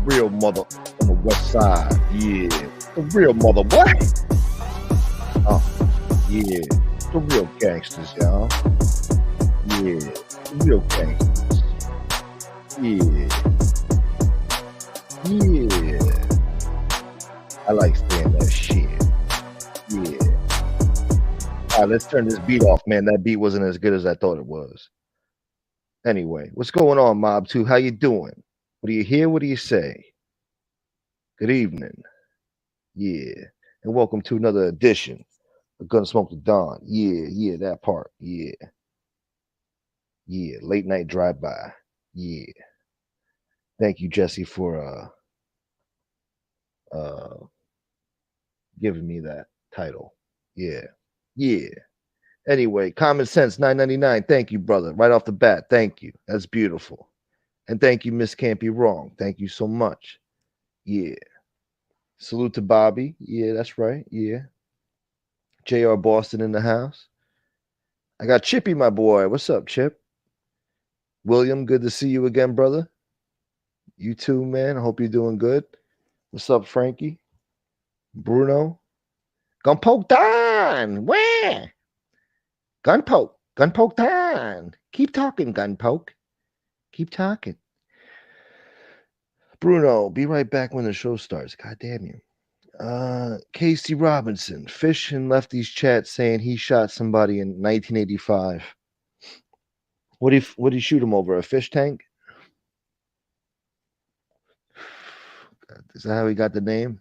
real mother on the west side. Yeah. The real mother. What? Yeah. The real gangsters, y'all. Yeah. The real gangsters. Yeah. Yeah. I like saying that shit. Yeah. All right, let's turn this beat off, man. That beat wasn't as good as I thought it was. Anyway, what's going on, Mob 2? How you doing? What do you hear? What do you say? Good evening. Yeah. And welcome to another edition of Gunsmoke the Dawn. Yeah, that part. Yeah. Late night drive-by. Yeah. Thank you, Jesse, for giving me that title. Yeah. Anyway, Common Sense 999. Thank you, brother. Right off the bat. Thank you. That's beautiful. And thank you, Miss Can't Be Wrong. Thank you so much. Yeah. Salute to Bobby. Yeah, that's right. Yeah. JR Boston in the house. I got Chippy, my boy. What's up, Chip? William, good to see you again, brother. You too, man. I hope you're doing good. What's up, Frankie? Bruno? Gunpoke Don! Where? Gunpoke Don! Keep talking, Gunpoke. Keep talking. Bruno, be right back when the show starts. God damn you. Casey Robinson, Fish in Lefty's chat saying he shot somebody in 1985. What did he shoot him over? A fish tank? Is that how he got the name?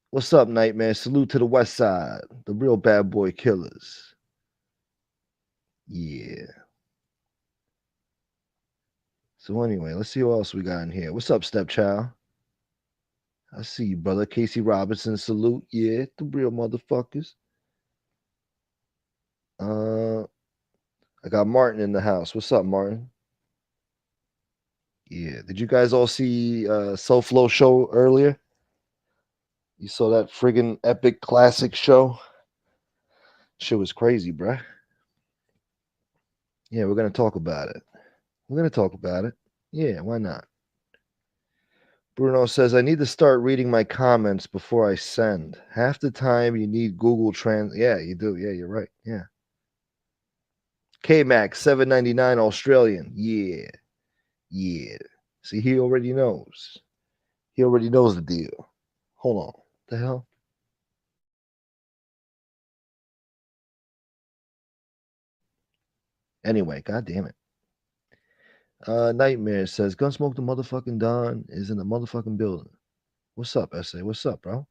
What's up, Nightmare? Salute to the West Side, the real bad boy killers. Yeah. So anyway, let's see who else we got in here. What's up, stepchild? I see you, brother. Casey Robinson, salute. Yeah, the real motherfuckers. I got Martin in the house. What's up, Martin? Yeah. Did you guys all see Soul Flow show earlier? You saw that friggin' epic classic show? Shit was crazy, bruh. Yeah, we're gonna talk about it. Yeah, why not? Bruno says, I need to start reading my comments before I send. Half the time you need Google Trans. Yeah, you do. Yeah, you're right. Yeah. KMax 799 Australian. Yeah. See, he already knows. He already knows the deal. Hold on. What the hell? Anyway, god damn it. Nightmare says, Gunsmoke the motherfucking Don is in the motherfucking building. What's up, SA? What's up, bro?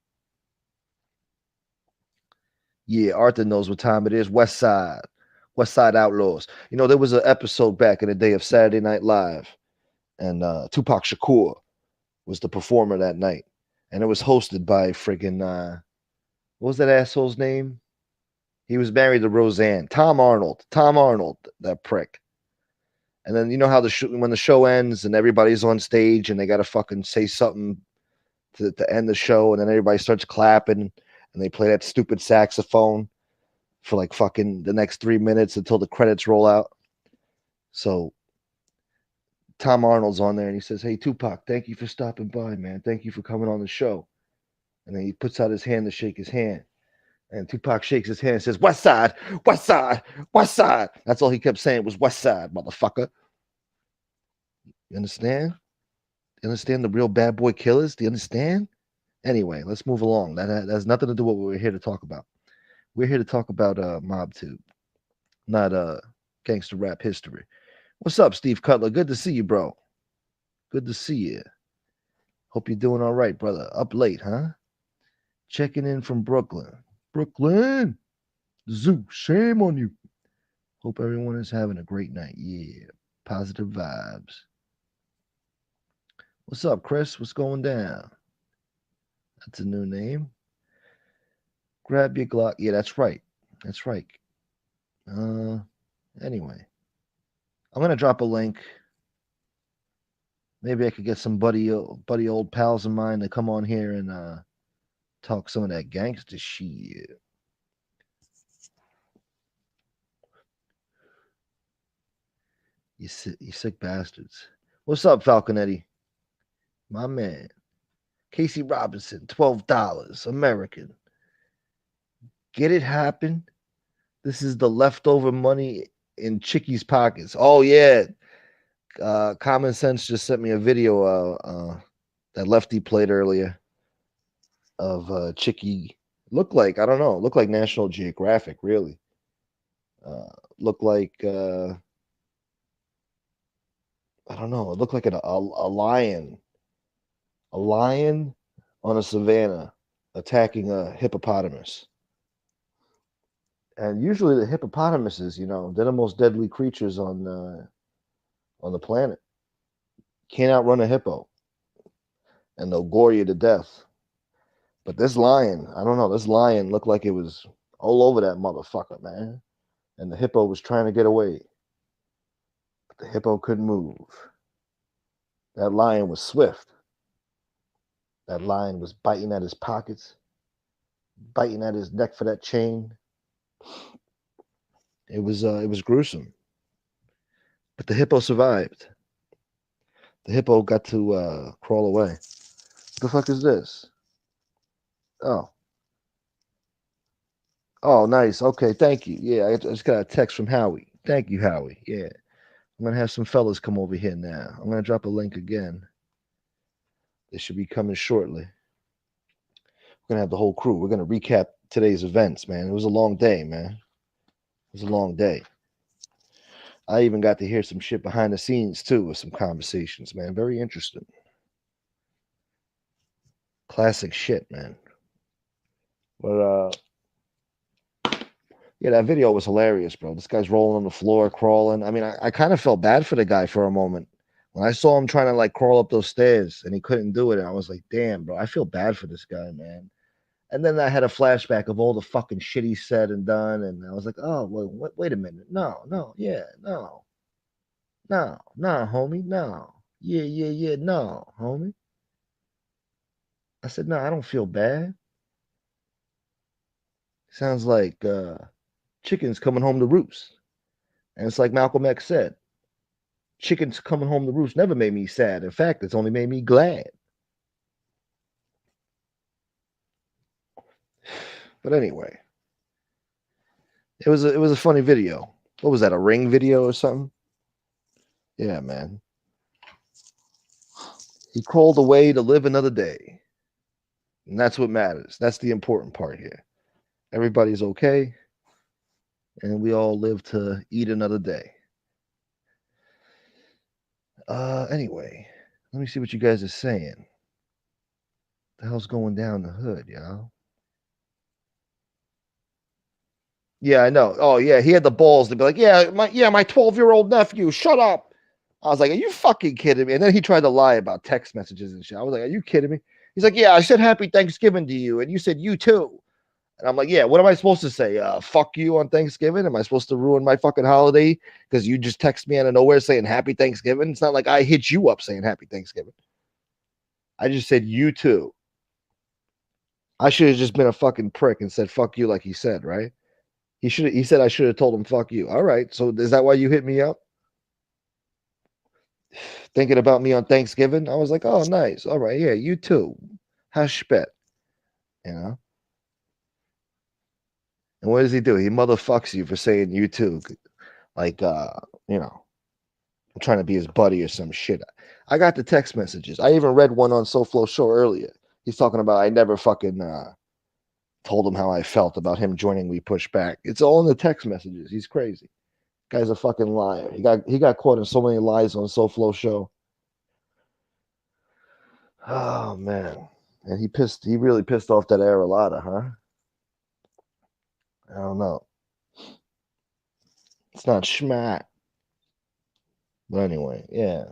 Yeah, Arthur knows what time it is. West Side Outlaws. You know, there was an episode back in the day of Saturday Night Live, and Tupac Shakur was the performer that night, and it was hosted by friggin' what was that asshole's name? He was married to Roseanne. Tom Arnold, that prick. And then you know how when the show ends and everybody's on stage and they got to fucking say something to end the show, and then everybody starts clapping and they play that stupid saxophone for like fucking the next 3 minutes until the credits roll out. So Tom Arnold's on there and he says, Hey, Tupac, thank you for stopping by, man. Thank you for coming on the show. And then he puts out his hand to shake his hand. And Tupac shakes his hand and says, West Side, West Side, West Side. That's all he kept saying was West Side, motherfucker. You understand? You understand the real bad boy killers? Do you understand? Anyway, let's move along. That has nothing to do with what we're here to talk about. We're here to talk about MobTube, not gangster rap history. What's up, Steve Cutler? Good to see you, bro. Good to see you. Hope you're doing all right, brother. Up late, huh? Checking in from Brooklyn. Brooklyn! Zoo, shame on you. Hope everyone is having a great night. Yeah, positive vibes. What's up, Chris? What's going down? That's a new name. Grab your Glock. Yeah, that's right. That's right. Anyway, I'm gonna drop a link. Maybe I could get some buddy old pals of mine to come on here and talk some of that gangster shit. You sick bastards. What's up, Falconetti? My man. Casey Robinson, $12. American. Get it happen? This is the leftover money in Chicky's pockets. Oh, yeah. Common Sense just sent me a video that Lefty played earlier of Chicky. Looked like, I don't know, looked like National Geographic, really. Looked like, I don't know, it looked like a lion. A lion on a savannah attacking a hippopotamus. And usually the hippopotamuses, they're the most deadly creatures on the planet. Can't outrun a hippo, and they'll gore you to death. But this lion, I don't know, this lion looked like it was all over that motherfucker, man. And the hippo was trying to get away, but the hippo couldn't move. That lion was swift. That lion was biting at his pockets, biting at his neck for that chain. It was gruesome, but the hippo survived. The hippo got to crawl away. What the fuck is this? Oh. Oh, nice. Okay, thank you. Yeah, I just got a text from Howie. Thank you, Howie. Yeah. I'm going to have some fellas come over here now. I'm going to drop a link again. They should be coming shortly. We're going to have the whole crew. We're going to recap today's events, man. It was a long day, man. It was a long day. I even got to hear some shit behind the scenes, too, with some conversations, man. Very interesting. Classic shit, man. But, yeah, that video was hilarious, bro. This guy's rolling on the floor, crawling. I mean, I kind of felt bad for the guy for a moment. When I saw him trying to like crawl up those stairs and he couldn't do it, I was like, damn, bro, I feel bad for this guy, man. And then I had a flashback of all the fucking shit he said and done. And I was like, oh, well, wait a minute. No, yeah, no, homie, no. Yeah, no, homie. I said, no, I don't feel bad. Sounds like chickens coming home to roost. And it's like Malcolm X said, chickens coming home to roost never made me sad. In fact, it's only made me glad. But anyway, it was a funny video. What was that? A Ring video or something? Yeah, man. He crawled away to live another day, and that's what matters. That's the important part here. Everybody's okay, and we all live to eat another day. Anyway, let me see what you guys are saying. The hell's going down the hood, y'all? Yeah, I know. Oh, yeah, he had the balls to be like, my 12-year-old nephew, shut up. I was like, are you fucking kidding me? And then he tried to lie about text messages and shit. I was like, are you kidding me? He's like, yeah, I said happy Thanksgiving to you, and you said you too. And I'm like, yeah, what am I supposed to say? Fuck you on Thanksgiving? Am I supposed to ruin my fucking holiday because you just text me out of nowhere saying happy Thanksgiving? It's not like I hit you up saying happy Thanksgiving. I just said you too. I should have just been a fucking prick and said fuck you like he said, right? He said I should have told him fuck you. All right. So is that why you hit me up? Thinking about me on Thanksgiving? I was like, oh nice. All right, yeah, you too. Hush bet. You know? And what does he do? He motherfucks you for saying you too. Like I'm trying to be his buddy or some shit. I got the text messages. I even read one on SoFlo Show earlier. He's talking about I never fucking told him how I felt about him joining We Push Back. It's all in the text messages. He's crazy. Guy's a fucking liar. He got caught in so many lies on SoFlo Show. Oh man. And he really pissed off that Aerolata, huh? I don't know. It's not schmat. But anyway, yeah.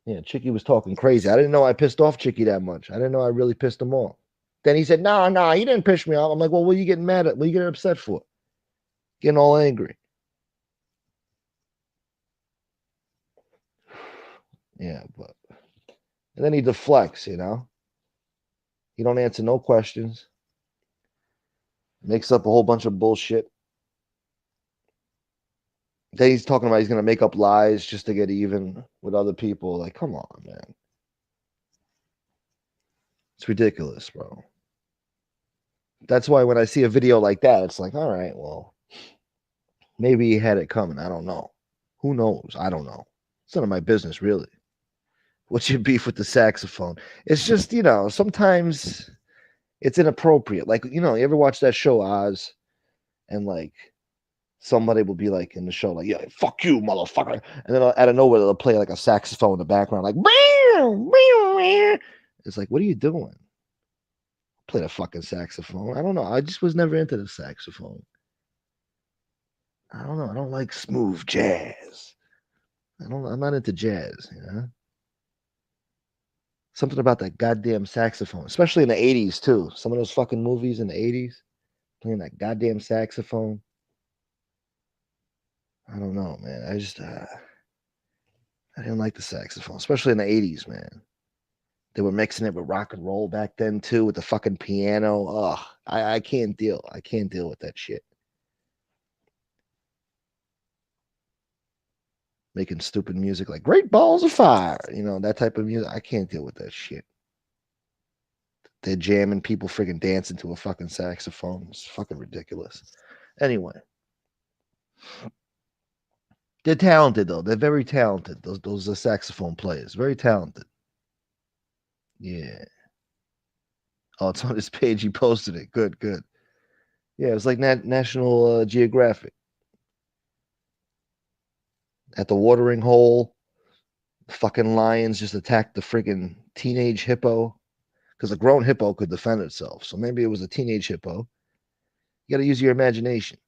Yeah, Chicky was talking crazy. I didn't know I pissed off Chicky that much. I didn't know I really pissed him off. Then he said, no, he didn't piss me off. I'm like, well, what are you getting mad at? What are you getting upset for? Getting all angry. Yeah, but and then he deflects, He don't answer no questions. Makes up a whole bunch of bullshit. Then he's talking about he's gonna make up lies just to get even with other people. Like, come on, man. It's ridiculous, bro. That's why when I see a video like that, it's like, all right, well, maybe he had it coming. I don't know. Who knows? I don't know. It's none of my business, really. What's your beef with the saxophone? It's just, sometimes it's inappropriate. Like, you ever watch that show Oz? And like somebody will be like in the show, like, yeah, fuck you, motherfucker. And then out of nowhere, they'll play like a saxophone in the background, like, it's like, what are you doing? Play the fucking saxophone. I don't know. I just was never into the saxophone. I don't know. I don't like smooth jazz. I'm not into jazz. Something about that goddamn saxophone, especially in the 80s too. Some of those fucking movies in the 80s playing that goddamn saxophone. I don't know, man. I didn't like the saxophone, especially in the 80s, man. They were mixing it with rock and roll back then too, with the fucking piano. Ugh, I can't deal. I can't deal with that shit. Making stupid music like Great Balls of Fire, that type of music. I can't deal with that shit. They're jamming, people freaking dancing to a fucking saxophone. It's fucking ridiculous. Anyway, they're talented though. They're very talented. Those are saxophone players. Very talented. Yeah. Oh, it's on his page. He posted it. Good, good. Yeah, it was like National Geographic. At the watering hole, the fucking lions just attacked the freaking teenage hippo because a grown hippo could defend itself. So maybe it was a teenage hippo. You got to use your imagination.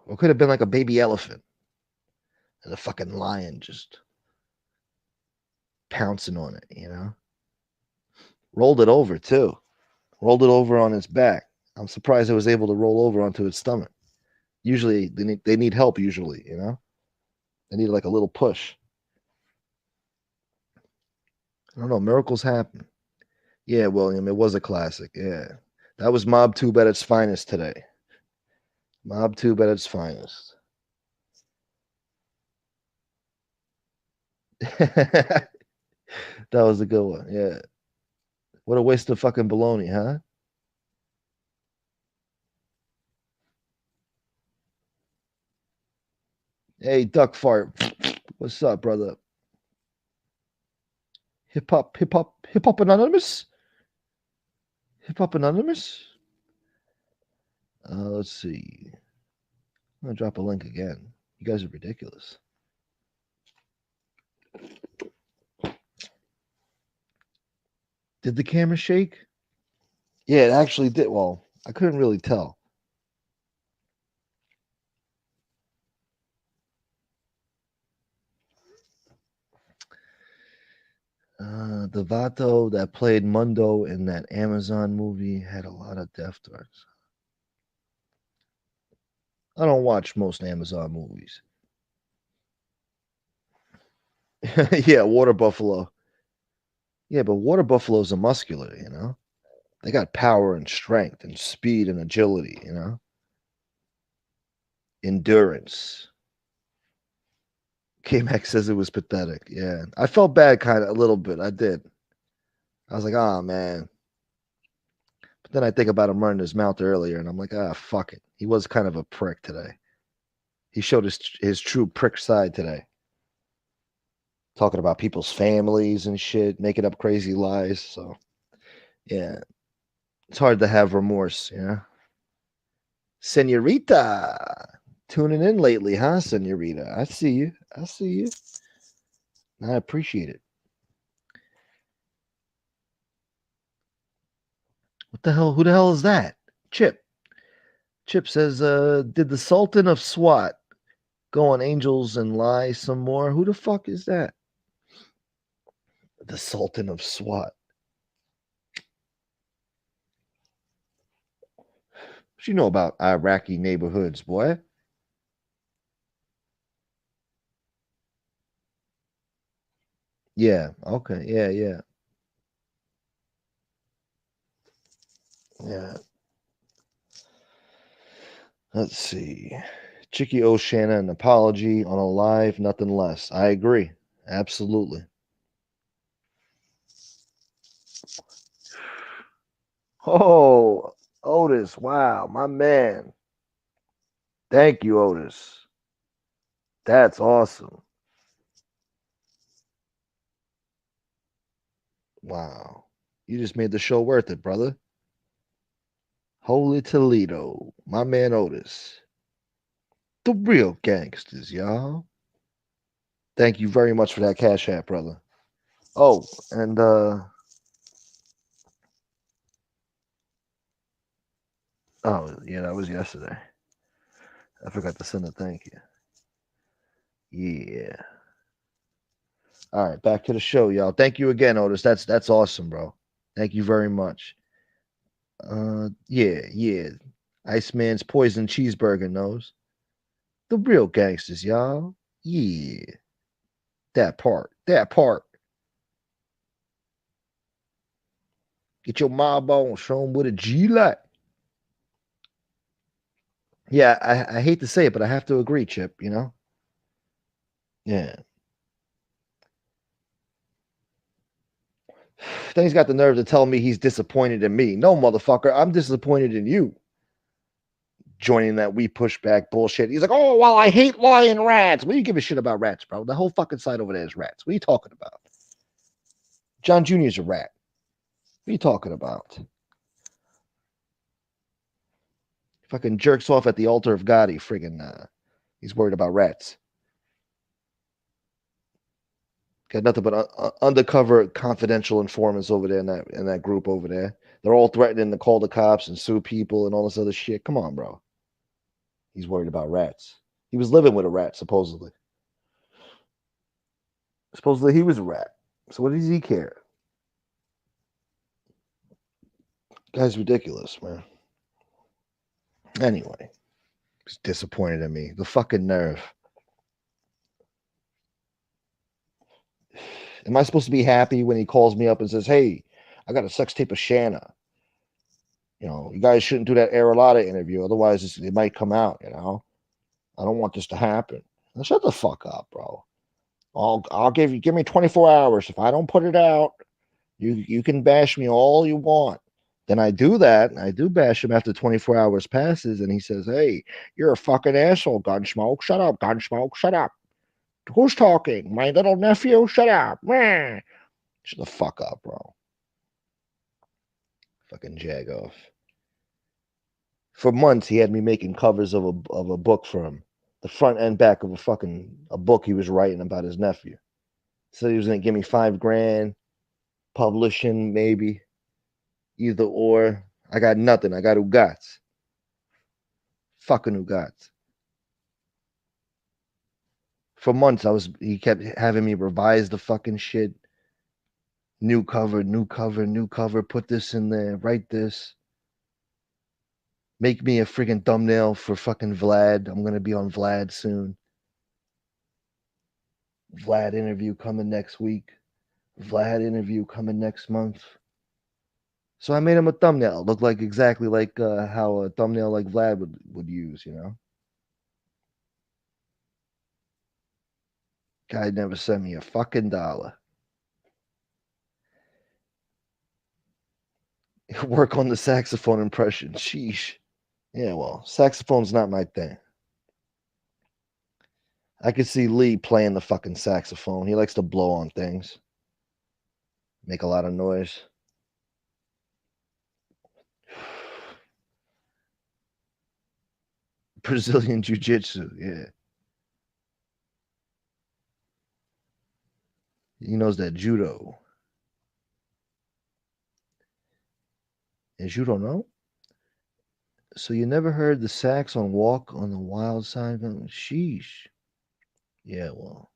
Or it could have been like a baby elephant and a fucking lion just pouncing on it. Rolled it over too. Rolled it over on its back. I'm surprised it was able to roll over onto its stomach. Usually they need help. Usually. They need like a little push. I don't know. Miracles happen. Yeah, William, it was a classic. Yeah. That was Mob 2 at its finest today. Mob 2 at its finest. That was a good one. Yeah. What a waste of fucking baloney, huh? Hey, Duck Fart. What's up, brother? Hip hop anonymous? Hip hop anonymous? Let's see. I'm gonna drop a link again. You guys are ridiculous. Did the camera shake? Yeah, it actually did. Well, I couldn't really tell. The Vato that played Mundo in that Amazon movie had a lot of death threats. I don't watch most Amazon movies. Yeah, water buffalo. Yeah, but water buffaloes are muscular. They got power and strength and speed and agility. Endurance. K-Max says it was pathetic. Yeah. I felt bad kind of a little bit. I did. I was like, oh man. But then I think about him running his mouth earlier and I'm like, fuck it. He was kind of a prick today. He showed his true prick side today. Talking about people's families and shit, making up crazy lies. So yeah. It's hard to have remorse. Senorita. Tuning in lately, huh, Senorita? I see you. I see you. I appreciate it. What the hell? Who the hell is that? Chip. Chip says, did the Sultan of SWAT go on Angels and lie some more? Who the fuck is that? The Sultan of SWAT. What you know about Iraqi neighborhoods, boy? Yeah. Okay. Yeah. Yeah. Yeah. Let's see. Chicky O'Shanna, an apology on a live, nothing less. I agree. Absolutely. Oh, Otis. Wow, my man. Thank you, Otis. That's awesome. Wow. You just made the show worth it, brother. Holy Toledo. My man Otis. The real gangsters, y'all. Thank you very much for that cash app, brother. Oh, and oh yeah, that was yesterday. I forgot to send a thank you. Yeah. All right, back to the show, y'all. Thank you again, Otis. That's awesome, bro. Thank you very much. Yeah. Iceman's poison cheeseburger knows. The real gangsters, y'all. Yeah. That part. That part. Get your mob on, show them what a G like. Yeah, I hate to say it, but I have to agree, Chip, you know? Yeah. Then he's got the nerve to tell me he's disappointed in me. No, motherfucker, I'm disappointed in you. Joining that we push back bullshit. He's like, oh, well, I hate lying rats. What do you give a shit about rats, bro? The whole fucking side over there is rats. What are you talking about? John Jr.'s a rat. What are you talking about? Fucking jerks off at the altar of God. He's worried about rats. Got nothing but undercover confidential informants over there in that group over there. They're all threatening to call the cops and sue people and all this other shit. Come on, bro. He's worried about rats. He was living with a rat, supposedly. Supposedly he was a rat. So what does he care? Guy's ridiculous, man. Anyway, he's disappointed in me. The fucking nerve. Am I supposed to be happy when he calls me up and says, hey, I got a sex tape of Shanna? You know, you guys shouldn't do that Aerolata interview. Otherwise, it might come out, you know? I don't want this to happen. Now, shut the fuck up, bro. I'll give me 24 hours. If I don't put it out, you can bash me all you want. Then I do that. I do bash him after 24 hours passes, and he says, hey, you're a fucking asshole, Gunsmoke. Shut up, Gunsmoke. Shut up. Who's talking? My little nephew? Shut up. Meh. Shut the fuck up, bro. Fucking jag off. For months, he had me making covers of a book for him. The front and back of a book he was writing about his nephew. Said he was gonna give me $5,000, publishing maybe, either or. I got nothing. I got Ugats. Fucking Ugats. For months, he kept having me revise the fucking shit. New cover, new cover, new cover. Put this in there. Write this. Make me a friggin' thumbnail for fucking Vlad. I'm gonna be on Vlad soon. Vlad interview coming next week. Vlad interview coming next month. So I made him a thumbnail. Looked like exactly like how a thumbnail like Vlad would use, you know. Guy never sent me a fucking dollar. Work on the saxophone impression. Sheesh. Yeah, well, saxophone's not my thing. I could see Lee playing the fucking saxophone. He likes to blow on things, make a lot of noise. Brazilian Jiu Jitsu, yeah. He knows that judo. And you don't know? So you never heard the sax on Walk on the Wild Side? Sheesh. Yeah, well.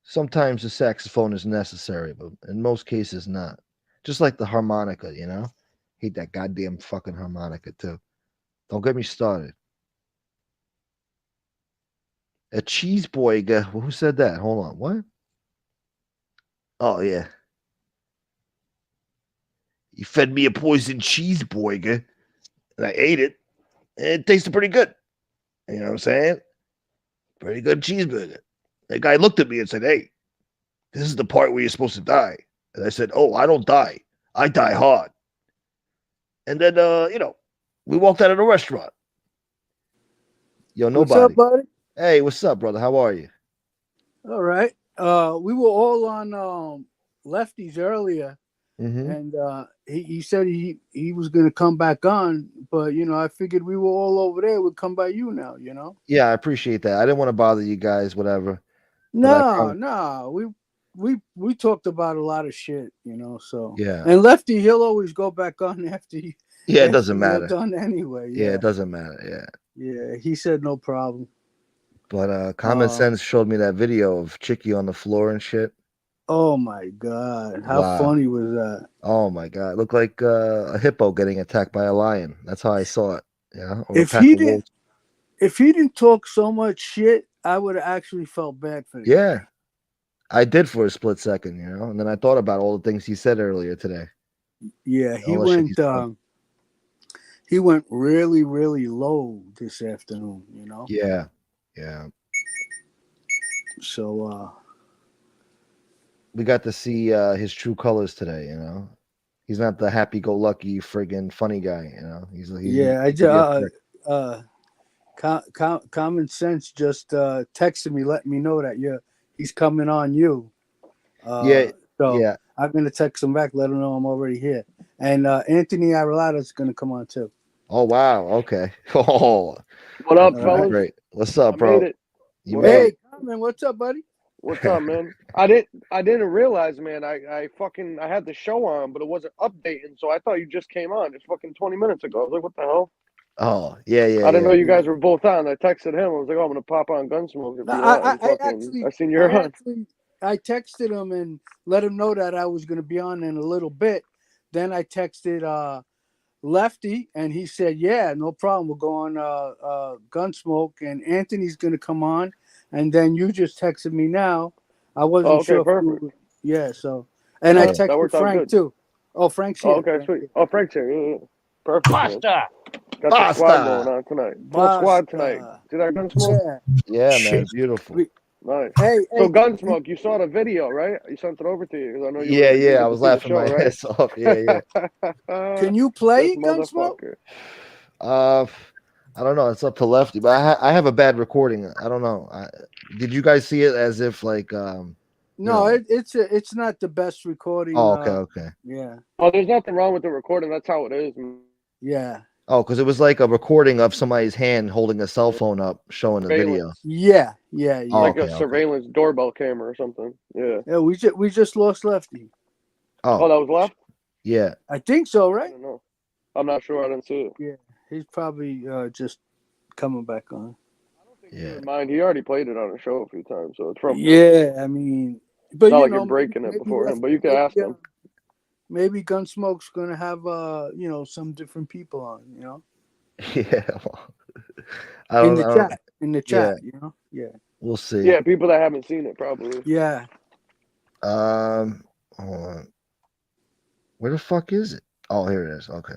Sometimes the saxophone is necessary, but in most cases not. Just like the harmonica, you know? Hate that goddamn fucking harmonica too. Don't get me started. A cheeseburger. Who said that? Hold on. What? Oh yeah. You fed me a poisoned cheeseburger, and I ate it, and it tasted pretty good. You know what I'm saying? Pretty good cheeseburger. That guy looked at me and said, "Hey, this is the part where you're supposed to die. And I said, oh, I don't die. I die hard. And then, we walked out of the restaurant. Yo, What's up, nobody. buddy? Hey, what's up, brother? How are you? All right. We were all on Lefty's earlier, Mm-hmm. and he said he was going to come back on, but I figured we were all over there. We'd come by you now. Yeah, I appreciate that. I didn't want to bother you guys, whatever. But I No, promise. no, we talked about a lot of shit. So Yeah. and Lefty, he'll always go back on Yeah, it after doesn't you're matter. done anyway. Yeah, Yeah, it doesn't matter. Yeah. yeah. He said no problem. But Common Uh, Sense showed me that video of Chicky on the floor and shit. oh my god, how Wow. funny was that? Oh my god. Looked like a hippo getting attacked by a lion. That's how I saw it. Yeah. Or a If pack he of didn't wolves. if he didn't talk so much shit, I would have actually felt bad for the Yeah. guy. I did for a split second, and then I thought about all the things he said earlier today. Yeah, All the shit he said. he went really, really low this afternoon. Yeah. Yeah. So We got to see his true colors today. He's not the happy go lucky friggin' funny guy. He's yeah, he could be a prick. Common Sense just texted me, let me know that he's coming on you. Yeah, So yeah. I'm gonna text him back, let him know I'm already here. And Anthony Arellato's gonna come on too. Oh wow, okay. Oh, What up, that's All gonna be right. fellas? great. What's I up, made bro? it. You What made up? Hey, Common, what's up, buddy? What's it. up, man? I didn't realize, man. I had the show on, but it wasn't updating, so I thought you just came on just fucking 20 minutes ago. I was like, what the hell? Oh, yeah, yeah, I didn't know yeah. you Yeah. guys were both on. I texted him. I was like, oh, I'm gonna pop on Gunsmoke if No, you are. And I fucking, actually, I seen I you're on. actually, I texted him and let him know that I was going to be on in a little bit. Then I texted Lefty, and he said, "Yeah, no problem. We'll go on Gunsmoke, and Anthony's going to come on." And then you just texted me now. I Oh, wasn't okay, sure if perfect. you, yeah. So, and I Yeah. That texted worked out Frank good. too. Oh, Frank's Oh, here. okay, Frank's sweet. here. Oh, Frank's here. Yeah, yeah. Perfect, man. Pasta. Got the squad going Basta. on tonight. Full squad tonight. Basta. See that Gunsmoke? Yeah. Yeah, man. Shit. Beautiful. Nice. Hey, So hey. Gunsmoke, you saw the video, right? You sent it over to you because I know Yeah, you yeah. I get to was see the laughing show, my right? ass off. Yeah, yeah. Can you play This Gunsmoke? motherfucker. Uh, I don't know. It's up to Lefty, but I have a bad recording. I don't know. Did you guys see it as if like No, it's not the best recording. Oh, okay, okay. Yeah, Oh, there's nothing wrong with the recording. That's how it is, man. yeah, Oh, because it was like a recording of somebody's hand holding a cell phone up, showing the video. Surveillance. yeah, yeah, Oh, yeah. Like a okay, okay. surveillance doorbell camera or something. Yeah. Yeah, we just lost Lefty. Oh, Oh, that was left? yeah. I think so, I right? don't know. I'm not sure. I didn't see it. Yeah, he's probably just coming back on. I don't think he Yeah. would mind. He already played it on a show a few times, so it's from him. Yeah, I mean, but Not you like know, you're breaking it before him, Lefty, but you can ask him. maybe Gunsmoke's gonna have some different people on, Yeah. Well, I in don't the know. chat, Yeah. yeah, We'll see. Yeah, people that haven't seen it probably. yeah. Hold on. Where the fuck is it? Oh, here it is. Okay.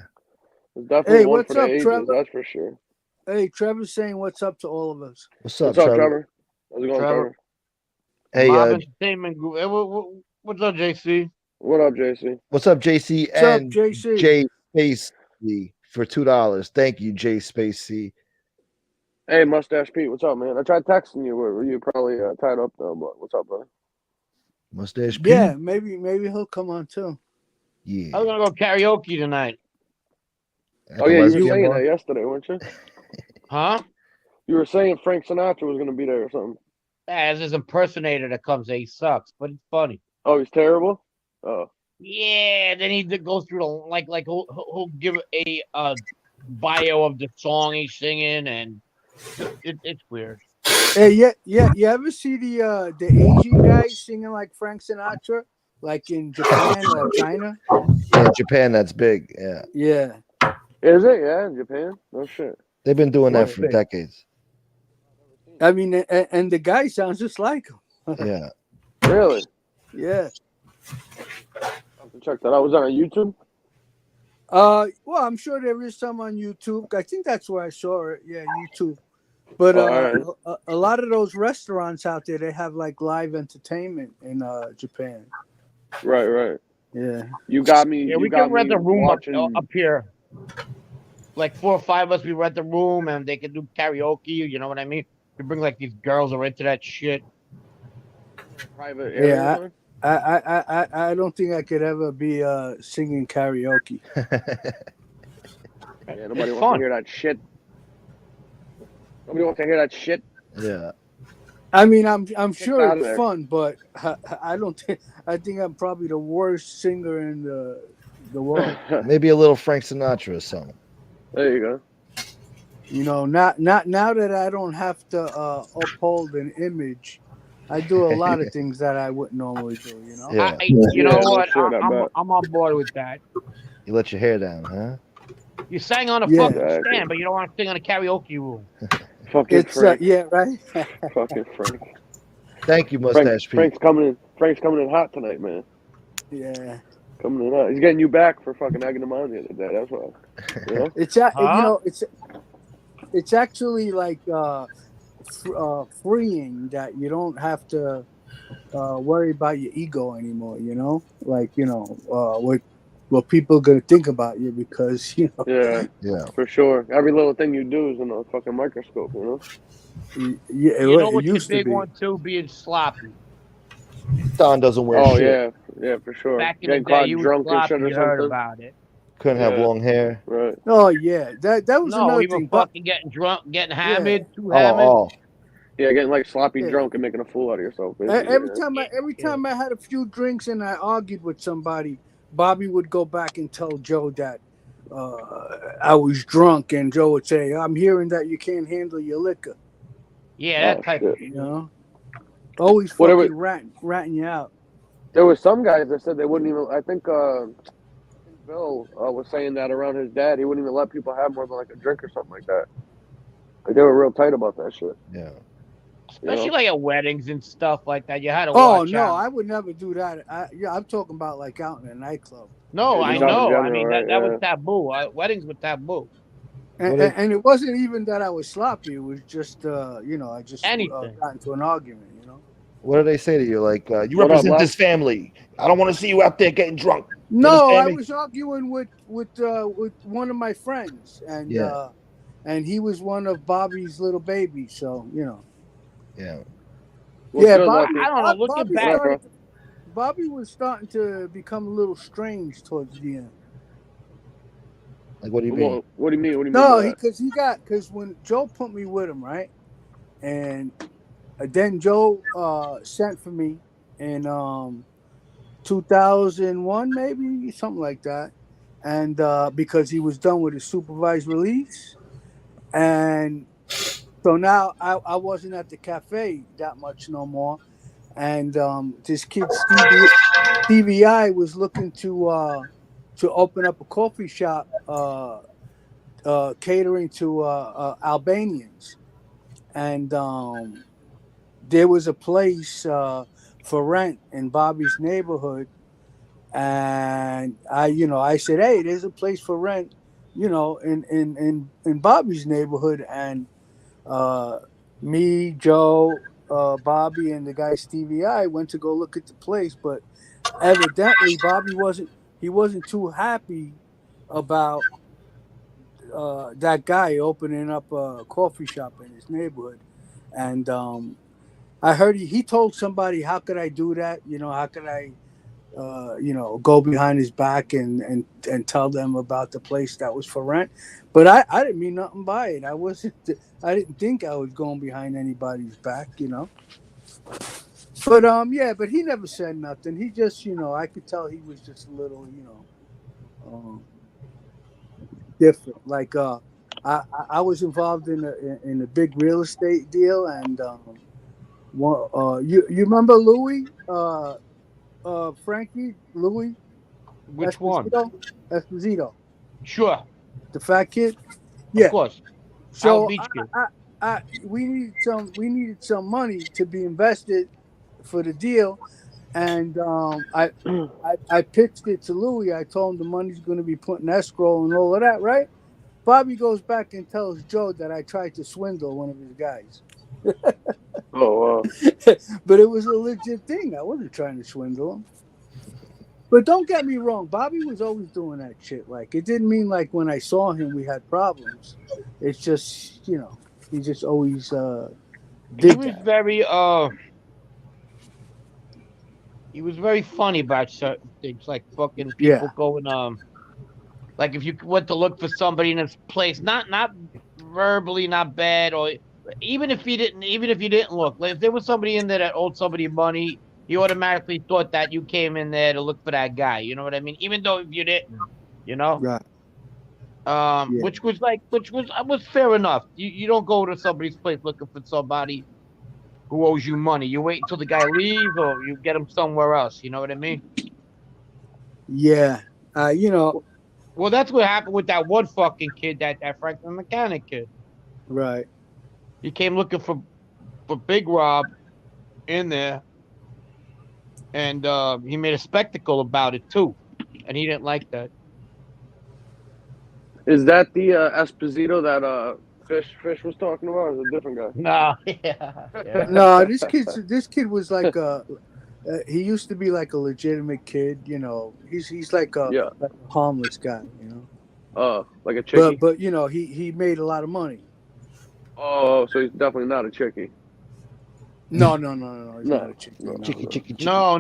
There's definitely Hey, one what's for the up, ages, Trevor? that's for sure. Hey, Trevor's saying what's up to all of us. What's up, What's up, Trevor? Trevor? How's it going, Trevor. Trevor? Hey, Mob Entertainment Group. Hey, what's up, JC? What up, JC? what's up, JC What's up, and JC? J Space C for $2? Thank you, J Space C. Hey, Mustache Pete, what's up, man? I tried texting you. Were you probably tied up though? But what's up, brother? Mustache P. Yeah, maybe he'll come on too. Yeah. I was gonna go karaoke tonight. At Oh the yeah, you were lesbian saying bar? that yesterday, weren't you? Huh? You were saying Frank Sinatra was gonna be there or something. Yeah, there's this impersonator that comes there. He sucks, but it's funny. Oh, he's terrible. Oh, Yeah, then he goes through the like he'll give a bio of the song he's singing, and it's weird. Hey, yeah. You ever see the Asian guy singing like Frank Sinatra, like in Japan or China? Yeah, Japan, that's big. Yeah. Yeah, is it? Yeah, in Japan. No shit. They've been doing that yeah. for decades. I mean, and the guy sounds just like him. Yeah. Really? Yeah. I have to check that out. Was that on YouTube? Well, I'm sure there is some on YouTube. I think that's where I saw it. Yeah, YouTube. But All right. a lot of those restaurants out there, they have like live entertainment in Japan. Right. Yeah. You got me. Yeah, You we got can rent me a room watching. up here. Like 4 or 5 of us, we rent a room and they can do karaoke. You know what I mean? We bring like these girls who are into that shit. Private area. Yeah. or something? I don't think I could ever be singing karaoke. Yeah, nobody It's wants to fun. hear that shit. Nobody wants to hear that shit. Yeah. I mean, I'm sure out of it's there. fun, but I don't think I think I'm probably the worst singer in the world. Maybe a little Frank Sinatra or something. There you go. You know, not now that I don't have to uphold an image, I do a lot of things that I wouldn't normally do. You know. Yeah. You know Yeah, no what? shit, I bet. I'm on board with that. You let your hair down, huh? You sang on a Yeah. fucking Exactly. stand, but you don't want to sing on a karaoke room. Fucking It's Frank. yeah, right. Fucking Frank. Thank you, Mustache Pete. Frank's coming in. Frank's coming in hot tonight, man. Yeah. Coming in hot. He's getting you back for fucking egging him on the other day. That's why. You know? It's Huh? you know it's actually like freeing that you don't have to worry about your ego anymore. You know, like what people are gonna think about you because you know. Yeah, Yeah. for sure. Every little thing you do is in a fucking microscope, you know? Yeah, You know it what's your used to big be. one too? Being sloppy. Don doesn't wear Oh, shit. yeah, for sure. Back in the Getting day, caught you was drunk and sloppy. shit or You heard something. about it. Couldn't have Yeah. long hair. Right. Oh yeah, that was No, another even thing. But fucking getting drunk, getting hammered, too Oh, hammered. oh. Yeah, getting like sloppy Yeah. drunk and making a fool out of yourself. Basically, every yeah. time I had a few drinks and I argued with somebody, Bobby would go back and tell Joe that I was drunk, and Joe would say, "I'm hearing that you can't handle your liquor." Yeah, that Oh, type shit. of shit. You know, always Whatever. fucking ratting you out. There was some guys that said they wouldn't even. I think Bill was saying that around his dad, he wouldn't even let people have more than like a drink or something like that. Like they were real tight about that shit. Yeah. Especially know? like at weddings and stuff like that. You had to Oh watch no, out. I would never do that. I'm talking about like out in a nightclub. No, Yeah, I just out in know. I general, mean, right? that was Yeah. taboo. Weddings were taboo. And it wasn't even that I was sloppy. It was just, I just Anything. got into an argument, you know. What do they say to you? Like, you What up, represent Les? this family. I don't want to see you out there getting drunk. You No, I understand me? was arguing with one of my friends, and Yeah. and he was one of Bobby's little babies. So Yeah. What's yeah, good, Bobby. Lefty? I don't know. Looking Bobby back, What up, bro? Bobby was starting to become a little strange towards the end. Like, what do you mean? Well, what do you mean? What do you mean? No, by that? because when Joe put me with him, right, and then Joe sent for me in 2001, maybe something like that, and because he was done with his supervised release, and so now I wasn't at the cafe that much no more, and this kid Stevie I was looking to open up a coffee shop catering to Albanians, and there was a place for rent in Bobby's neighborhood, and I said, hey, there's a place for rent, in Bobby's neighborhood, and me, Joe, Bobby, and the guy Stevie I went to go look at the place, but evidently Bobby wasn't too happy about that guy opening up a coffee shop in his neighborhood, and I heard he told somebody, how could I do that? How could I go behind his back and tell them about the place that was for rent? But I didn't mean nothing by it. I didn't think I was going behind anybody's back, But but he never said nothing. He just, I could tell he was just a little, different. Like I was involved in a big real estate deal, and you remember Louis, Frankie, Louis, which one? Esposito, Sure, the fat kid. Yeah. of course. So I'll beat you. we needed some money to be invested for the deal, and I pitched it to Louis. I told him the money's going to be put in escrow and all of that, right? Bobby goes back and tells Joe that I tried to swindle one of his guys. Oh, But it was a legit thing. I wasn't trying to swindle him. But don't get me wrong, Bobby was always doing that shit. Like, it didn't mean like when I saw him we had problems. It's just, you know, he just always He did was that. very he was very funny about certain things, like fucking people Yeah. going like if you went to look for somebody in this place, not verbally, not bad, or even if you didn't look, like if there was somebody in there that owed somebody money, you automatically thought that you came in there to look for that guy. You know what I mean? Even though if you didn't, you know. Right. Yeah. Which was fair enough. You don't go to somebody's place looking for somebody who owes you money. You wait until the guy leaves, or you get him somewhere else. You know what I mean? Yeah. You know, Well, that's what happened with that one fucking kid, that Franklin mechanic kid. right. He came looking for Big Rob in there, and he made a spectacle about it too, and he didn't like that. is that the Esposito that Fish was talking about, or is it a different guy? No, yeah. No, this kid was like he used to be like a legitimate kid, you know. He's like a harmless guy, you know. Like a Chicky. But you know, he made a lot of money. Oh, so he's definitely not a Chicky. No. He's No, not a chick. no. Chicky. No.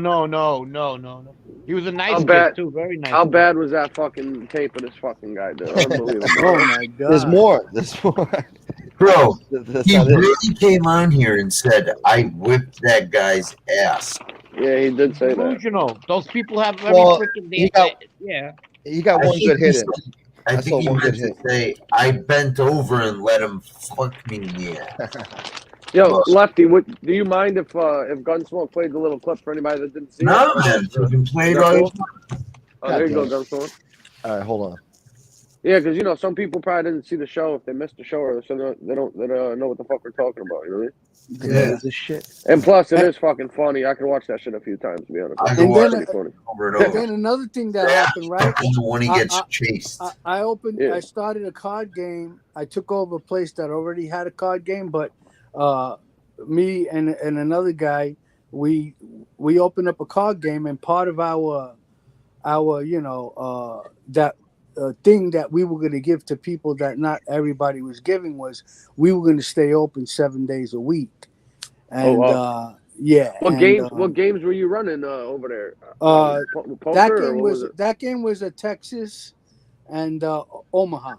He was a nice How kid bad- too, very nice. How kid. bad was that fucking tape of this fucking guy, dude? Unbelievable. Oh my god. There's more. There's more. Bro, That's he not it. really came on here and said, I whipped that guy's ass. Yeah, he did say that. Delusional. Those people have very Well, freaking he got- yeah. He got I one think good he hit in. said- I I think saw he one meant good to say, I bent over and let him fuck me in the ass. Yo, Lefty, do you mind if Gunsmoke played the little clip for anybody that didn't see No, it? man, fucking play it Is that all you cool? Oh, there you go, Gunsmoke. All right, hold on. Yeah, because some people probably didn't see the show if they missed the show, or so they don't know what the fuck we're talking about. You know what I mean? Yeah. This shit. And plus, it is fucking funny. I could watch that shit a few times, to be honest. I And can watch then- it Pretty funny. over and And over. then another thing that happened, right? And when he gets I- chased. I started a card game. I took over a place that already had a card game, but me and another guy, we opened up a card game, and part of our that thing that we were going to give to people that not everybody was giving was we were going to stay open 7 days a week. And yeah. What games were you running over there? Poker, that game was a Texas and Omaha.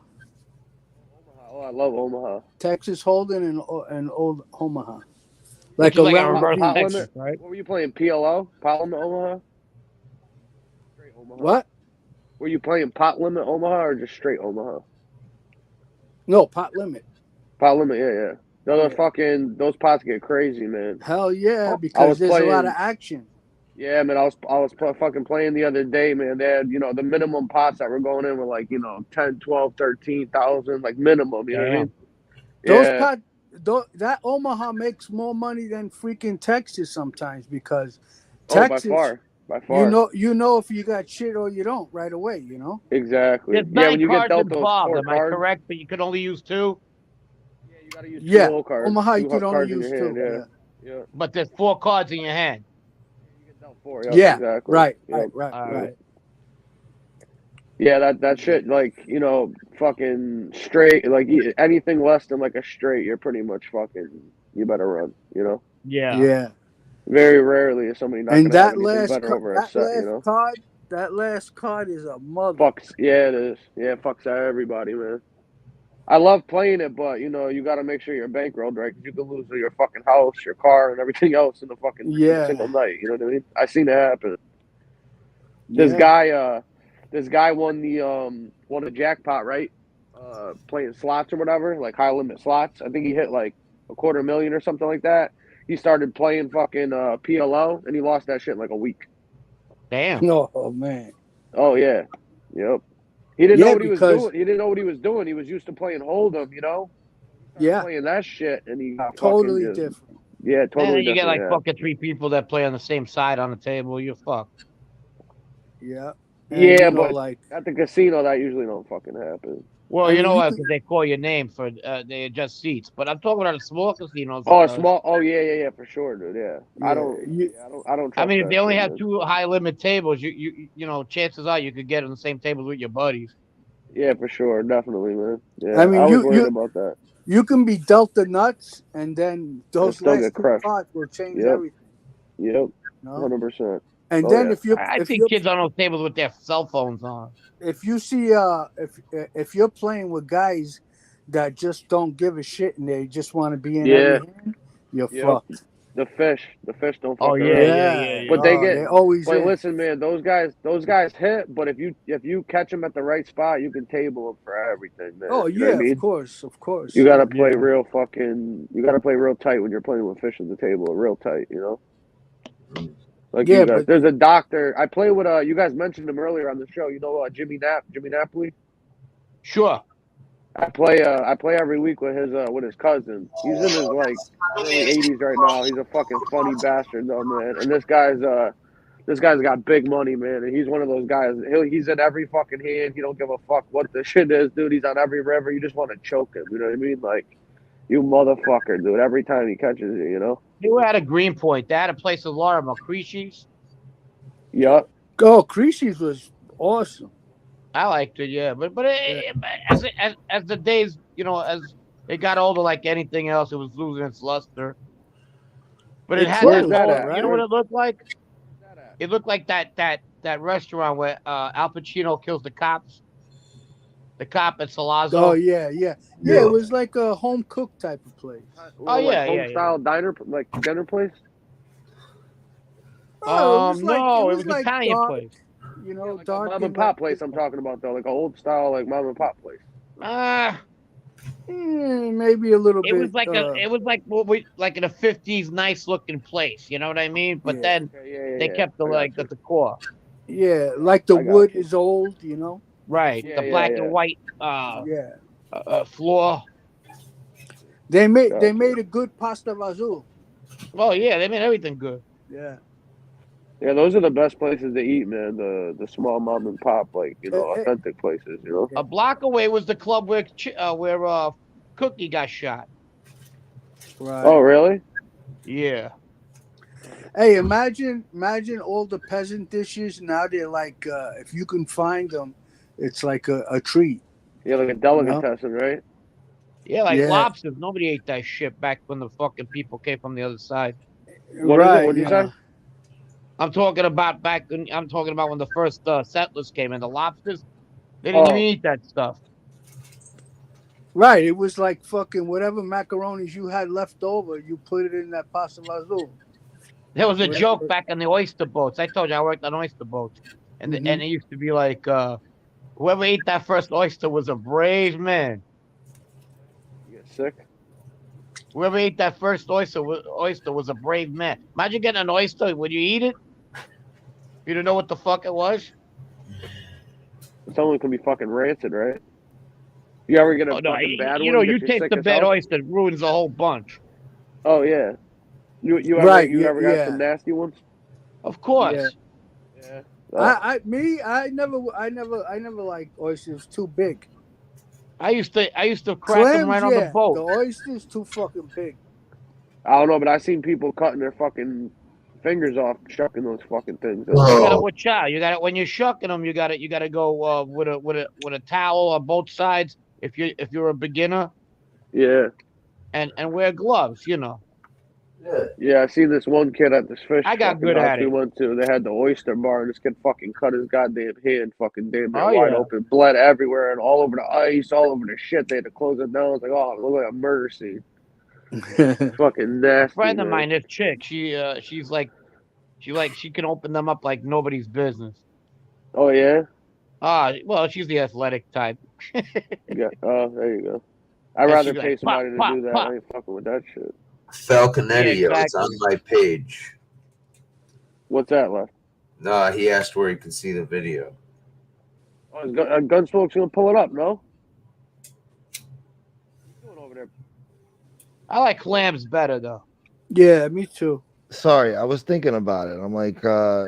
Oh, I love Omaha. Texas Hold'em and old Omaha. Like a reverse Pot Texas, limit, right? What were you playing? PLO? Pot limit Omaha? Straight Omaha. What? Were you playing pot limit Omaha or just straight Omaha? No, pot limit. Pot limit, yeah. No, those pots get crazy, man. Hell yeah, because there's a lot of action. Yeah, man, I was fucking playing the other day, man. They had, the minimum pots that were going in were like, 10, 12, 13,000, like minimum, you know what I mean? Those that Omaha makes more money than freaking Texas sometimes because Texas, by far. you know if you got shit or you don't right away, Exactly. There's Yeah, 9 when you get cards dealt those involved, 4 am I cards. correct? But you could only use 2? Yeah, you gotta use 2 Yeah, whole cards. Omaha you 2 could only cards in use your 2. hand, yeah. But there's 4 cards in your hand. You get dealt 4, Yeah, exactly. right. Yeah, that shit, like, fucking straight, like anything less than like a straight, you're pretty much fucking, you better run, Yeah. Very rarely is somebody not And gonna have that anything last better over a set, that last card is a mother. Fucks, yeah, it is. Yeah, it fucks everybody, man. I love playing it, but you got to make sure you're bankrolled right, because you can lose your fucking house, your car, and everything else in the fucking single night. You know what I mean? I seen it happen. This guy won the jackpot, right? Playing slots or whatever, like high limit slots. I think he hit like $250,000 or something like that. He started playing fucking PLO, and he lost that shit in like a week. Damn. Oh man. Oh yeah. Yep. He didn't know what he was doing. He didn't know what he was doing. He was used to playing Hold'em, Yeah. Playing that shit, and he got Totally fucking different. Yeah, totally And you different. get like fucking 3 people that play on the same side on the table. You're fucked. Yeah. And, Yeah, but like at the casino, that usually don't fucking happen. Well, I you mean, know you what? could- 'Cause they call your name for they adjust seats. But I'm talking about a small casinos. Oh, a small. Oh yeah, for sure, dude. Yeah, I Yeah, don't. you, Yeah, I don't I trust mean, if that they only shit, have man. 2 high limit tables, you know, chances are you could get on the same tables with your buddies. Yeah, for sure, definitely, man. I Yeah, I mean, was worried about that. you can be dealt the nuts, and then And those still last get two crushed. pots will change Yep, everything. yep, You know? 100%. And Oh then yeah. I if see you're kids on those tables with their cell phones on. if you see if you're playing with guys that just don't give a shit and they just want to be in every Yeah. hand, you're Yep. fucked. The fish don't Oh fuck yeah, around. yeah, Yeah, yeah, yeah. But they oh, get. they always But in. listen, man, those guys hit. But if you catch them at the right spot, you can table them for everything, man. Oh You know what I yeah, mean? of course. You gotta play Yeah. real fucking. You gotta play real tight when you're playing with fish at the table. Real tight, you know. Like Yeah, you guys, but there's a doctor. I play with you guys mentioned him earlier on the show. You know Jimmy Napoli. Sure. I play every week with his cousin. He's in his like early 80s right now. He's a fucking funny bastard though, man. And this guy's got big money, man. And he's one of those guys. He's in every fucking hand. He don't give a fuck what the shit is, dude. He's on every river. You just want to choke him. You know what I mean? Like, you motherfucker, dude. Every time he catches you, you know. They were at a Greenpoint. They had a place in Lorimer, Creashy's. Yup. oh, Creasy's was awesome. I liked it, yeah. But as the days, you know, as they got older, like anything else, it was losing its luster. But it It's had Where's that that old, at? you know what it looked like? Where's that at? It looked like that restaurant where Al Pacino kills the cops. The cop at Salazzo. Oh yeah, yeah. Yeah. It was like a home cooked type of place. Well, yeah, like yeah, home style diner, like dinner place. Oh, it was like No, it it was was an like Italian dark, place. you know, Like a dark mom and and pop place. I'm talking about though, like an old style, like mom and pop place. maybe a little It bit. was like it was like what we like in a 50s nice looking place, you know what I mean? But Yeah. then Okay, they kept the I got like you. the decor. Yeah, like the I got wood you. is old, you know. Right. Yeah, the yeah, black yeah. and white Yeah, floor. they made Gotcha. a good pasta vazul. Oh yeah, they made everything good. Yeah, Yeah, those are the best places to eat, man. The small mom and pop, like authentic places. You know. A block away was the club where Cookie got shot. right. Oh, really? Yeah. Hey, imagine all the peasant dishes now. They're like, if you can find them, it's like a treat. Yeah, like a delicatessen, right? Yeah, like Yeah. lobsters. Nobody ate that shit back when the fucking people came from the other side. What is it? right? What'd you say? I'm talking about when the first settlers came in. The lobsters, they didn't even eat that stuff. Right. It was like fucking whatever macaronis you had left over, you put it in that pasta vazul. There was a Whatever. joke back on the oyster boats. I told you I worked on oyster boats, and and it used to be like, whoever ate that first oyster was a brave man. You get sick? Whoever ate that first oyster was a brave man. Imagine getting an oyster. Would you eat it? You didn't know what the fuck it was? Someone can be fucking rancid, right? You ever get a fucking bad you one? know, get you you taste sick the as bad hell? oyster, it ruins the whole bunch. Oh yeah. You Right, ever yeah. got some nasty ones? Of course. Yeah. Yeah. I never liked oysters too big. I used to crack them right on the boat. The oyster's too fucking big. I don't know, but I seen people cutting their fucking fingers off, shucking those fucking things. You gotta Oh, watch out. You gotta when you're shucking them. You gotta go with a towel on both sides. If you're a beginner, Yeah. and wear gloves. You know. Yeah, I seen this one kid at this fish I got fucking good house at we it. went to. They had the oyster bar, and this kid fucking cut his goddamn hand, fucking damn near Oh, wide yeah. open, bled everywhere, and all over the ice, all over the shit. They had to close it down. I was like, oh, it looked like a murder scene. Fucking nasty. A friend of man. mine, this chick, she's like, she can open them up like nobody's business. Oh yeah. Well, she's the athletic type. Yeah. Oh, there you go. I'd And rather she's pay like, somebody pop, to do that. pop. I ain't fucking with that shit. Falconetti, Yeah, it's on exactly. my page. What's that, left? No, he asked where he can see the video. Oh, Gunsmoke's gonna pull it up, no? What's he doing over there? I like clams better though. Yeah, me too. Sorry, I was thinking about it. I'm like, I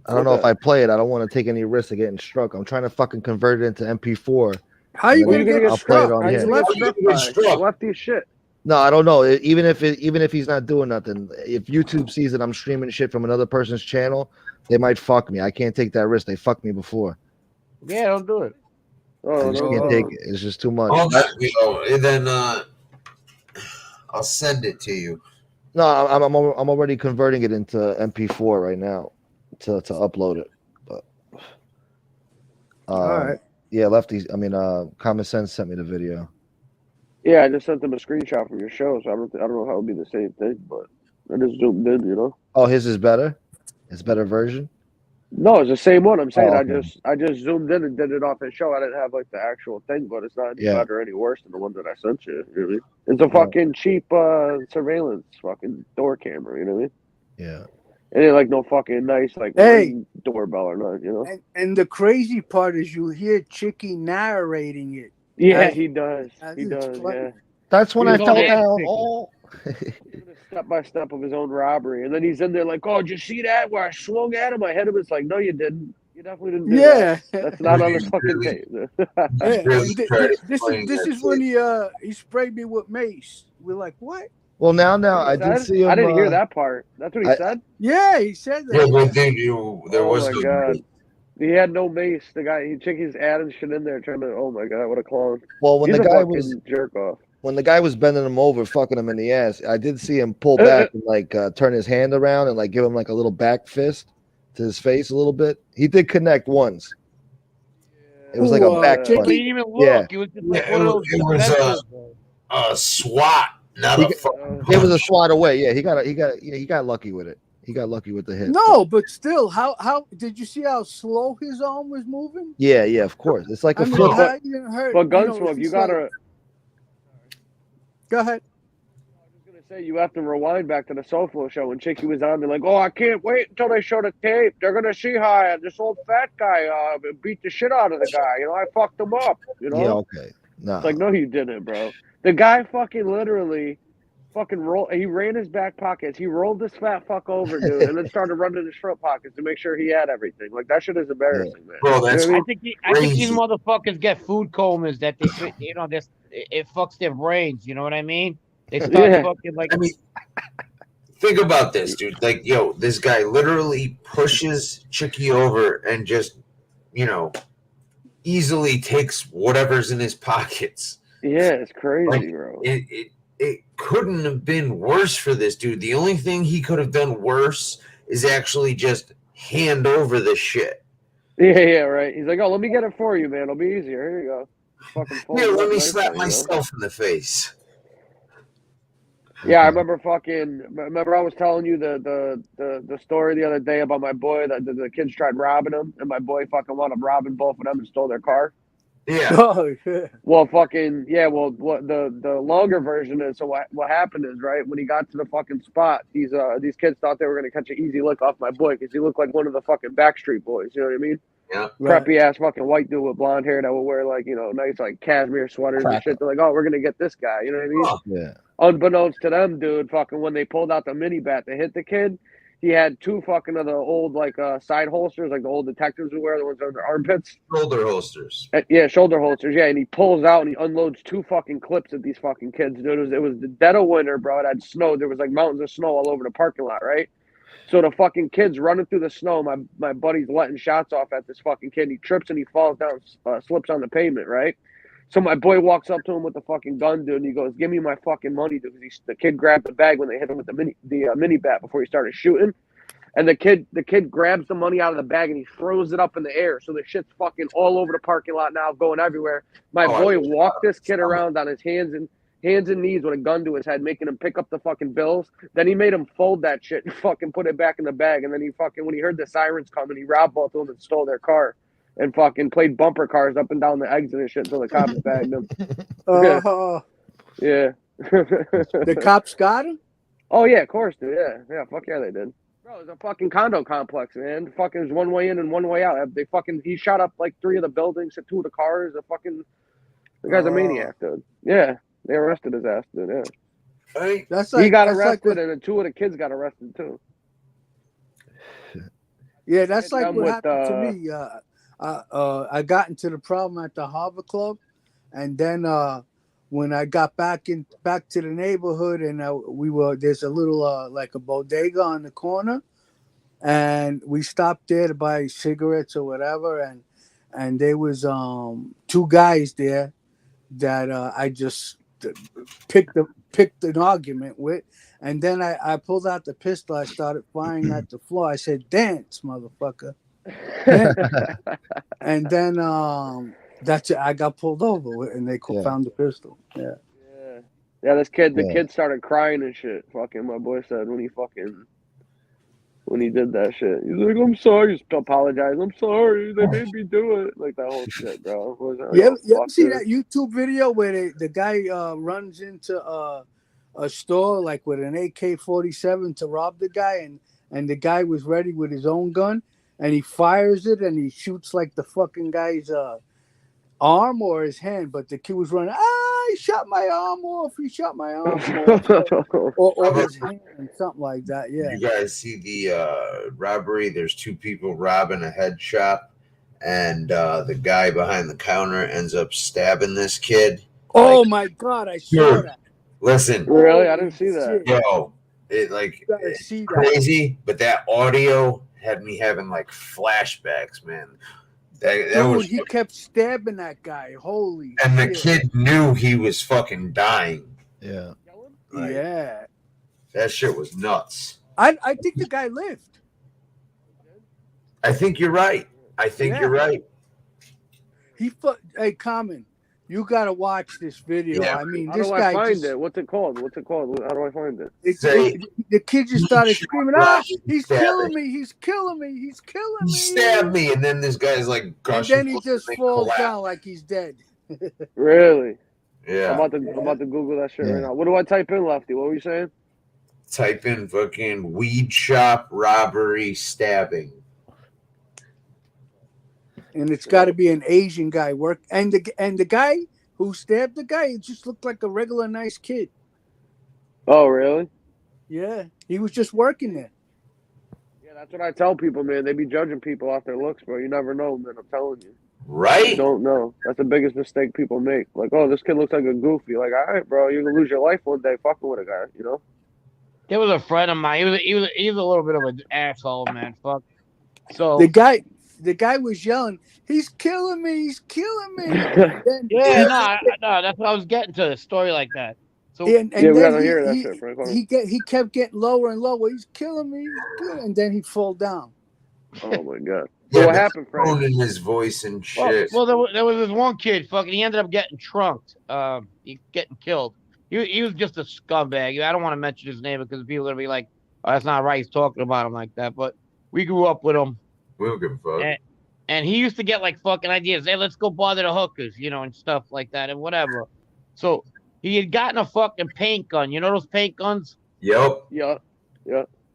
don't know if I play it. I don't want to take any risks of getting struck. I'm trying to fucking convert it into MP4 How you And gonna then get I'll play it struck? on How you him. gonna get Yeah. struck by lefty shit? No, I don't know. Even if he's not doing nothing, if YouTube sees that I'm streaming shit from another person's channel, they might fuck me. I can't take that risk. They fucked me before. Yeah, don't do it. I Oh, just no can't problem. take it. It's just too much. All that, and then I'll send it to you. No, I'm already converting it into MP4 right now to upload it. But All right. yeah, Lefty. I mean, Common Sense sent me the video. Yeah, I just sent them a screenshot from your show, so I don't know how it would be the same thing, but I just zoomed in, you know. Oh, his is better. It's a better version. No, it's the same one. I'm saying Oh, okay. I just zoomed in and did it off his show. I didn't have like the actual thing, but it's not any Yeah. better or any worse than the one that I sent you. Really, it's a fucking cheap surveillance fucking door camera. You know what I mean? Yeah. It ain't like no fucking nice like Ring doorbell or nothing. You know? And the crazy part is you hear Chicky narrating it. Yeah, As- he does. as He it's does. playing. Yeah. That's when He I was fell all down. sick. Oh. Step by step of his own robbery, and then he's in there like, "Oh, did you see that? Where I swung at him, I hit him." It's like, no, you didn't. You definitely didn't do that. Yeah. That's not on the Really, fucking really. tape. Yeah, Really and try to this explain is that when to he sprayed me with mace. We're like, what? Well, now I He did said? see him. I didn't hear that part. That's what he I- said. Yeah, he said Yeah, that. but then there Oh was my no God. He had no mace. The guy, Chicky's adding shit in there, trying to. Oh my God, what a clown! Well, when He's the a guy fucking was jerk off. bending him over, fucking him in the ass, I did see him pull back and like turn his hand around and like give him like a little back fist to his face a little bit. He did connect once. It was like a back But punch. he didn't even look. Yeah. It was just like Yeah, one of those it was, defensive. a SWAT, not He a got- fucking It was a punch. swat away. Yeah, he got lucky with it. He got lucky with the hit. No, but still, how did you see how slow his arm was moving? Yeah, of course. It's like a I mean, football. how you didn't hurt? But you know, Gunsmoke, it's you just like- gotta. go ahead. I was gonna say you have to rewind back to the Soflo show when Chicky was on. They're like, "Oh, I can't wait until they show the tape. They're gonna see how this old fat guy beat the shit out of the guy. You know, I fucked him up. You know, Yeah, okay. Nah. it's like, no, you didn't, bro. The guy fucking literally, fucking He ran his back pockets. He rolled this fat fuck over, dude, and then started running his front pockets to make sure he had everything. Like that shit is embarrassing, man. Bro, that's You know what I think these crazy. motherfuckers get food comas that they fit. You know, this it fucks their brains. You know what I mean? They start Yeah. fucking like. I mean, think about this, dude. Like, yo, this guy literally pushes Chicky over and just, easily takes whatever's in his pockets. Yeah, it's crazy, Like, bro. It couldn't have been worse for this dude. The only thing he could have done worse is actually just hand over the shit. Yeah, right. He's like, "Oh, let me get it for you, man. It'll be easier. Here you go." Fucking fold Here, it let up me nicely, slap you know? myself in the face. Yeah, I remember I was telling you the story the other day about my boy that the kids tried robbing him, and my boy fucking wound up robbing both of them and stole their car. Yeah. Oh, yeah. Well, fucking yeah. Well, what the longer version is? So what happened is, right, when he got to the fucking spot, these kids thought they were gonna catch an easy lick off my boy because he looked like one of the fucking Backstreet Boys. You know what I mean? Yeah. Right. Preppy ass fucking white dude with blonde hair that would wear like nice like cashmere sweaters and Cracker. shit. They're like, "Oh, we're gonna get this guy." You know what I mean? Oh, Yeah. Unbeknownst to them, dude, fucking when they pulled out the mini bat to hit the kid, he had two fucking of the old like side holsters, like the old detectives would wear, the ones on their armpits. shoulder holsters. Yeah, shoulder holsters. Yeah, and he pulls out and he unloads two fucking clips at these fucking kids, dude. It was the dead of winter, bro. It had snow. There was like mountains of snow all over the parking lot, right? So the fucking kid's running through the snow. My buddy's letting shots off at this fucking kid. He trips and he falls down, slips on the pavement, right? So my boy walks up to him with the fucking gun, dude, and he goes, "Give me my fucking money, dude." Because the kid grabbed the bag when they hit him with the mini bat before he started shooting. And the kid grabs the money out of the bag and he throws it up in the air. So the shit's fucking all over the parking lot now, going everywhere. My boy walked this kid around on his hands and knees with a gun to his head, making him pick up the fucking bills. Then he made him fold that shit and fucking put it back in the bag. And then he fucking, when he heard the sirens coming, he robbed both of them and stole their car and fucking played bumper cars up and down the exit and shit until the cops bagged him. Yeah. The cops got him? Oh, yeah, of course, dude. Yeah, fuck yeah, they did. Bro, it's a fucking condo complex, man. Fucking there's one way in and one way out. He shot up like 3 of the buildings, hit 2 of the cars. The guy's a maniac, dude. Yeah, they arrested his ass, dude. Yeah, Right? That's like he got that's like arrested, what- and then 2 of the kids got arrested too. Yeah, that's Hit like them what with, happened to me. I got into the problem at the Harbor Club. And then when I got back to the neighborhood, and there's a little like a bodega on the corner, and we stopped there to buy cigarettes or whatever, and there was two guys there that I just picked an argument with, and then I pulled out the pistol. I started firing at the floor. I said, "Dance, motherfucker!" And then that's it. I got pulled over, and they found the pistol. Yeah. Yeah. The kid started crying and shit. Fucking my boy said when he did that shit, he's like, "I'm sorry," just apologize. "I'm sorry, they made me do it." Like that whole shit, bro. You ever see that YouTube video where the guy runs into a store like with an AK-47 to rob the guy, and the guy was ready with his own gun, and he fires it and he shoots like the fucking guy's arm or his hand, but the kid was running. He shot my arm off. He shot my arm off, or his hand, something like that. Yeah. You guys see the robbery? There's two people robbing a head shop, and the guy behind the counter ends up stabbing this kid. Oh my God, I saw that. Listen, really, I didn't see that. Yo, it's crazy, but that audio had me having like flashbacks, man. Dude, he kept stabbing that guy. Holy and shit. The kid knew he was fucking dying. Yeah. Yeah. That shit was nuts. I think the guy lived. I think you're right. You're right. Hey, Common, you gotta watch this video. Yeah. I mean, How this do guy I find it? What's it called? How do I find it? The kid just started screaming, he's killing me, he's killing me, he's killing me. He stabbed me, and then this guy's like gushing. And then he just falls down like he's dead. Really? Yeah. I'm about to Google that shit right now. What do I type in, Lefty? What were you saying? Type in fucking weed shop robbery stabbing. And it's got to be an Asian guy and the guy who stabbed the guy, it just looked like a regular nice kid. Oh, really? Yeah, he was just working there. Yeah, that's what I tell people, man. They be judging people off their looks, bro. You never know, man. I'm telling you. Right? You don't know. That's the biggest mistake people make. Like, oh, this kid looks like a goofy. Like, all right, bro, you're gonna lose your life one day fucking with a guy. You know? There was a friend of mine. He was a little bit of an asshole, man. Fuck. So the guy was yelling, "He's killing me! He's killing me!" No, that's what I was getting to. A story like that. So we gotta hear that shit, Frank. He kept getting lower and lower. He's killing me, and then he'd fall down. Oh my God! So what happened, Frank? In his voice and shit. Well, there was this one kid. Fucking, he ended up getting trunked. Getting killed. He was just a scumbag. I don't want to mention his name because people are gonna be like, "Oh, that's not right." He's talking about him like that. But we grew up with him. We don't give a fuck. And he used to get like fucking ideas. Hey, let's go bother the hookers, and stuff like that and whatever. So he had gotten a fucking paint gun. You know those paint guns? Yep. Yeah.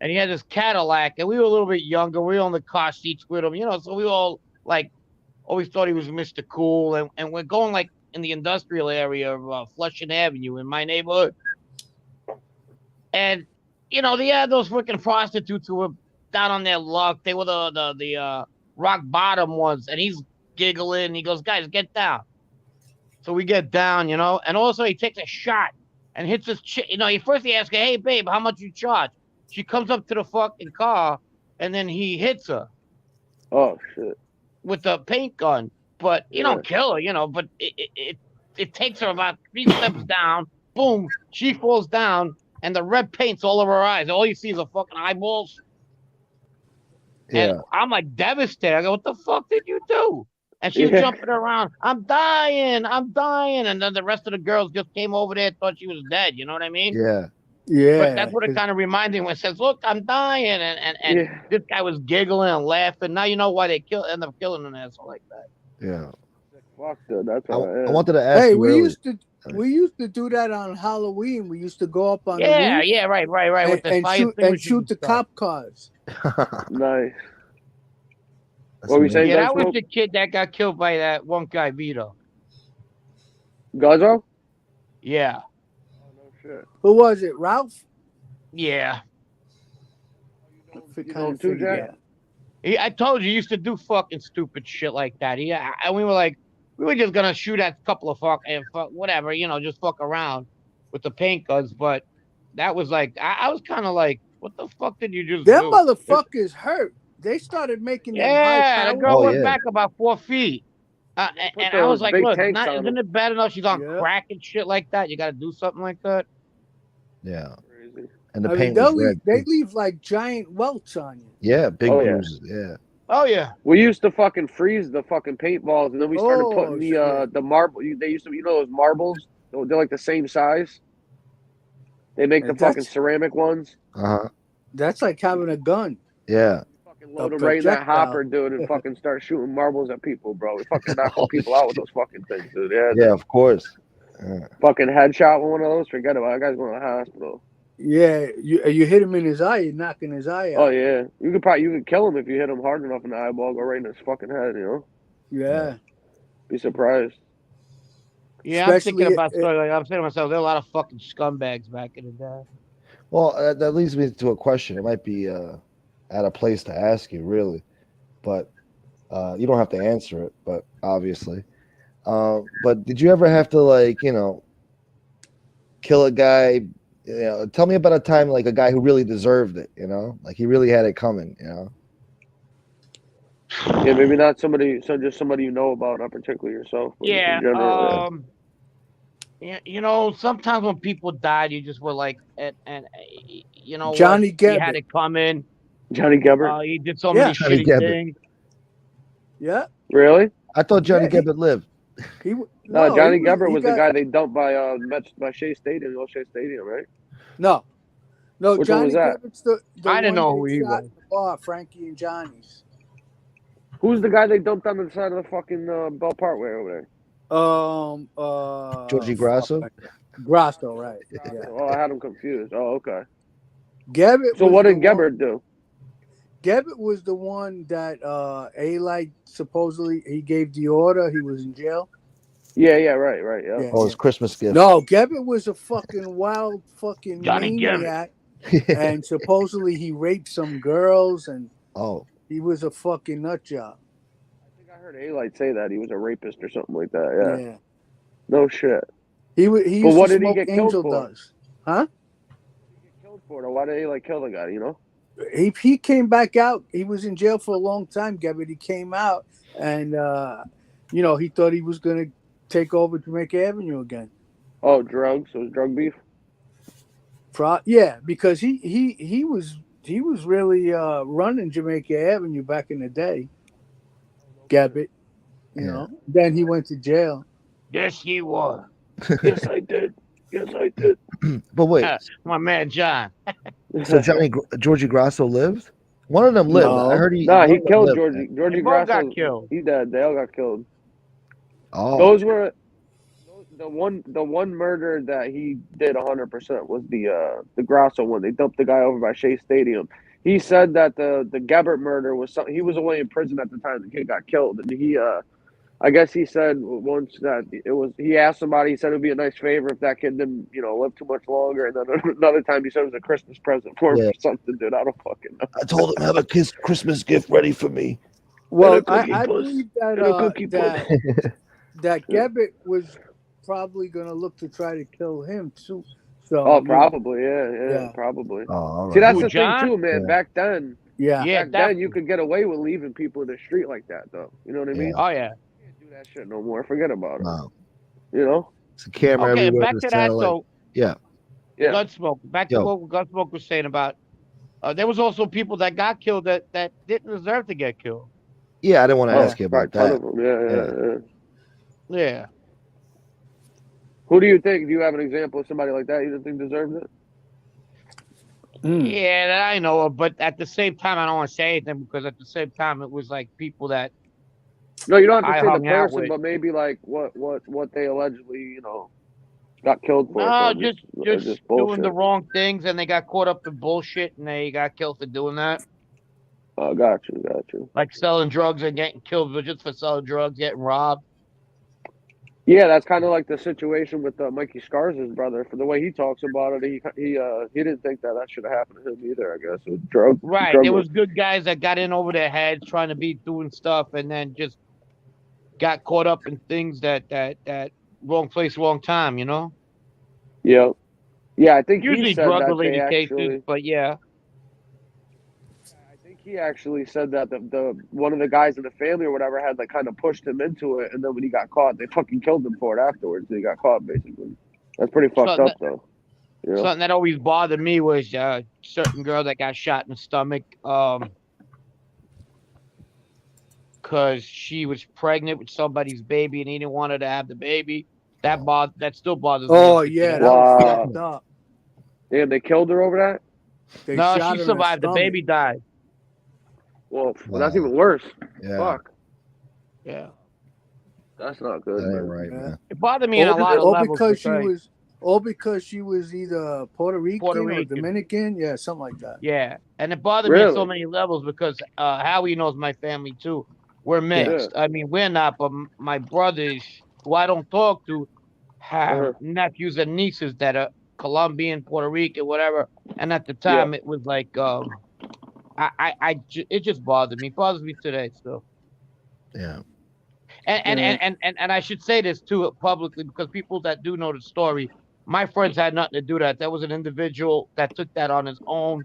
And he had this Cadillac, and we were a little bit younger. We were on the car seats with him, so we all like always thought he was Mr. Cool. And we're going like in the industrial area of Flushing Avenue in my neighborhood. And they had those freaking prostitutes who were down on their luck. They were the rock bottom ones, and he's giggling. He goes, "Guys, get down." So we get down, and also he takes a shot and hits his chick. First he asks her, "Hey, babe, how much you charge?" She comes up to the fucking car, and then he hits her. Oh shit! With the paint gun, but you don't kill her, But it takes her about 3 steps down. Boom, she falls down, and the red paint's all over her eyes. All you see is her fucking eyeballs. Yeah. And I'm like devastated. I go, "What the fuck did you do?" And she's jumping around. I'm dying. And then the rest of the girls just came over there, thought she was dead. You know what I mean? Yeah. But that's what it kind of reminded me when it says, "Look, I'm dying." And this guy was giggling and laughing. Now you know why they end up killing an asshole like that. Yeah. Fuck that. That's I wanted to ask you. We earlier. used to do that on Halloween. We used to go up on the roof. Right. With and shoot the cop cars. Nice. What were we saying? Yeah, that was the kid that got killed by that one guy, Vito. Guzzo? Yeah. Oh, no shit. Who was it? Ralph? Yeah. Jack? I told you, he used to do fucking stupid shit like that. And we were like, we were just gonna shoot at a couple of whatever, just fuck around with the paint guns. But that was like, I was kind of like, what the fuck did you just Them do? motherfuckers hurt. They started making them high Yeah, the power. girl Oh, went yeah. back about 4 feet. They put And I was those like, big look, tanks on isn't them. it bad enough she's on Yeah. crack and shit like that? You got to do something like that. Yeah. Crazy. And the I mean, paint was red. they too. leave like giant welts on you. Yeah, big Oh, yeah. bruises. Yeah. Oh yeah. We used to fucking freeze the fucking paintballs, and then we started putting shit. the marble. They used to, those marbles. They're like the same size. They make the fucking ceramic ones. Uh-huh. That's like having a gun. Yeah. Fucking load them right in that hopper, dude, and fucking start shooting marbles at people, bro. We fucking knocking Holy people out with shit. those fucking things, dude. Yeah, Yeah, of course. Yeah. fucking headshot with one of those. Forget about it. That guy's going to the hospital. Yeah, you hit him in his eye, you're knocking his eye out. Oh yeah, you could kill him if you hit him hard enough in the eyeball. Go right in his fucking head, Yeah. Be surprised. Yeah, I'm Especially thinking about I'm saying to myself, there are a lot of fucking scumbags back in the day. Well, that leads me to a question. It might be at a place to ask you, really, but you don't have to answer it. But obviously, but did you ever have to kill a guy? Tell me about a time like a guy who really deserved it. Like he really had it coming. Yeah, maybe not somebody. So just somebody you know about, not particularly yourself. But just in general, yeah. Sometimes when people died, you just were like, and Johnny what? He had Gebbit. it coming. Johnny Gebbert. He did so many Johnny shitty Gebbert. things. Yeah. Really? I thought Johnny Yeah, Gebbett lived. No, Johnny Gebbert was the guy they dumped by Shea Stadium, the old Shea Stadium, right? No, Which Johnny one was that? Gebbert's the I didn't one know they who he shot was. in the bar, Frankie and Johnny's. Who's the guy they dumped on the side of the fucking Bell Parkway over Georgie Grasso? Grasso, right? there? Yeah. Oh, I had him confused. Oh, okay. Gebbett. So was what the did Gebbert do? Gebbett was the one that A-Light supposedly he gave the order. He was in jail. Yeah, right, yeah. Oh, his Christmas gift. No, Gebbett was a fucking wild fucking Johnny maniac, and supposedly he raped some girls, and he was a fucking nut job. I think I heard A-Light say that he was a rapist or something like that. Yeah. No shit. He used what to did he smoke get killed Angel for? Dust. Huh? He get killed for it. Why did A-Light kill the guy? He came back out. He was in jail for a long time, Gebbett. He came out, and he thought he was gonna take over Jamaica Avenue again. Oh, drugs. It was drug beef. Yeah, because he was really running Jamaica Avenue back in the day. Gebbett, Then he went to jail. Yes, he was. Yes, I did. But wait, my man John. so Georgie Grasso lived? One of them lived. No. I heard he. Nah, he lived. killed Georgie. Georgie They both Grasso got killed. He died. They all got killed. Oh, Those were the one murder that he did 100% was the Grasso one. They dumped the guy over by Shea Stadium. He said that the Gebbert murder was something. He was away in prison at the time the kid got killed, and he I guess he said once that it was. He asked somebody. He said it'd be a nice favor if that kid didn't, live too much longer. And then another time he said it was a Christmas present for him or something. Dude, I don't fucking know. I told him have a Christmas gift ready for me. Well, I believe that that Gebbett was probably gonna look to try to kill him too. So probably, yeah, probably. Oh, all right. See, that's the John? thing too, man. Yeah. Back then, yeah, then you could get away with leaving people in the street like that, though. You know what I mean? Oh yeah. Do that shit no more. Forget about it. No. It's a camera Okay, everywhere. back to that. So yeah. Gunsmoke. Back to what Gunsmoke was saying about. There was also people that got killed that didn't deserve to get killed. Yeah, I didn't want to ask you about that. Of them. Yeah. Who do you think? Do you have an example of somebody like that you didn't think deserved it? Yeah, that I know of, but at the same time, I don't want to say anything because at the same time, it was like people that. No, you don't have to I say the hung out person, with. but maybe like what they allegedly, got killed for. No, So just doing bullshit. the wrong things, and they got caught up in bullshit, and they got killed for doing that. Oh, got you. Like selling drugs and getting killed, but just for selling drugs, getting robbed. Yeah, that's kind of like the situation with Mikey Scars's brother. For the way he talks about it, he didn't think that should have happened to him either. I guess it was drug. Right, drug there was good guys that got in over their heads trying to be doing stuff, and then just got caught up in things that wrong place, wrong time. You know, Yeah. Yeah, I think he usually said drug that they related cases, actually. but yeah. I think he actually said that the one of the guys in the family or whatever had like kind of pushed him into it, and then when he got caught, they fucking killed him for it afterwards. He got caught basically. That's pretty fucked Something up that, though. You know? something that always bothered me was certain girl that got shot in the stomach. Because she was pregnant with somebody's baby and he didn't want her to have the baby. That still bothers me Oh up to yeah, today. that was Wow. fucked up. Yeah, they killed her over that. They No, shot she her in the survived. The stomach. baby died. Well, that's Wow. even worse. Yeah, Fuck, Yeah, that's not good, that ain't man. right, Yeah. man. it bothered me in a lot of All levels because she was either Puerto Rican Puerto or Rican. Dominican. Yeah, something like that. Yeah, and it bothered me on so Really? many levels because Howie knows my family too. We're Yeah. Yeah. mixed. I mean, we're not, but my brothers, who I don't talk to, have Uh, nephews and nieces that are Colombian, Puerto Rican, whatever. And at the yeah. time, it was like, it just bothered me. It bothers me today still. Yeah, And I should say this too publicly because people that do know the story, my friends had nothing to do with that. That was an individual that took that on his own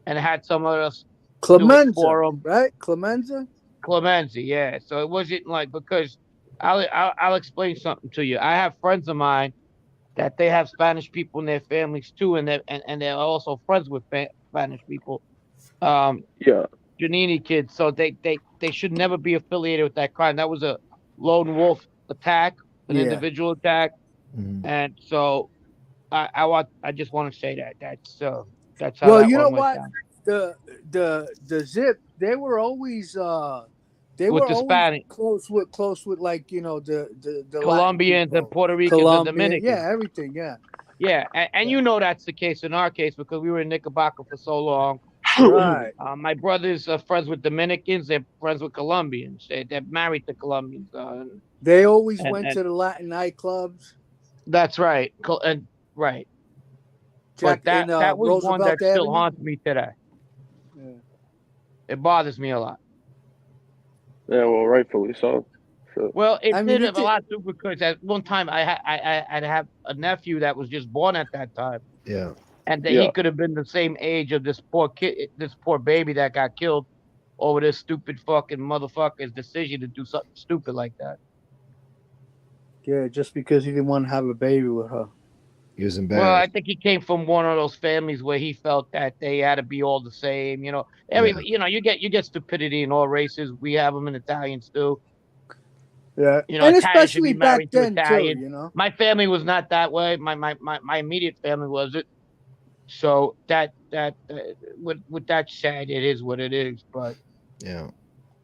and had someone else do it Clemenza, for him. right? Clemenza. Clemenza, yeah. So it wasn't like because I'll explain something to you. I have friends of mine that they have Spanish people in their families too, and they're also friends with Spanish people. Um, Yeah. Janini kids, so they should never be affiliated with that crime. That was a lone wolf attack, an Yeah. individual attack, mhm. and so I just want to say that's how Well, that you know one went what? down The zip. They were always with the Spanish, close with like the Latin Colombians, and people, Puerto Ricans and Colombian. Dominicans. Yeah, everything. Yeah. Yeah, and Yeah. you know that's the case in our case because we were in Knickerbocker for so long. Right. My brother's friends with Dominicans. They're friends with Colombians. They're married to Colombians. They always went And to the Latin nightclubs. that's right. And right. But Jack in that was one Roosevelt that still Avenue. haunts me today. Yeah. It bothers me a lot. Yeah. Well, rightfully so. So. Well, I it mean, did a lot too because at one time I'd have a nephew that was just born at that time, Yeah, and that he Yeah. could have been the same age of this poor kid, this poor baby that got killed over this stupid fucking motherfucker's decision to do something stupid like that. Yeah, just because he didn't want to have a baby with her. he was Well, I embarrassed. think he came from one of those families where he felt that they had to be all the same. Yeah. You get stupidity in all races. We have them in Italians too. Yeah, and Italian should especially be back married to then too. Italian. My family was not that way. My immediate family wasn't. So with that said, it is what it is. But Yeah,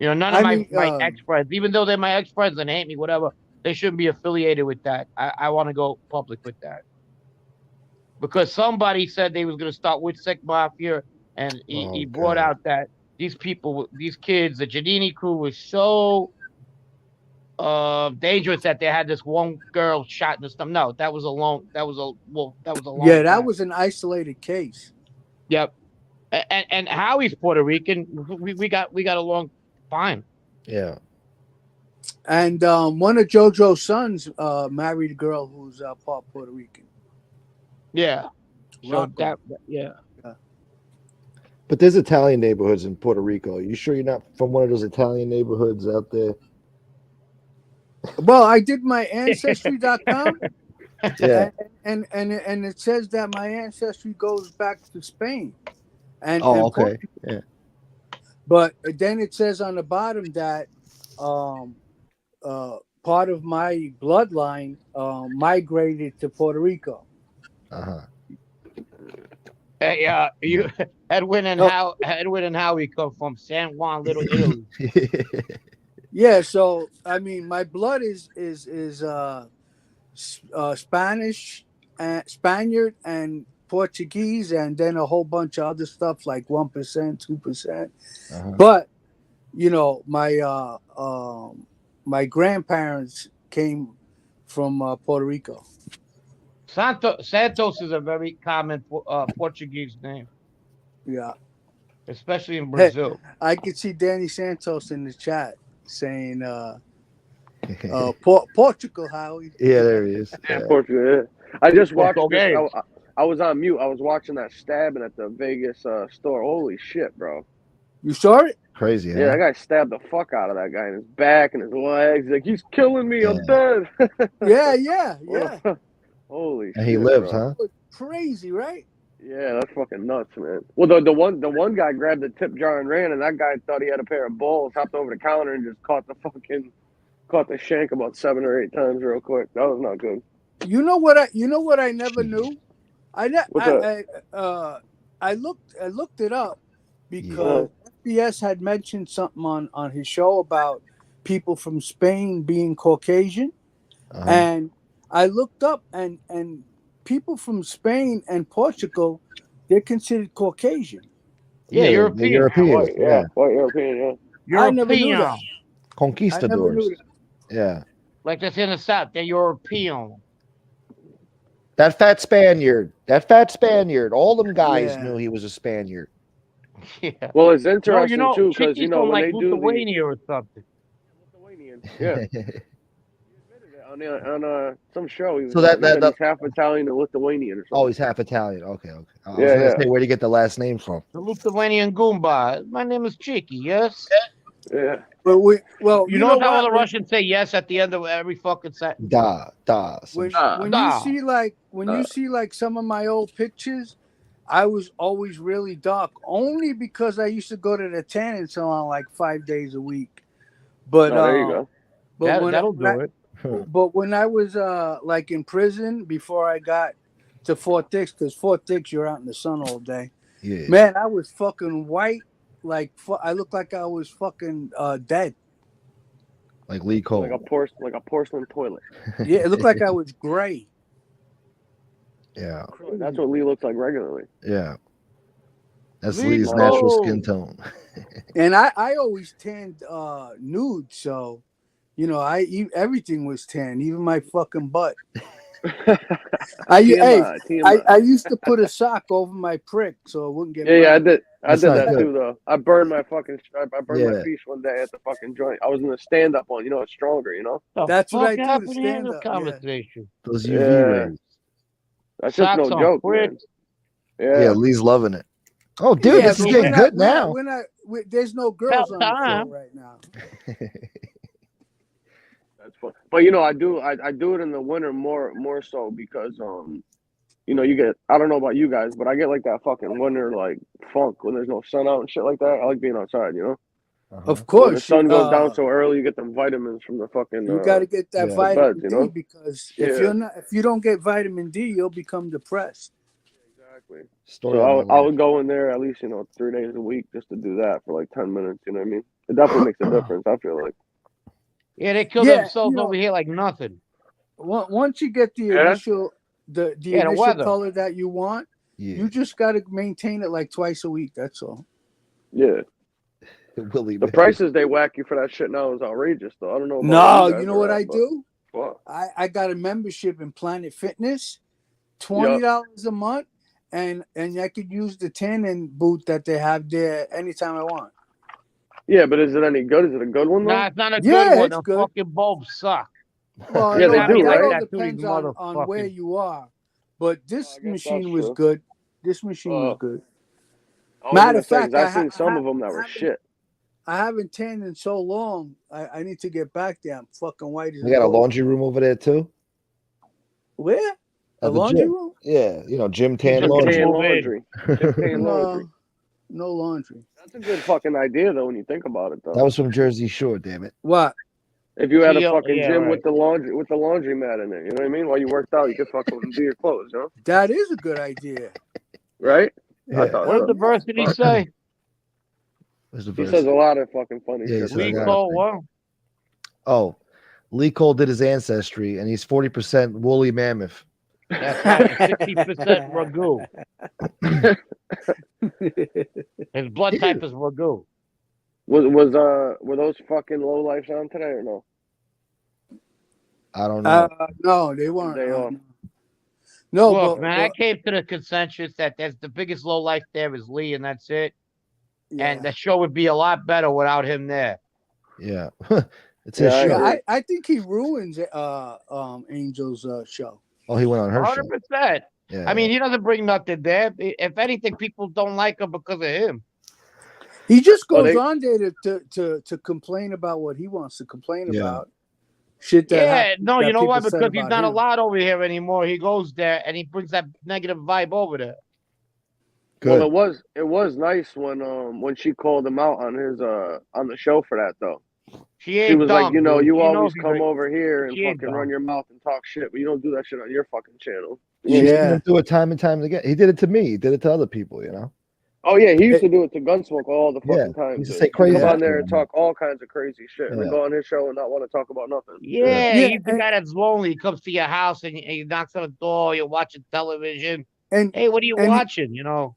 none of I mean, my ex friends, even though they're my ex friends and hate me, whatever, they shouldn't be affiliated with that. I want to go public with that because somebody said they was going to start with Sick Mafia, and he brought God. out that these people, these kids, the Giannini crew was so dangerous that they had this one girl shot in the stomach. No, that was a lone. That was a lone yeah, that attack. was an isolated case. Yep. And Howie's Puerto Rican. We got along fine. Yeah, And one of JoJo's sons married a girl who's part Puerto Rican. Yeah. So Rocco. yeah. but there's Italian neighborhoods in Puerto Rico. You sure you're not from one of those Italian neighborhoods out there? Well, I did my ancestry.com. Yeah. And it says that my ancestry goes back to Spain. And Okay. Yeah. But then it says on the bottom that part of my bloodline migrated to Puerto Rico. Uh-huh. Hey, Edwin and Howie come from San Juan, Little Italy. Yeah, so I mean, my blood is Spanish, Spaniard, and Portuguese, and then a whole bunch of other stuff like 1%, 2%. Uh-huh. But my grandparents came from Puerto Rico. Santos is a very common Portuguese name, Yeah, especially in Brazil. I could see Danny Santos in the chat saying Portugal, Howie. Yeah, there he is. Yeah, Yeah. Portugal. Yeah. I just watched Portugal this. games. I was on mute. I was watching that stabbing at the Vegas store. Holy shit, bro. You saw it? Crazy, Yeah, huh? that guy stabbed the fuck out of that guy in his back and his legs. Like, he's killing me. I'm Yeah. dead. Yeah. Holy And shit, he lives, bro. huh? Crazy, right? Yeah, that's fucking nuts, man. Well, the one guy grabbed the tip jar and ran, and that guy thought he had a pair of balls, hopped over the counter, and just caught the shank about 7 or 8 times real quick. That was not good. You know what I never knew? What's that? I looked it up because FBS had mentioned something on his show about people from Spain being Caucasian, and I looked up and people from Spain and Portugal, they're considered Caucasian. Yeah, European. they're Europeans. White European, yeah. I never knew that. Conquistadors. Yeah. Like that's in the South. They're European. That fat Spaniard. All them guys knew he was a Spaniard. Yeah. Well, it's interesting No, too because Chicky's when from like they do Lithuania or something. Lithuanian, yeah. On some show, he was So he said that- he's half Italian and Lithuanian or something. Oh, he's half Italian. Okay. I was Yeah, gonna yeah. say, where'd he get the last name from? The Lithuanian Goomba. My name is Chicky, yes? Yeah. But You know how all the what? Russians say yes at the end of every fucking sentence? Da. When Da. you see like some of my old pictures, I was always really dark, only because I used to go to the tanning salon like 5 days a week. But there you go. But That'll do it. But when I was like in prison before I got to Fort Dix, because Fort Dix you're out in the sun all day. Yeah. Man, I was fucking white, like I looked like I was fucking dead. Like Lee Cole. Like a porcelain toilet. Yeah, it looked like I was gray. Yeah. That's what Lee looks like regularly. Yeah. That's Lee Lee's natural Cole. skin tone. And I always tanned nude, so everything was tan, even my fucking butt. I used to put a sock over my prick so it wouldn't get. Yeah, I did. I did that good. too, though. I burned my fucking. I burned Yeah. my fish one day at the fucking joint. I was in the stand-up one. It's stronger. That's what I Fuck do to happened in stand this up, conversation. Those Yeah. UV rays. That's just Socks no on joke, prick. man. Yeah, Lee's loving it. Oh, dude, this is but getting good now. There's no girls on the time. show right now. That's fun. But I do it in the winter more so because you get, I don't know about you guys, but I get like that fucking winter like funk when there's no sun out and shit like that. I like being outside, Of When course, the sun goes down so early, you get them vitamins from the fucking. you got to get that yeah. vitamin beds, D because if you don't get vitamin D, you'll become depressed. Exactly. Story So of my I life. would go in there at least 3 days a week just to do that for like 10 minutes. You know what I mean? It definitely makes a difference. I feel like. Yeah, they kill Yeah, themselves over here like nothing. Once you get the Yeah. initial the initial weather. color that you want, Yeah. you just got to maintain it like twice a week. That's all. Yeah. Willie The Mays. prices they whack you for that shit now is outrageous, though. I don't know. About No, where guys you know are what at, I but- do? What? I got a membership in Planet Fitness, $20 a month, and I could use the tanning boot that they have there anytime I want. Yeah, but is it any good? Is it a good one though? Nah, it's not a Yeah, good one. it's The good. fucking bulbs suck. Well, Yeah, no, they that do, all right? That to depends these on where motherfuckers. you are. But this I guess machine that's was true. good. This machine was good. I was Matter gonna of say, fact, 'cause I I've seen some ha- of them that were haven't- shit. I haven't tanned in so long. I need to get back there. I'm fucking white as We got a ghost. laundry room over there too. Where? At A the laundry gym. room? Yeah, Jim Tan Jim laundry. Tan Move in. laundry. Tan laundry. No laundry. That's a good fucking idea though when you think about it though. That was from Jersey Shore, damn it. What? If you had a Yeah, fucking yeah, gym right. with the laundry mat in it, you know what I mean? While you worked out, you could fucking do your clothes, That is a good idea. right? Yeah. I thought What so. did the diversity say? Where's the He verse? says a lot of fucking funny Yeah, he shit. says a Lee lot. Cole, what? Oh, Lee Cole did his ancestry, and he's 40% woolly mammoth. That's right. 60% ragu. His blood type is ragu. Were those fucking low lifes on today or no? I don't know. No, they weren't. They are. No, Look, but, man, I came to the consensus that that's the biggest low life there is Lee, and that's it. yeah. And the show would be a lot better without him there. Yeah. It's his Yeah, I show. agree. I think he ruins Angel's show. Oh, he went on her show. 100%. Yeah. I mean, he doesn't bring nothing there. If anything, people don't like him because of him. He just Oh, goes they- on there to complain about what he wants to complain Yeah. about. Shit that Yeah, no, that you know why? people said Because he's about not him. allowed over here anymore. He goes there and he brings that negative vibe over there. Good. Well, it was nice when she called him out on his on the show for that though. She ain't She was dumb, like, you know, dude. you She always knows he's come a- over here and she ain't fucking run dumb. your mouth and talk shit, but you don't do that shit on your fucking channel. She's seen Yeah. him do it time and time again. He did it to me. He did it to other people. You know. Oh yeah, he used to do it to Gunsmoke all the Yeah, fucking time. he used to dude. say crazy Come on shit, there and man. talk all kinds of crazy shit, and then Yeah. go on his show and not want to talk about nothing. Yeah, Yeah, he's the guy that's lonely. He comes to your house and he knocks on the door. You're watching television. And Hey, what are you and- watching? You know.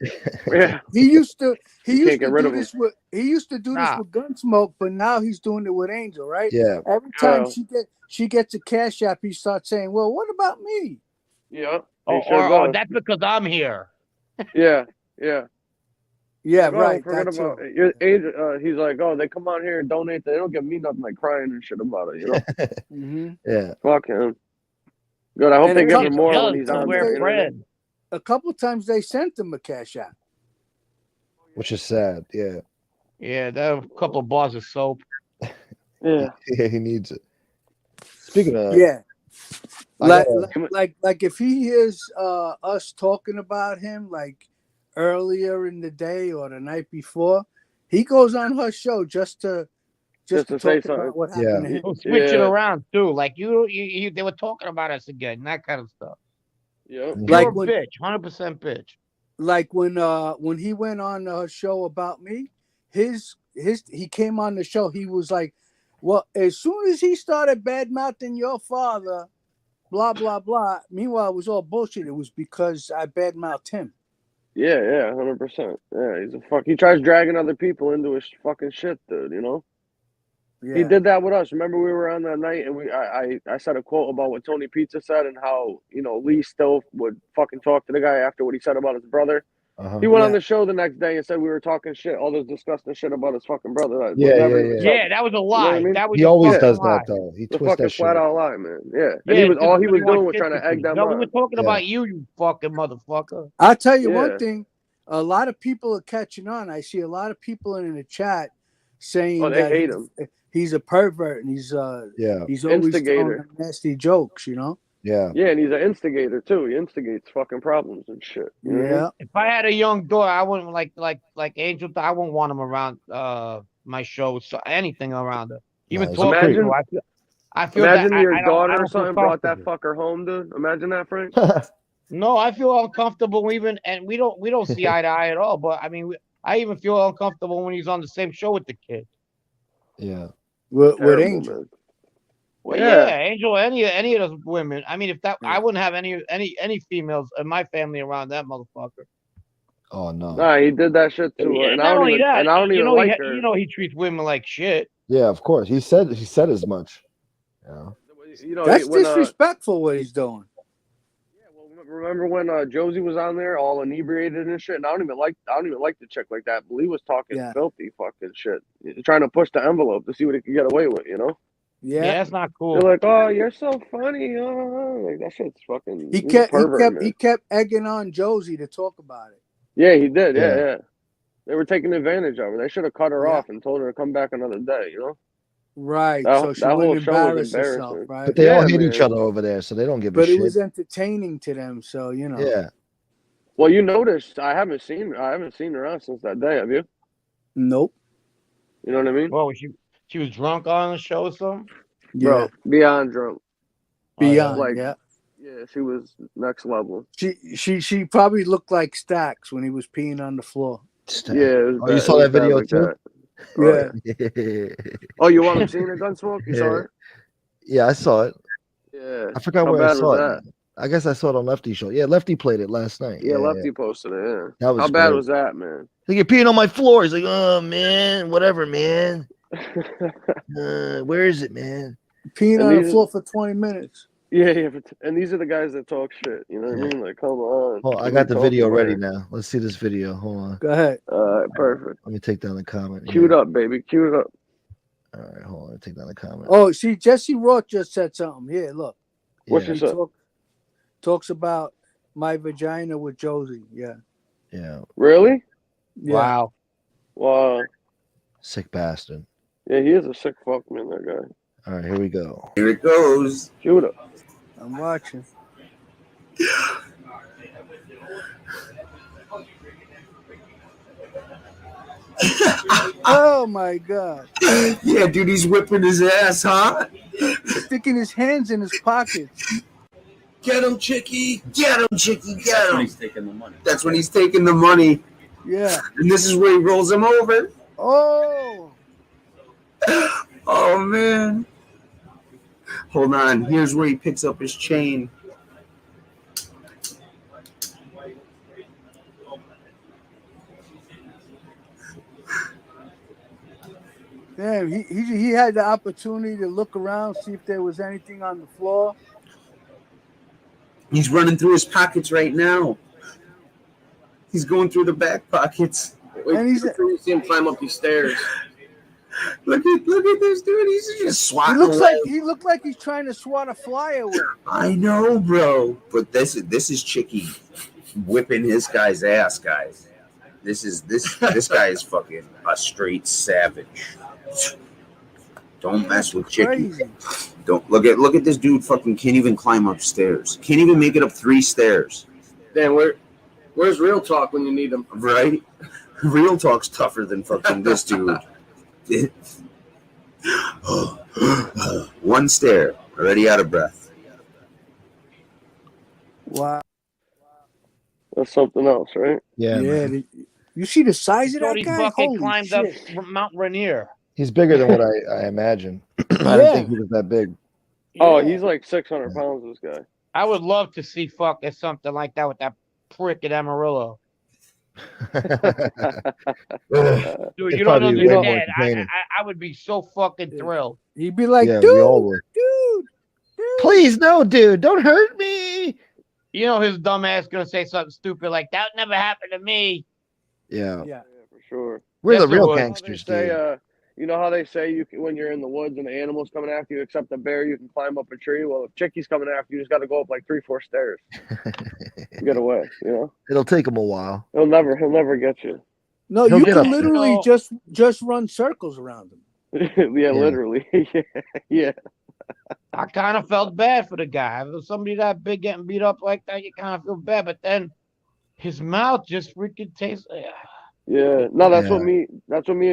Yeah. he used to You can't get rid do of him. this with this Nah. with Gunsmoke, but now he's doing it with Angel, right? Yeah. Every time Yeah. she gets a cash app, he starts saying, "Well, what about me?" Yeah. Or, He sure or does. that's because I'm here. Yeah. Yeah. Yeah, Like, oh, right. forget That too. about your agent. He's like, oh, they come on here and donate. They don't give me nothing, like crying and shit about it. You know, hmm Yeah. fuck him. Good. I hope And they a give couple- him more Jealous when he's because on we're there. You know what I mean? friends. A couple times they sent him a cash app. Which is sad. Yeah. Yeah, there are a couple of bars of soap. Yeah. Yeah. He needs it. Speaking of, Yeah. I Like, gotta- like if he hears us talking about him like earlier in the day or the night before, he goes on her show just to Just to say talk about something. what happened Yeah. to him. We'll switch it Yeah. around too. Like you, they were talking about us again, that kind of stuff. Yep. Like Pure when- bitch, 100% bitch. Like when he went on her show about me, he came on the show. He was like, "Well, as soon as he started bad mouthing your father, blah blah blah." Meanwhile, it was all bullshit. It was because I bad mouthed him. Yeah. 100%. Yeah. He's a fuck. He tries dragging other people into his fucking shit, dude. You know. Yeah. He did that with us. Remember, we were on that night and I said a quote about what Tony Pizza said and how, you know, Lee still would fucking talk to the guy after what he said about his brother. Uh-huh. He went on Yeah. the show the next day and said we were talking shit, all this disgusting shit about his fucking brother. That was Yeah, never yeah, even yeah. said. Yeah, that was a know what lie. I mean? That was He a always fucking does lie. that though. He The twists fucking that shit. flat out lie, man. Yeah. Yeah, And he was all he just was really doing want was trying to egg sympathy. them No, we on. were talking Yeah. about you fucking motherfucker. I'll tell you Yeah. one thing. A lot of people are catching on. I see a lot of people in the chat saying Oh, they that hate him. he's a pervert and he's Yeah. always Instigator. throwing them nasty jokes, you know? Yeah. Yeah, and he's an instigator too. He instigates fucking problems and shit. You know what I mean? Yeah. If I had a young daughter, I wouldn't like Angel. I wouldn't want him around my show. So anything around her, even it's talking to Imagine- her. I feel Imagine that your I don't daughter or feel something brought that comfortable. fucker home, dude. Imagine that, Frank. No, I feel uncomfortable even, and we don't see eye to eye at all. But I mean, I even feel uncomfortable when he's on the same show with the kid. Yeah. With Terrible, Angel. man. Well, Yeah. yeah, Angel, any of those women. I mean, if that, I wouldn't have any females in my family around that motherfucker. Oh no. Nah, he did that shit to her, Yeah, and not only that, I don't you even know, like her. you know, he treats women like shit. Yeah, of course. He said as much. Yeah. You know, That's when, disrespectful what he's doing. yeah, well, remember when Josie was on there all inebriated and shit? And I don't even like the chick like that. But Lee was talking Yeah. filthy fucking shit, trying to push the envelope to see what he could get away with. You know, Yeah, Yeah. that's not cool. they're like, "Oh, you're so funny." Like that shit's fucking. He he's a kept pervert, man. he kept egging on Josie to talk about it. Yeah, he did. Yeah, Yeah. yeah. They were taking advantage of her. They should have cut her Yeah. off and told her to come back another day. You know, Right. That- So she that whole wouldn't show was embarrass herself, embarrassing. right? But they Yeah, all hate each man. other over there, so they don't give a But it shit. was entertaining to them, so you know. Yeah. well, you noticed I haven't seen her out since that day. Have you? Nope. You know what I mean? Well, she was drunk on the show or something. Yeah. Bro, beyond drunk. Beyond. like- yeah. Yeah, she was next level. She probably looked like Stacks when he was peeing on the floor. Yeah. It was Oh, you bad- saw it was that video bad like too? that. Oh, Yeah. yeah. Oh, you want him seeing it, Gunsmoke? You saw it? Yeah, I saw it. Yeah. I forgot How where I bad saw was it. that? I guess I saw it on Lefty show. Yeah, Lefty played it last night. Yeah, Lefty posted it. Yeah. That was How bad great. was that, man? Like, you're peeing on my floor. He's like, oh man, whatever, man. Where is it, man? Peeing And on the these- floor for 20 minutes. Yeah, and these are the guys that talk shit. You know what I Yeah. mean? Like, come on. Oh, I What are got the you video talking ready about? now. Let's see this video. Hold on. Go ahead. Perfect. Let me take down the comment. Cue it up, baby. Cue it up. All right, hold on. Take down the comment. Oh, see, Jesse Roth just said something. Here, look. What Yeah, she said? Talks about my vagina with Josie. Yeah. yeah. Really? Yeah. Wow. Wow. Sick bastard. Yeah, he is a sick fuck, man, that guy. All right, here we go. Here it goes. Judah. I'm watching. Oh my God. Yeah, dude, he's whipping his ass, huh? Sticking his hands in his pockets. Get him, Chicky. Get him, Chicky. Get That's when him. he's taking the money. That's when he's taking the money. Yeah. And this is where he rolls him over. Oh. Oh, man. Hold on. Here's where he picks up his chain. Damn, he had the opportunity to look around, see if there was anything on the floor. He's running through his pockets right now. He's going through the back pockets. And he's You see him climb up these stairs. Look at this dude. He's just swatting he looked like he's trying to swat a fly away. I know, bro. But this is Chicky whipping his guy's ass, guys. This guy is fucking a straight savage. Don't mess with Chicky. Crazy. Don't look at this dude. Fucking can't even climb upstairs. Can't even make it up 3 stairs. Damn, where's real talk when you need them? Right? Real talk's tougher than fucking this dude. One stair, already out of breath. Wow. That's something else, right? Yeah, Yeah. man. You see the size of that Shorty guy? fucking Holy climbed shit. up Mount Rainier. He's bigger than what I imagined. I Yeah. didn't think he was that big. Oh, Yeah. he's like 600 pounds, this guy. I would love to see fucking something like that with that prick at Amarillo. Dude, It's you don't probably way more understand. entertaining. I would be so fucking thrilled. He'd be like, Yeah, dude, we all would. dude. Please, no, dude, don't hurt me. You know his dumb ass gonna say something stupid like that never happened to me. Yeah, Yeah. Yeah, for sure. we're Yes, the it real would. gangsters, Say, dude. you know how they say you can, when you're in the woods and the animal's coming after you, except a bear, you can climb up a tree. Well, if Chicky's coming after you, you just got to go up like 3-4 stairs to get away. You know, It'll take him a while. he'll never get you. No, He'll you get can up there. literally No. just run circles around him. Yeah, literally. yeah. I kind of felt bad for the guy. If there's somebody that big getting beat up like that, you kind of feel bad. But then his mouth just freaking tastes. Yeah. No, that's Yeah. what me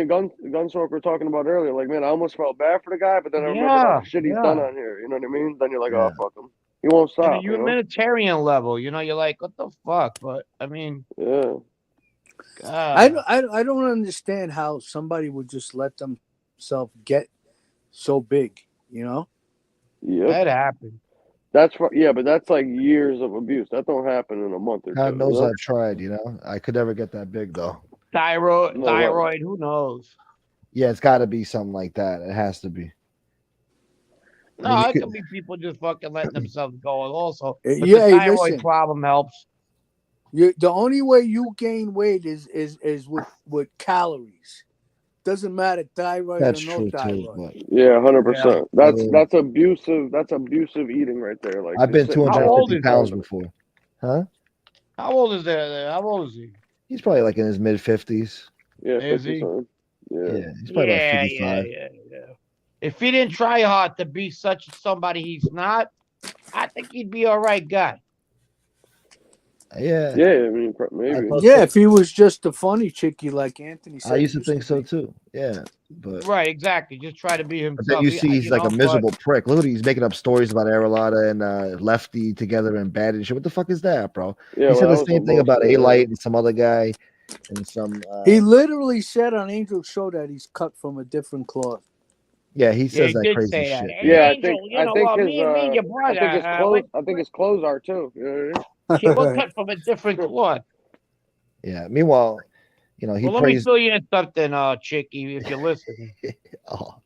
and Gunsmoke were talking about earlier. Like, man, I almost felt bad for the guy, but then I remembered all the shit he's done on here. You know what I mean? Then you're like, Yeah. oh, fuck him. He won't On a stop. You know? humanitarian level, you know, you're like, what the fuck? But I mean, Yeah. God. I don't understand how somebody would just let themselves get so big, you know? Yep. That happened. That's but that's like years of abuse. That don't happen in a month or God two. knows you know? I've tried, you know. I could never get that big though. Thyroid, No way. who knows? Yeah, it's got to be something like that. It has to be. No, I mean, you it could- could be people just fucking letting themselves go. Also, but Yeah, the thyroid listen. problem helps. The only way you gain weight is with calories. Doesn't matter thyroid That's or no true too. thyroid. But Yeah, 100%. That's mean- that's abusive. That's abusive eating right there. Like I've been just sitting- How old 250 is pounds he? before. Huh? How old is that? How old is he? He's probably like in his mid 50s. Yeah, Is 50 he? something. Yeah. Yeah, he's probably about 55. Yeah. If he didn't try hard to be such somebody he's not, I think he'd be all right guy. Yeah. Yeah, I mean, maybe. thought- Yeah, if he was just a funny chickie like Anthony said. I used to he think so be. too. Yeah. But Right, exactly. Just try to be But himself. then you see he's like a know, miserable prick. Look at he's making up stories about Arolada and Lefty together and bad and shit. What the fuck is that, bro? Yeah, He said well, the that was same thing bullshit, about yeah. A-Light and some other guy and some He literally said on Angel's show that he's cut from a different cloth. yeah, he Yeah, says he that did crazy say that. shit. Hey, Yeah, Angel, I think his me and your I brother. think his clothes. I think his clothes are too. You know what I mean? We're cut from a different cloth. Yeah. Meanwhile, you know, he Well, let me praised fill you in something, Chicky, if you're listening. oh,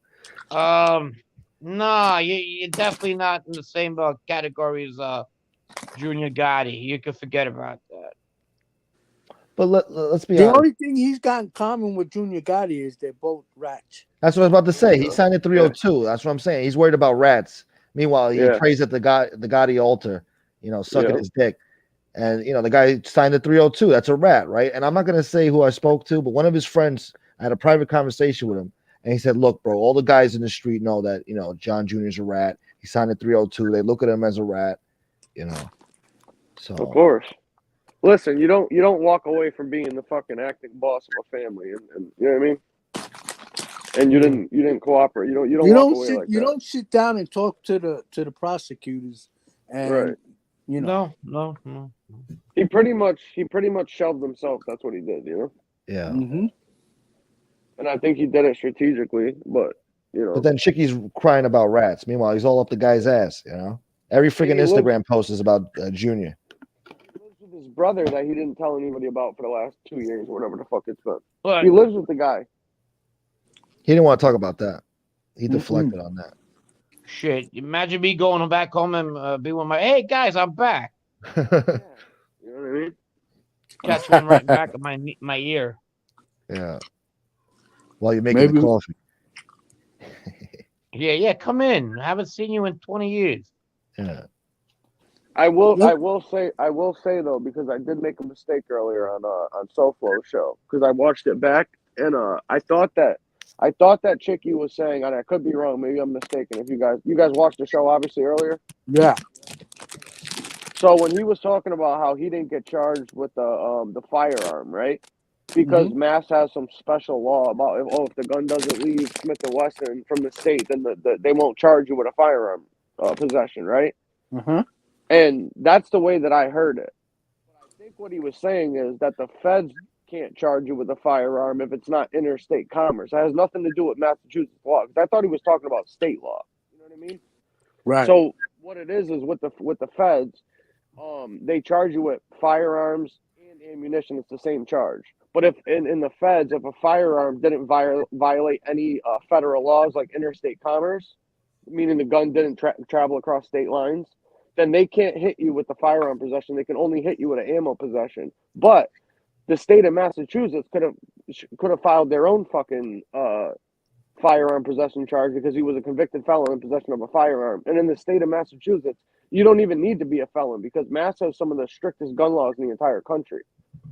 No, you're definitely not in the same category as Junior Gotti. You can forget about that. But let's be The honest. only thing he's got in common with Junior Gotti is they're both rats. That's what I was about to say. He signed at 302. That's what I'm saying. He's worried about rats. Meanwhile, he prays at the Gotti altar, sucking his dick. And the guy signed at 302. That's a rat, right? And I'm not gonna say who I spoke to, but one of his friends, I had a private conversation with him, and he said, "Look, bro, all the guys in the street know that John Jr.'s a rat. He signed at 302. They look at him as a rat, So of course. Listen, you don't walk away from being the fucking acting boss of a family, and you know what I mean. And you didn't cooperate. You don't walk away like that. You don't sit down and talk to the prosecutors, and right. No. He pretty much shelved himself. That's what he did. Yeah. Mm-hmm. And I think he did it strategically, but But then Chicky's crying about rats. Meanwhile, he's all up the guy's ass. Every freaking Instagram post is about Junior. He lives with his brother that he didn't tell anybody about for the last 2 years, or whatever the fuck it's been. Look, he lives with the guy. He didn't want to talk about that. He deflected on that. Shit, imagine me going back home and be with my, hey guys, I'm back. Yeah. You know what I mean? Catch one right back of my ear. Yeah. While you're making the coffee. Yeah, come in. I haven't seen you in 20 years. Yeah. I will say though, because I did make a mistake earlier on SoFlo's show, because I watched it back, and I thought that Chicky was saying, and I could be wrong, maybe I'm mistaken. If you guys watched the show obviously earlier. Yeah. So when he was talking about how he didn't get charged with the firearm, right? Because Mass has some special law about if the gun doesn't leave Smith & Wesson from the state, then they won't charge you with a firearm possession, right? Uh-huh. And that's the way that I heard it. But I think what he was saying is that the feds can't charge you with a firearm if it's not interstate commerce. It has nothing to do with Massachusetts law. Because I thought he was talking about state law. You know what I mean? Right. So what it is with the feds, they charge you with firearms and ammunition. It's the same charge. But if in the feds, if a firearm didn't violate any federal laws like interstate commerce, meaning the gun didn't travel across state lines, then they can't hit you with the firearm possession. They can only hit you with an ammo possession. But the state of Massachusetts could have filed their own fucking firearm possession charge because he was a convicted felon in possession of a firearm. And in the state of Massachusetts, you don't even need to be a felon because Mass has some of the strictest gun laws in the entire country.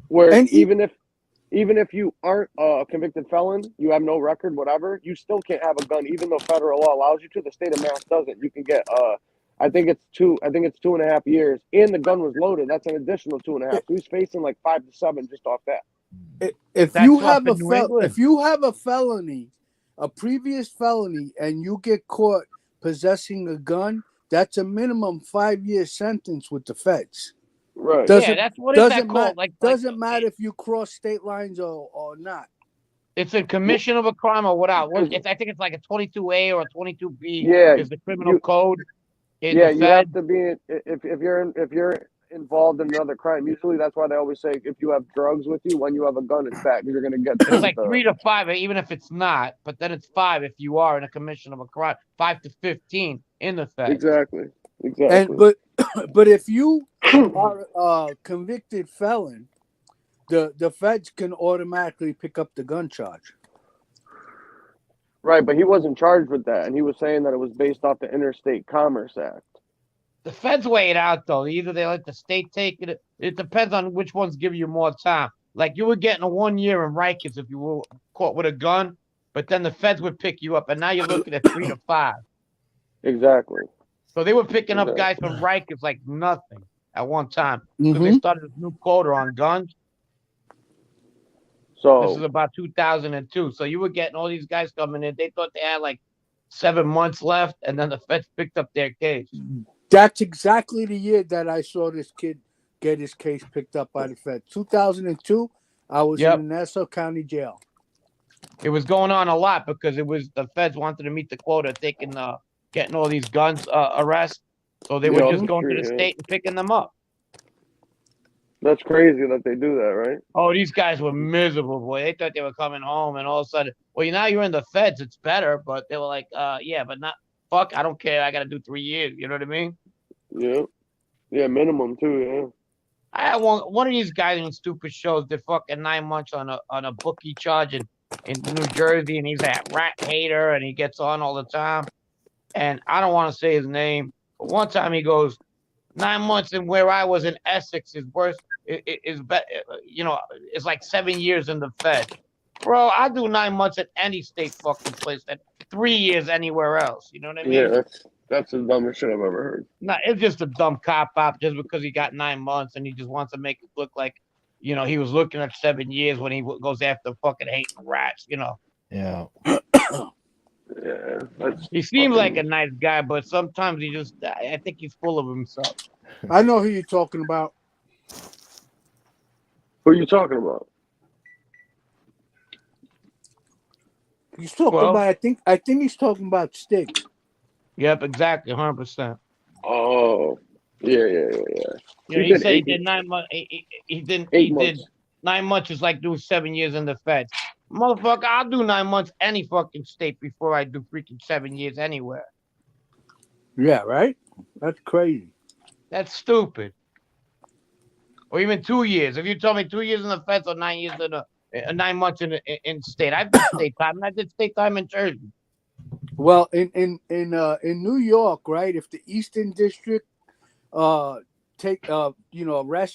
Where even if you aren't a convicted felon, you have no record, whatever, you still can't have a gun, even though federal law allows you to. The state of Mass doesn't. You can get I think it's 2.5 years, and the gun was loaded. That's an additional 2.5. So he's facing like 5 to 7 just off that. If you have a felony, a previous felony, and you get caught possessing a gun, that's a minimum 5-year sentence with the feds. Right. That's what it's called. Doesn't matter if you cross state lines or not. It's a commission of a crime or whatever. I think it's like a 22A or a 22B. Yeah, is the criminal code. You have to be if you're involved in another crime. Usually, that's why they always say if you have drugs with you, when you have a gun, it's bad. You're gonna get. It's like 3 to 5, even if it's not. But then it's 5 if you are in a commission of a crime. 5 to 15 in the feds. Exactly. And but if you are a convicted felon, the feds can automatically pick up the gun charge. Right, but he wasn't charged with that, and he was saying that it was based off the Interstate Commerce Act. The feds weigh it out, though. Either they let the state take it. It depends on which ones give you more time. Like you were getting a 1 year in Rikers if you were caught with a gun, but then the feds would pick you up, and now you're looking at 3 to 5. Exactly. So they were picking up guys from Rikers like nothing at one time. So they started a new quota on guns. So this is about 2002. So you were getting all these guys coming in. They thought they had like 7 months left, and then the feds picked up their case. That's exactly the year that I saw this kid get his case picked up by the feds. 2002, I was in the Nassau County Jail. It was going on a lot because it was the feds wanted to meet the quota, getting all these guns arrests. So they were just going to the state and picking them up. That's crazy that they do that, right? Oh, these guys were miserable, boy. They thought they were coming home, and all of a sudden, well, now you're in the feds. It's better, but they were like, yeah, but not. Fuck, I don't care. I got to do 3 years. You know what I mean? Yeah. Yeah, minimum too, yeah. I had one of these guys in stupid shows did fucking 9 months on a bookie charge in New Jersey, and he's a rat hater, and he gets on all the time. And I don't want to say his name, but one time he goes, 9 months in where I was in Essex is worse. Is better, it's like 7 years in the Fed. Bro, I do 9 months at any state fucking place than 3 years anywhere else. You know what I mean? Yeah, that's the dumbest shit I've ever heard. No, it's just a dumb cop out just because he got 9 months and he just wants to make it look like, he was looking at 7 years when he goes after fucking hating rats. Yeah. Yeah, He seems like a nice guy, but sometimes I think he's full of himself. I know who you're talking about. who are you talking about? He's talking about. I think he's talking about Stig. Yep, exactly, 100%. Oh, yeah. He said he did 9 months. He did 9 months is like doing 7 years in the Feds. Motherfucker, I'll do 9 months any fucking state before I do freaking 7 years anywhere. Yeah, right? That's crazy. That's stupid. Or even 2 years. If you told me 2 years in the Feds or 9 years in 9 months in state, I've done state time, and I did state time in Jersey. Well, in New York, right? If the Eastern District arrest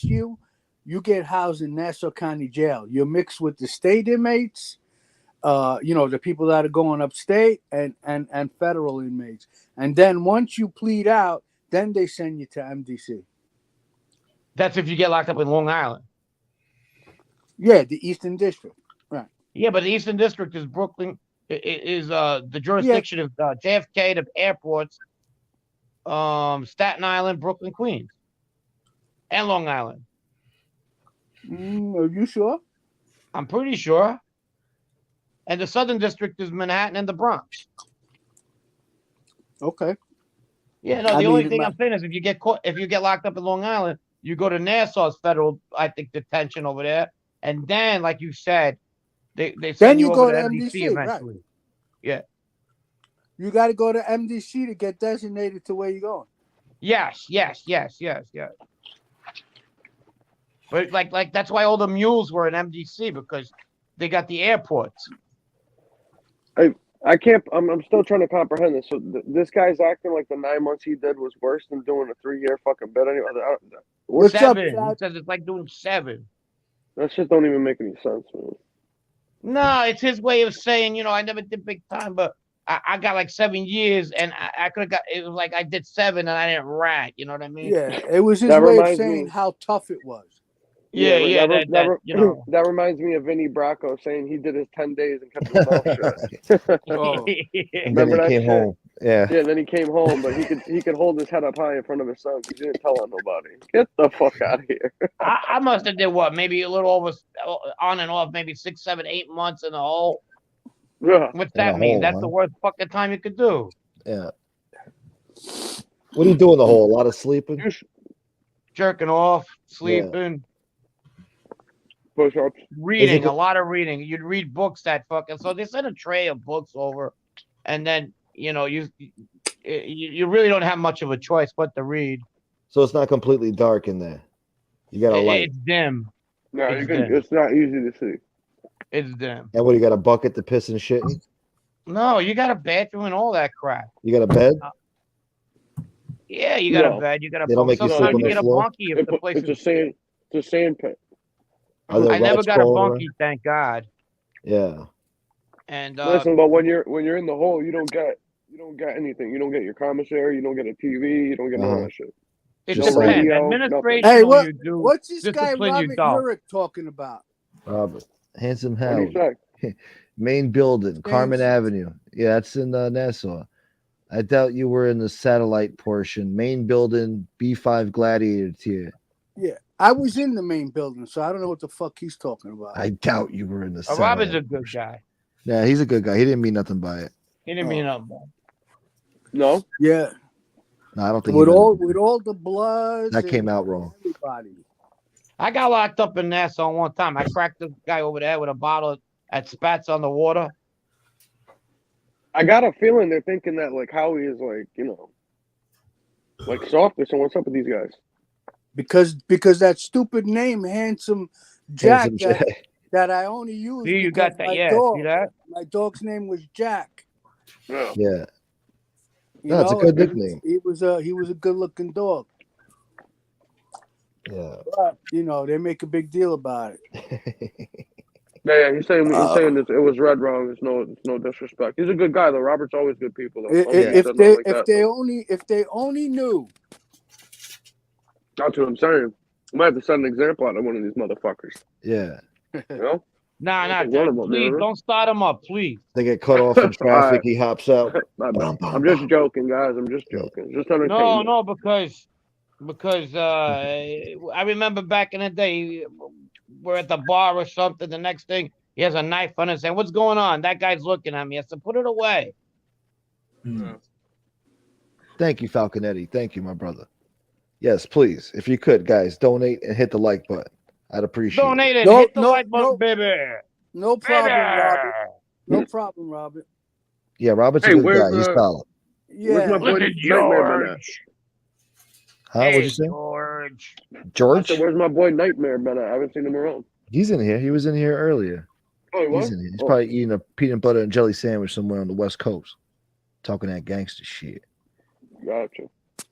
you, you get housed in Nassau County Jail. You're mixed with the state inmates, the people that are going upstate, and federal inmates. And then once you plead out, then they send you to MDC. That's if you get locked up in Long Island. Yeah, the Eastern District. Right. Yeah, but the Eastern District is Brooklyn. Is the jurisdiction of JFK, the airports, Staten Island, Brooklyn, Queens, and Long Island. Are you sure? I'm pretty sure. And the Southern District is Manhattan and the Bronx. Okay. Yeah, no. The only thing I'm saying is if you get locked up in Long Island, you go to Nassau's federal, I think, detention over there, and then, like you said, they send you over to MDC eventually. Right. Yeah. You got to go to MDC to get designated to where you're going. Yes. But like that's why all the mules were in MDC, because they got the airports. I can't. I'm still trying to comprehend this. So this guy's acting like the 9 months he did was worse than doing a 3-year fucking bid. Anyway, what's seven? Up, he says it's like doing 7. That shit don't even make any sense, man. No, it's his way of saying, I never did big time, but I got like 7 years, and I could have got. It was like I did 7 and I didn't rat. You know what I mean? Yeah, it was his way of saying how tough it was. Yeah. That reminds me of Vinny Bracco saying he did his 10 days and kept his mouth shut. Oh. And then he came home. Yeah. Yeah, then he came home, but he could hold his head up high in front of his son because he didn't tell on nobody. Get the fuck out of here. I must have did what, maybe a little over, on and off, maybe 6, 7, 8 months in the hole. Yeah. What's that mean? That's the worst fucking time you could do. Yeah. What are you doing the hole? A lot of sleeping? Jerking off, sleeping. Push-ups. Reading, a lot of reading. You'd read books that fucking. So they send a tray of books over, and then you really don't have much of a choice but to read. So it's not completely dark in there. You got a light. It's dim. No, it's not easy to see. It's dim. And what, you got a bucket to piss and shit in? No, you got a bathroom and all that crap. You got a bed? Yeah, you got a bed. You got a. They don't make you sleep on the get floor? a bunkie if the place it's a sand pit. I never got a bunkie, thank God. Yeah. And listen, but when you're in the hole, you don't get anything. You don't get your commissary. You don't get a TV. You don't get none of that shit. It Just depends. radio, Administration, hey, you do. What's this guy Discipline, Robert you don't. Urich talking about? Robert. Handsome What do you Howie. say? Main building, Carmen Avenue. Yeah, that's in Nassau. I doubt you were in the satellite portion. Main building, B5 Gladiator tier. Yeah, I was in the main building, so I don't know what the fuck he's talking about. I doubt you were in the satellite. Robert's a good guy. Yeah, he's a good guy. He didn't mean nothing by it. He didn't mean nothing. No. Yeah. No, I don't think with all the blood that came out wrong. Everybody. I got locked up in Nassau one time. I cracked this guy over there with a bottle at Spats on the water. I got a feeling they're thinking that like Howie is like like soft or so. What's up with these guys? because that stupid name, Handsome Jack, Handsome Jack. that I only use See, you because got that? Yeah, see that? my dog's name was Jack. Yeah. Yeah. You No, it's a know, good and nickname. he was a good looking dog. Yeah. But you know, they make a big deal about it. Yeah, he's saying this. It was read wrong. It's no disrespect. He's a good guy though. Robert's always good people though. If they only knew. That's what I'm saying. I might have to set an example out of one of these motherfuckers. Yeah. You know? Nah, One of them, please you know? don't start him up, please. They get cut off in traffic. Alright. He hops out. I'm just joking, guys. I'm just joking. Just entertainment. No, because I remember back in the day, we're at the bar or something. The next thing, he has a knife on his hand. What's going on? That guy's looking at me. I said, put it away. Thank you, Falconetti. Thank you, my brother. Yes, please. If you could, guys, donate and hit the like button. I'd appreciate Donate it. it. Hit the like button, baby. No problem, Baby. Robert. No problem, Robert. Yeah, Robert's a Hey, good where's, guy. He's solid. Where's my Yeah. boy Look at Nightmare been at? George. Huh? Hey, What'd you say? George. I George? said, where's my boy Nightmare been at? I haven't seen him around. He's in here. He was in here earlier. Oh, he was? He's in here. He's Oh, probably eating a peanut butter and jelly sandwich somewhere on the West Coast. Talking that gangster shit. gotcha.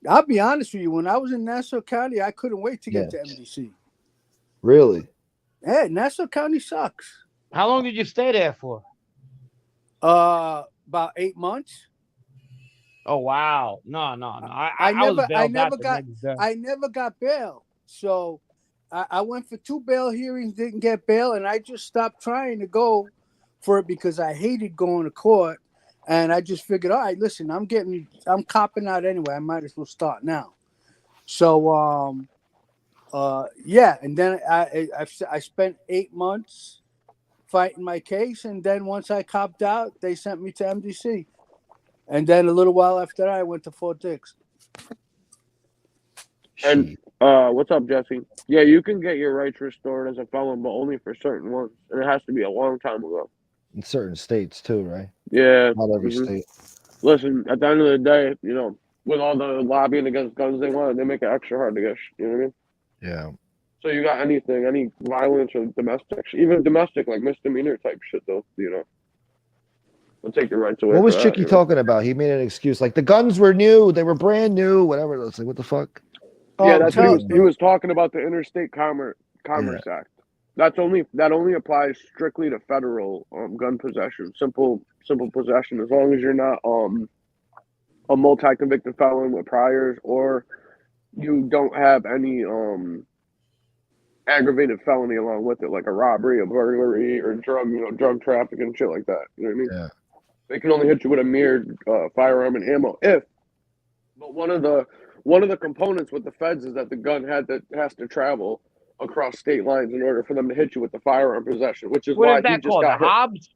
I'll be honest with you. When I was in Nassau County, I couldn't wait to get to Yes. MDC. Really? Hey, Nassau County sucks. How long did you stay there for? About 8 months. Oh wow. No. I I was never bailed out the got next day. I never got bail. So I went for 2 bail hearings, didn't get bail, and I just stopped trying to go for it because I hated going to court. And I just figured, all right, listen, I'm copping out anyway. I might as well start now. So yeah, and then I spent 8 months fighting my case, and then once I copped out, they sent me to MDC. And then a little while after that, I went to Fort Dix. And Shit. what's up, Jesse? Yeah, you can get your rights restored as a felon, but only for certain ones, and it has to be a long time ago. In certain states too, right? Yeah. Not every mhm. state. Listen, at the end of the day, you know, with all the lobbying against guns they want, they make it extra hard to get. You know what I mean? Yeah. So you got anything, any violence or domestic, even domestic like misdemeanor type shit, though. You know, they'll take your rights away. What was for that, Chicky you know? talking about? He made an excuse like the guns were new, they were brand new, whatever. It's like, what the fuck? Yeah, Oh, that's what tell- he was talking about, the Interstate Commerce Act. That only applies strictly to federal gun possession, simple possession, as long as you're not a multi-convicted felon with priors, or you don't have any aggravated felony along with it, like a robbery, a burglary, or drug trafficking and shit like that. You know what I mean? Yeah. They can only hit you with a mere firearm and ammo but one of the components with the feds is that the gun has to travel across state lines in order for them to hit you with the firearm possession, which is What why is that he just called? The got hit. Hobbs?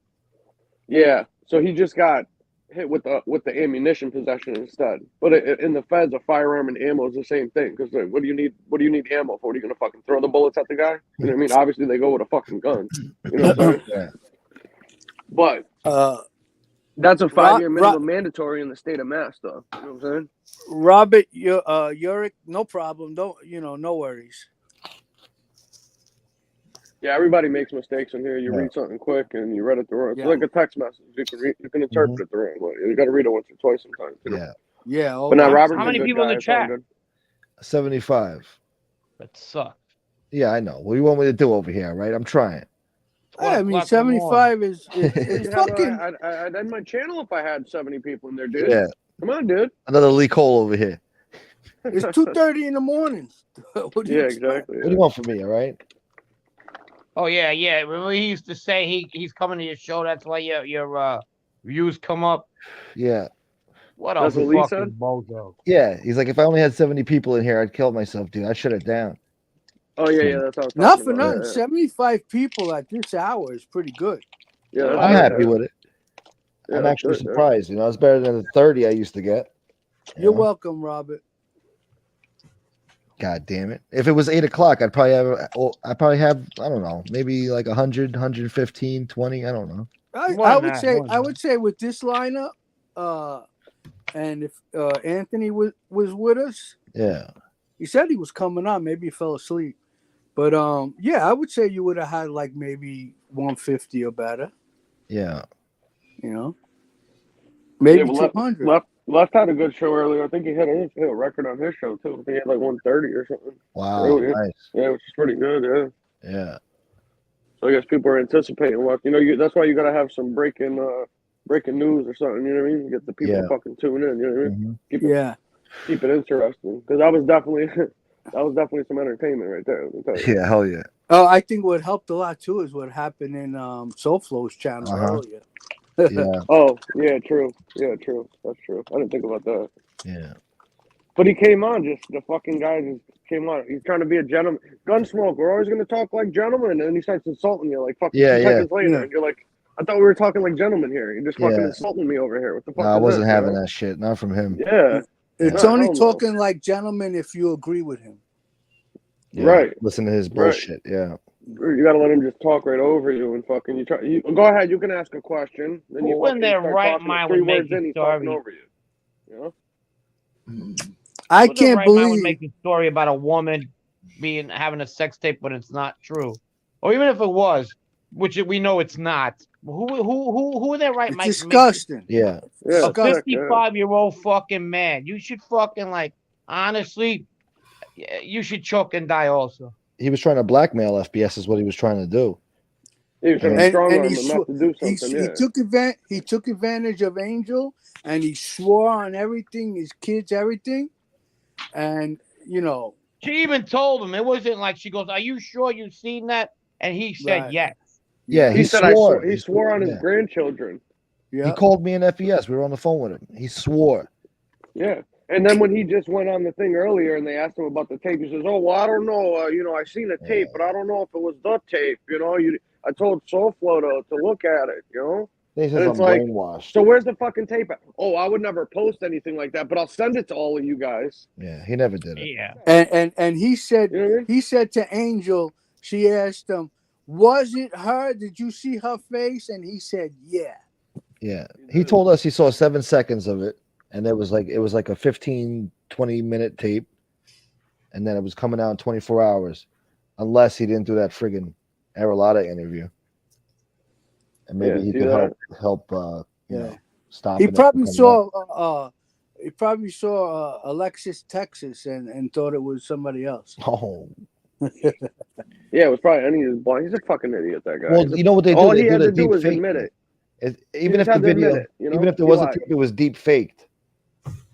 Yeah, so he just got hit with the ammunition possession instead. But in the feds, a firearm and ammo is the same thing. Because what do you need ammo for? What are you gonna fucking throw the bullets at the guy? You know what I mean? Obviously, they go with a fucking gun. You know what I'm saying? Yeah. But that's a 5-year minimum mandatory in the state of Mass, though. You know what I'm saying? Robert, Yurick, no problem. No worries. Yeah, everybody makes mistakes in here. You Yeah. read something quick and you read it the wrong. It's Yeah. like a text message. You can interpret it the wrong way. You got to read it once or twice sometimes. You know? Yeah. Yeah. But now okay. Robert's How many a good people in guy. the It's all chat? good. 75. That sucks. Yeah, I know. What do you want me to do over here, right? I'm trying. I mean, 12 o'clock in the morning. 75 is You'd have fucking. I'd end my channel if I had 70 people in there, dude. Yeah. Come on, dude. Another leak hole over here. It's 2:30 in the morning. What do you Yeah, expect? exactly. What do you want from me, all right? Oh yeah. Remember he used to say he's coming to your show. That's why your views come up. Yeah. What That's a what Lee fucking said? bozo. Yeah. He's like, if I only had 70 people in here, I'd kill myself, dude. I'd shut it down. Oh yeah, that's how I was Not talking for about. nothing. 75 people at this hour is pretty good. Yeah, I'm happy with it. Yeah, I'm that's actually good, yeah. surprised. You know, it's better than the 30 I used to get. You're know? welcome, Robert. God damn it. If it was 8 o'clock, I'd probably have, I don't know, maybe like 100, 115, 20. I don't know. I would say with this lineup, and if Anthony was with us, Yeah. He said he was coming on. Maybe he fell asleep. But yeah, I would say you would have had like maybe 150 or better. Yeah. You know, maybe Yeah, 200. Left had a good show earlier. I think he hit a record on his show too. I think he had like 130 or something. Wow. Earlier. Nice. Yeah, which is pretty good. Yeah. Yeah. So I guess people are anticipating what that's why you gotta have some breaking news or something. You know what I mean? Get the people to fucking tune in. You know what I mean? Keep it interesting because that was definitely some entertainment right there. Let me tell you. Yeah. Hell yeah. Oh, I think what helped a lot too is what happened in Soulflow's channel earlier. Yeah. Oh, yeah, true. Yeah, true. That's true. I didn't think about that. Yeah. But he came on, the fucking guy just came on. He's trying to be a gentleman. Gunsmoke, we're always going to talk like gentlemen. And then he starts insulting you like fucking 2 seconds later. And you're like, I thought we were talking like gentlemen here. You're just fucking insulting me over here. What the fuck? No, I wasn't having that shit. Not from him. Yeah. It's only talking like gentlemen if you agree with him. Yeah. Right. Listen to his bullshit. Yeah. You gotta let him just talk right over you and fucking go ahead. You can ask a question. Then you when they're right mind would make in, he's talking over you. You know. I can't believe would make a story about a woman having a sex tape when it's not true, or even if it was, which we know it's not. Who in their right mind? Disgusting. Yeah. A 55-year-old fucking man. You should fucking honestly, you should choke and die also. He was trying to blackmail FBS is what he was trying to do. He was trying to strong arm him not to do something. He took advantage of Angel and he swore on everything, his kids, everything. And she even told him. It wasn't like she goes, "Are you sure you've seen that?" And he said yes. Yeah, he said swore. He swore on his grandchildren. Yeah. He called me in FES. We were on the phone with him. He swore. Yeah. And then when he just went on the thing earlier and they asked him about the tape, he says, "Oh, well, I don't know. I seen the tape, but I don't know if it was the tape. I told Soulflow to look at it, They said I'm brainwashed. So where's the fucking tape at? Oh, I would never post anything like that, but I'll send it to all of you guys. Yeah, he never did it. Yeah. And he said he said to Angel, she asked him, "Was it her? Did you see her face?" And he said, "Yeah." Yeah. He told us he saw 7 seconds of it. And it was like a 15, 20-minute tape. And then it was coming out in 24 hours. Unless he didn't do that friggin' Arolada interview. And maybe he could help stop he it. Probably saw Alexis Texas and thought it was somebody else. Oh. Yeah, it was probably any of his blind. He's a fucking idiot, that guy. Well, you know what they do? All they he do had the to do deep was fake. admit it. Even if the video, even if there was a tape, it was deep faked.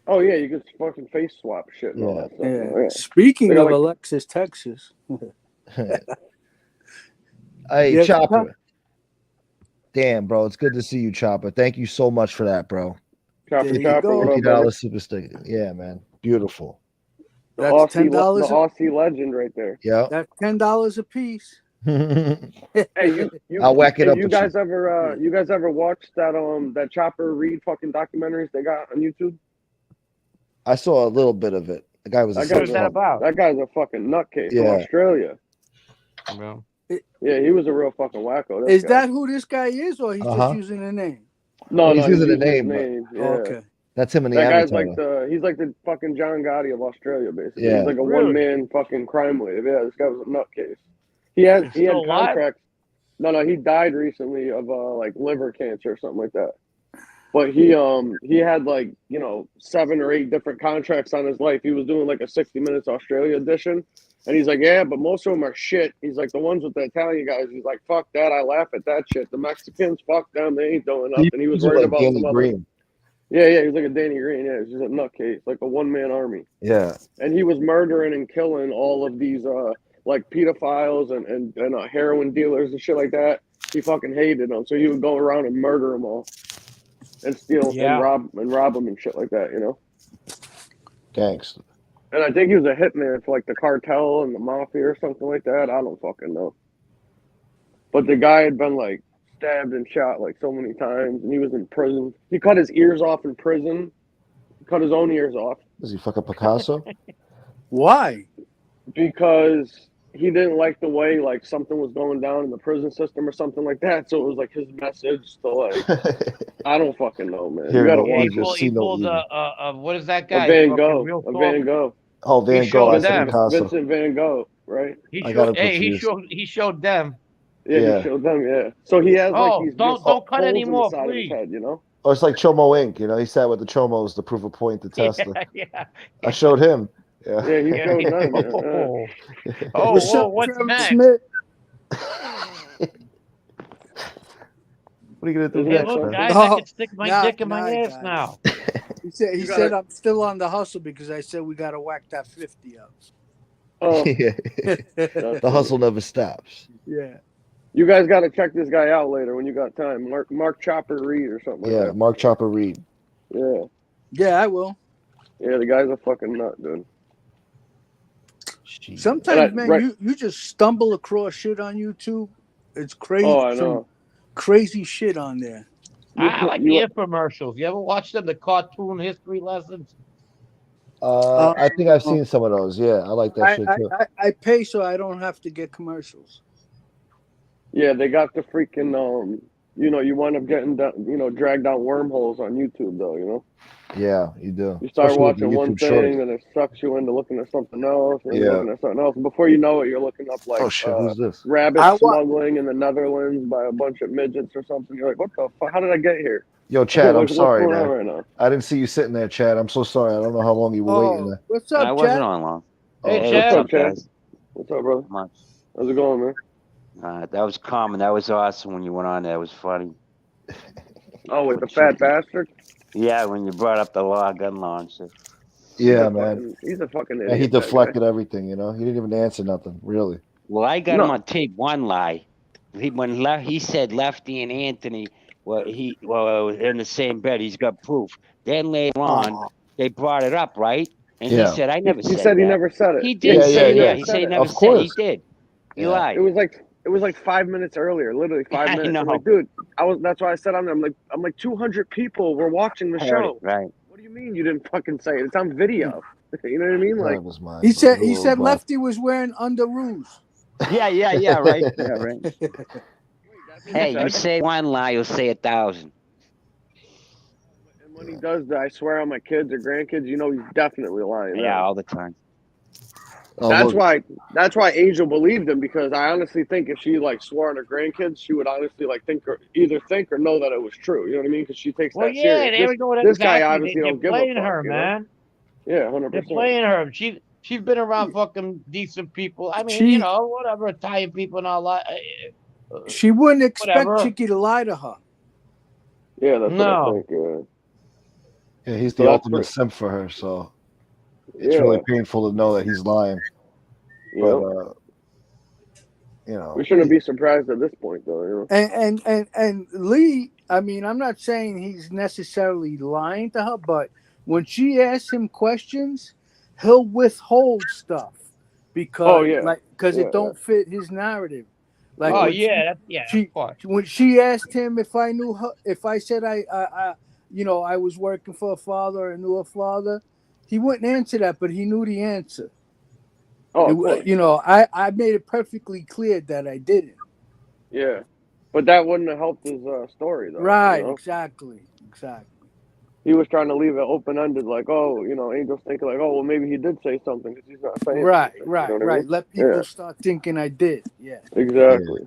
Oh yeah, you could fucking face swap shit. And all that stuff. Yeah. Speaking of Alexis Texas, hey Chopper, damn bro, it's good to see you, Chopper. Thank you so much for that, bro. Chopper, $50 super sticker. Yeah, man, beautiful. That's $10. The Aussie legend right there. Yeah, that's $10 a piece. Hey, I'll whack it up. You guys ever watched that Chopper Reed fucking documentaries they got on YouTube? I saw a little bit of it. The guy was what was that about? That guy's a fucking nutcase from Australia. Well, yeah, he was a real fucking wacko. Is that who this guy is, or he's just using a name? No, he's using a name. Yeah. Okay, that's him in the That Avatar. guy's he's like the fucking John Gotti of Australia, basically. Yeah. He's like a one-man fucking crime wave. Yeah, this guy was a nutcase. He had contracts. No, he died recently of like liver cancer or something like that. But he had 7 or 8 different contracts on his life. He was doing like a 60 Minutes Australia edition. And he's like, yeah, but most of them are shit. He's like, the ones with the Italian guys, he's like, fuck that. I laugh at that shit. The Mexicans, fuck them. They ain't doing nothing. He was worried about Danny Green. Yeah, he was like a Danny Green. Yeah, he's just a nutcase, like a one-man army. Yeah. And he was murdering and killing all of these like pedophiles and heroin dealers and shit like that. He fucking hated them. So he would go around and murder them all. And steal and rob them and shit like that, Gangster. And I think he was a hitman for like the cartel and the mafia or something like that. I don't fucking know. But the guy had been like stabbed and shot like so many times, and he was in prison. He cut his ears off in prison. He cut his own ears off. Was he fucking Picasso? Why? Because he didn't like the way like something was going down in the prison system or something like that. So it was like his message to like I don't fucking know, man. You gotta watch he pulled what is that guy? A Van Gogh. Oh, Van He Gogh. I showed said them. Picasso. Vincent Van Gogh, right? He I got showed. him Hey, confused. he showed them. Yeah, Yeah. he showed them. Yeah. So he has like Oh, these don't just don't cut holes in the anymore, side of his please. head, you know? Oh, it's like Chomo Inc. You know, he sat with the Chomos to prove a point to test it. Yeah. I showed him. Yeah. Yeah, he Yeah. showed them. Yeah. Oh, oh, What's whoa, up, what's Trevor next? Smith? What are you gonna do Isn't Hey, that next, look, man? something? guys, I Oh, can stick my dick in my nah, ass guys. now. He said You gotta- I'm still on the hustle because I said we gotta whack that 50 up. Oh, Yeah. that's The funny. hustle never stops. Yeah. You guys got to check this guy out later when you got time. Mark Chopper Reed or something like Yeah, that. Mark Chopper Reed. Yeah. Yeah, I will. Yeah, the guy's a fucking nut, dude. Jeez. Sometimes, man, right. you just stumble across shit on YouTube. It's crazy. Oh, I some know. crazy shit on there. I like the infomercials. You ever watch them? The cartoon history lessons. I think I've seen some of those. Yeah, I like that shit too. I pay so I don't have to get commercials. Yeah, they got the freaking you wind up getting dragged down wormholes on YouTube though, you know. Yeah, you do. You start Especially with the watching one YouTube shorts. thing and it sucks you into looking at something else, and Yeah. looking at something else. And before you know it, you're looking up like Oh shit, who's this? rabbit I wa- smuggling in the Netherlands by a bunch of midgets or something. You're like, what the fuck? How did I get here? Yo, Chad, I'm What's sorry, going on man. right now? I didn't see you sitting there, Chad. I'm so sorry. I don't know how long you were waiting Oh, there. what's I up, wasn't Chad? on long. Hey, Hey, Chad. what's up, Chad? guys? What's up, brother? Much. How's it going, man? That was common. That was awesome when you went on there. It was funny. Oh, with the fat bastard? Yeah, when you brought up the gun launcher. Yeah, man. He's a fucking idiot. And he that guy. deflected everything, you know? He didn't even answer nothing, really. Well, I got No. him on tape. One lie. He said Lefty and Anthony were in the same bed. He's got proof. Then later on, they brought it up, right? And Yeah. he said, "I never He said said that." he never said it. He did Yeah, say yeah, that. yeah. He said he it. never Of said it. He course. did. He Yeah. lied. It was like 5 minutes earlier, literally 5 I minutes. I'm know. like, dude, that's why I said on there. I'm like 200 people were watching the Heard it, show. right. What do you mean you didn't fucking say it? It's on video. You know what I mean? Like, That was mine. He said But- Lefty was wearing underoos. Yeah, right. Yeah, right. Hey, you say one lie, you'll say 1,000. and when he does that, I swear on my kids or grandkids, you know he's definitely lying. Yeah, all the time. Oh, That's look. why Angel believed him, because I honestly think if she like swore on her grandkids, she would honestly like either think or know that it was true. You know what I mean? Because she takes Well, that yeah, serious. they were doing This guy exactly. obviously They're don't give a playing fuck. her, you know? man. Yeah, 100%. They're playing her. She's been around fucking decent people. I mean, She- you know, whatever, Italian people and all that. She wouldn't expect Whatever. Chicky to lie to her. Yeah, that's what I No. think. Yeah, he's So the that's ultimate pretty- simp for her, so it's Yeah. really painful to know that he's lying. Yep. But you know, We shouldn't be surprised at this point, though. You know? And Lee, I mean, I'm not saying he's necessarily lying to her, but when she asks him questions, he'll withhold stuff because Yeah, it don't fit his narrative. Like Oh when yeah, she- of course. when she asked him if I knew her, if I said I was working for a father and knew a father, he wouldn't answer that, but he knew the answer. Oh, of course. I made it perfectly clear that I didn't. Yeah, but that wouldn't have helped his story, though. Right, You know? exactly. He was trying to leave it open-ended, like, oh, Angel's thinking, like, oh, well, maybe he did say something because he's not saying Right, anything, you know what I right. mean? Let people Yeah. start thinking I did. Yeah. Exactly.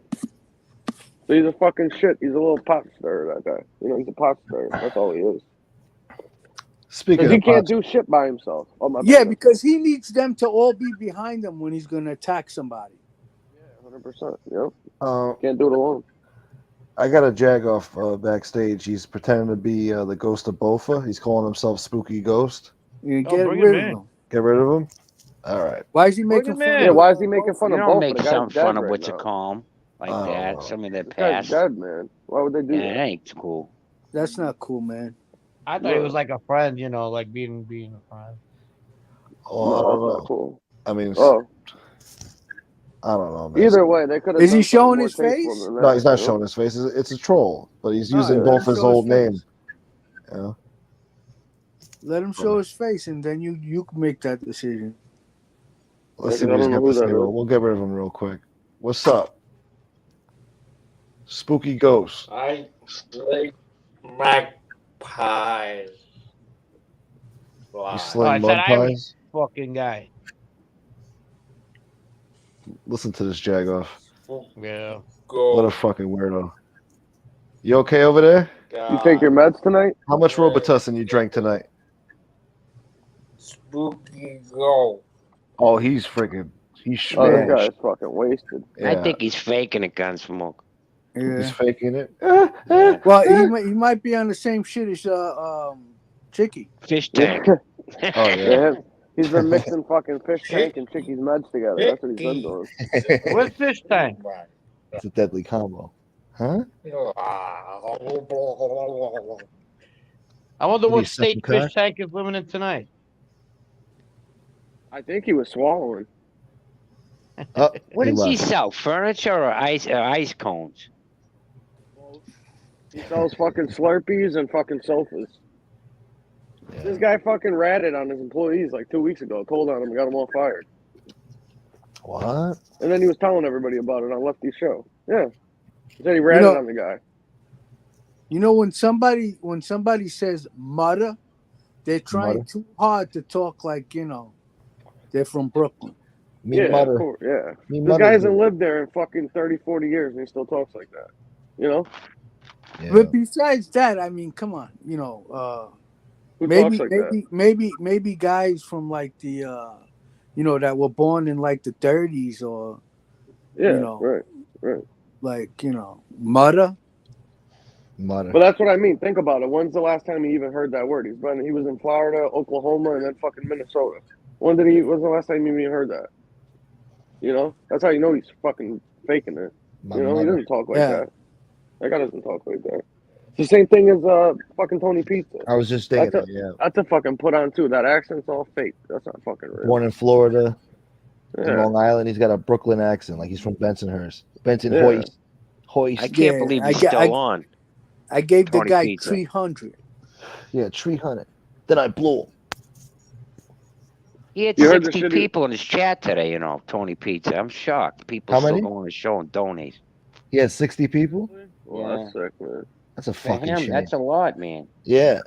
So he's a fucking shit. He's a little pop star, that guy. He's a pop star. That's all he is. speaking Because he of can't pop, do shit by himself. Oh, my Yeah, bad. because he needs them to all be behind him when he's going to attack somebody. Yeah, 100%. Yep. uh, Can't do it alone. I got a Jagoff backstage. He's pretending to be the ghost of Bofa. He's calling himself Spooky Ghost. You Oh, get bring rid him of in. him. Get rid of him. All right. Why is he Bring making him fun in. of Yeah, why is he making fun You of don't both? make The guy's some dead fun of right what you now. call them like Oh. that. Some of their This guy's past. dead, man. Why would they do Yeah, that that? ain't cool. That's not cool, man. I thought he was like a friend, like being a friend. Well, No, I that's don't not know. cool. I mean, Oh, I don't know, man. either way, they could have. Is he done something showing more his tasteful face? than No, that, he's not you know? showing his face. It's a troll, but he's All using right, let him Bofa's show his old name. face. You know? Let him show his face, and then you can make that decision. Let's Yeah, see 'cause what I he's don't know got who to say. that is. We'll get rid of him real quick. What's up? Spooky Ghost. I slay magpies. You Fly. sling I said mud I- pies? fucking guy. Listen to this jagoff. Yeah. What a fucking weirdo. You okay over there? You take your meds tonight? How much Robitussin you drank tonight? Spooky go. Oh, he's freaking. He's Oh, this smashed. guy's fucking wasted. Yeah, I think he's faking it, Gunsmoke. he's Yeah. faking it. Well, he might be on the same shit as Chicky. Fish tank. Oh yeah. Yeah, he's been mixing fucking fish tank and Chicky's meds together. That's what he's been doing. What's fish tank? It's a deadly combo. Huh? I wonder What are what you, state sucking fish tank is living in tonight. I think he was swallowing. Oh, What he does he left. sell? Furniture or ice cones? He sells fucking Slurpees and fucking sofas. This guy fucking ratted on his employees like 2 weeks ago. Told on him and got them all fired. What? And then he was telling everybody about it on Lefty's show. Yeah. He said he ratted on the guy. You know, when somebody says mutter, they're trying Mutter? too hard to talk like, they're from Brooklyn. Me Yeah, mutter. of course, yeah. Me This mutter. guy hasn't lived there in fucking 30, 40 years and he still talks like that. You know? Yeah. But besides that, I mean, come on, Who maybe talks like that? maybe guys from like the that were born in like the 30s or Yeah, you know. right. like, mutter. Mutter. But that's what I mean. Think about it. When's the last time he even heard that word? He was in Florida, Oklahoma, and then fucking Minnesota. When's the last time you even heard that? You know? That's how you know he's fucking faking it. My He mutter. doesn't talk like Yeah. that. That guy doesn't talk like that. It's the same thing as fucking Tony Pizza. I was just thinking That's that, yeah. That's a fucking put on too. That accent's all fake. That's not fucking real. Born in Florida, in Yeah. Long Island. He's got a Brooklyn accent, like he's from Bensonhurst. Benson Yeah. Hoist. Hoist. I can't believe he's still on. I gave the Tony guy Pizza. 300. Yeah, 300. Then I blew him. He had You heard the 60 shit people in his chat today, Tony Pizza. I'm shocked. People How still many? go on the show and donate. He had 60 people? Well, that's sick, man. That's a For fucking him, shame. that's a lot, man. Yeah.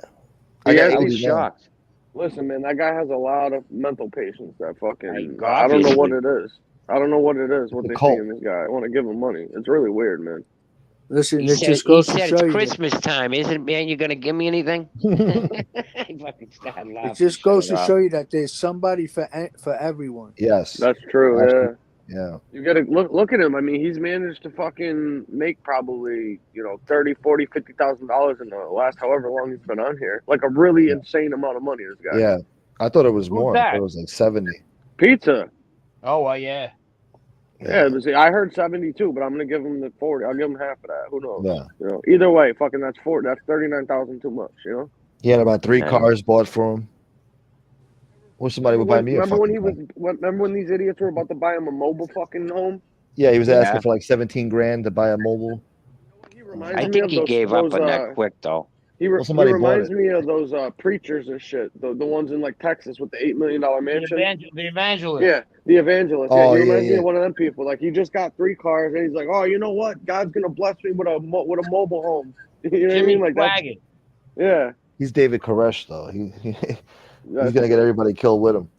I Yeah, got I was 80 now. shocked. Listen, man, that guy has a lot of mental patience. That fucking Like, I don't know what obviously. it is. I don't know what it is. What The they cult. see in this guy. I want to give him money. It's really weird, man. Listen, He it said, just he goes to said show it's you. Christmas time, isn't it, man? You gonna give me anything? He fucking started laughing. It just goes Shut to up. show you that there's somebody for everyone. Yes. That's true. Actually, Yeah. Yeah. You gotta look at him. I mean, he's managed to fucking make probably, $30,000, $40,000, $50,000 in the last however long he's been on here. Like a really insane amount of money, this guy. Yeah. I thought it was Who's more. I that? thought it was like 70. Pizza. Oh, well, yeah. Yeah, but see, I heard 72, but I'm gonna give him the 40. I'll give him half of that. Who knows? Yeah. Either way, fucking that's 40. That's 39,000 too much. He had about 3 Yeah. cars bought for him. Or somebody would buy me a Remember when fucking car. Remember when these idiots were about to buy him a mobile fucking home? Yeah, he was asking Yeah. for like 17 grand to buy a mobile. He reminds I me think of he those, gave those, up on that quick, though. He somebody bought reminds it. me of those preachers and shit. The ones in like Texas with the $8 million mansion. The evangelist. Yeah, the evangelist. Oh, he yeah, reminds me yeah. of one of them people. Like he just got 3 cars and he's like, oh, you know what? God's gonna bless me with a mobile home. You know what I Jimmy mean? Like that. Swaggart. Yeah. He's David Koresh, though. He's That's- going to get everybody killed with him.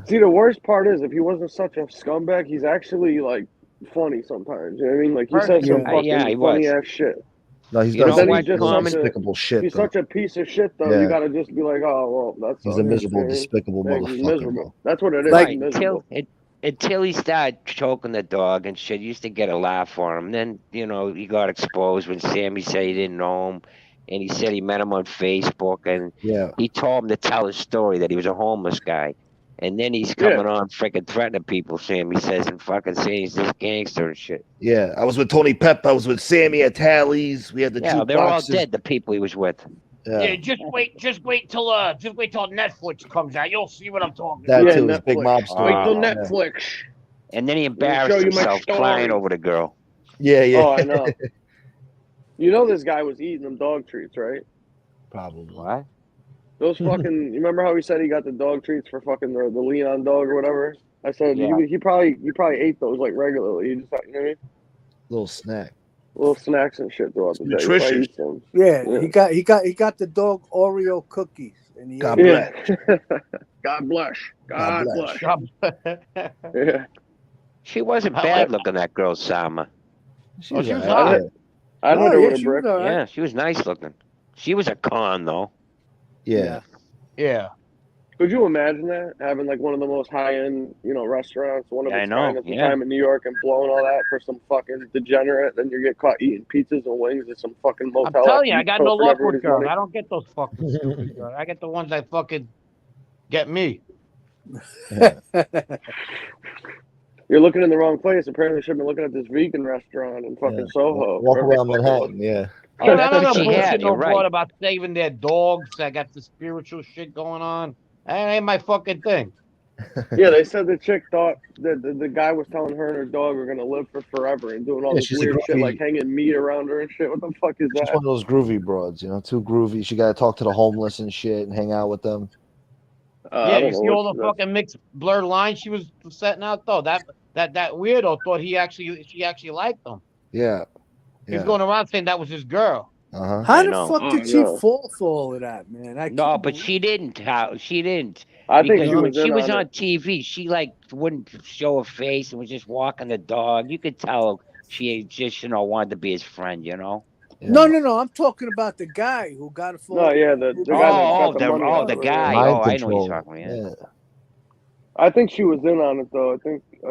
See, the worst part is if he wasn't such a scumbag, he's actually like funny sometimes. You know what I mean? Like he says some Yeah. fucking Yeah, he funny was. ass shit. No, he's You done know some what, Common? despicable shit, He's though. such a piece of shit, though. Yeah. You gotta just be like, oh well, that's He's on a him, miserable, man. despicable Yeah, he's motherfucker, miserable. bro. That's what it is. Like, he's Until miserable. until he started choking the dog and shit, you used to get a laugh for him. Then, he got exposed when Sammy said he didn't know him. And he said he met him on Facebook. And Yeah. he told him to tell his story that he was a homeless guy. And then he's coming on freaking threatening people, Sammy says, and fucking saying he's this gangster and shit. Yeah. I was with Tony Pep. I was with Sammy at Tally's. We had the Yeah, they're all jukeboxes. dead, the people he was with. Yeah, just wait till Netflix comes out. You'll see what I'm talking That about. too. His big mob story. Wait till Yeah. Netflix. And then he show embarrassed you my himself story. crying over the girl. Yeah, yeah. Oh, I know. You know this guy was eating them dog treats, right? Probably. What? Those fucking. You remember how he said he got the dog treats for fucking the Leon dog or whatever? I said Yeah. he probably ate those like regularly. He just, you know what I mean? Little snack. Little snacks and shit throughout the day. Nutritious. He probably eats them. Yeah, Yeah. he got the dog Oreo cookies, and he God ate Yeah. God bless. God bless. Yeah. She wasn't bad looking, that girl, Sama. She Oh, was she was alright, hot. I'd Oh, hit her yeah, with a she was brick. all right. Yeah, she was nice looking. She was a con, though. yeah. Yeah. Could you imagine that? Having like one of the most high-end, restaurants, one of Yeah, I its know, kind at the yeah. time in New York, and blowing all that for some fucking degenerate, then you get caught eating pizzas and wings at some fucking motel. I'm telling you, after I got no pilfered luck with everybody's girls. money. I don't get those fucking stupid girls. I get the ones that fucking get me. You're looking in the wrong place. Apparently, you should have been looking at this vegan restaurant in fucking Soho. Walk wherever around the fuck it was. Manhattan, yeah. Oh, Yeah, that's I'm what not she bullshit had. no You're right. broad about saving their dogs. I got the spiritual shit going on. That ain't my fucking thing. Yeah, they said the chick thought that the guy was telling her and her dog are gonna live for forever and doing all Yeah, this she's a weird shit groovy- like hanging meat around her and shit. What the fuck is She's that? one of those groovy broads, too groovy. She got to talk to the homeless and shit and hang out with them. Yeah, I you don't know see all what the that's- fucking mixed blurred lines she was setting out though. That weirdo thought she actually liked him. Yeah. He's going around saying that was his girl. Uh-huh. How I the know. fuck Oh, did she no. fall for all of that, man? I No, can't but believe- she didn't. She didn't. I think Because she when was she in was on on it. TV, she wouldn't show her face and was just walking the dog. You could tell she just wanted to be his friend. Yeah. No. I'm talking about the guy who got a fall. No, yeah, the guy that got the money. out the of her, guy. yeah. Mind I know what control. you're talking about. Yeah. I think she was in on it though.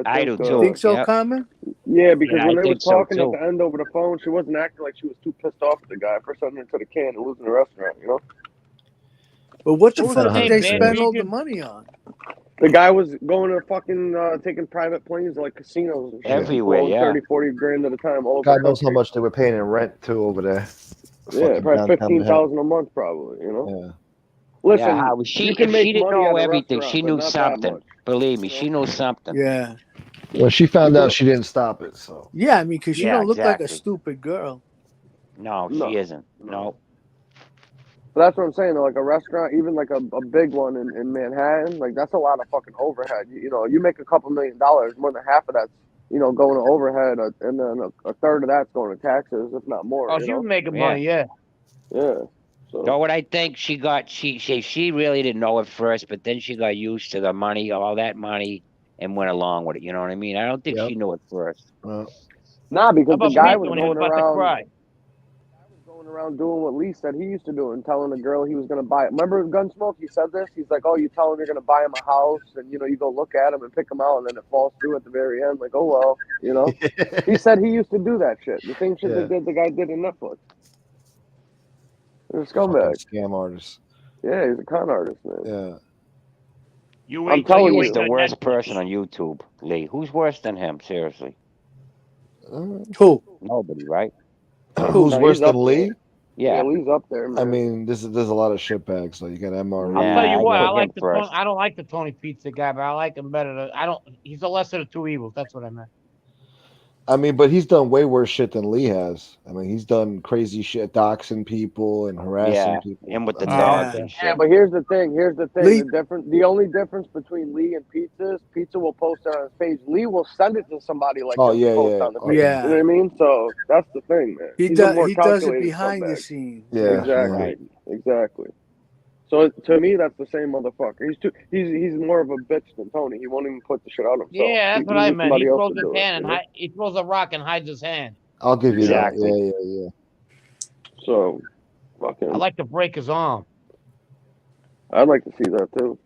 I do, too. Think so, Yep. Common? Yeah, because Yeah, when I they were think so, talking at too. the end over the phone, she wasn't acting like she was too pissed off at the guy for sending her to the can and losing the restaurant. But what the What was fuck her did name, they Bad spend all the Vegan? money on? The guy was going to fucking taking private planes to like casinos and shit. Everywhere, blowing yeah. 30, 40 grand at a time all over God the knows how country. much they were paying in rent too over there. Yeah, Fucking probably downtown 15,000 a month, probably. Yeah. Listen, Yeah, Howie, you can if make she didn't money know at a everything, restaurant, she but knew not that something. much. Believe me, she knew something. Yeah. Well, she found out she didn't stop it, so. Yeah, I mean, because she Yeah, don't look like a exactly. stupid girl. No, No. she isn't. No. No. But that's what I'm saying. Though, like a restaurant, even like a big one in Manhattan, like that's a lot of fucking overhead. You make a couple $1 million, more than half of that's going to overhead, and then a third of that's going to taxes, if not more. Oh, she was making money, yeah. Yeah. So Know what I think? She really didn't know at first, but then she got used to the money, all that money, and went along with it. You know what I mean? I don't think Yep. she knew at first. nah, because How the about guy Pete was when he was going about to around. cry? Going around doing what Lee said he used to do and telling the girl he was going to buy it. Remember Gunsmoke? He said this. He's like, "Oh, you tell him you're going to buy him a house, and you go look at him and pick him out, and then it falls through at the very end. Like, oh well, He said he used to do that shit. The same shit Yeah. the guy did in Netflix. He's a Fucking scumbag. scam artist. Yeah, he's a con artist, man. Yeah. You I'm wait till telling you you. He's wait the till worst Netflix. person on YouTube, Lee. Who's worse than him? Seriously, Who? nobody, right? Who's No, worse he's up than Lee? Yeah. Lee's up there, man. I mean, there's a lot of shitbags. So you got MR. I'll tell you Nah, what, I I put like him the first. I don't like the Tony Pizza guy, but I like him better. He's the lesser of two evils. That's what I meant. I mean, but he's done way worse shit than Lee has. I mean, he's done crazy shit, doxing people and harassing Yeah, people. and with the I mean, dogs Yeah. and shit. Yeah, but here's the thing. Lee- The only difference between Lee and Pizza is Pizza will post it on his page. Lee will send it to somebody like Oh, him yeah, to post yeah. on the Oh, page. yeah. You know what I mean? So that's the thing, man. He He's a does. more He does it calculated behind the scumbag. scenes. Yeah, Exactly. Exactly. So to me, that's the same motherfucker. He's more of a bitch than Tony. He won't even put the shit out himself. Yeah, that's what I needs meant. He somebody else throws to his do it, hand and he throws a rock and hides his hand. I'll give you Exactly. that. Yeah. So, fuck him. I like to break his arm. I'd like to see that too.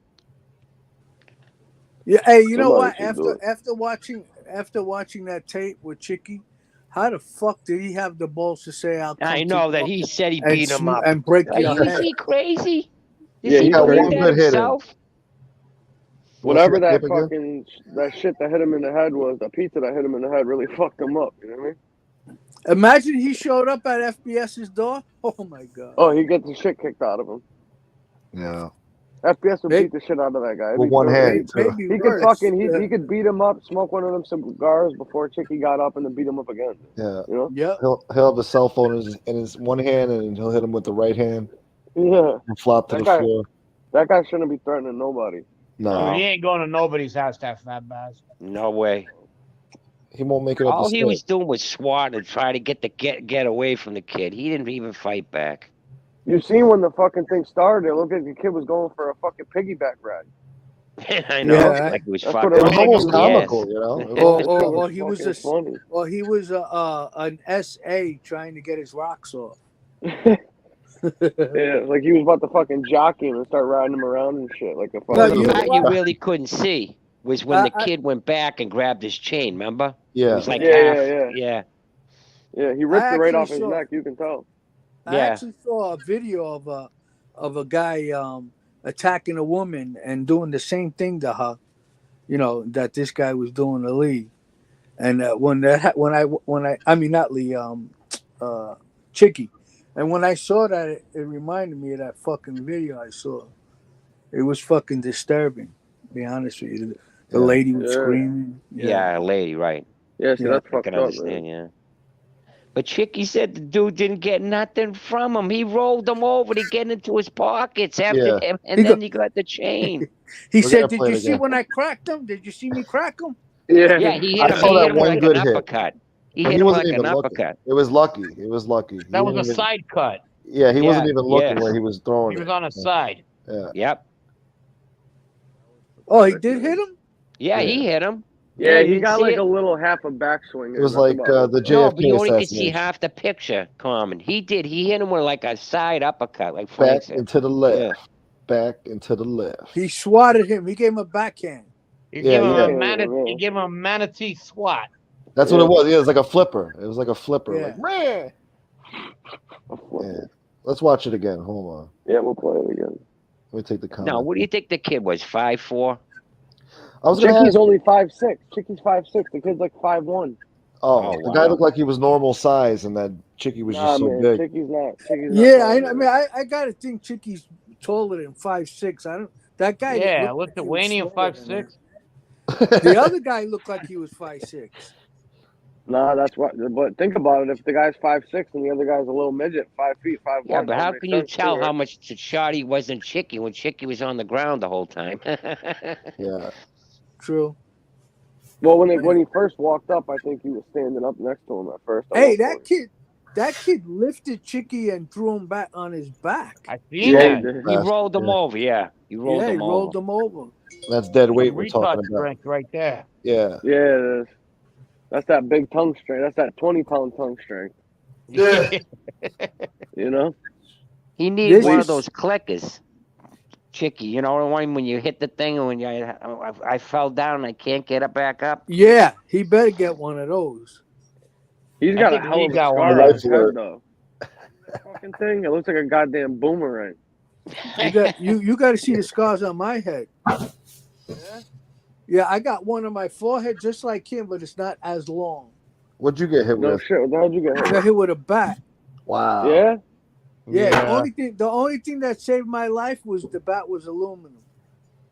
Yeah. Hey, you know Somebody what? should do After watching that tape with Chicky, how the fuck did he have the balls to say I'll come I to know that York he said he and beat him up. and break Are your you head? crazy? Yeah, Does he he got believe one that good hit him. himself? Whatever What's that the tape again? fucking that shit that hit him in the head was, the pizza that hit him in the head really fucked him up. You know what I mean? Imagine he showed up at FBS's door. Oh my god. Oh, he gets the shit kicked out of him. Yeah. FBS would Maybe- beat the shit out of that guy. With one hand. Maybe He could worse. fucking Yeah. he could beat him up, smoke one of them cigars before Chicky got up, and then beat him up again. Yeah. You know? Yep. He'll have a cell phone in his one hand, and he'll hit him with the right hand Yeah. and flop to That the guy- floor. That guy shouldn't be threatening nobody. No, Dude, he ain't going to nobody's house, that fat bastard. No way. he won't make it up All the he was stairs. doing was swat and try to get away from the kid. He didn't even fight back. You seen when the fucking thing started? It looked like the kid was going for a fucking piggyback ride. I know. Yeah. Like it was That's fucking. what It was almost Yes. comical, you know. It was, Or he was fucking funny. or he was an SA trying to get his rocks off. Yeah, like he was about to fucking jockey him and start riding him around and shit like a No, fucking. you know Part you what? really couldn't see was when the I- kid went back and grabbed his chain. Remember? It yeah. was like Yeah, half. yeah. Yeah. Yeah, he ripped I it right actually off his saw- neck. You can tell. I Yeah. actually saw a video of a guy attacking a woman and doing the same thing to her, you know, that this guy was doing to Lee. And when I mean not Lee, Chicky. And when I saw that, it reminded me of that fucking video I saw. It was fucking disturbing, to be honest with you. The Yeah. lady was Yeah. screaming. Yeah, lady, right. Yeah, see, Yeah, that's I fucked can up, understand, man. yeah. But Chicky said the dude didn't get nothing from him. He rolled him over to get into his pockets after Yeah. him, and He then he got the chain. He We're said, gonna "Did play you it see again." when I cracked him? Did you see me crack him?" Yeah, Yeah, he I hit him. saw He that hit him one like good an hit. uppercut. He But hit he him wasn't like even an looking. uppercut. It was lucky. It was lucky. He That was didn't a even- side cut. Yeah, he wasn't Yeah, even looking yeah. where he was throwing He it. was on a side. Yeah. Yep. Oh, he did hit him. Yeah, Yeah. he hit him. yeah, you he didn't got see like it? a little half a backswing. It was like the JFK No, but you only could see assassination. half the picture, Carmen. He did. He hit him with like a side uppercut, like Back Frank said. into the left. Yeah. Back into the left. He swatted him. He gave him a backhand. He Yeah, gave him yeah. he gave him a manatee swat. That's what it was. Yeah, it was like a flipper. It was like a flipper. Yeah. Like, meh. Yeah. Let's watch it again. Hold on. Yeah, we'll play it again. Let me take the comment. No, what do you think the kid was? 5'4"? I was gonna Chicky's ask. only 5'6". Chicky's 5'6". The kid's like 5'1". Oh, Oh, the guy wow. looked like he was normal size, and that Chicky was Nah, just so man, big. Chicky's not. Yeah, I tall, mean, I gotta think Chicky's taller than 5'6". I don't. That guy. Yeah, looked like he was Lithuanian smaller than 5'6". that. The other guy looked like he was 5'6". Nah, that's what. But think about it. If the guy's 5'6" and the other guy's a little midget, 5 feet, 5'1". Yeah, but that how makes can you sense, tell too, how right? much Shotty wasn't Chicky when Chicky was on the ground the whole time? Yeah. True. Well, when he first walked up, I think he was standing up next to him at first. Hey, that kid lifted Chicky and threw him back on his back. I seen Yeah, he that. did. He rolled him over, yeah. He rolled Yeah, he him rolled over. him over. That's dead weight we're Retard talking about. strength right there. Yeah. Yeah, it is. That's that big tongue strength. That's that 20-pound tongue strength. Yeah. You know? He needed This one is- of those clickers. Chicky, you know the one when you hit the thing and when I fell down and I can't get it back up? Yeah, he better get one of those. He's I got a think hell Lee of a got one scar of on those. his head, though. That fucking thing. It looks like a goddamn boomerang. You got to see the scars on my head. Yeah, I got one on my forehead just like him, but it's not as long. What'd you get hit No with? shit. What the hell did you I get? got hit with a bat. Wow. Yeah? Yeah, the only thing that saved my life was the bat was aluminum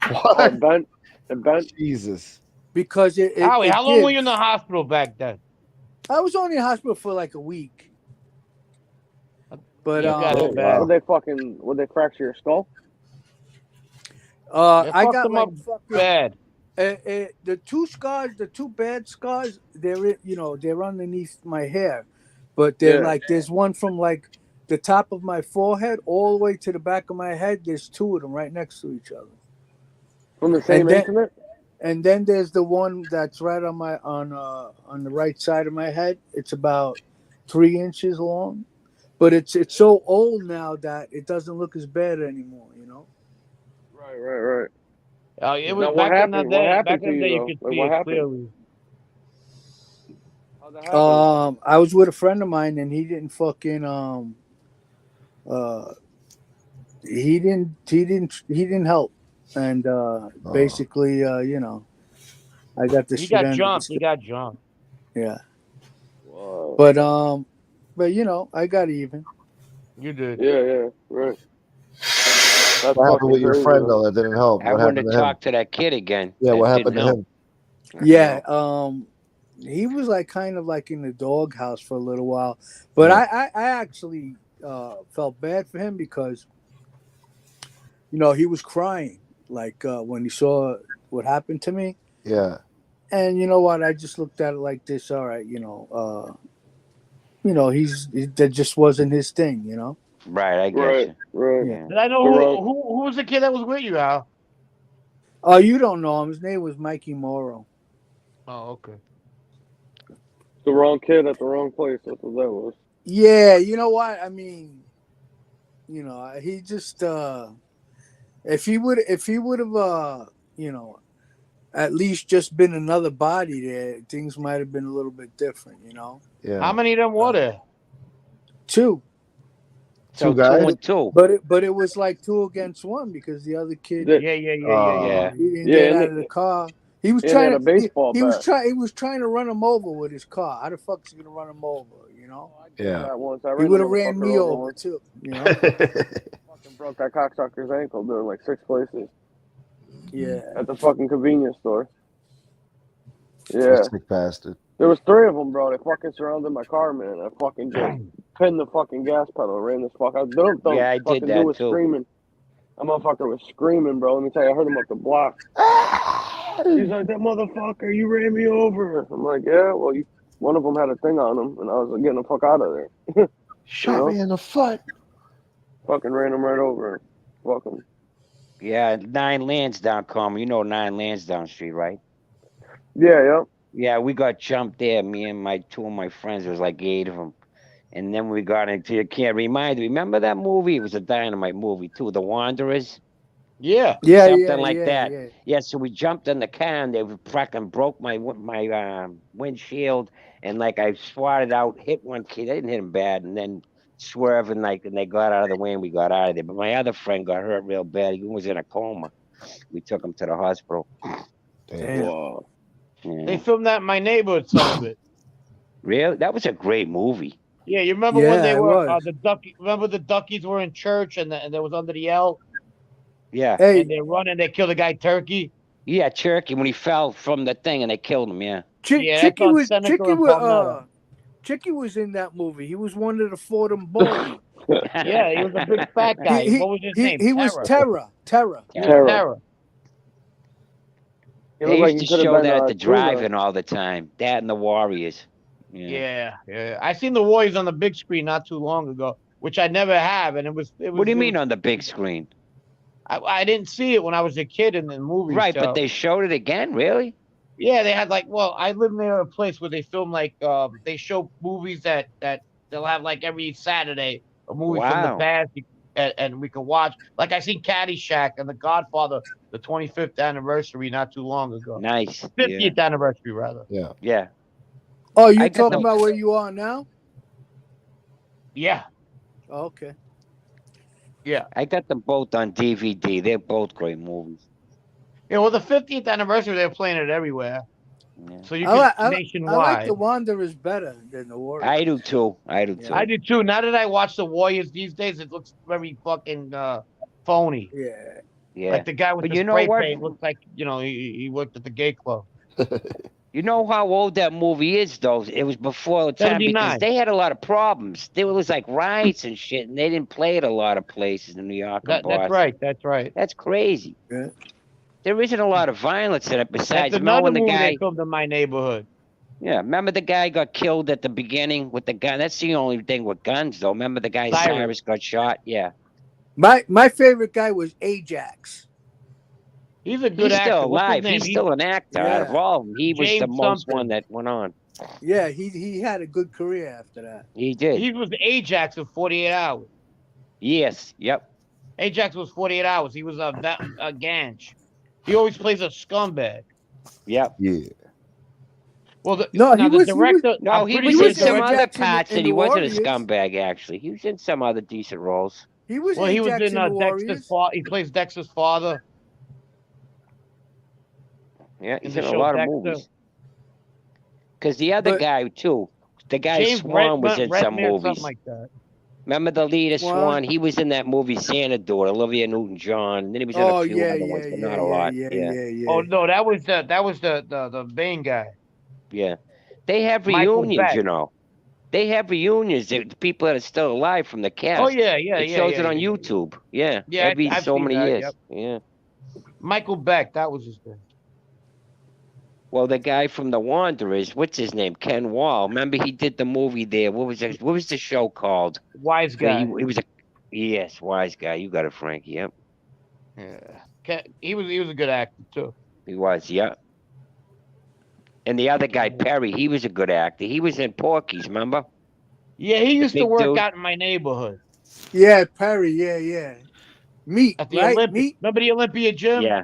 Oh, What? it bent. It bent. Jesus. because it. Howie, it how long were gives. you in the hospital back then? I was only in hospital for like a week. But You got Oh, it bad. wow. Would they fracture your skull? They I fucked got him like up fucking bad. the two scars, the two bad scars. They're underneath my hair, but they're Yeah. like there's one from like the top of my forehead all the way to the back of my head. There's two of them right next to each other. From the same then- incident? And then there's the one that's right on the right side of my head. It's about 3 inches long, but it's so old now that it doesn't look as bad anymore. You know. Right. It was Now, what back in the happened? What day. happened Back to in the day, you, you though? could Like, see what it happened? clearly. How'd that happen? I was with a friend of mine, and he didn't fucking he didn't help, and basically I got the He shit got end of the jumped. stick. He got jumped. Yeah, Wow. but I got even. You did. Yeah, right. That's What happened fucking with your crazy, friend man. though? That didn't help. I What wouldn't happened have to him? talked to that kid again. Yeah, That what didn't happened to help. him? Yeah, he was like kind of like in the doghouse for a little while, but Yeah. I actually felt bad for him because he was crying like when he saw what happened to me. Yeah. And you know what? I just looked at it like this. All right, that just wasn't his thing. Right, I get Right, you. right. Yeah. Did I know You're who, right. who was the kid that was with you, Al? Oh, you don't know him. His name was Mikey Morrow. Oh, okay. The wrong kid at the wrong place. That's what that was. Yeah, you know what? I mean, he just if he would have at least just been another body there, things might have been a little bit different, Yeah. How many of them were there? Two. So Two guys? 2 and 2. But it was like 2 against 1 because the other kid Yeah. Yeah. he didn't Yeah, get and out of the car. He was and trying had to a baseball he was bat. trying to run him over with his car. How the fuck is he gonna run him over? Yeah. That once. I He ran would the have ran motherfucker me over once. too. Fucking broke that cocksucker's ankle doing like 6 places Yeah. at the fucking convenience store. Yeah. Sick bastard. There was 3 of them, bro. They fucking surrounded my car, man. I fucking just pinned the fucking gas pedal, ran this fuck out. Yeah, I did fucking that dude was too. screaming. That motherfucker was screaming, bro. Let me tell you, I heard him up the block. He's like, that motherfucker, you ran me over. I'm like, yeah, well, one of them had a thing on him, and I was like, getting the fuck out of there. Shot me in the foot. Fucking ran him right over. Fucking. Yeah, 9 Lansdowne, you know 9 Lansdowne Street, right? Yeah. Yeah, we got jumped there. Me and 2 of my friends. There was like 8 of them. And then we got into, you can't remember that movie? It was a dynamite movie too, The Wanderers. Yeah. Something like that. Yeah. Yeah, so we jumped in the car and they fucking broke my windshield, and like I swatted out, hit one kid. I didn't hit him bad, and then swerved and they got out of the way and we got out of there. But my other friend got hurt real bad. He was in a coma. We took him to the hospital. Damn. Whoa. Yeah. They filmed that in my neighborhood, some of it. Really? That was a great movie. Yeah, you remember when they Yeah, it were was. the Ducky? Remember the Duckies were in church and they was under the L Yeah. Hey, and they run and they kill the guy Turkey. Yeah, Cherokee when he fell from the thing and they killed him. Yeah. Yeah, that's Chicky on was Seneca and Palmetto. Chicky was in that movie. He was one of the Fordham Boys. Yeah, he was a big fat guy. What was his name? He was Terror. He was Terror. It They looked like used he to could have show been that at the Tuna. drive-in all the time. That and the Warriors. Yeah. I seen the Warriors on the big screen not too long ago, which I never have, and it was. What do you mean on the big screen? I didn't see it when I was a kid in the movie. Right, so. but they showed it again, really? Yeah, they had I live near a place where they film they show movies that they'll have like every Saturday, a movie from the Wow. past, and we can watch. Like I seen Caddyshack and The Godfather, the 25th anniversary not too long ago. Nice. 50th anniversary rather. Yeah. Oh, you I got talking no- about where you are now? Yeah, Oh, okay. yeah. I got them both on DVD. They're both great movies. Yeah, well, the 50th anniversary they're playing it everywhere, Yeah. so you I can like nationwide. the Wanderers better than the Warriors. I do too. Yeah. I do too. Now that I watch the Warriors these days, it looks very fucking phony. Yeah. Yeah. Like the guy with But the you know spray what? paint looks like he worked at the gay club. You know how old that movie is, though? It was before the time because 79. they had a lot of problems. There was like riots and shit, and they didn't play it a lot of places in New York and Boston. That's right. That's right. That's crazy. Yeah. There isn't a lot of violence in it besides, That's remember another when the movie guy, they filmed in my neighborhood. yeah, remember the guy got killed at the beginning with the gun? That's the only thing with guns, though. Remember the guy Cyrus. Cyrus got shot? Yeah. My favorite guy was Ajax. He's a good He's actor. still What's his alive. name? He's still an actor out of Yeah. all of them. He was the James most something. one that went on. Yeah, he had a good career after that. He did. He was Ajax of 48 Hours. Yes. Yep. Ajax was 48 Hours. He was a Ganj. He always plays a scumbag. Yep. Yeah. Well, No, now he the was- director. No, I'm he pretty was sure in was some Ajax other in the- parts, in and he the wasn't Warriors. a scumbag. Actually, he was in some other decent roles. He was Well, he was Ajax in the Dexter's Warriors. father. He plays Dexter's father. Yeah, In he's the in a show lot Dexter. of movies. Because the other But- guy too, the guy James Swan was in some Redmayne, movies. something like that. Remember the leader Swan? Swan? He was in that movie Santa Door, Olivia Newton-John. Then he was in Oh a few yeah, other yeah, ones, but yeah, not a lot. yeah. Oh no, that was the Bane guy. Yeah. They have Michael reunions, Beck. you know. They have reunions. The people that are still alive from the cast. Oh yeah, It shows it on YouTube. Yeah. Yeah, Every I've so seen many that, years. yep. Yeah. Michael Beck, that was his name. Well, the guy from The Wanderers, what's his name? Ken Wall. Remember he did the movie there. What was the show called? Wise Where guy. he was a wise guy. You got it, Frank. Yep. Yeah. He was a good actor too. He was, yeah. And the other guy, Perry, he was a good actor. He was in Porky's, remember? Yeah, he used to big work dude. out in my neighborhood Yeah, Perry. Yeah. Meat, at the right? Olympic. Meat. Remember the Olympia gym Yeah.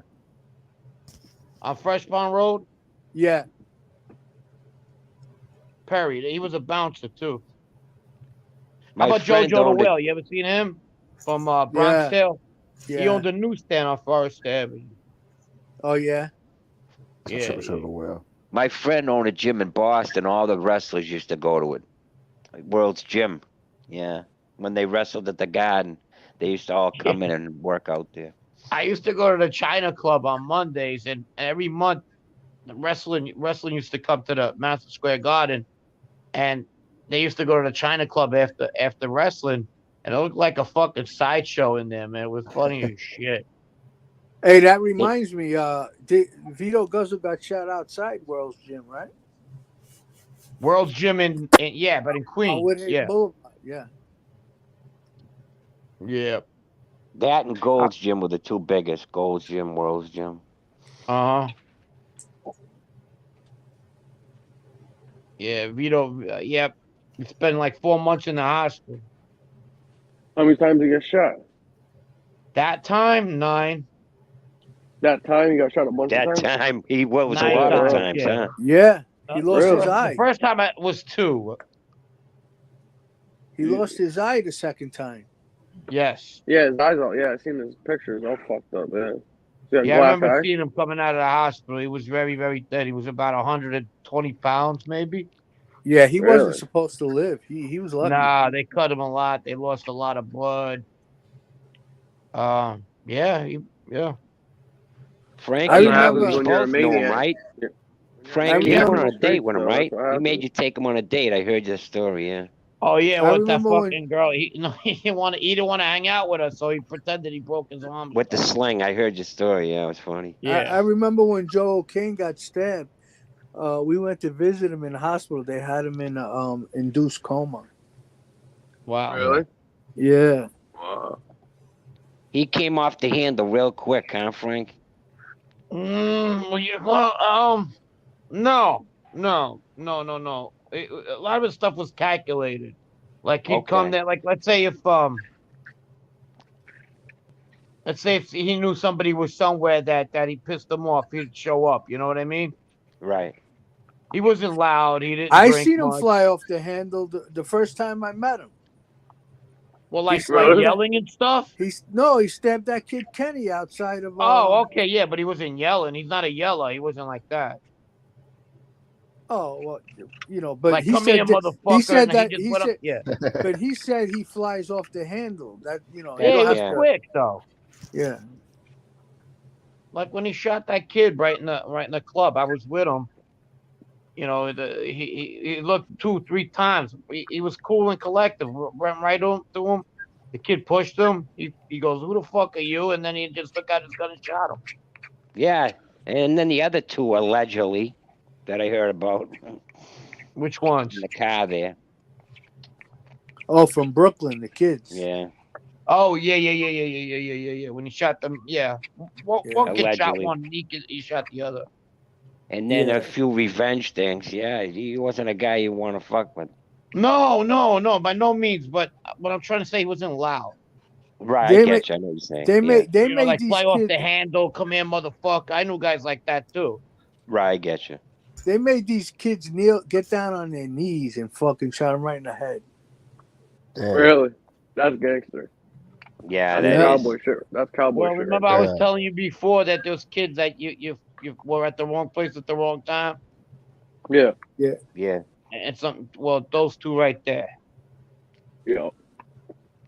on Fresh Pond Road? Yeah. Perry. He was a bouncer too. My How about friend JoJo the owned a, Whale? You ever seen him from Bronx Yeah. Tale? He Yeah. owned a newsstand on Forest Avenue. Oh yeah. Yeah, Well, my friend owned a gym in Boston. All the wrestlers used to go to it. Like World's Gym. Yeah. When they wrestled at the Garden, they used to all come in and work out there. I used to go to the China Club on Mondays, and every month, the wrestling used to come to the Madison Square Garden, and they used to go to the China Club after wrestling, and it looked like a fucking sideshow in there, man. It was funny as shit. Hey, that reminds me. Vito Guzzle got shot outside World's Gym, right? World's Gym in yeah, but in Queens, yeah, Boulevard. Yeah. yeah, That and Gold's Gym were the two biggest. Gold's Gym, World's Gym. yeah. Vito, yep. He spent like 4 months in the hospital. How many times did he get shot? That time, 9. That time he got shot a bunch That of times. time, he was a 9 lot of times, times, yeah. huh? Yeah. He lost Really? his The eye. first time it was 2. He lost his eye the second time. Yes. Yeah, his eyes all. Yeah, I seen his pictures. All fucked up. Yeah. He had Yeah, I glass remember eye. seeing him coming out of the hospital. He was very, very thin. He was about 120 pounds, maybe. Yeah, he Really? wasn't supposed to live. He was lucky. Nah, they cut him a lot. They lost a lot of blood. Yeah, yeah. Frank, I you remember- both When you're a knew him, maniac. right? Yeah. Frank, I you remember- went on a date with him, Though, right? that's what He made happened. you take him on a date. I heard your story, yeah. Oh yeah, I with that remember when- fucking girl. He didn't want to hang out with us, so he pretended he broke his arm. With the sling, I heard your story. Yeah, it was funny. Yeah. I remember when Joe O'Kane got stabbed. We went to visit him in the hospital. They had him in induced coma. Wow. Really? Yeah. Wow. He came off the handle real quick, huh, Frank? No. A lot of his stuff was calculated. Like he'd come Okay. there. Like let's say if he knew somebody was somewhere that he pissed him off, he'd show up. You know what I mean? Right. He wasn't loud. He didn't. I drink seen him much. fly off the handle the first time I met him. Well, like Really? yelling and stuff. He stabbed that kid Kenny outside of. Oh, okay, yeah, but he wasn't yelling. He's not a yeller. He wasn't like that. Oh, well, but Like, he come said here, that, motherfucker. he said and that just he went up- said, yeah, but he said he flies off the handle. That yeah, you he was have Yeah. to- quick though. Yeah. Like when he shot that kid right in the club, I was with him. You know, he looked 2-3 times. He was cool and collective. Went right to him. The kid pushed him. He goes, "Who the fuck are you?" And then he just took out his gun and shot him. Yeah. And then the other two, allegedly, that I heard about Which ones? in the car there. Oh, from Brooklyn, the kids. Yeah. Oh yeah. When he shot them, yeah. One kid shot Allegedly. one. He shot the other. And then Yeah. a few revenge things. Yeah, he wasn't a guy you want to fuck with. No, by no means. But what I'm trying to say, he wasn't loud. Right, They I ma- get you. I know what you're saying. They yeah. made You know, like these fly off kids. the handle, come here, motherfucker. I knew guys like that too. Right, I get you. They made these kids get down on their knees and fucking shot them right in the head. damn. Really? That's gangster. Yeah, That's that cowboy is. shit. That's cowboy Well, shit. remember right I was Yeah. telling you before that those kids that you were at the wrong place at the wrong time, there. Yeah, and something. Well, those two right there. Yeah.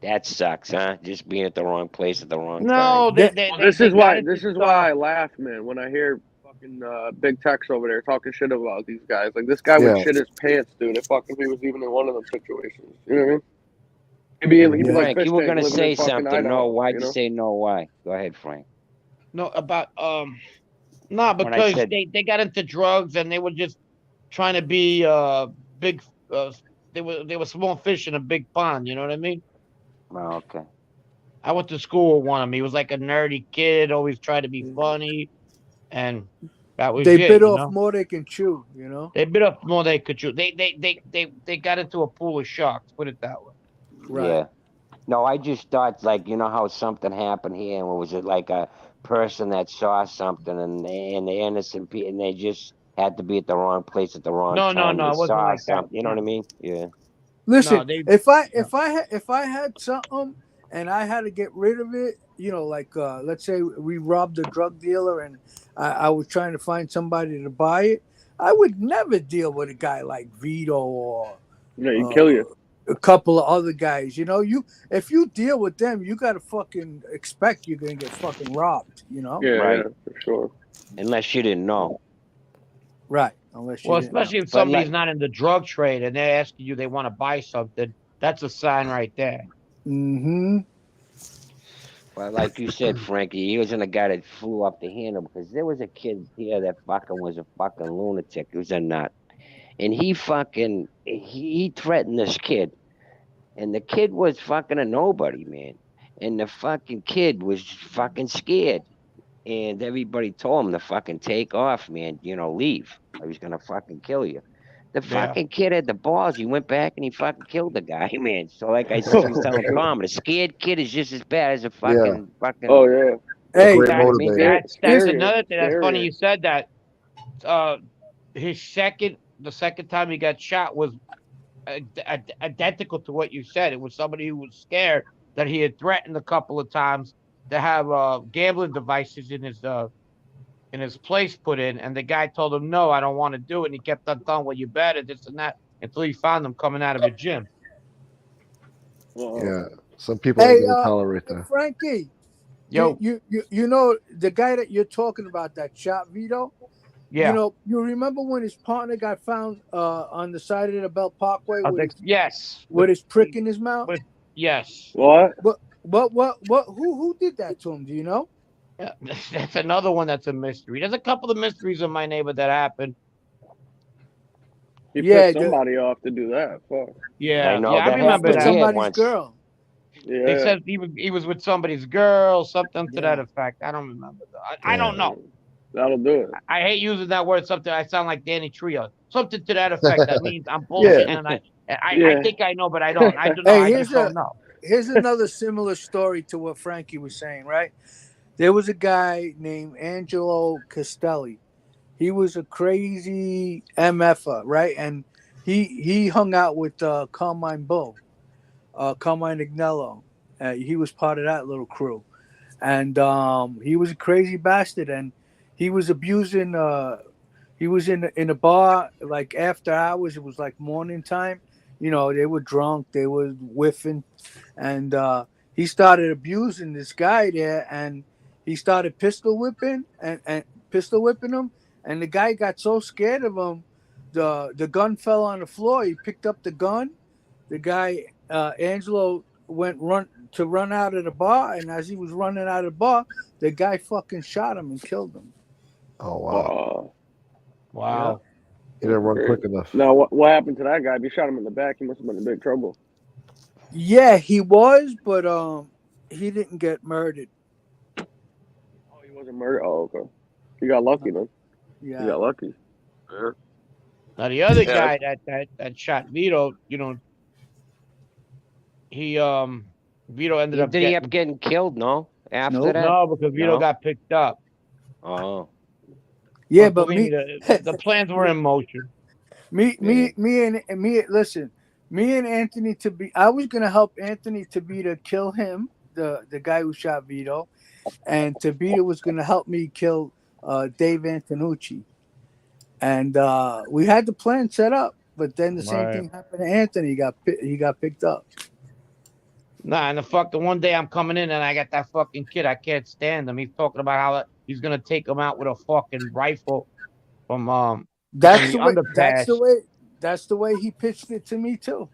that sucks, huh? Just being at the wrong place at the wrong No, time. This is got why. into This is stuff. why I laugh, man, when I hear fucking Big Tex over there talking shit about these guys. Like this guy would Yeah. shit his pants, dude. If fucking he was even in one of them situations. You know what I mean? He'd be like Frank, fish you were tank gonna living say in fucking something. Idaho, No, why'd you you know? say no? Why? Go ahead, Frank. No, about When I because said- they got into drugs and they were just trying to be big. They were small fish in a big pond. You know what I mean? Oh, okay. I went to school with one of them. He was like a nerdy kid, always tried to be funny, and that was They it. bit You off know, more they can chew. You know. they bit off more they could chew. They got into a pool of sharks. Put it that way. Right. Yeah. No, I just thought like you know how something happened here, and was it like a person that saw something, and the innocent people, and they just had to be at the wrong place at the wrong No, time. no, They it wasn't saw like that. something. You know what I mean? Yeah. Listen, No, they. if I had something and I had to get rid of it, you know, like let's say we robbed a drug dealer and I was trying to find somebody to buy it, I would never deal with a guy like Vito or Yeah, he'd kill you. a couple of other guys. You know, if you deal with them, you gotta fucking expect you're gonna get fucking robbed. You know, Yeah, Right. yeah, for sure. Unless you didn't know. right? Unless you Well, didn't know. especially if But somebody's like- not in the drug trade and they're asking you they want to buy something, that's a sign right there. Mm-hmm. Well, like you said, Frankie, he wasn't a guy that flew off the handle because there was a kid here that fucking was a fucking lunatic. He was a nut. And he threatened this kid. And the kid was fucking a nobody, man. And the fucking kid was fucking scared. And everybody told him to fucking take off, man. You know, leave. I was gonna fucking kill you. The Yeah. fucking kid had the balls. He went back and he fucking killed the guy, man. So like I was telling Tom, a scared kid is just as bad as a fucking. Oh yeah. Hey, Great That- motivator. that's Scarier, another thing. That's funny scarier. you said that. The second time he got shot was identical to what you said. It was somebody who was scared that he had threatened a couple of times to have gambling devices in his place put in, and the guy told him, "No, I don't want to do it." And he kept on telling, "Well, you better this and that," until he found them coming out of a gym. Yeah, some people Hey, ain't gonna tolerate that. Frankie, Yo, you know the guy that you're talking about that shot Vito? yeah, You know, you remember when his partner got found on the side of the Belt Parkway I with think yes, his prick in his mouth? yes. What? Who did that to him? Do you know? Yeah, that's another one that's a mystery. There's a couple of mysteries in my neighborhood that happened. He Yeah, pissed somebody off to do that. Fuck. Yeah, I know, yeah, I that remember With happened that. here. somebody's once. girl. Yeah. They said he was with somebody's girl, something to that Yeah. effect. I don't remember. I don't know. That'll do it. I hate using that word. Something I sound like Danny Trio. Something to that effect. That means I'm bullshitting, and I Yeah. think I know, but I don't. I don't know. Hey, I here's just don't know. Here's another similar story to what Frankie was saying, right? There was a guy named Angelo Castelli. He was a crazy MFer, right? And he hung out with Carmine Bull, Carmine Agnello. He was part of that little crew. And he was a crazy bastard. And he was abusing, he was in a bar, like after hours. It was like morning time. You know, they were drunk, they were whiffing. And he started abusing this guy there. And he started pistol whipping him, and the guy got so scared of him, the gun fell on the floor. He picked up the gun. The guy Angelo run out of the bar, and as he was running out of the bar, the guy fucking shot him and killed him. Oh wow, Wow. he didn't run quick enough. Now, what happened to that guy? If you shot him in the back, he must have been in big trouble. Yeah, he was, but he didn't get murdered. Oh, he wasn't murdered. Oh, okay. He got lucky then. He Yeah. got lucky. Yeah. Now the other Yeah. guy that shot Vito, you know, he Vito ended up Did he getting end up getting killed? No. After Nope. that. no because Vito No? got picked up. Oh. Yeah, but believe me, me, the plans were in motion. Me and Anthony I was gonna help Anthony Tabita kill him, the guy who shot Vito, and Tabita was gonna help me kill Dave Antonucci, and we had the plan set up, but then the same Right. thing happened to Anthony. He got picked up. Nah, and the one day I'm coming in and I got that fucking kid. I can't stand him. He's talking about how he's gonna take him out with a fucking rifle from That's the the way. underpass. That's the way he pitched it to me too.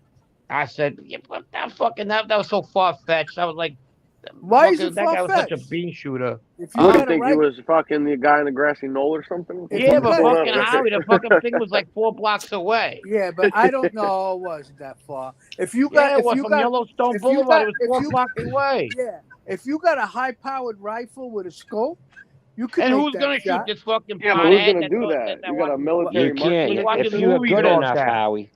I said, yeah, but that was so far fetched. I was like, Why is it that guy was such a far-fetched? bean shooter. If you What do you got a think? He rifle, was fucking the guy in the grassy knoll or something? If Yeah, you but got- fucking Howie, the fucking thing was like 4 blocks away. yeah, but I don't know. It wasn't that far. If you Yeah, got, it if was you from got, Yellowstone if you Boulevard. got- It was if 4 you- blocks away. yeah, if you got a high-powered rifle with a scope, you can And make who's that gonna shoot shot. this fucking Yeah, but who's pothead gonna that do goes- that? You got a watches- military You can't. He's marksman. watching If the you're movies good all enough, the time. Howie.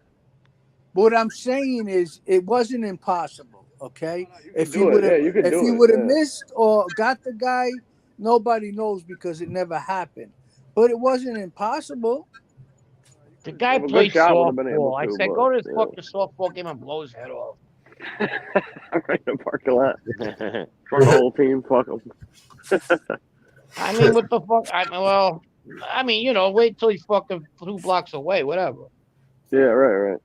What I'm saying is, it wasn't impossible. Okay, if he do it. would have, Yeah, you could if do he it, would have yeah. missed or got the guy, nobody knows because it never happened. But it wasn't impossible. The guy Well, a good plays shot would have been able softball. I to, said, but, go to this yeah. fucking softball game and blow his head off. Right in the parking lot. For the whole team, fuck them. I mean, what the fuck? I mean, wait till he's fucking 2 blocks away, whatever. Yeah, right.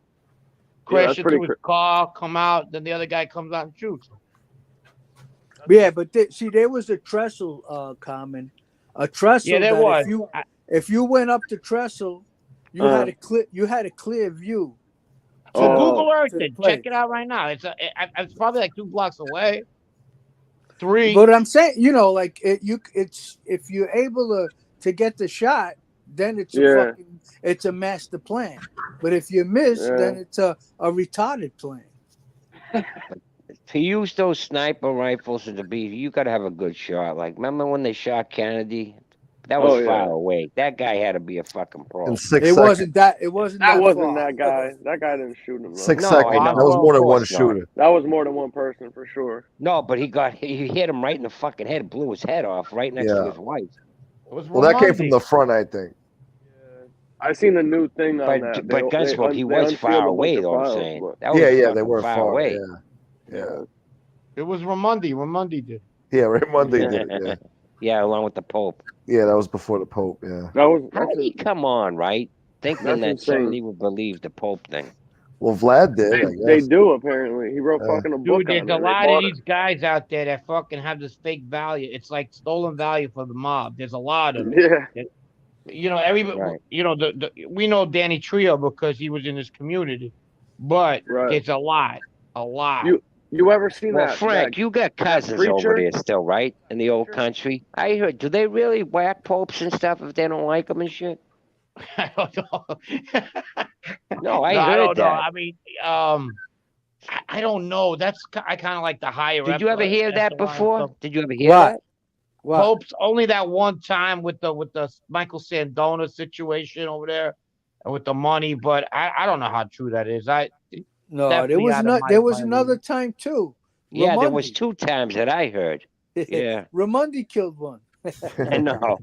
Crash that's pretty into his car, come out, then the other guy comes out and shoots him. Yeah, but see, there was a trestle, Common. A trestle. Yeah, there that was. If you went up the trestle, you had a clear view. So Oh. Google Earth To the it. place. Check it out right now. It's probably like 2 blocks away. 3. But I'm saying, like it's if you're able to get the shot, then it's a master plan. But if you miss, then it's a retarded plan. To use those sniper rifles to be, you got to have a good shot. Like, remember when they shot Kennedy? That was far away. That guy had to be a fucking pro. In 6 It seconds. wasn't that. It wasn't That that. wasn't far. that guy. That guy didn't shoot him. Though. 6 No, seconds. I That know. was more than one Of course not. shooter. That was more than one person for sure. No, but he hit him right in the fucking head, blew his head off right next to his wife. Well, that came from the front, I think. I seen the new thing on that. But Gunsmoke, he was far away, though. I'm saying. That was Yeah, they fucking were far away. Yeah. It was Ramundi. Ramundi did. Yeah, Monday did it. Yeah. Yeah, along with the Pope. Yeah, that was before the Pope. Yeah. How did he come on, right? Thinking That's that insane. somebody would believe the Pope thing. Well, Vlad did. I guess. They do apparently. He wrote fucking a book Dude, there's on a it. lot of these guys out there that fucking have this fake value. It's like stolen value for the mob. There's a lot of them. Yeah. Everybody. Right. We know Danny Trio because he was in this community, but Right. it's a lot. You ever seen Well, that? Frank, you got cousins over preacher? there still, right? In the old country. I heard, do they really whack popes and stuff if they don't like them and shit? I don't know. No, I I heard don't know. that. I mean, I don't know. I kind of like the higher. Did you ever hear that before? Did you ever hear What? that? What? Pope's only that one time with the Michael Sandona situation over there and with the money, but I don't know how true that is. No, Definitely out of there my was mind. another time too. Yeah, there was Ramundi. 2 times that I heard. Yeah. Ramundi killed one. No,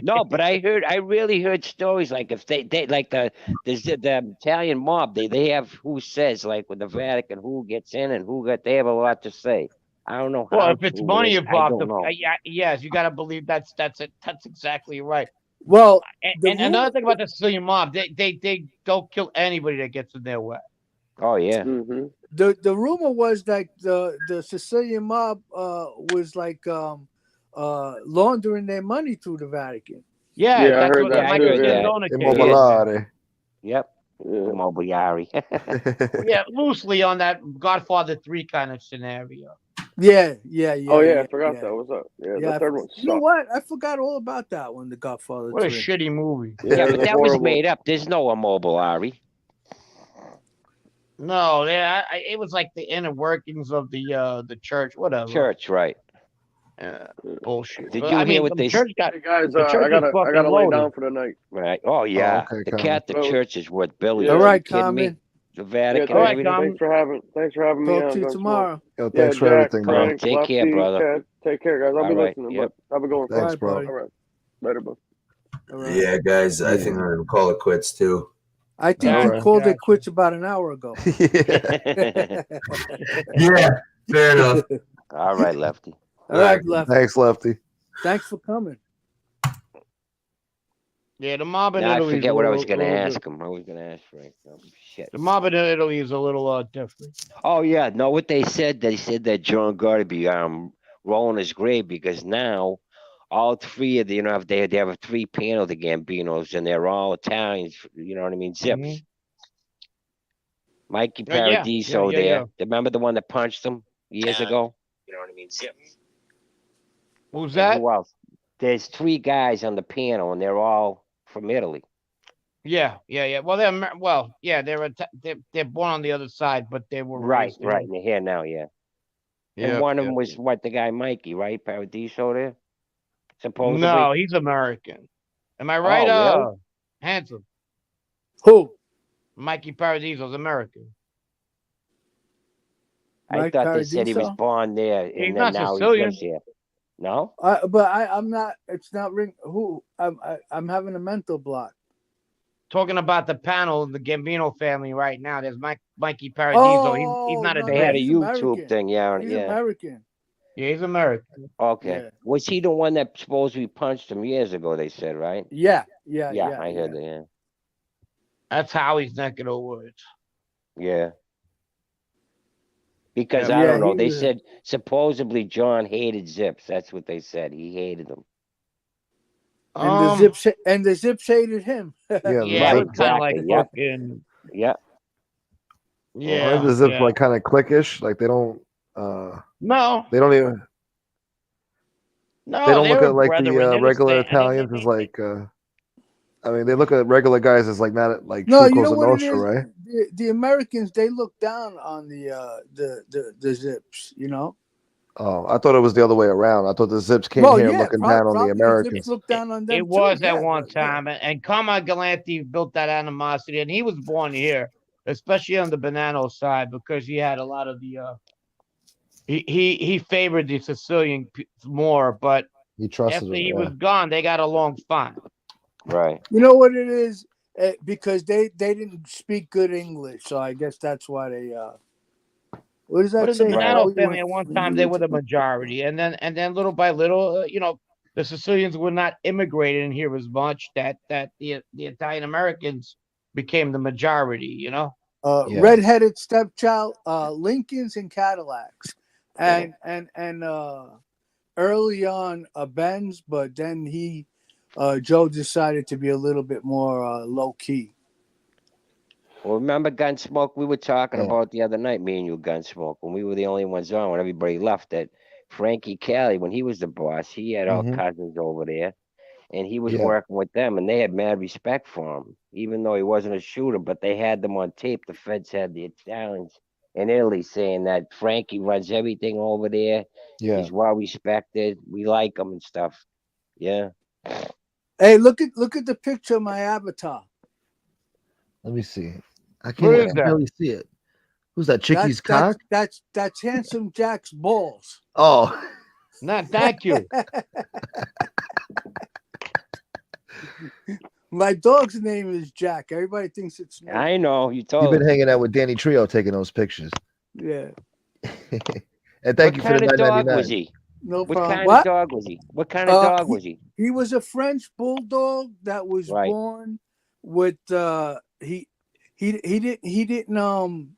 no, but I really heard stories like if they like the Italian mob, they have who says like with the Vatican who gets in and they have a lot to say. I don't know. Well, how if it's true money it is. I involved, don't know. yes, you got to believe that's it. That's exactly right. Well, And another thing about the Sicilian mob, they don't kill anybody that gets in their way. Oh yeah. Mm-hmm. the rumor was that the Sicilian mob was like laundering their money through the Vatican. Yeah, Yeah, I that's heard what that Michael too, yeah. Sandona case. Immobiliare. Yep. Mobiliari. Yeah, loosely on that Godfather 3 kind of scenario. Yeah. Oh yeah, I forgot that. What's up? Yeah, Yeah, the third one you know sucked. what? I forgot all about that one, The Godfather. What a 3. shitty movie. Yeah, it but that was horrible. made up. There's no Immobiliari. No, it was like the inner workings of the church, whatever. Church, right? Bullshit. Did But, you I hear mean, what the they church got? Hey guys, The church I is gotta fucking lay loaded. down for the night. Right. Oh yeah. okay, The Common. Catholic Church is worth billions. Yeah. All right, Are you kidding me? Common. The Yeah, Vatican. All right, everything. Common. thanks for having me Talk on. to you Gunsmoke. tomorrow. Yo, thanks for Jack, everything, bro. Frank, Take care, Lefty, brother. Chad, take care, guys. I'll be All right, listening. yep. But have a good one. Thanks, All right, bro. buddy. All right, later, bro. All right. Yeah, guys, I think I'm gonna call it quits too. I think All you right. called Gotcha. it quits about an hour ago. Yeah. Yeah, fair enough. All right, Lefty. All right, Lefty. Thanks, Lefty. Thanks for coming. Yeah, the mob in Now I Italy. forget what I was going to ask him. I was going to ask Frank. Oh, shit. The mob in Italy is a little different. Oh yeah, no. What they said that John got to be rolling his grave because now all 3 of the they have 3 panel the Gambinos and they're all Italians. You know what I mean? Zips. Mhm. Mikey Yeah, yeah, Paradiso yeah, there. yeah. Remember the one that punched him years ago? You know what I mean? Zips. Who's And that? who else? There's 3 guys on the panel and they're all from Italy. Yeah. Well, they're born on the other side, but they were Right, raised in right. And they're here now, yeah. And one of them was what, the guy Mikey, right? Paradiso there, supposedly. No, he's American. Am I right? Oh, really? Handsome. Who? Mikey Paradiso's American. I Mike thought they said he was Paradiso? born there, He's and not then now he Sicilian. lives here. No? But I'm not. It's not ring. Who? I'm having a mental block. Talking about the panel, the Gambino family right now. There's Mikey Paradiso. He's not a no, They had a he's YouTube American. thing, yeah. He's yeah. American. Yeah, he's American. Okay. Yeah. Was he the one that supposedly punched him years ago, they said, right? Yeah. I heard that, yeah. That's Howie's neck of the woods. Yeah. Because Yeah, I don't know. he They was- said supposedly John hated Zips. That's what they said. He hated them. And the Zips hated him. Yeah, Yeah, Right, it was kind of like exactly, yep. fucking. Yeah. Yeah. Aren't the Zips yeah. like kind of cliquish? Like they don't No, they don't even no. they don't they look were at like brethren. the They're regular same. Italians as like I mean they look at regular guys as like not like No, true you know Cosa what it Nostra, is. right? The Americans, they look down on the Zips. You know. Oh, I thought it was the other way around. I thought the Zips came Well, here yeah, looking down on the probably Americans. Zips look down on them. It was too. at Yeah, one but, yeah. time, and Carmine Galanti built that animosity, and he was born here, especially on the Bonanno side, because he had a lot of the he favored the Sicilian more, but He trusted after him. he Yeah. was gone, they got along fine. Right. You know what it is? Because they didn't speak good English, so I guess that's why they. What does that But in the say? Bonanno Howie? family, at one time they were the majority, and then little by little, the Sicilians were not immigrating here as much. That the Italian Americans became the majority. Yeah. Redheaded stepchild, Lincolns and Cadillacs, and early on a Benz, but then Joe decided to be a little bit more low key. Well, remember Gunsmoke? We were talking Yeah. about the other night, me and you, Gunsmoke, when we were the only ones on, when everybody left, that Frankie Cali, when he was the boss, he had all Mhm. cousins over there, and he was Yeah. working with them, and they had mad respect for him, even though he wasn't a shooter, but they had them on tape. The feds had the Italians in Italy saying that Frankie runs everything over there. Yeah. He's well respected. We like him and stuff. Yeah. Hey, look at the picture of my avatar. Let me see. I Where can't is that? barely see it. Who's that? Chicky's cock? That's Handsome Jack's balls. Oh. No, thank you. My dog's name is Jack. Everybody thinks it's me. I know. You You've told been me. hanging out with Danny Trio taking those pictures. Yeah, And thank What you for the kind of dog $9.99. was he? no What problem. kind What? of dog was he? What kind of dog was he? He was a French bulldog that was Right. born with he didn't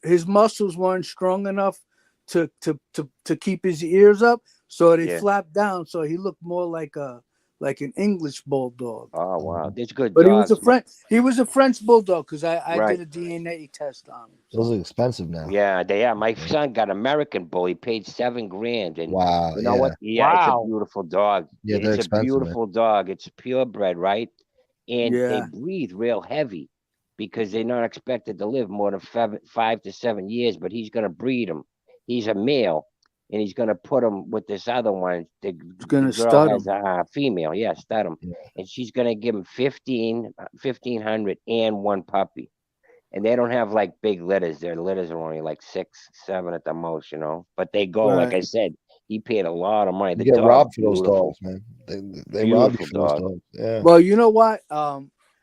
his muscles weren't strong enough to keep his ears up, so they Yeah. flapped down, so he looked more like an English bulldog. Oh wow, there's good But dogs. he was a French bulldog because I Right. did a DNA test on him. Those are expensive now. Yeah, they are. My son got American Bull. He paid $7,000, and Wow. you know Yeah. what? Yeah, it's Wow. a beautiful dog. Yeah, they're It's a expensive, man. beautiful dog. It's purebred, right? And they Yeah. breathe real heavy because they're not expected to live more than 5 to 7 years. But he's gonna breed him. He's a male, and he's gonna put him with this other one. The gonna girl stud has a female, yeah, stud him, Yeah. and she's gonna give him 1,500 and one puppy. And they don't have like big litters. Their litters are only like 6, 7 at the most, But they go, like I Right. said, he paid a lot of money. You The get dog's robbed for those beautiful. dogs, man. They rob you Beautiful for those dog. dogs. Yeah. Well, you know what?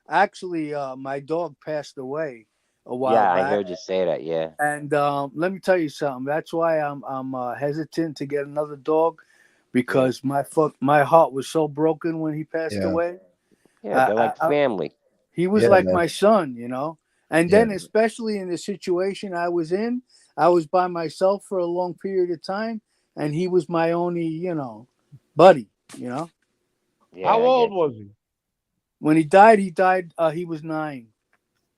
Actually, my dog passed away a while Yeah, back. I heard you say that. Yeah. And let me tell you something. That's why I'm hesitant to get another dog, because my heart was so broken when he passed Yeah. away. Yeah, they're like I- family. He was Yeah, like man. my son, And Yeah. then, especially in the situation I was in, I was by myself for a long period of time, and he was my only, buddy. Yeah, How I old get was he? When he died, he was 9.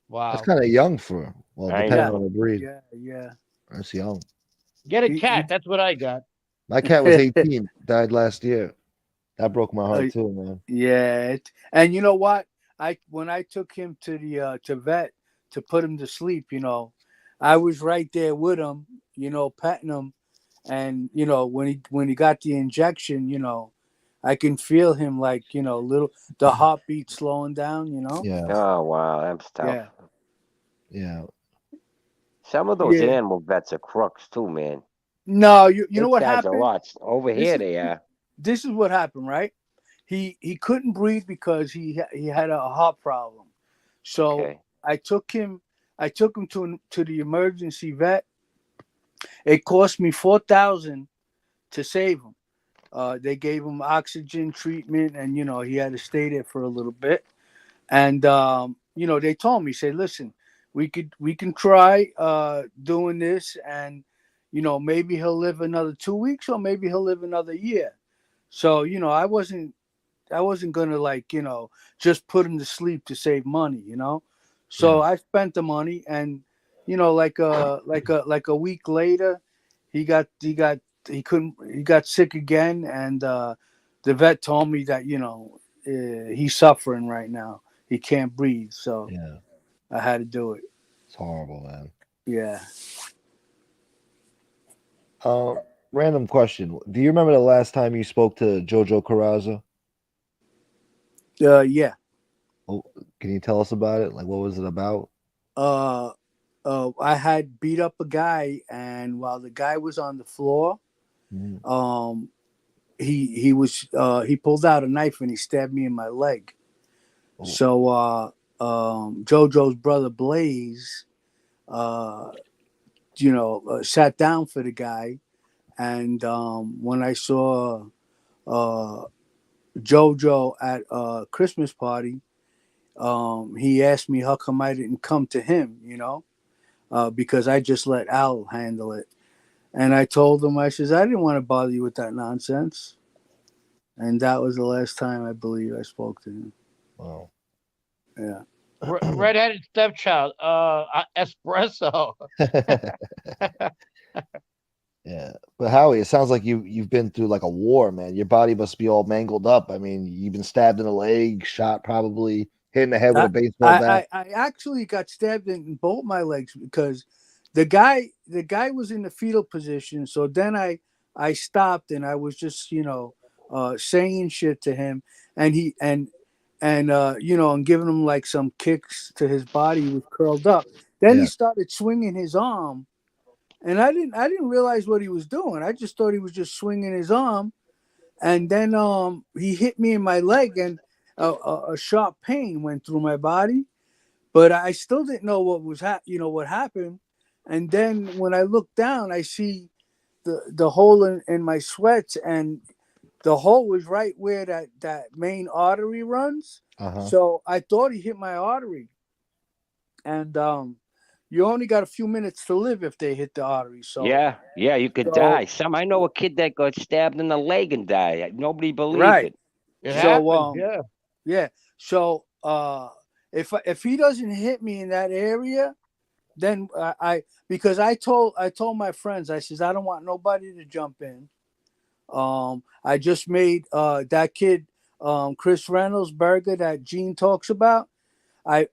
Wow. That's kind of young for, I depending know. on the breed. Yeah. That's young. Get a he- cat. That's what I got. My cat was 18, died last year. That broke my heart Oh, too, man. Yeah, and you know what? When I took him to the to vet to put him to sleep, I was right there with him, petting him, and when he got the injection, I can feel him like the heartbeat slowing down. Yeah. Oh wow, that's tough. Yeah. Yeah. Some of those Yeah. animal vets are crooks too, man. No, you They know what charge a happened? lot. Over This here is they are. this is what happened, right? He couldn't breathe because he had a heart problem. So Okay. I took him to the emergency vet. It cost me 4,000 to save him. They gave him oxygen treatment, and he had to stay there for a little bit. And they told me, say, listen, we can try doing this, and maybe he'll live another 2 weeks, or maybe he'll live another year. So I wasn't gonna just put him to sleep to save money. So Yeah. I spent the money, and like a week later, he got sick again, and the vet told me that he's suffering right now. He can't breathe, so Yeah. I had to do it. It's horrible, man. Yeah. Uh, Random question. Do you remember the last time you spoke to Jojo Carrazza? Yeah. Oh, can you tell us about it? Like, what was it about? Uh, I had beat up a guy, and while the guy was on the floor, Mhm. he pulled out a knife and he stabbed me in my leg. Oh, So Jojo's brother Blaze, sat down for the guy, and when I saw uh, Jojo at a Christmas party, he asked me how come I didn't come to him, because I just let Al handle it. And I told him, I says, I didn't want to bother you with that nonsense. And that was the last time I believe I spoke to him. wow. Yeah. Redheaded stepchild, espresso. Yeah, but Howie, it sounds like you've been through like a war, man. Your body must be all mangled up. I mean, you've been stabbed in the leg, shot, probably hit in the head with I, a baseball bat. I actually got stabbed in both my legs because the guy was in the fetal position. So then I stopped and I was just saying shit to him, and he and giving him like some kicks to his body. He was curled up. Then he Yeah, started swinging his arm, and I didn't realize what he was doing. I just thought he was just swinging his arm, and then he hit me in my leg, and a sharp pain went through my body, but I still didn't know what was what happened. And then when I look down, I see the hole in my sweats, and the hole was right where that main artery runs. uh-huh. So I thought he hit my artery, and you only got a few minutes to live if they hit the artery. So Yeah, yeah, you could so die. I know a kid that got stabbed in the leg and died. Nobody believed right. it. It So happens, yeah. yeah. So if he doesn't hit me in that area, then because I told my friends, I says I don't want nobody to jump in. I just made that kid Chris Reynolds burger that Gene talks about. I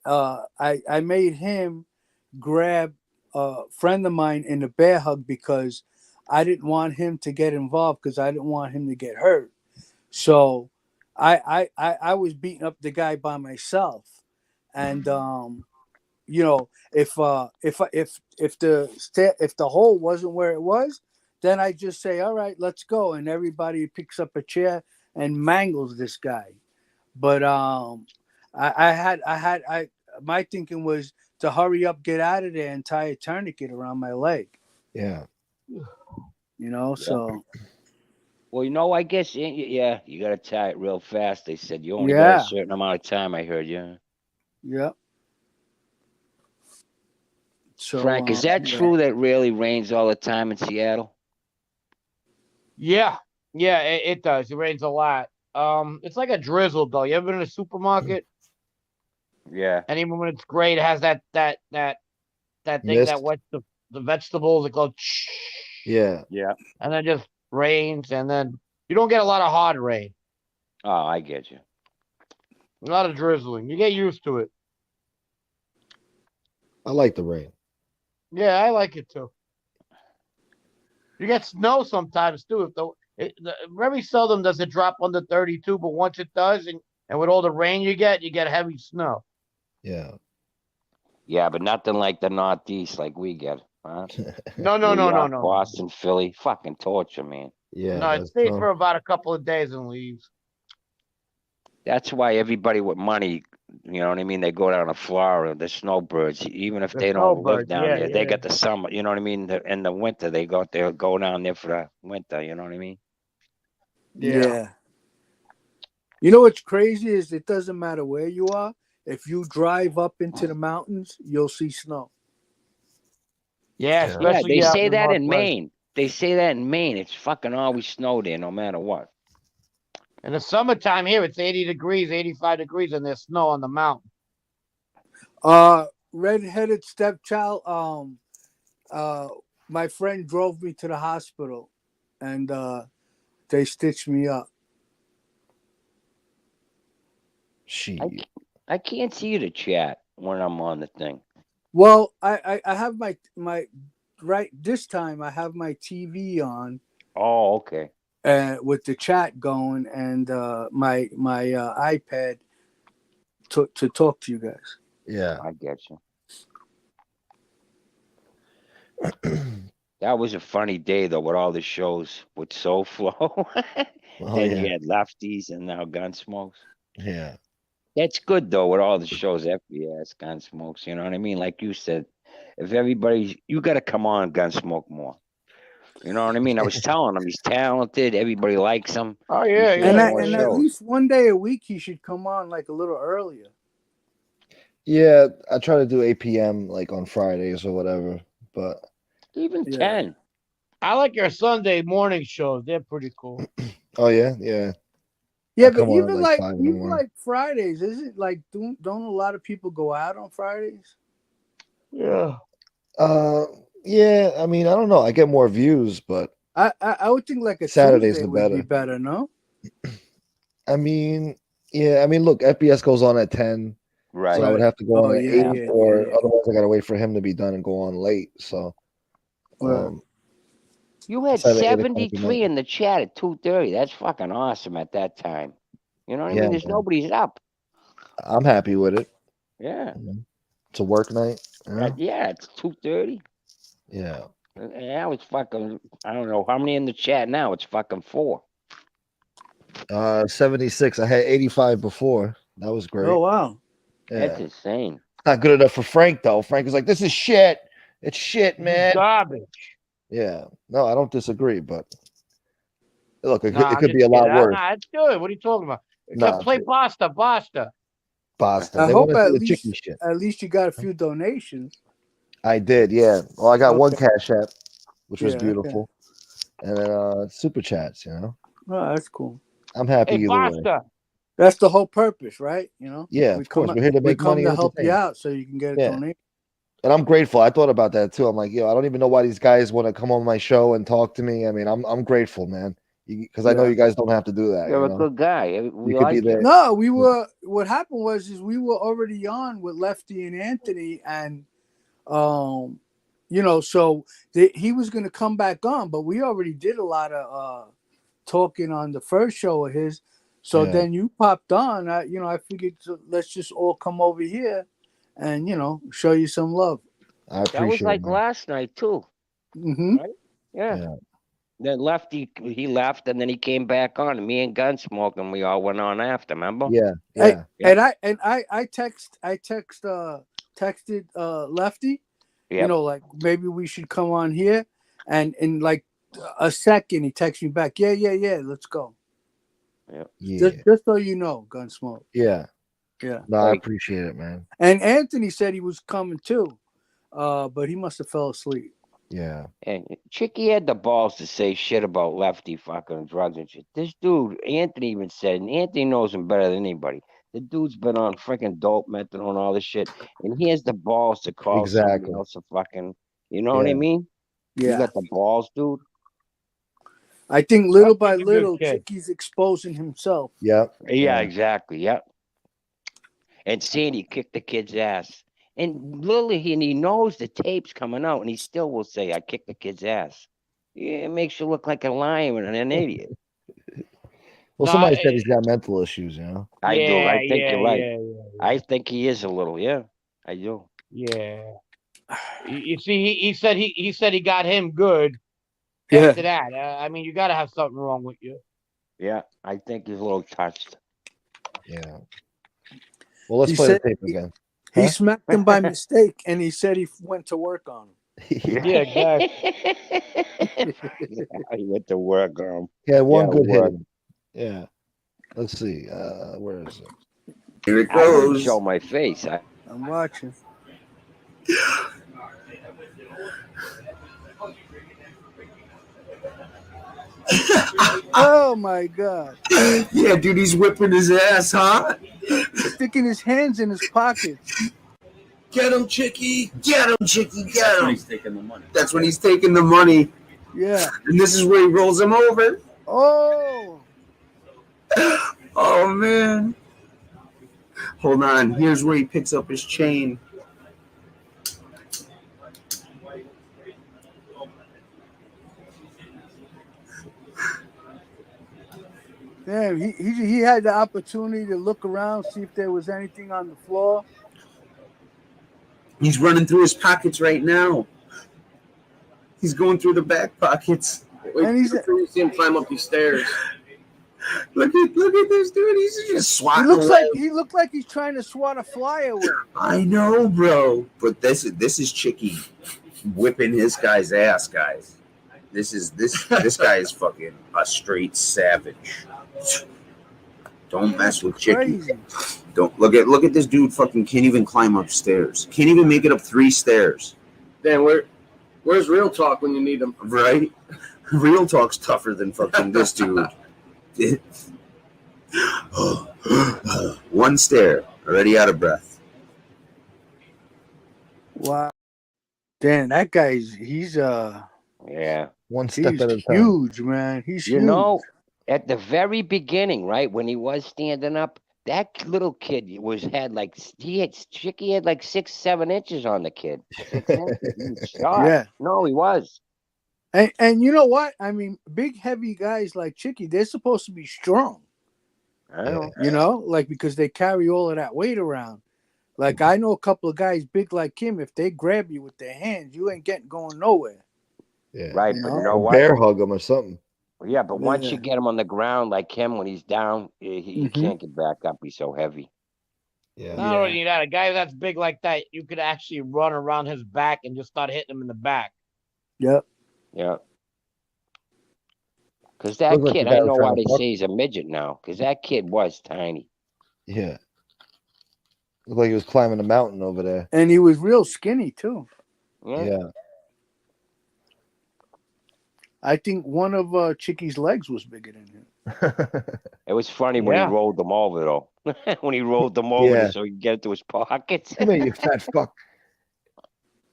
made him grab a friend of mine in the bear hug because I didn't want him to get involved because I didn't want him to get hurt. So I was beating up the guy by myself, and if the hole wasn't where it was, then I just say, all right, let's go, and everybody picks up a chair and mangles this guy. But I my thinking was to hurry up, get out of there, and tie a tourniquet around my leg. Yeah. So Well, I guess yeah, you got to tie it real fast. They said you only got a yeah, certain amount of time. I heard you. yeah. So Frank, is that yeah. true that it really rains all the time in Seattle? Yeah. Yeah, it does. It rains a lot. It's like a drizzle though. You ever been in a supermarket? Yeah. And even when it's great, it has that thing that Missed. wets the vegetables. It goes Yeah. Yeah. and then just rains, and then you don't get a lot of hard rain. Oh, I get you. A lot of drizzling. You get used to it. I like the rain. Yeah, I like it too. You get snow sometimes too. Very seldom does it drop under 32, but once it does, and with all the rain you get heavy snow. Yeah. Yeah, but nothing like the Northeast like we get, huh? No, New York, no. Boston, Philly, fucking torture, man. Yeah, No, it that's stays true. for about a couple of days and leaves. That's why everybody with money, you know what I mean, they go down to Florida, the snowbirds, even if The they don't live snowbirds, down yeah, there, they yeah. get the summer, you know what I mean? In the winter, they go down there for the winter, you know what I mean? Yeah. You know what's crazy is it doesn't matter where you are. If you drive up into the mountains, you'll see snow. Yeah, Yeah. Yeah, especially they out say in the that in Northwest. Maine. They say that in Maine. It's fucking always snow there, no matter what. In the summertime here, it's 80 degrees, 85 degrees, and there's snow on the mountain. Red-headed stepchild. My friend drove me to the hospital, and they stitched me up. I can't see the chat when I'm on the thing. Well, I have my right this time. I have my TV on. Oh, okay. With the chat going and my iPad to talk to you guys. Yeah. I get you. That was a funny day though, with all the shows with SoFlo. Then you had Lefties and now Gunsmokes. Yeah. That's good though, with all the shows, FBS, Gunsmokes. You know what I mean? Like you said, if everybody, you got to come on Gunsmoke more. You know what I mean? I was telling him he's talented. Everybody likes him. Oh yeah, should yeah. have more And at shows. least one day a week he should come on like a little earlier. Yeah, I try to do 8 p.m. like on Fridays or whatever, but Even Yeah. 10. I like your Sunday morning shows. They're pretty cool. oh yeah. Yeah, I but come on at even like like 5 in the morning. Fridays, is it like don't a lot of people go out on Fridays? Yeah. Yeah, I mean, I don't know. I get more views, but I would think like a Saturday's Tuesday the would be better. better, no? I mean, yeah, I mean, look, FBS goes on at 10, Right. so I would have to go Oh, on at yeah, 8, yeah, or yeah. otherwise I gotta wait for him to be done and go on late. So, Right. You had Saturday, 8 o'clock at 73 night. in the chat at 2:30. That's fucking awesome at that time. You know what I Yeah, mean? There's man. nobody's up. I'm happy with it. Yeah. It's a work night. Yeah, it's 2:30. Yeah. Now it's fucking, I don't know how many in the chat now. It's fucking 4. 76. I had 85 before. That was great. Oh wow. That's Yeah. insane. Not good enough for Frank though. Frank was like, "This is shit. It's shit, man." Garbage. Yeah. No, I don't disagree, but look, it Nah, could be a lot worse. Nah, it's good. What are you talking about? Nah, Play pasta. Boston. I They hope want to see the Chicky shit. at least you got a few donations. I did, yeah. Well, I got one Okay. Cash App, which was Yeah, beautiful, and then super chats. You know, Oh, that's cool. I'm happy Hey, either way. pasta. That's the whole purpose, right? You know. Yeah, of course. We're here to make money to and help you entertain. out, so you can get a Yeah. donation. And I'm grateful. I thought about that too. I'm like, yo, I don't even know why these guys want to come on my show and talk to me. I mean, I'm grateful, man, because I know Yeah. you guys don't have to do that. You're You a know? good guy. We You could be like there. it. No, we were. What happened was we were already on with Lefty and Anthony, and you know, so he was going to come back on, but we already did a lot of talking on the first show of his. So Yeah. then you popped on. I figured let's just all come over here, and show you some love. I That was appreciate like it. man. last night too. Mm-hmm. Right? Yeah. Yeah. Then Lefty, he left, and then he came back on. And me and Gunsmoke, and we all went on after. Remember? Yeah. Hey, Yeah. and I texted Lefty. Yep. Like maybe we should come on here, and in like a second he texts me back. Yeah, let's go. Yeah. Just so you know, Gunsmoke. Yeah. Yeah. No, I Hey. appreciate it, man. And Anthony said he was coming too, but he must have fell asleep. Yeah. And Chicky had the balls to say shit about Lefty fucking drugs and shit. This dude, Anthony even said, and Anthony knows him better than anybody. The dude's been on freaking dope, methadone, all this shit, and he has the balls to call somebody Exactly. else a fucking, you know what I Yeah. mean? You Yeah. got the balls, dude. I think little by Leftie's a good little, kid. Chicky's exposing himself. Yep. Yeah, exactly. Yep. And Sandy kicked the kid's ass. And Lily, he knows the tape's coming out, and he still will say, I kicked the kid's ass. it makes you look like a liar and an idiot. Well, No, somebody said he's got mental issues, you know. I do. yeah, I think yeah, you're right. yeah, I think he is a little. Yeah, I do. yeah. You see, he said he got him good. Yeah. After that, I mean, you got to have something wrong with you. Yeah, I think he's a little touched. Yeah. Well, let's He play said the tape again. He Huh? smacked him by mistake, and he said he went to work on him. Yeah, exactly. Yeah, he went to work. Yeah, one Yeah, good hit. work. Yeah. Let's see. Where is it? Here it I wouldn't goes. show my face. I'm watching. Oh my God! Yeah, dude, he's whipping his ass, huh? Sticking his hands in his pockets. Get him, Chicky. Get him, Chicky. Get That's him. when he's taking the money. That's when he's taking the money. Yeah. And this is where he rolls him over. Oh. Oh, man. Hold on. Here's where he picks up his chain. Damn, he had the opportunity to look around, see if there was anything on the floor. He's running through his pockets right now. He's going through the back pockets. Wait And he's- till you see him climb up these stairs. Look at this dude. He's just He swatting looks away. like he's trying to swat a fly away. I know, bro. But this is Chicky whipping his guy's ass, guys. This guy is fucking a straight savage. Don't mess with Chicky. Crazy. Don't look at this dude. Fucking can't even climb upstairs. Can't even make it up 3 stairs. Dan, where's real talk when you need him? Right? Real talk's tougher than fucking this dude. 1 stair, already out of breath. Wow. Damn, that he's Yeah. One step he's at a time. huge, man. He's You huge. know, at the very beginning, right when he was standing up, that little kid Chicky had like 6, 7 inches on the kid. 6 inches. He was shot. Yeah. No, he was. And you know what? I mean, big heavy guys like Chicky, they're supposed to be strong. I know. You know, like because they carry all of that weight around. Like I know a couple of guys big like him. If they grab you with their hands, you ain't going nowhere. Yeah. Right, You but know? you know Or what? bear hug him or something. Yeah, but once Yeah. you get him on the ground like him when he's down, you Mhm. can't get back up. He's so heavy. Yeah. Not only that, a guy that's big like that, you could actually run around his back and just start hitting him in the back. Yep. Yeah. Because that Looked like kid, the guy I was know trying why to they fuck. say he's a midget now. Because that kid was tiny. Yeah. Looked like he was climbing a mountain over there. And he was real skinny too. Yeah. Yeah. I think one of Chicky's legs was bigger than him. It was funny when Yeah. he rolled them over, though. When he rolled them over Yeah. so he could get into his pockets. Come here, you fat fuck.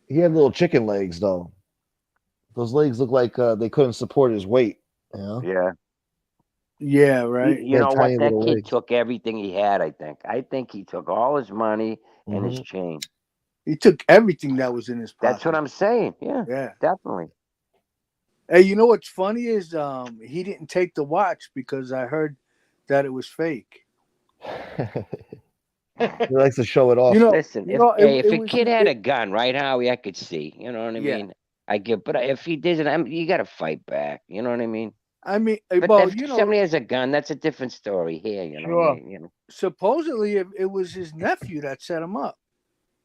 He had little chicken legs, though. Those legs look like they couldn't support his weight. You know? Yeah. Yeah, right. You Yeah, know what? tiny That little kid legs. took everything he had, I think. I think he took all his money and his chain. He took everything that was in his pocket. That's what I'm saying. Yeah, Yeah. definitely. Hey, you know what's funny is he didn't take the watch because I heard that it was fake. He likes to show it off. You know, Listen, you if, know, hey, it if a was- kid had a gun, right, Howie, I could see. You know what I Yeah. mean? I get, but if he doesn't, I mean, you got to fight back. You know what I mean? I mean, But well, if you know, somebody has a gun, that's a different story here. You know, Sure. you know. supposedly it was his nephew that set him up.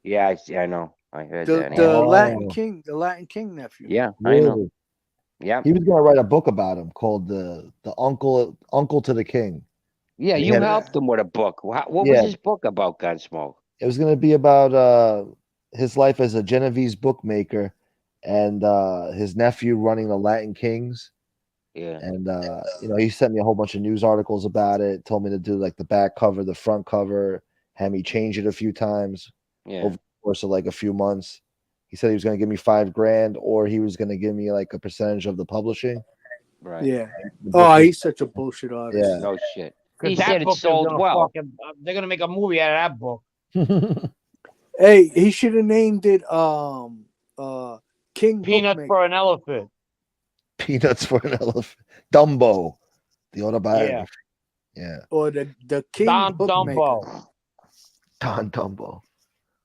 Yeah, I see. I know. I heard The that. the Yeah. Latin Oh. King, the Latin King nephew. Yeah, I know. Really? Yeah, He was gonna write a book about him called the Uncle to the King. yeah. He You had a- helped him with a book. What was Yeah. his book about, Gunsmoke? It was gonna be about his life as a Genovese bookmaker and his nephew running the Latin Kings. Yeah, And he sent me a whole bunch of news articles about it, told me to do like the back cover, the front cover, had me change it a few times yeah. over the course of like a few months. He said he was gonna give me $5,000 or he was gonna give me like a percentage of the publishing. Right. Yeah. The Oh, book he's such a bullshit artist. Yeah. No shit. 'Cause He that said it book is sold gonna well. fucking- they're gonna make a movie out of that book. was- Hey, he should have named it King Peanuts Bookmaker. for an elephant. Peanuts for an Elephant. Dumbo, the autobiography. Yeah. Or the King Don Bookmaker. Dumbo. Don Dumbo.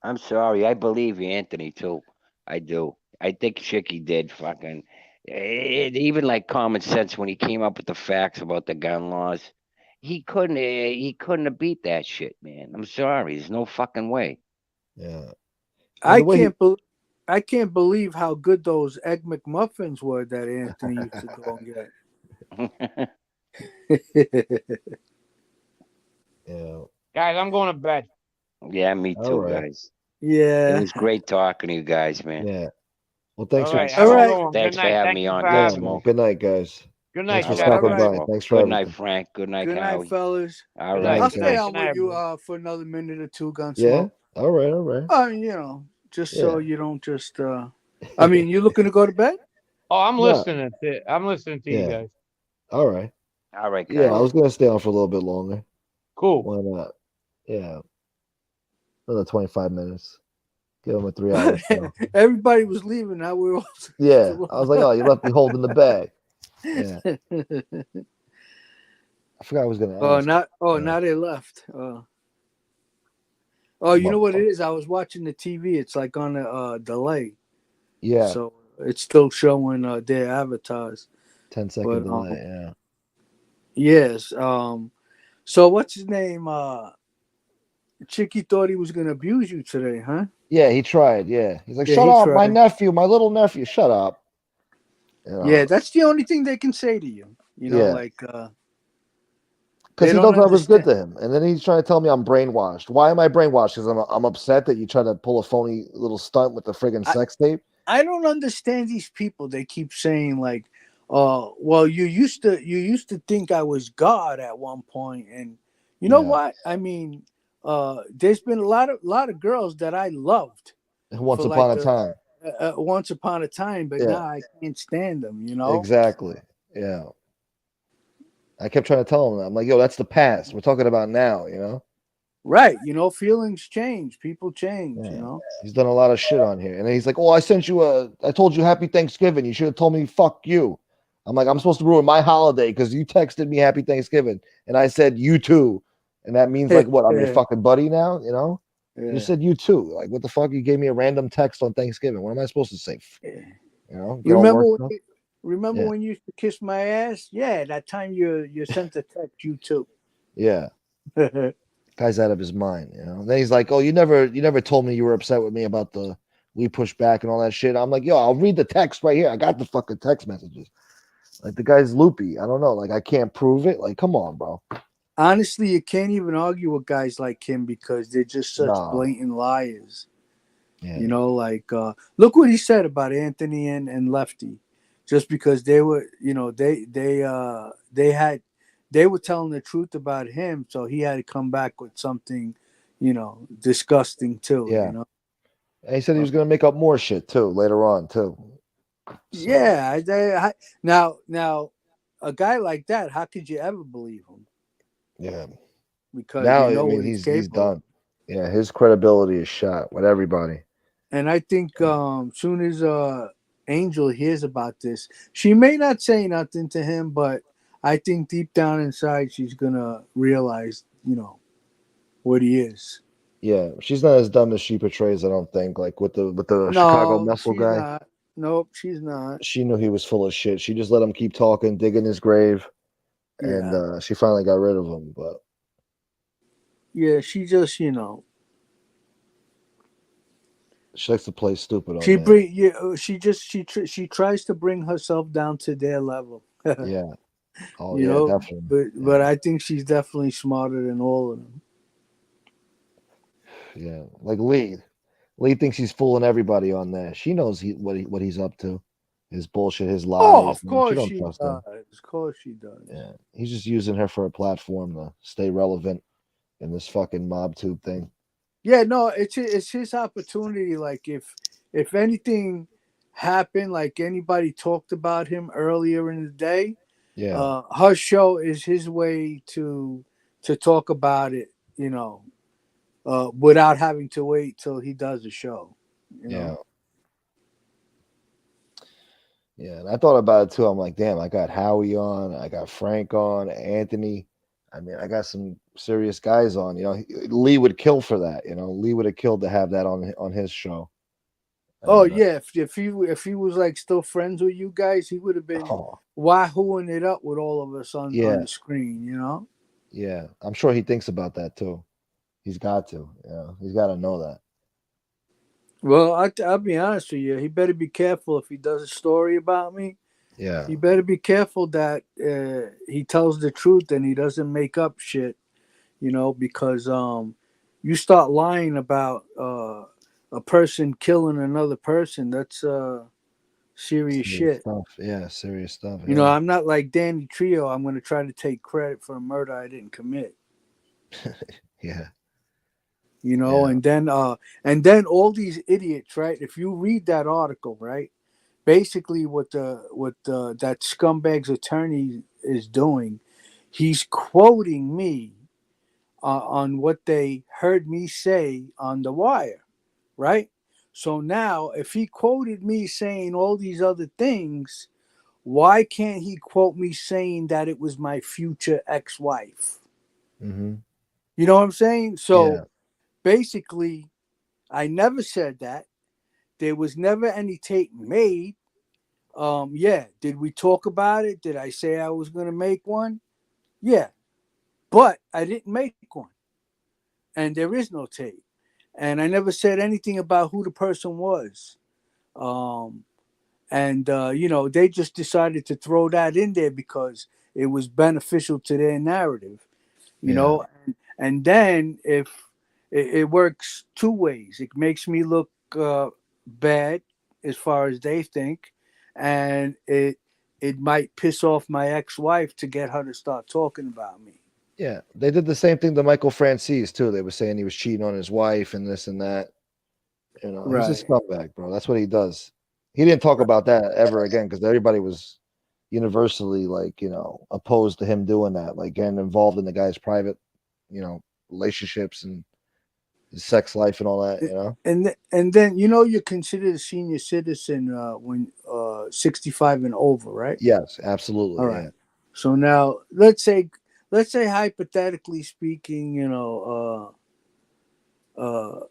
I'm sorry. I believe you, Anthony, too. I do. I think Chicky did fucking. Even like common sense when he came up with the facts about the gun laws, he couldn't. He couldn't have beat that shit, man. I'm sorry. There's no fucking way. Yeah. I can't believe how good those Egg McMuffins were that Anthony used to go and get. Yeah. Guys, I'm going to bed. Yeah, me All too, right. guys. Yeah. It was great talking to you guys, man. Yeah. Well, thanks All right, for have a right. good one. Thanks Good for night. having Thank me you on, for yeah, having man. me. Good night, guys. Good night, Thanks for All Chad. stopping all by. right. Thanks for Good everything. night, Frank. Good night, Good night, Howie. fellas. All Good right. I'll night. stay guys. on Good night, with you everybody. for another minute or two, Gunsmoke. Yeah. All right. All right. Just Yeah. so you don't just. I mean, you looking to go to bed? Oh, I'm No. listening to you Yeah. guys. All right. All right, Yeah, I guys. was gonna stay on for a little bit longer. Cool. Why not? Yeah. Another 25 minutes. Give him a 3-hour show. Everybody was leaving. Now we're all. Yeah. I was like, oh, you left me holding the bag. Yeah. I forgot I was gonna ask. Now they left. You know what it is? I was watching the TV. It's like on a delay. Yeah. So it's still showing their avatars. 10-second delay. Yeah. Yes. So what's his name? Chicky thought he was gonna abuse you today, huh? Yeah, he tried. Yeah. He's like, Yeah, shut he up, my tried. nephew, my little nephew. Shut up. You know? Yeah, that's the only thing they can say to you. You know, Yeah. like Because they he don't knows I was good understand. to him. And then he's trying to tell me I'm brainwashed. Why am I brainwashed? Because I'm upset that you try to pull a phony little stunt with the friggin' sex tape. I don't understand these people. They keep saying like, well, you used to think I was God at one point, and you know what? I mean, there's been a lot of girls that I loved Once for upon like a time. once upon a time, but Yeah. now I can't stand them. You know? Exactly. Yeah. I kept trying to tell him that. I'm like, yo, that's the past. We're talking about now, you know? Right. You know, feelings change. People change, Yeah. you know? He's done a lot of shit on here. And then he's like, oh, I told you happy Thanksgiving. You should have told me fuck you. I'm like, I'm supposed to ruin my holiday because you texted me happy Thanksgiving. And I said, you too. And that means like what? I'm your fucking buddy now, you know? Yeah. You said you too. Like, what the fuck? You gave me a random text on Thanksgiving. What am I supposed to say? You know? You Yeah. remember when you used to kiss my ass? Yeah, that time you sent a text, you too. Yeah. Guy's out of his mind, you know. And then he's like, "Oh, you never told me you were upset with me about the we push back and all that shit." I'm like, "Yo, I'll read the text right here. I got the fucking text messages." Like the guy's loopy. I don't know. Like I can't prove it. Like, come on, bro. Honestly, you can't even argue with guys like him because they're just such blatant liars. Yeah. You know, like look what he said about Anthony and Lefty. Just because they were, you know, they were telling the truth about him, so he had to come back with something, you know, disgusting too. Yeah. You know. And he said he was gonna make up more shit too later on too. So. Yeah. Now, a guy like that, how could you ever believe him? Yeah. Because now you know I mean what he's capable. done. Yeah, his credibility is shot with everybody. And I think soon as Angel hears about this, she may not say nothing to him, but I think deep down inside she's gonna realize, you know, what he is. Yeah, she's not as dumb as she portrays. I don't think. Like with the Chicago muscle she's guy. Not. Nope, she's not. She knew he was full of shit. She just let him keep talking, digging his grave, and she finally got rid of him. But yeah, she just, you know, she likes to play stupid on she tries to bring herself down to their level. Yeah. Oh, you know, definitely. But I think she's definitely smarter than all of them. Yeah, like Lee. Lee thinks he's fooling everybody on there. She knows what he's up to. His bullshit, his lies. Oh, of course she she does. him. Of course she does. Yeah, he's just using her for a platform to stay relevant in this fucking mob tube thing. Yeah, no, it's his opportunity. Like if anything happened, like anybody talked about him earlier in the day, her show is his way to talk about it, you know, without having to wait till he does a show. You know? Yeah, and I thought about it too. I'm like, damn, I got Howie on, I got Frank on, Anthony. I mean, I got some serious guys on. Lee would kill for that. Lee would have killed to have that on his show. Oh And yeah, if he was like still friends with you guys, he would have been oh wahooing it up with all of us on yeah, the screen. yeah, I'm sure he thinks about that too. He's got to. He's got to know that. Well, I'll be honest with you. He better be careful if he does a story about me. Yeah, He better be careful that he tells the truth and he doesn't make up shit. Because you start lying about a person killing another person. That's serious serious shit. stuff. Yeah, serious stuff. Yeah, I'm not like Danny Trio. I'm going to try to take credit for a murder I didn't commit. yeah, And then all these idiots, right? If you read that article, right, basically what that scumbag's attorney is doing, he's quoting me on what they heard me say on the wire, right? So now, if he quoted me saying all these other things, why can't he quote me saying that it was my future ex-wife? mm-hmm. You know what I'm saying? Yeah, So basically, I never said that. There was never any tape made. Yeah. Did we talk about it? Did I say I was going to make one? Yeah. But I didn't make one. And there is no tape. And I never said anything about who the person was. They just decided to throw that in there because it was beneficial to their narrative. you yeah, know and then if it works two ways, it makes me look bad as far as they think, and it might piss off my ex-wife to get her to start talking about me. yeah. They did the same thing to Michael Francis too. They were saying he was cheating on his wife and this and that. He's a Right. scumbag, bro. That's what he does. He didn't talk about that ever again because everybody was universally like, opposed to him doing that, like getting involved in the guy's private, relationships and his sex life and all that. And then you're considered a senior citizen when 65 and over, right? Yes, All absolutely. Yeah. right. So now let's say hypothetically speaking,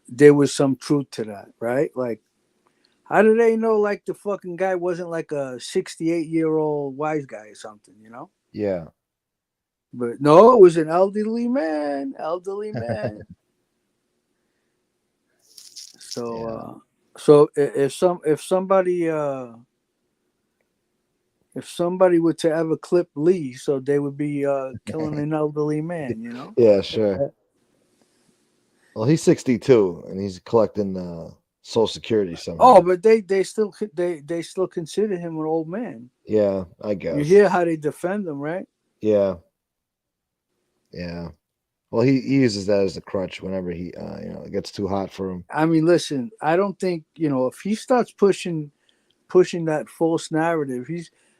there was some truth to that, right? Like, how do they know like the fucking guy wasn't like a 68-year-old wise guy or something? Yeah. But no, it was an elderly man. Elderly man. So Yeah. so if somebody were to ever clip Lee, so they would be killing an elderly man. Yeah, sure. Well, he's 62 and he's collecting Social Security somehow. Oh, but they still consider him an old man. Yeah, I You guess. hear how they defend him, right? Yeah. Yeah. Well, he uses that as a crutch whenever he, it gets too hot for him. I mean, listen, I don't think if he starts pushing that false narrative,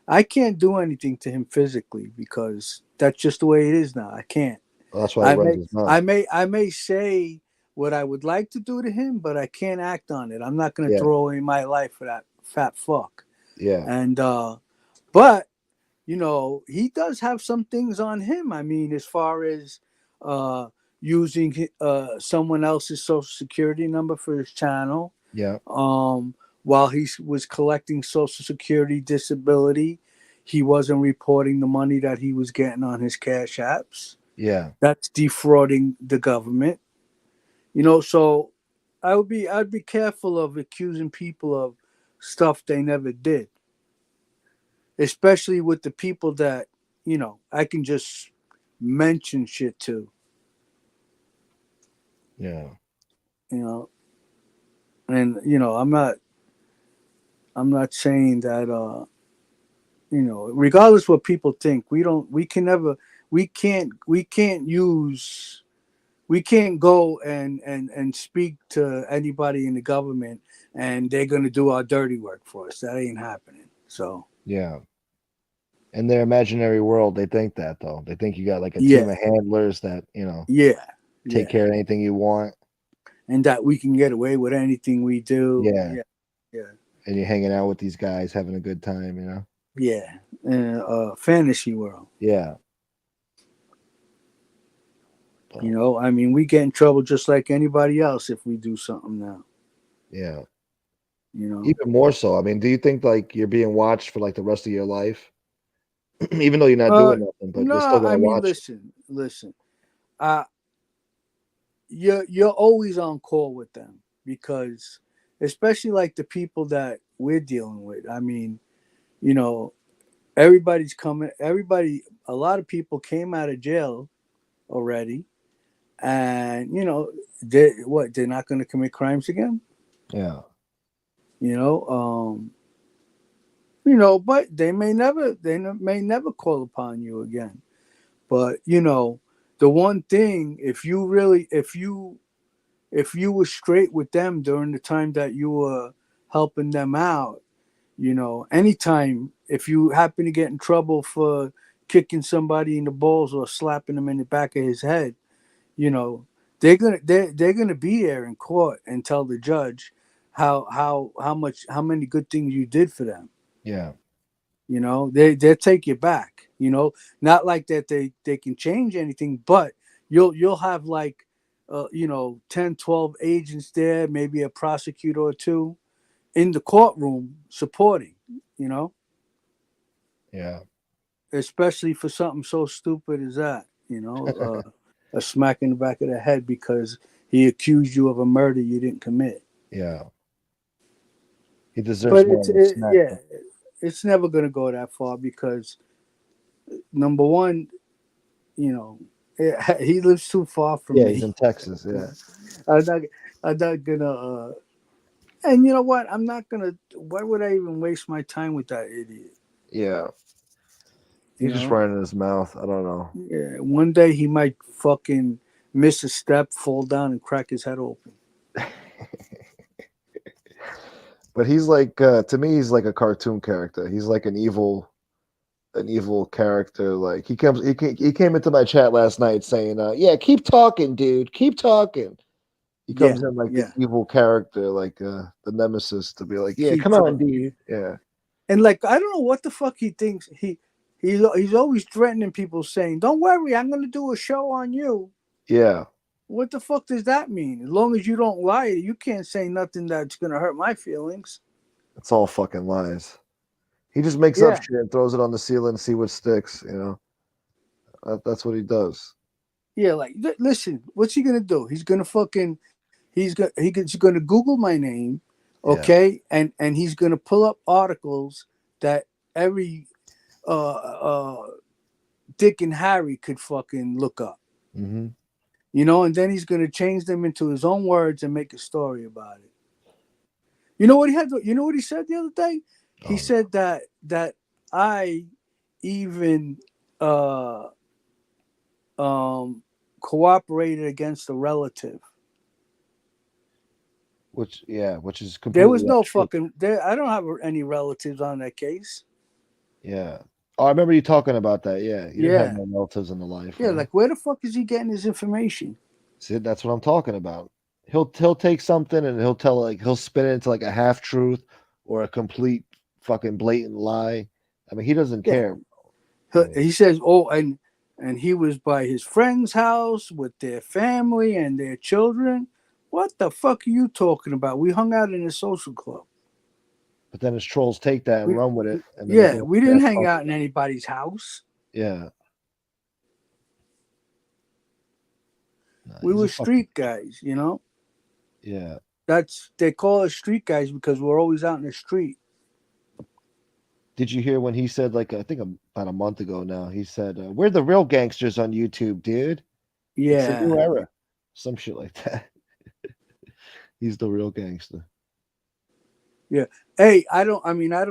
I can't do anything to him physically because that's just the way it is now. I can't. Well, that's why he runs his mouth. I may say what I would like to do to him, but I can't act on it. I'm not going to Yeah. throw away my life for that fat fuck. Yeah. And but he does have some things on him. I mean, as far as using someone else's social security number for his channel. Yeah. While he was collecting social security disability, he wasn't reporting the money that he was getting on his cash apps. Yeah. That's defrauding the government. So I'd be careful of accusing people of stuff they never did. Especially with the people that, I can just mention shit to. Yeah. And I'm not saying that regardless what people think, we can't go and speak to anybody in the government and they're going to do our dirty work for us. That ain't happening. So Yeah. In their imaginary world, they think that though. They think you got like a Yeah. team of handlers that, take care of anything you want. And that we can get away with anything we do. Yeah. Yeah. and you're hanging out with these guys, having a good time, Yeah, in a fantasy world. Yeah. I mean, we get in trouble just like anybody else if we do something now. Yeah. You know, Even more so. I mean, do you think like you're being watched for like the rest of your life? Even though you're not doing nothing, but they're still no, I gonna mean, watch listen. You're always on call with them because, especially like the people that we're dealing with. I mean, everybody's coming. A lot of people came out of jail already, and they're not going to commit crimes again. it. Yeah. But they may never call upon you again. But the one thing, if you were straight with them during the time that you were helping them out, anytime if you happen to get in trouble for kicking somebody in the balls or slapping them in the back of his head, they're gonna be there in court and tell the judge how many good things you did for them. Yeah. They'll take you back. Not like that they can change anything, but you'll have like 10, 12 agents there, maybe a prosecutor or two in the courtroom supporting, Yeah. especially for something so stupid as that, a smack in the back of the head because he accused you of a murder you didn't commit. Yeah. He deserves But more than a smack. it's never going to go that far because number one, he lives too far from me. He's in Texas. Yeah. I'm not gonna. And you know what? I'm not gonna. Why would I even waste my time with that idiot? Yeah. He's just running his mouth. I don't know. Yeah. One day he might fucking miss a step, fall down, and crack his head open. But he's like, to me, he's like a cartoon character. He's like an evil character. Like he came into my chat last night saying, "Yeah, keep talking, dude. Keep talking." He comes in like the evil character, like the nemesis, to be like, "Yeah, Keep come on, talking. dude." Yeah. And like I don't know what the fuck he thinks. He's always threatening people, saying, "Don't worry, I'm gonna do a show on you." Yeah. What the fuck does that mean? As long as you don't lie, you can't say nothing that's gonna hurt my feelings. It's all fucking lies. He just makes up shit and throws it on the ceiling and see what sticks. That's what he does. Yeah, like listen, what's he gonna do? He's gonna Google my name, okay, and he's gonna pull up articles that every Dick and Harry could fucking look up. Mm-hmm. And then he's gonna change them into his own words and make a story about it. You know what he said the other day? He said that I even cooperated against a relative. Which is completely. There was no fucking. I don't have any relatives on that case. Yeah. Oh, I remember you talking about that. Yeah. You didn't have no relatives in the life. Yeah, like where the fuck is he getting his information? See, that's what I'm talking about. He'll take something and he'll spin it into like a half truth or a complete fucking blatant lie. I mean, he doesn't care. He says, "Oh, and he was by his friend's house with their family and their children." What the fuck are you talking about? We hung out in a social club. But then his trolls take that and run with it. And we didn't hang out in anybody's house. Yeah. We were street guys, Yeah. They call us street guys because we're always out in the street. Did you hear when he said, like, I think about a month ago now, he said, "We're the real gangsters on YouTube, dude." Yeah. It's a new era. Some shit like that. He's the real gangster. Yeah. Hey, I don't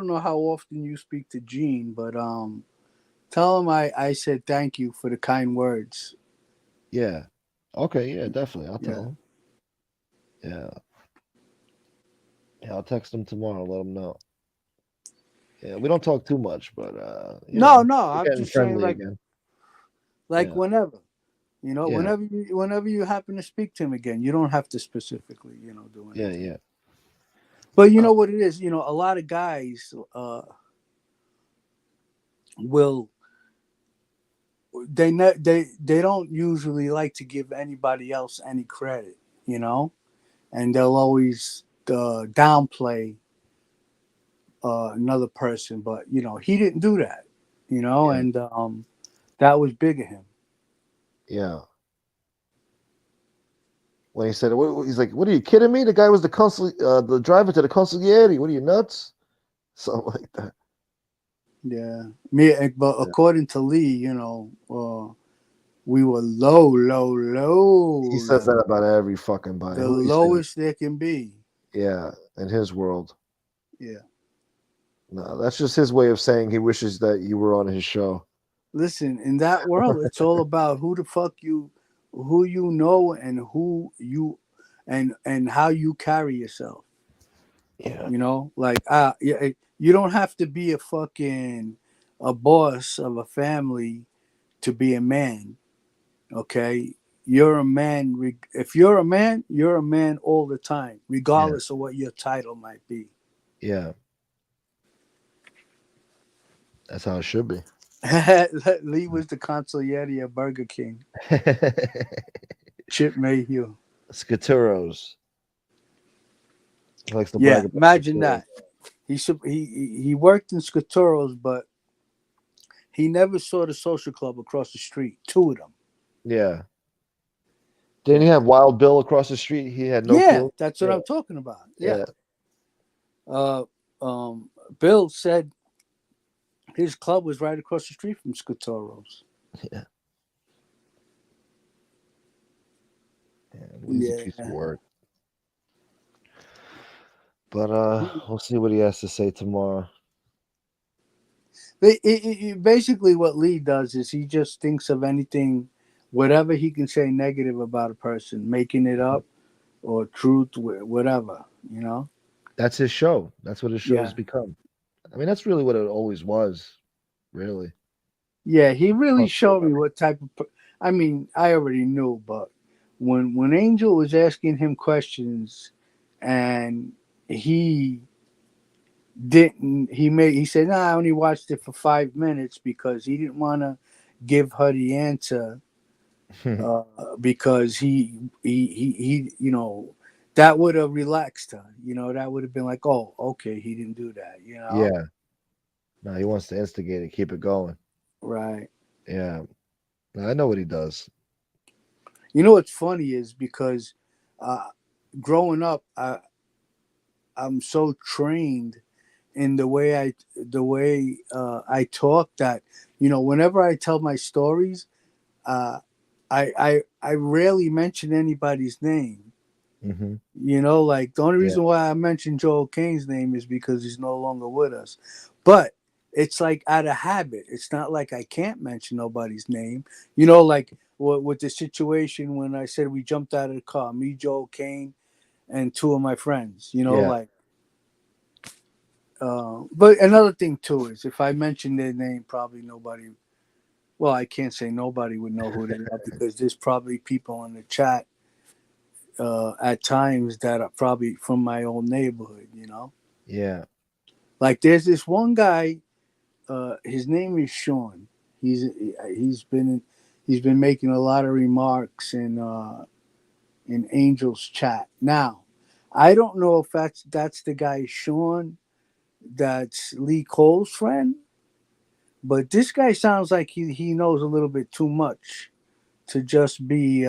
know how often you speak to Gene, but tell him I said thank you for the kind words. Yeah. Okay, yeah, definitely. I'll tell him. Yeah. Yeah, I'll text him tomorrow, let him know. Yeah, we don't talk too much, but no, I'm just saying again. Whenever. Whenever you happen to speak to him again, you don't have to specifically, do anything. Yeah. But you know what it is? You know, a lot of guys will they don't usually like to give anybody else any credit, you know, and they'll always downplay another person. But you know, he didn't do that, you know, Yeah. and that was big of him. Yeah. When he said, he's like, "What are you kidding me? The guy was the driver to the consigliere. What are you nuts?" Something like that. Yeah, but according to Lee, you know, we were low, He says that about every fucking body. the Who he said? lowest there can be. Yeah, in his world. Yeah. No, that's just his way of saying he wishes that you were on his show. Listen, in that world, it's all about who the fuck who you know, and who you, and how you carry yourself. Yeah. You know, like yeah, you don't have to be a boss of a family to be a man. Okay, you're a man. If you're a man, you're a man all the time, regardless of what your title might be. Yeah. That's how it should be. Lee was the consigliere of Burger King. Chip Mayhew. Scaturos. He likes to Yeah, brag about imagine Scaturos. that. He worked in Scaturos, but he never saw the social club across the street. Two of them. Yeah. Didn't he have Wild Bill across the street? He had no Yeah, clue. that's what Yeah. I'm talking about. Yeah. Yeah. Bill said his club was right across the street from Scaturos. Yeah. He's a Yeah. piece of work. But we'll see what he has to say tomorrow. Basically, what Lee does is he just thinks of anything, whatever he can say negative about a person, making it up or truth, whatever, you know? That's his show. That's what his show has Yeah. become. I mean, that's really what it always was, really. Yeah, he really Plus, showed me what type of. I mean, I already knew, but when Angel was asking him questions, and he didn't, he said, "Nah, I only watched it for 5 minutes because he didn't want to give her the answer because he you know, that would have relaxed her. You know, that would have been like, oh, okay, he didn't do that. You know, Yeah. No, he wants to instigate it, keep it going. right? Yeah. No, I know what he does. You know what's funny is because growing up, I'm so trained in the way I talk that, you know, whenever I tell my stories, I rarely mention anybody's name. Hmm. You know, like the only Yeah. reason why I mention Joel Kane's name is because he's no longer with us. But it's like out of habit. It's not like I can't mention nobody's name. You know, like with the situation when I said we jumped out of the car, me, Joel Kane, and two of my friends. You know, Yeah. like. But another thing too is if I mention their name, probably nobody. Well, I can't say nobody would know who they are because there's probably people in the chat at times that are probably from my own neighborhood, you know. Yeah. Like there's this one guy, his name is Sean. He's been making a lot of remarks in Angel's chat. Now, I don't know if that's the guy Sean, that's Lee Cole's friend, but this guy sounds like he knows a little bit too much to just be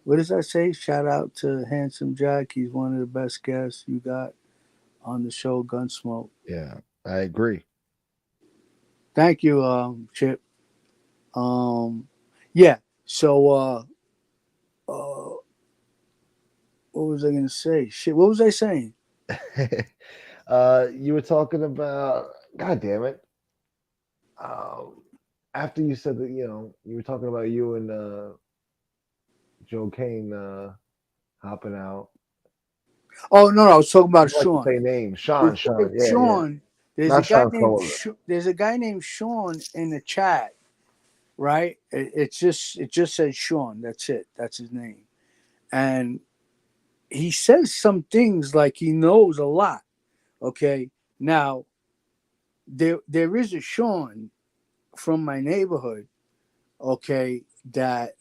what does that say? Shout out to Handsome Jack. He's one of the best guests you got on the show, Gunsmoke. Yeah. I agree. Thank you, Chip. Yeah. So, what was I gonna say? Shit, what was I saying? You were talking about, God damn it. After you said that, you were talking about you and Joe Kane hopping out. Oh no, I was talking about I like to Sean. say names. Sean. Yeah, yeah. Sean. There's Not a guy Sean named Sullivan. there's a guy named Sean in the chat, right? It just says Sean. That's it. That's his name. And he says some things like he knows a lot. Okay, now there is a Sean from my neighborhood. Okay, that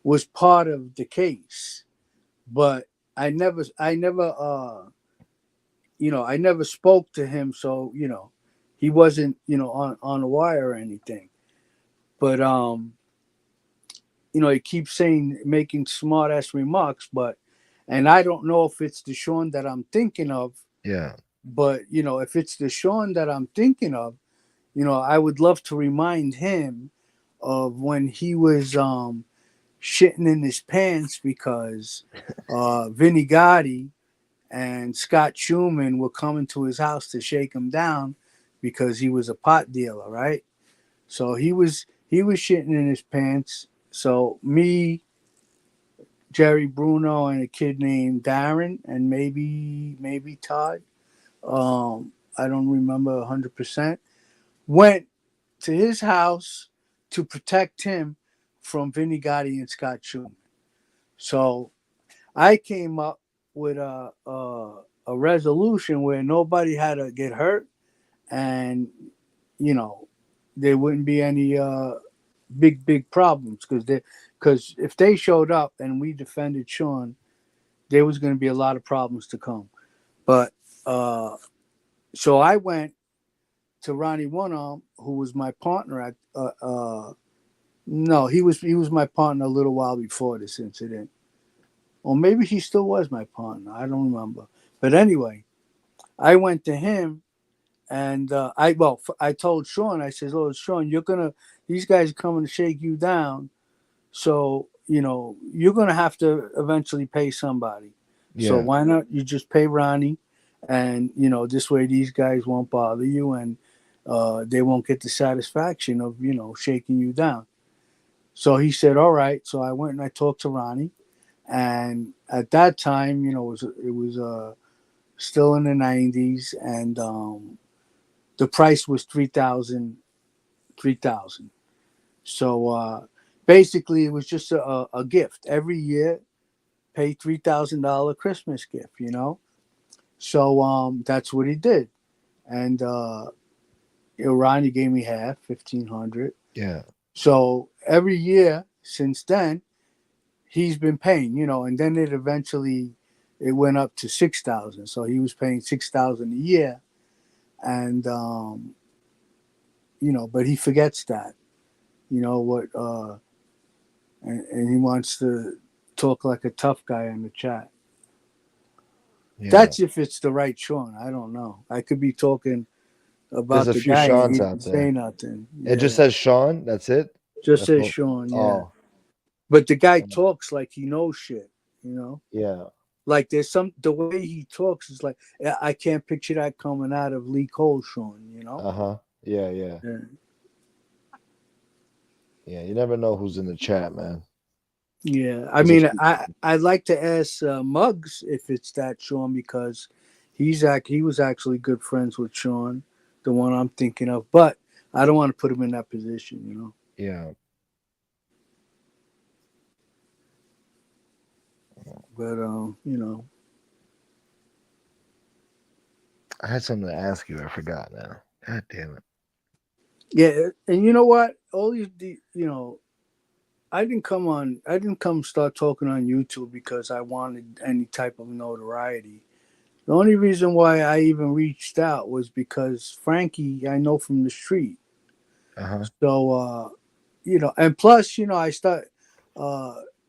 was part of the case, but I never spoke to him, so he wasn't on the wire or anything. But he keeps making smart ass remarks, and I don't know if it's the Sean that I'm thinking of. Yeah. But if it's the Sean that I'm thinking of, I would love to remind him of when he was shitting in his pants because Vinny Gotti and Scott Schumann were coming to his house to shake him down because he was a pot dealer, right? So he was shitting in his pants. So me, Jerry Bruno, and a kid named Darren, and maybe Todd, I don't remember 100%, went to his house to protect him from Vinny Gotti and Scott Schumann. So I came up with a resolution where nobody had to get hurt, and there wouldn't be any big problems because if they showed up and we defended Sean, there was going to be a lot of problems to come. But so I went to Ronnie One Arm, who was my partner at no, he was my partner a little while before this incident. Or maybe he still was my partner. I don't remember. But anyway, I went to him, and I told Sean, I said, "Oh, Sean, these guys are coming to shake you down, so you're gonna have to eventually pay somebody. Yeah. So why not you just pay Ronnie, and this way these guys won't bother you, and they won't get the satisfaction of shaking you down." So he said, "All right." So I went and I talked to Ronnie. And at that time, it was still in the 90s, and the price was $3,000. So basically, it was just a gift every year. Pay $3,000 Christmas gift, So that's what he did, and Ronnie gave me half, 1,500. Yeah. So every year since then, he's been paying, and then it went up to 6,000. So he was paying 6,000 a year, and but he forgets that, what, and he wants to talk like a tough guy in the chat. Yeah. That's if it's the right Sean. I don't know. I could be talking about There's a the few guy and Seans he out didn't there. say nothing. It just says Sean. That's it. Just That's says all- Sean. Yeah. Oh, But the guy talks like he knows shit. yeah. Like the way he talks is like I can't picture that coming out of Lee Cole, Sean. Yeah. Yeah. Yeah. Yeah. You never know who's in the chat, man. Yeah, I There's mean, a few- I'd like to ask Muggs if it's that Sean because he was actually good friends with Sean, the one I'm thinking of. But I don't want to put him in that position. Yeah. But I had something to ask you. I forgot now. God damn it. yeah, and you know what? All I didn't come start talking on YouTube because I wanted any type of notoriety. The only reason why I even reached out was because Frankie, I know from the street. Uh-huh. So, and plus,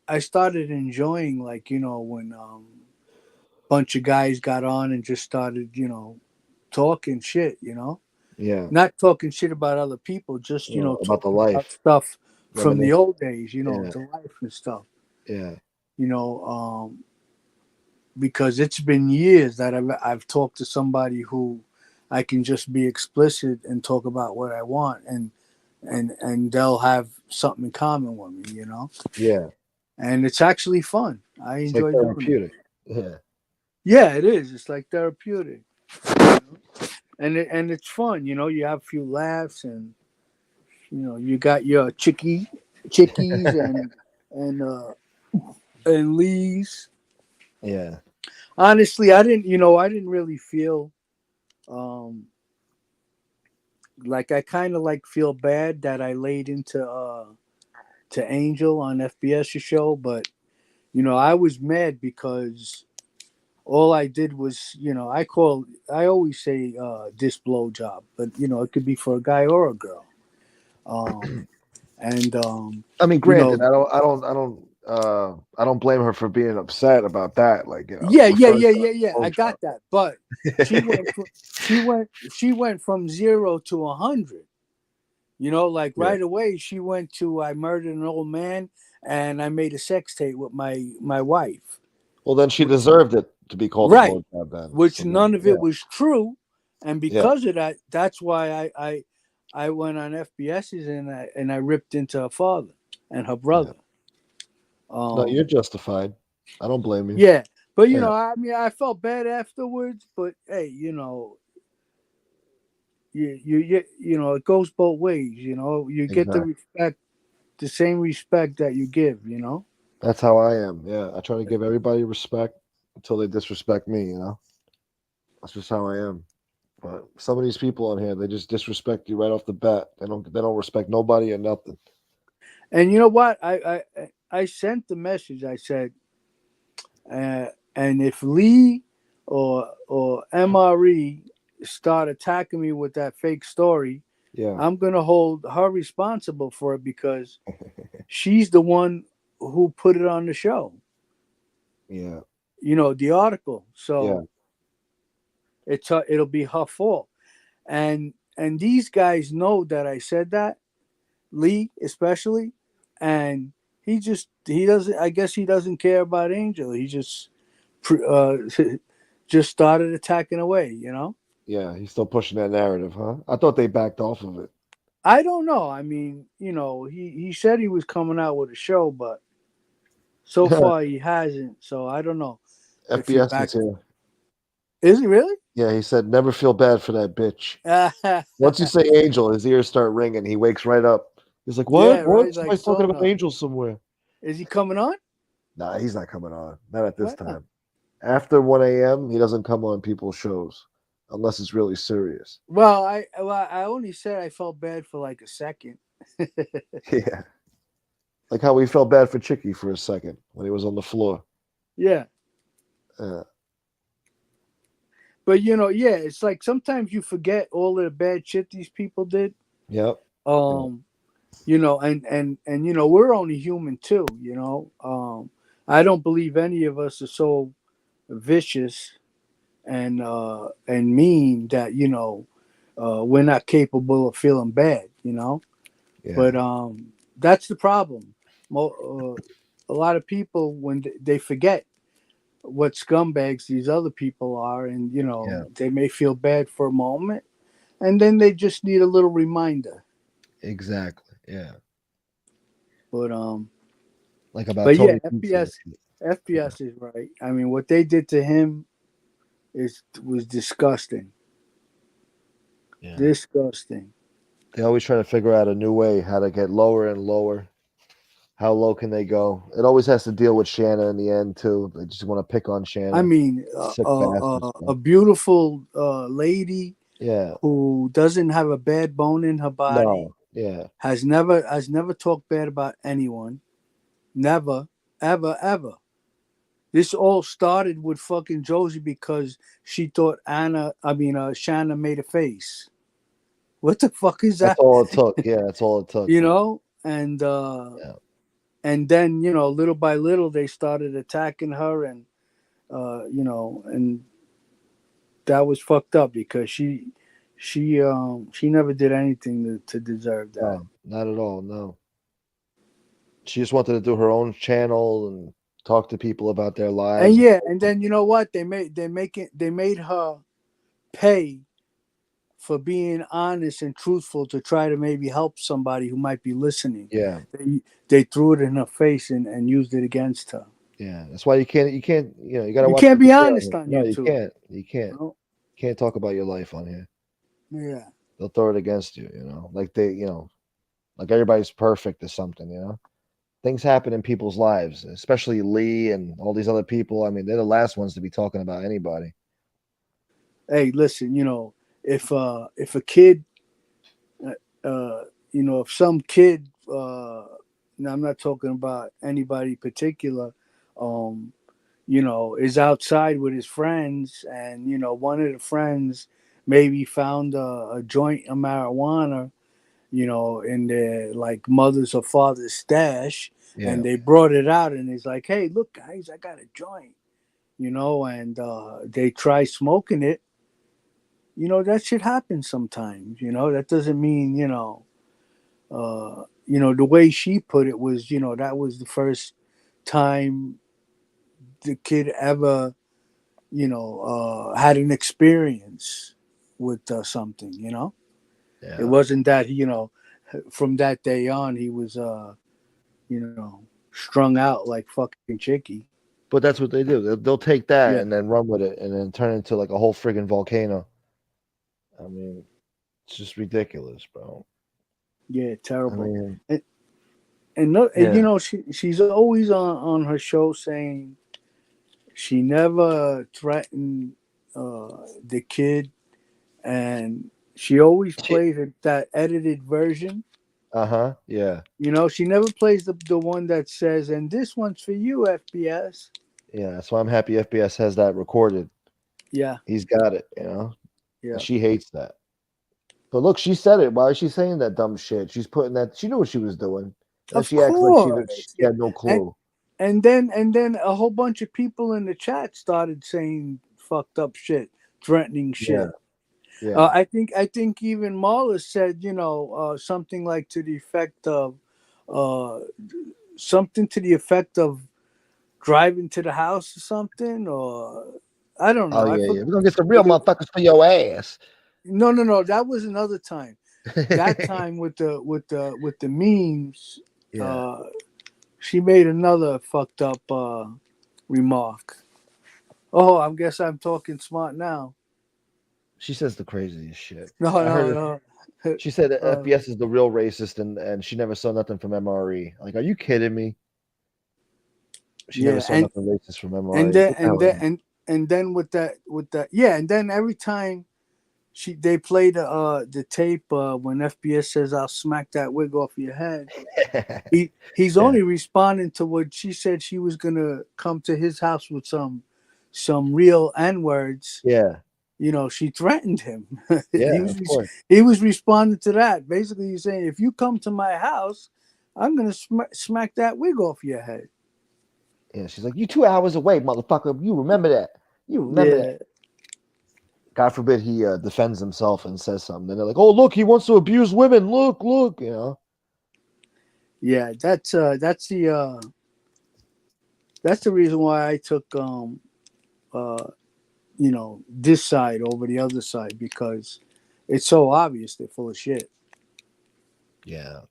I started enjoying, like, when bunch of guys got on and just started, talking shit, Yeah. not talking shit about other people, just, About the talking life. about stuff from the Reminiscing. old days, Yeah. the life and stuff, Yeah. because it's been years that I've talked to somebody who I can just be explicit and talk about what I want, and they'll have something in common with me, Yeah. and it's actually fun. I It's enjoy like doing therapeutic. it. Yeah. Yeah, it is. It's like therapeutic, you know? And it's fun. You have a few laughs, and you got your chickies and Lee's. Yeah. Honestly, I didn't really feel um like I kind of like feel bad that I laid into to Angel on FBS's show, but I was mad because all I did was, I always say this blow job, but it could be for a guy or a girl. And I mean, you know, granted, I don't blame her for being upset about that. Like, yeah, yeah, referring yeah, to yeah, yeah. I a got that, but she went from, she went from 0 to 100. Like Yeah. right away she went to I murdered an old man and I made a sex tape with my wife. Well, then she deserved it to be called a Right. blowjob then. Which So then, none of yeah, it was true, and yeah. because of that, that's why I went on FBS's and I ripped into her father and her brother. No, you're justified. I don't blame you. Yeah, but Yeah. I mean, I felt bad afterwards. But hey, it goes both ways. You get the Exactly. respect, the same respect that you give. That's how I am. Yeah, I try to give everybody respect until they disrespect me. That's just how I am. But some of these people on here, they just disrespect you right off the bat. They don't respect nobody or nothing. And you know what? I sent the message. I said, and if Lee or MRE start attacking me with that fake story, Yeah. I'm gonna hold her responsible for it because she's the one who put it on the show. Yeah. The article. Yeah. So it'll be her fault. And these guys know that I said that, Lee especially, and he doesn't. I guess he doesn't care about Angel. He just just started attacking away. Yeah. He's still pushing that narrative, huh? I thought they backed off of it. I don't know. I mean, he said he was coming out with a show, but so far he hasn't. So I don't know if he FBS is backed. here. Is he really? Yeah, he said, never feel bad for that bitch. Once you say Angel, his ears start ringing. He wakes right up. He's like, what? Yeah, right. What? Like Somebody's talking about Sona. Angel somewhere. Is he coming on? Nah, he's not coming on. Not at this Wow. time. After 1 a.m., he doesn't come on people's shows unless it's really serious. Well, I only said I felt bad for like a second. Yeah. Like how we felt bad for Chicky for a second when he was on the floor. Yeah. But yeah, it's like sometimes you forget all of the bad shit these people did. Yep. And we're only human too. I don't believe any of us are so vicious and mean that we're not capable of feeling bad. Yeah. But that's the problem. A lot of people when they forget what scumbags these other people are, and they may feel bad for a moment, and then they just need a little reminder. Exactly. Yeah. But Like about but Tony yeah, Pizza. FPS is right. I mean, what they did to him was disgusting. Yeah. Disgusting. They always try to figure out a new way how to get lower and lower. How low can they go? It always has to deal with Shanna in the end too. They just want to pick on Shanna. I mean, Sick bastards, a beautiful lady, yeah, who doesn't have a bad bone in her body, no, yeah, has never talked bad about anyone, never, ever, ever. This all started with fucking Josie because she thought Shanna made a face. What the fuck is that's that? all it took. Yeah, that's all it took. And Yeah. and then little by little they started attacking her, and and that was fucked up because she never did anything to deserve that. No, not at all. No, she just wanted to do her own channel and talk to people about their lives. And yeah, and then you know what they made her pay for being honest and truthful to try to maybe help somebody who might be listening. Yeah, they threw it in her face and used it against her. yeah. That's why you can't. You gotta. You watch can't what be you say honest here. on No, YouTube. you can't. You can't. No? Can't talk about your life on here. Yeah. They'll throw it against you. Like like everybody's perfect or something. things happen in people's lives, especially Lee and all these other people. I mean, they're the last ones to be talking about anybody. Hey, listen, if a kid, if some kid, now I'm not talking about anybody particular, is outside with his friends, and one of the friends maybe found a joint of marijuana, in their like mother's or father's stash, Yeah. and they brought it out, and he's like, "Hey, look, guys, I got a joint," and they try smoking it. That shit happens sometimes. That doesn't mean the way she put it was, that was the first time the kid ever, had an experience with something. Yeah. It wasn't that from that day on he was strung out like fucking Chicky. But that's what they do. They'll take that Yeah. and then run with it and then turn it into like a whole friggin' volcano. I mean, it's just ridiculous, bro. Yeah, I terrible. mean, And she's always on her show saying she never threatened the kid, and she always plays that edited version. yeah. She never plays the one that says, "And this one's for you, FBS." Yeah, that's why I'm happy FBS has that recorded. Yeah, He's got it, yeah. And she hates that. But look, she said it. Why is she saying that dumb shit? She's putting that. She knew what she was doing. And Of she acts like course. she had no clue. And then a whole bunch of people in the chat started saying fucked up shit, threatening shit. Yeah. I think even Marla said, something like to the effect of driving to the house or something, or I don't know. Oh yeah, yeah. We're gonna get some real motherfuckers for your ass. No. That was another time. That time with the memes, Yeah. she made another fucked up remark. Oh, I guess I'm talking smart now. She says the craziest shit. No. She said that FBS is the real racist and she never saw nothing from MRE. Like, are you kidding me? She never saw nothing racist from MRE. And then with that, and then every time they play the tape when FBS says, "I'll smack that wig off your head." He's only responding to what she said. She was gonna come to his house with some real N-words. Yeah. She threatened him. Yeah, of course. He was responding to that. Basically, he's saying, if you come to my house, I'm going to smack that wig off your head. Yeah, she's like, you 2 hours away, motherfucker. You remember that. That. God forbid he defends himself and says something. And they're like, oh, look, he wants to abuse women. Look. Yeah, that's the reason why I took this side over the other side, because it's so obvious they're full of shit. Yeah.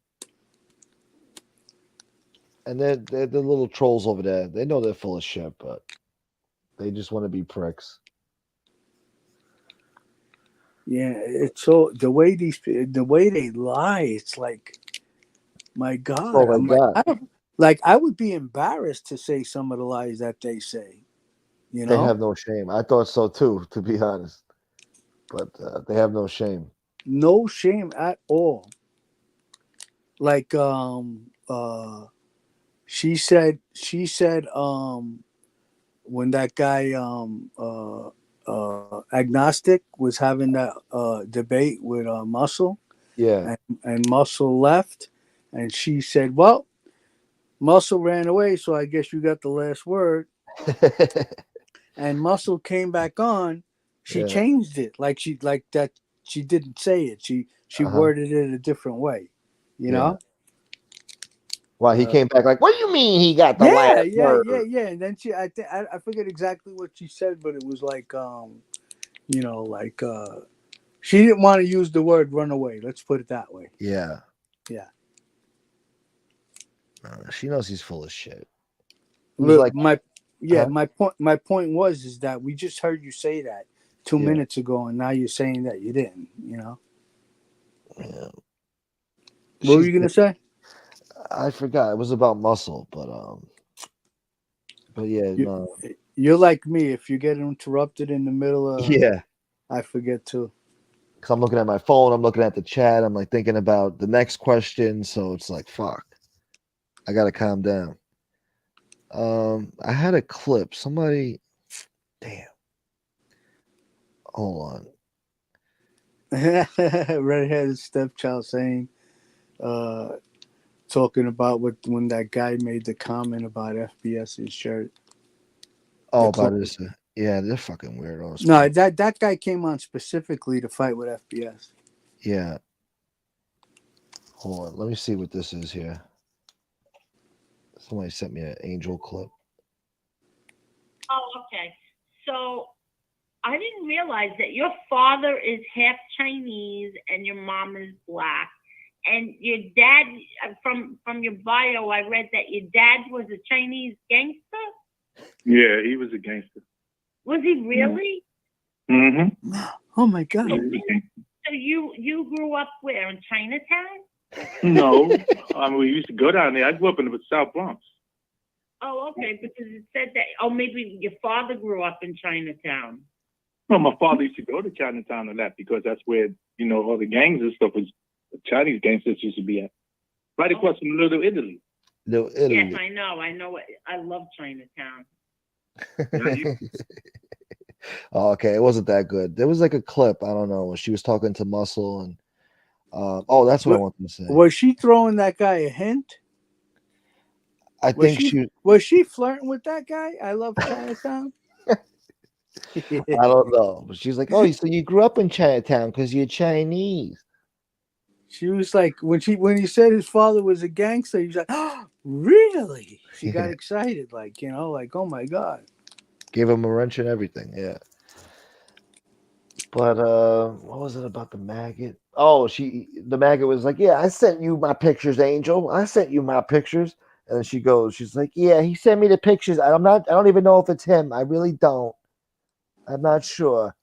And they're the little trolls over there. They know they're full of shit, but they just want to be pricks. Yeah, it's so the way they lie. It's like, my God. Oh my God. I would be embarrassed to say some of the lies that they say. They have no shame. I thought so too, to be honest. But they have no shame. No shame at all. Like she said when that guy agnostic was having that debate with Muscle. Yeah. And Muscle left, and she said, well, Muscle ran away, so I guess you got the last word. And Muscle came back on. She changed it she didn't say it. She worded it a different way. You know? Well, he came back like, what do you mean he got the last word? Yeah. And then I forget exactly what she said, but it was like she didn't want to use the word run away. Let's put it that way. Yeah. Yeah. She knows he's full of shit. Look, my point was that we just heard you say that 2 minutes ago, and now you're saying that you didn't. Yeah. What were you gonna say? I forgot. It was about muscle, but yeah, You, no. you're like me. If you get interrupted in the middle of, Yeah. I forget too. Because I'm looking at my phone, I'm looking at the chat, I'm like thinking about the next question. So it's like, fuck, I gotta calm down. I had a clip. Somebody, damn, hold on. Redheaded stepchild saying, talking about when that guy made the comment about FBS's shirt. Oh, The about clip. this. Yeah, they're fucking weirdos. No, man. that guy came on specifically to fight with FBS. Yeah. Hold on. Let me see what this is here. Somebody sent me an angel clip. Oh, okay. So I didn't realize that your father is half Chinese and your mom is black. And your dad, from your bio, I read that your dad was a Chinese gangster. Yeah, he was a gangster. Was he really? Mm-hmm. Oh my God! So you grew up where, in Chinatown? No, I mean we used to go down there. I grew up in the South Bronx. Oh, okay. Because it said that. Oh, maybe your father grew up in Chinatown. Well, my father used to go to Chinatown a lot because that's where all the gangs and stuff was. The Chinese gangsters used to be at, right across from Little Italy. Little Italy. Yes, I know. I love Chinatown. Oh, okay, it wasn't that good. There was like a clip. I don't know when she was talking to Muscle and. Oh, that's what I wanted to say. Was she throwing that guy a hint? I think was she flirting with that guy? I love Chinatown. I don't know, but she's like, "Oh, so you grew up in Chinatown because you're Chinese." She was like, when he said his father was a gangster, he was like, "Oh, really?" She got excited, like, like, "Oh my God!" Gave him a wrench and everything, yeah. But what was it about the maggot? Oh, the maggot was like, "Yeah, I sent you my pictures, Angel. I sent you my pictures." And then she's like, "Yeah, he sent me the pictures. I don't even know if it's him. I really don't. I'm not sure."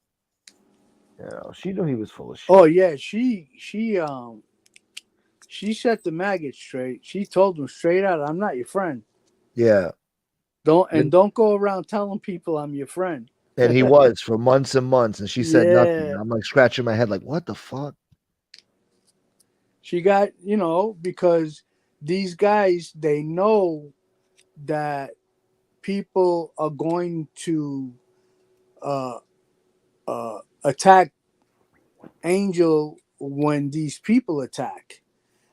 She knew he was full of shit. Oh yeah, she set the maggot straight. She told him straight out, "I'm not your friend." Yeah. Don't go around telling people I'm your friend. And he was for months and months, and she said nothing. And I'm like scratching my head, like, what the fuck? She got, because these guys, they know that people are going to attack Angel when these people attack,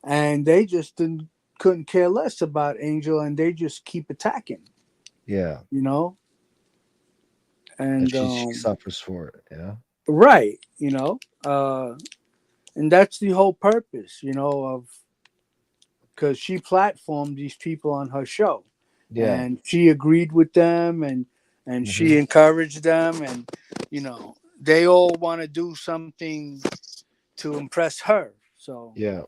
and they just couldn't care less about Angel, and they just keep attacking. Yeah, and she suffers for it. Right, and that's the whole purpose, of because she platformed these people on her show, and she agreed with them, and she encouraged them, and they all want to do something to impress her. So yeah,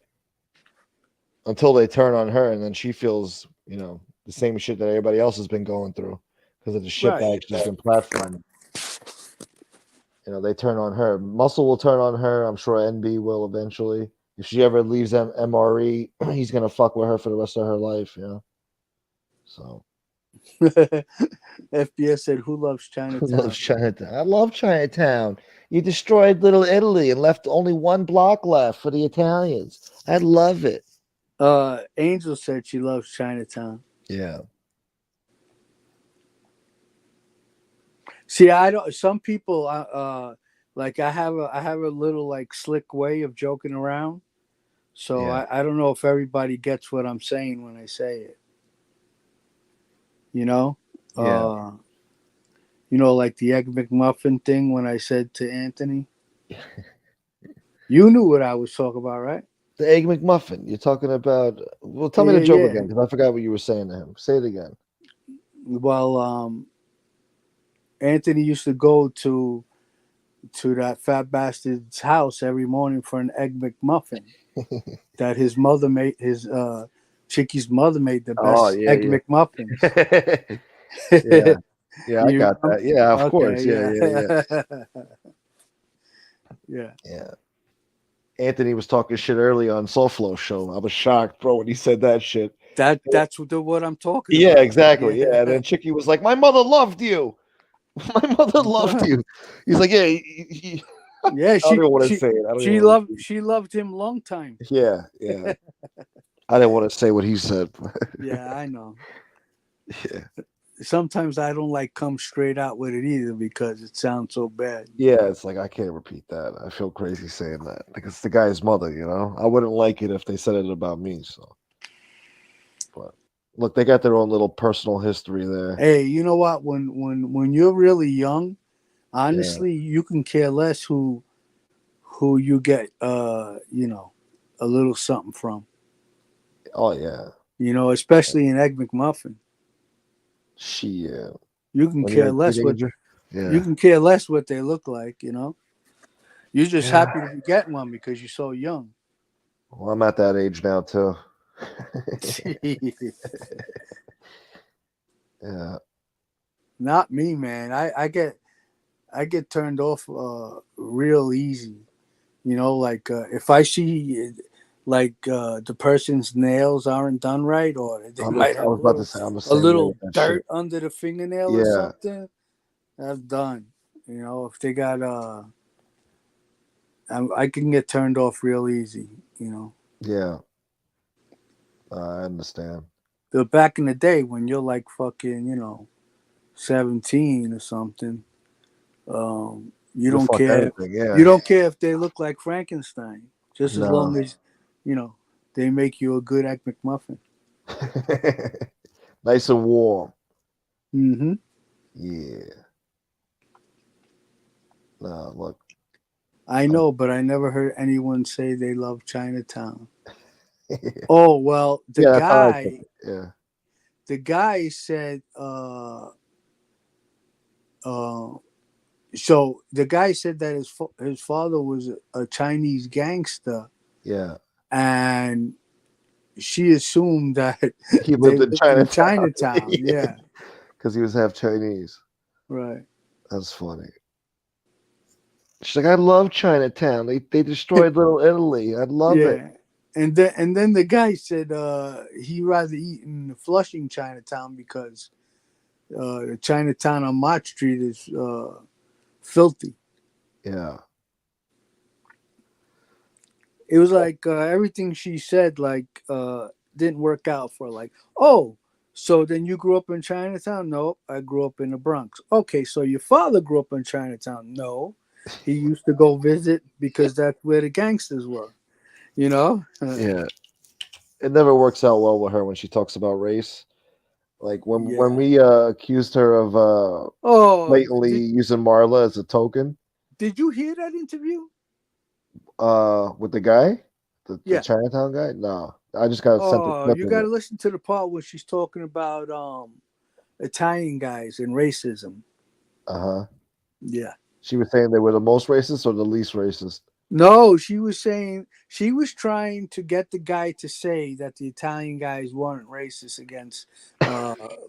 until they turn on her, and then she feels the same shit that everybody else has been going through because of the shitbag she's been platforming. They turn on her. Muscle will turn on her. I'm sure NB will eventually. If she ever leaves MRE, he's gonna fuck with her for the rest of her life. So. FBS said, "Who loves Chinatown?" Who loves Chinatown? I love Chinatown. You destroyed Little Italy and left only one block left for the Italians. I love it. Angel said she loves Chinatown. Yeah. See, I don't. Some people, like I have a little like slick way of joking around. So I don't know if everybody gets what I'm saying when I say it. Like the Egg McMuffin thing when I said to Anthony. You knew what I was talking about, right? The Egg McMuffin. You're talking about. Well, tell me the joke again because I forgot what you were saying to him. Say it again. Well, Anthony used to go to that fat bastard's house every morning for an Egg McMuffin that his mother made. Chicky's mother made the best Egg McMuffins. Yeah, I got that. Yeah, of course. Yeah. Anthony was talking shit early on Soulflow show. I was shocked, bro, when he said that shit. That's what I'm talking Yeah, about. exactly. Yeah, and then Chicky was like, "My mother loved you. My mother loved you." He's like, "Yeah." Yeah, I don't even want to say it. I don't even want to. she loved him long time. Yeah, yeah. I didn't want to say what he said. Yeah, I know. Yeah. Sometimes I don't like come straight out with it either because it sounds so bad. Yeah, it's like I can't repeat that. I feel crazy saying that because it's the guy's mother. You know, I wouldn't like it if they said it about me. So, but look, they got their own little personal history there. Hey, you know what? When you're really young, honestly, you can care less who you get you know, a little something from. Oh yeah, You know, especially in Egg McMuffin. You can when you're care a less what teenager. Yeah, you can care less what they look like, you know. You're just Yeah. happy to be getting one because you're so young. Well, I'm at that age now too. Yeah. Not me, man. I get turned off real easy. You know, like if I see like the person's nails aren't done right, or they might I have was about to say I'm the a same way little with that dirt shit. under the fingernail or Yeah, something, that's done. You know, if they got I can get turned off real easy. You know, yeah. I understand. but back in the day when you're like fucking, you know, 17 or something, you You'll don't fuck care. anything. You Yeah. don't care if they look like Frankenstein, just as long No. as you know they make you a good Egg McMuffin. Nice and warm. Mm-hmm. Yeah. Nah, look. I know, but I never heard anyone say they love Chinatown. Oh well, Yeah, that's how I took it. Yeah. the guy said, so the guy said that his father was a Chinese gangster, Yeah. and she assumed that He they lived in lived in Chinatown. Chinatown. Yeah, Because he was half Chinese. right. That's funny. She's like, I love Chinatown. They destroyed Little Italy. I love it. Yeah. And then the guy said he rather eat in Flushing Chinatown because the Chinatown on Mott Street is filthy. Yeah. It was like everything she said like didn't work out for like, oh, so then you grew up in Chinatown? No, I grew up in the Bronx. Okay, so your father grew up in Chinatown? No, he used to go visit because that's where the gangsters were. You know? Yeah. It never works out well with her when she talks about race. Like when Yeah. we accused her of Oh, blatantly using Marla as a token did you hear that interview? with the guy, the Yeah. Chinatown guy. No, I just got sent a Oh, clip you of got to it. listen to the part where she's talking about Italian guys and racism. Uh-huh. Yeah. She was saying they were the most racist or the least racist. No, she was saying she was trying to get the guy to say that the Italian guys weren't racist against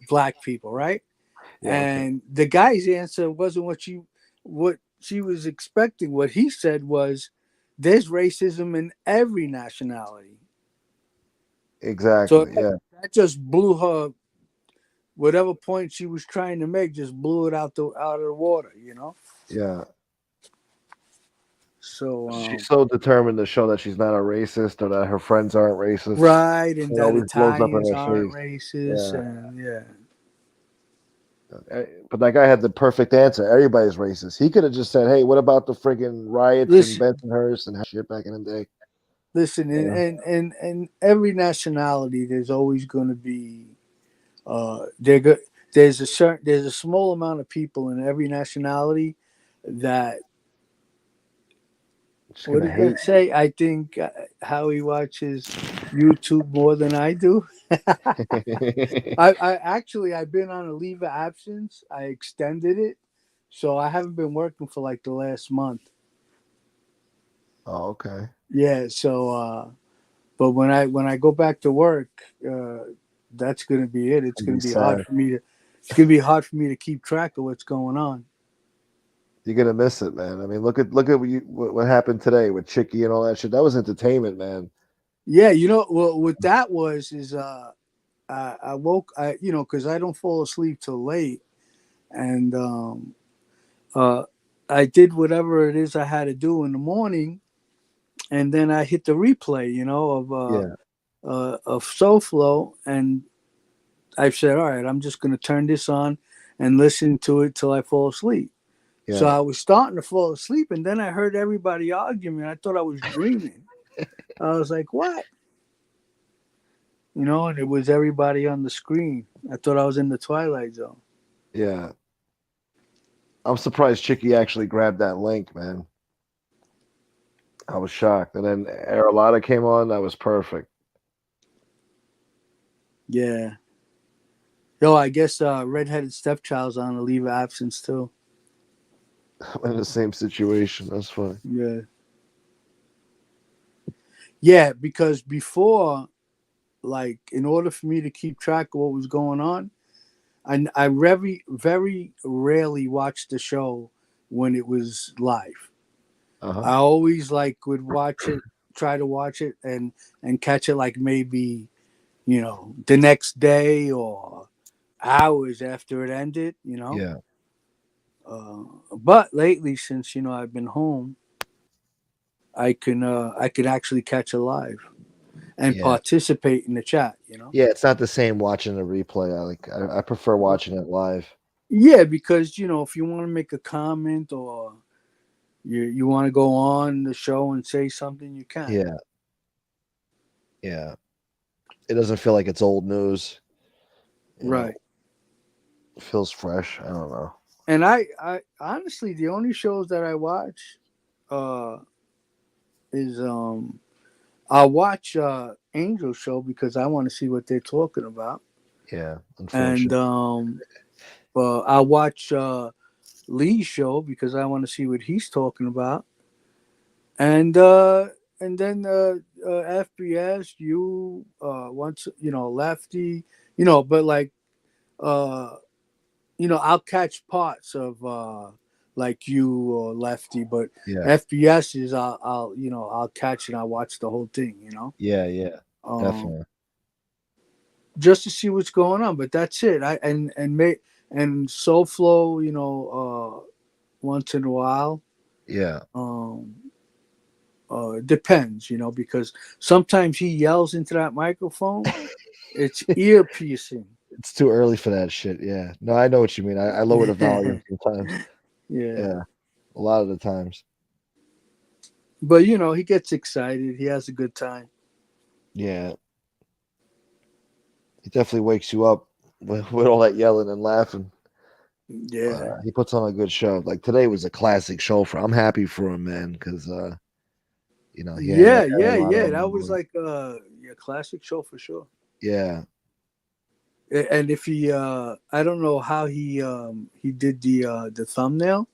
black people, right? Yeah, okay. And the guy's answer wasn't what she was expecting. What he said was, "There's racism in every nationality." Exactly. So Yeah. that just blew her. Whatever point she was trying to make, just blew it out of the water. You know. Yeah. So She's so determined to show that she's not a racist or that her friends aren't racist. right, and It that always blows up in Italians her aren't face. racist, Yeah. and yeah. But that guy had the perfect answer. Everybody's racist. He could have just said, "Hey, what about the friggin' riots in Listen, Bensonhurst and shit back in the day?" listen, You know? and every nationality, there's always going to be, there's a small amount of people in every nationality that. Just What gonna did that say? I think Howie watches YouTube more than I do. hate. I've been on a leave of absence. I extended it, so I haven't been working for like the last month. Oh, okay. Yeah. So, but when I go back to work, that's gonna be it. It's It'd gonna be be hard sad. for me to. It's gonna be hard for me to keep track of what's going on. You're gonna miss it, man. I mean, look at what happened today with Chicky and all that shit. That was entertainment, man. Yeah, well, what that was is I woke, because I don't fall asleep till late, and I did whatever it is I had to do in the morning, and then I hit the replay, Yeah, of SoFlo, and I said, all right, I'm just gonna turn this on and listen to it till I fall asleep. So yeah, I was starting to fall asleep, and then I heard everybody arguing. I thought I was dreaming. I was like, what? And it was everybody on the screen. I thought I was in the Twilight Zone. yeah. I'm surprised Chicky actually grabbed that link, man. I was shocked. And then Aralata came on. That was perfect. Yeah. Yo, I guess redheaded stepchild's on a leave of absence too. I'm in the same situation. That's funny. Yeah. Yeah, because before, like, in order for me to keep track of what was going on, I very, very rarely watched the show when it was live. Uh-huh. I always would watch it, try to watch it, and catch it like maybe, the next day or hours after it ended. Yeah, But lately, since I've been home, I can actually catch it live and yeah, participate in the chat. yeah. It's not the same watching a replay. I prefer watching it live. Yeah, because if you want to make a comment or you want to go on the show and say something, you can. Yeah, yeah. It doesn't feel like it's old news. Right. It feels fresh. I don't know. And I honestly, the only shows that I watch is I'll watch Angel Show because I want to see what they're talking about. Yeah, And unfortunately. I'll watch Lee's show because I want to see what he's talking about. And then FBS, you once Lefty, but I'll catch parts of like you or Lefty, but Yeah, FBS is I'll catch and I'll watch the whole thing, yeah, definitely. just to see what's going on. But that's it. And SoFlo, once in a while. Yeah, Depends, because sometimes he yells into that microphone. It's ear piercing. it's too early for that shit. Yeah, no, I know what you mean. I lower the volume sometimes. Yeah, a lot of the times. But he gets excited. He has a good time. Yeah, he definitely wakes you up with all that yelling and laughing. Yeah. He puts on a good show. Like today was a classic show for. I'm happy for him, man, because he Yeah. had a lot of That was like a classic show for sure. Yeah, And if he, I don't know how he did the thumbnail,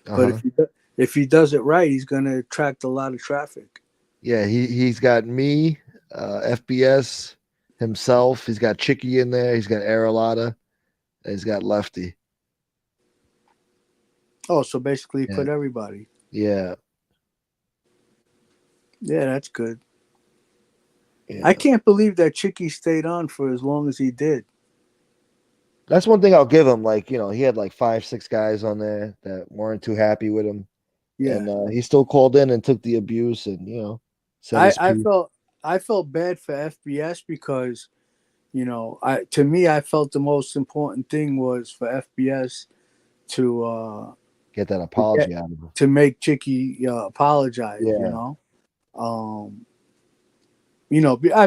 but if he does it right, he's gonna attract a lot of traffic. yeah. He's got me, FBS himself. He's got Chicky in there. He's got Aralata. And he's got Lefty. Oh, so basically he put everybody. Yeah. Yeah, that's good. Yeah. I can't believe that Chicky stayed on for as long as he did. That's one thing I'll give him. Like, he had like 5-6 guys on there that weren't too happy with him. Yeah. And he still called in and took the abuse and, said his piece. I felt bad for FBS because, to me, I felt the most important thing was for FBS to get that apology out of him. To make Chicky apologize, Yeah. I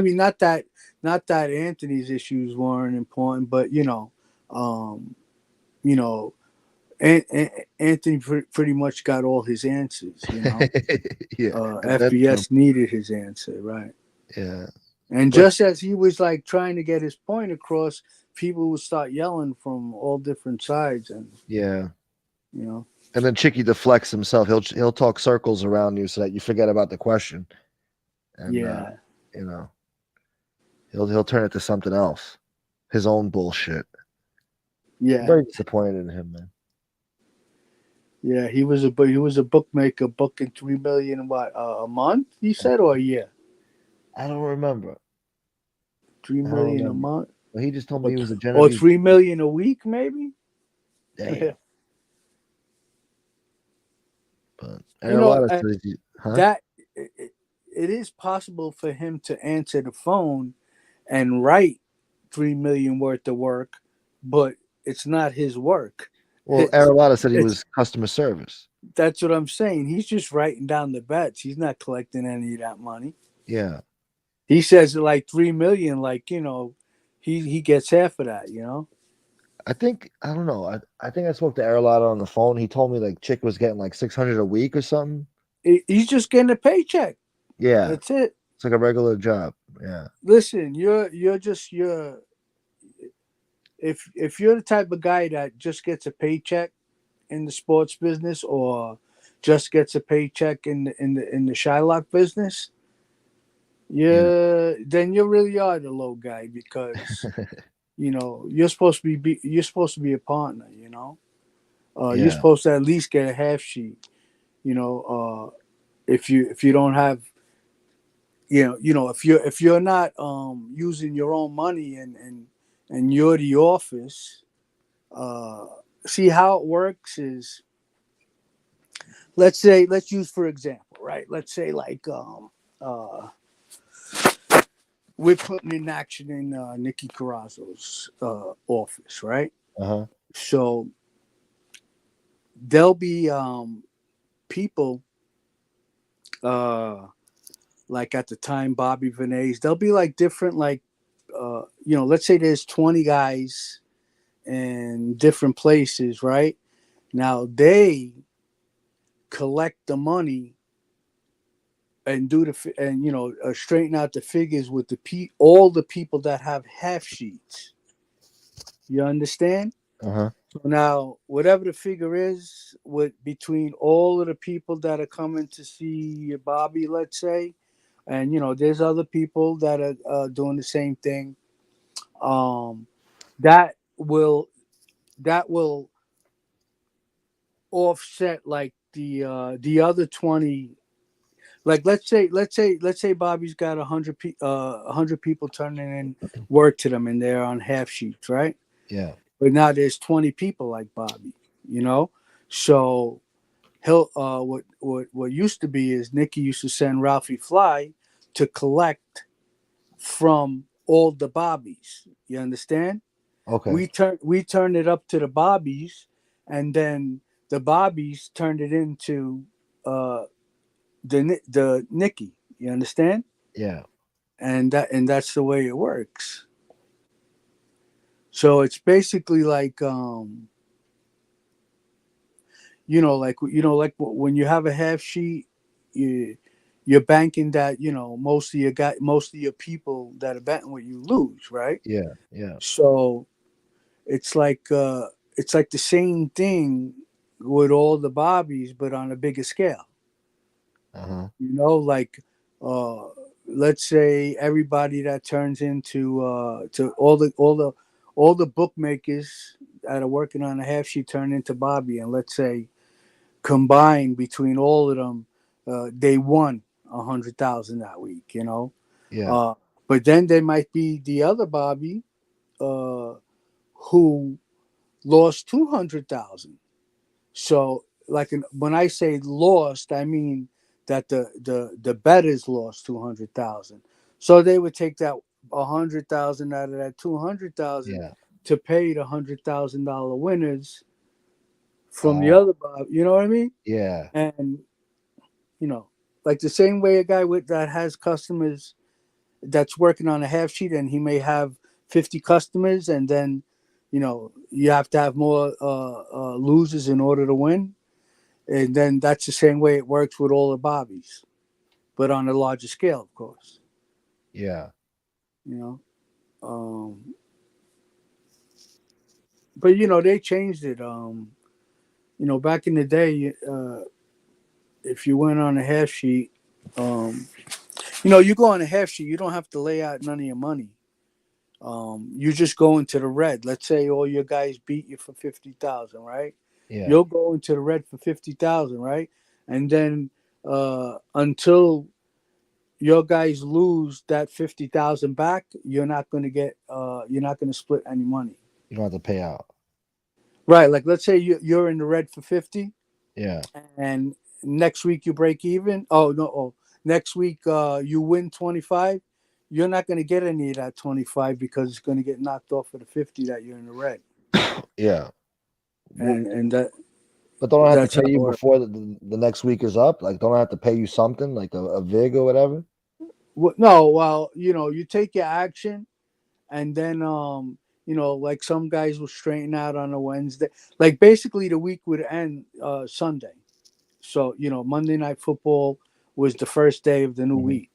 mean, not that Anthony's issues weren't important, but Anthony pretty much got all his answers. Yeah. FBS needed his answer, right? Yeah. And just as he was like trying to get his point across, people would start yelling from all different sides, and yeah, And then Chicky deflects himself. He'll talk circles around you so that you forget about the question. And he'll turn it to something else, his own bullshit. Yeah, I'm very disappointed in him, man. Yeah, he was a bookmaker, booking 3 million a month. He said, or a year, I don't remember. three I don't million a remember. month, But he just told me or, he was a or Genovese. 3 million a week, maybe. Damn. But You know, Arlotta says, huh? that it is possible for him to answer the phone and write 3 million worth of work, but it's not his work. Well, It's Arlotta said he it's was customer service. that's what I'm saying. He's just writing down the bets. He's not collecting any of that money. Yeah. He says like 3 million, like he gets half of that. I think I don't know. I think I spoke to Arlotta on the phone. He told me like Chick was getting like 600 a week or something. He's just getting a paycheck. Yeah. That's it. It's like a regular job. Yeah. Listen, you're if you're the type of guy that just gets a paycheck in the sports business, or just gets a paycheck in the Shylock business, then you really are the low guy, because you're supposed to be a partner. You're Yeah. supposed to at least get a half sheet. If you don't have, if you're not using your own money, and you're the office, see how it works is, let's use for example, right? Let's say like we're putting in action in Nikki Carrazzo's office, right? Uh-huh. So there'll be people like at the time, Bobby Vinay's, there'll be like different, like let's say there's 20 guys in different places, right? Now they collect the money and straighten out the figures with all the people that have half sheets. You understand? Uh-huh. So now, whatever the figure is, between all of the people that are coming to see Bobby, let's say, and there's other people that are doing the same thing. That will offset like the other 20. Like let's say Bobby's got 100 people turning in work to them, and they're on half sheets, right? Yeah. But now there's 20 people like Bobby, so he'll what used to be is Nicky used to send Ralphie Fly to collect from all the Bobbies. You understand? Okay. We turned it up to the Bobbies, and then the Bobbies turned it into the Nicky. You understand? Yeah. And that's the way it works. So it's basically like like when you have a half sheet, you're banking that most of your people that are betting with you lose, right? Yeah. Yeah. So it's like the same thing with all the Bobbies, but on a bigger scale. Uh-huh. Like let's say everybody that turns into to all the bookmakers that are working on a half sheet turn into Bobby, and let's say combined between all of them, they won 100,000 that week. Yeah. But then there might be the other Bobby who lost 200,000. So like when I say lost, I mean that the bettors lost 200,000. So they would take that 100,000 out of that 200,000 Yeah. to pay the $100,000 winners from the other Bob. You know what I mean? Yeah. And like the same way a guy that has customers that's working on a half sheet, and he may have 50 customers, and then you have to have more losers in order to win. And then that's the same way it works with all the Bobbies, but on a larger scale, of course. Yeah. But they changed it. Back in the day, if you went on a half sheet, you go on a half sheet, you don't have to lay out none of your money. You just go into the red. Let's say all your guys beat you for 50,000, right? Yeah. You'll go into the red for 50,000, right? And then until your guys lose that 50,000 back, you're not going to get you're not going to split any money. You don't have to pay out. Right, like let's say you're in the red for 50 Yeah. and next week you break even. Oh no, next week you win 25. You're not going to get any of that 25 because it's going to get knocked off of the 50 that you're in the red. Yeah. And But don't I have to that's how pay it you works. before the next week is up? Like, don't I have to pay you something, like a VIG or whatever? No, well, you take your action, and then like some guys will straighten out on a Wednesday. Like basically the week would end Sunday. So, Monday Night Football was the first day of the new Mhm. week.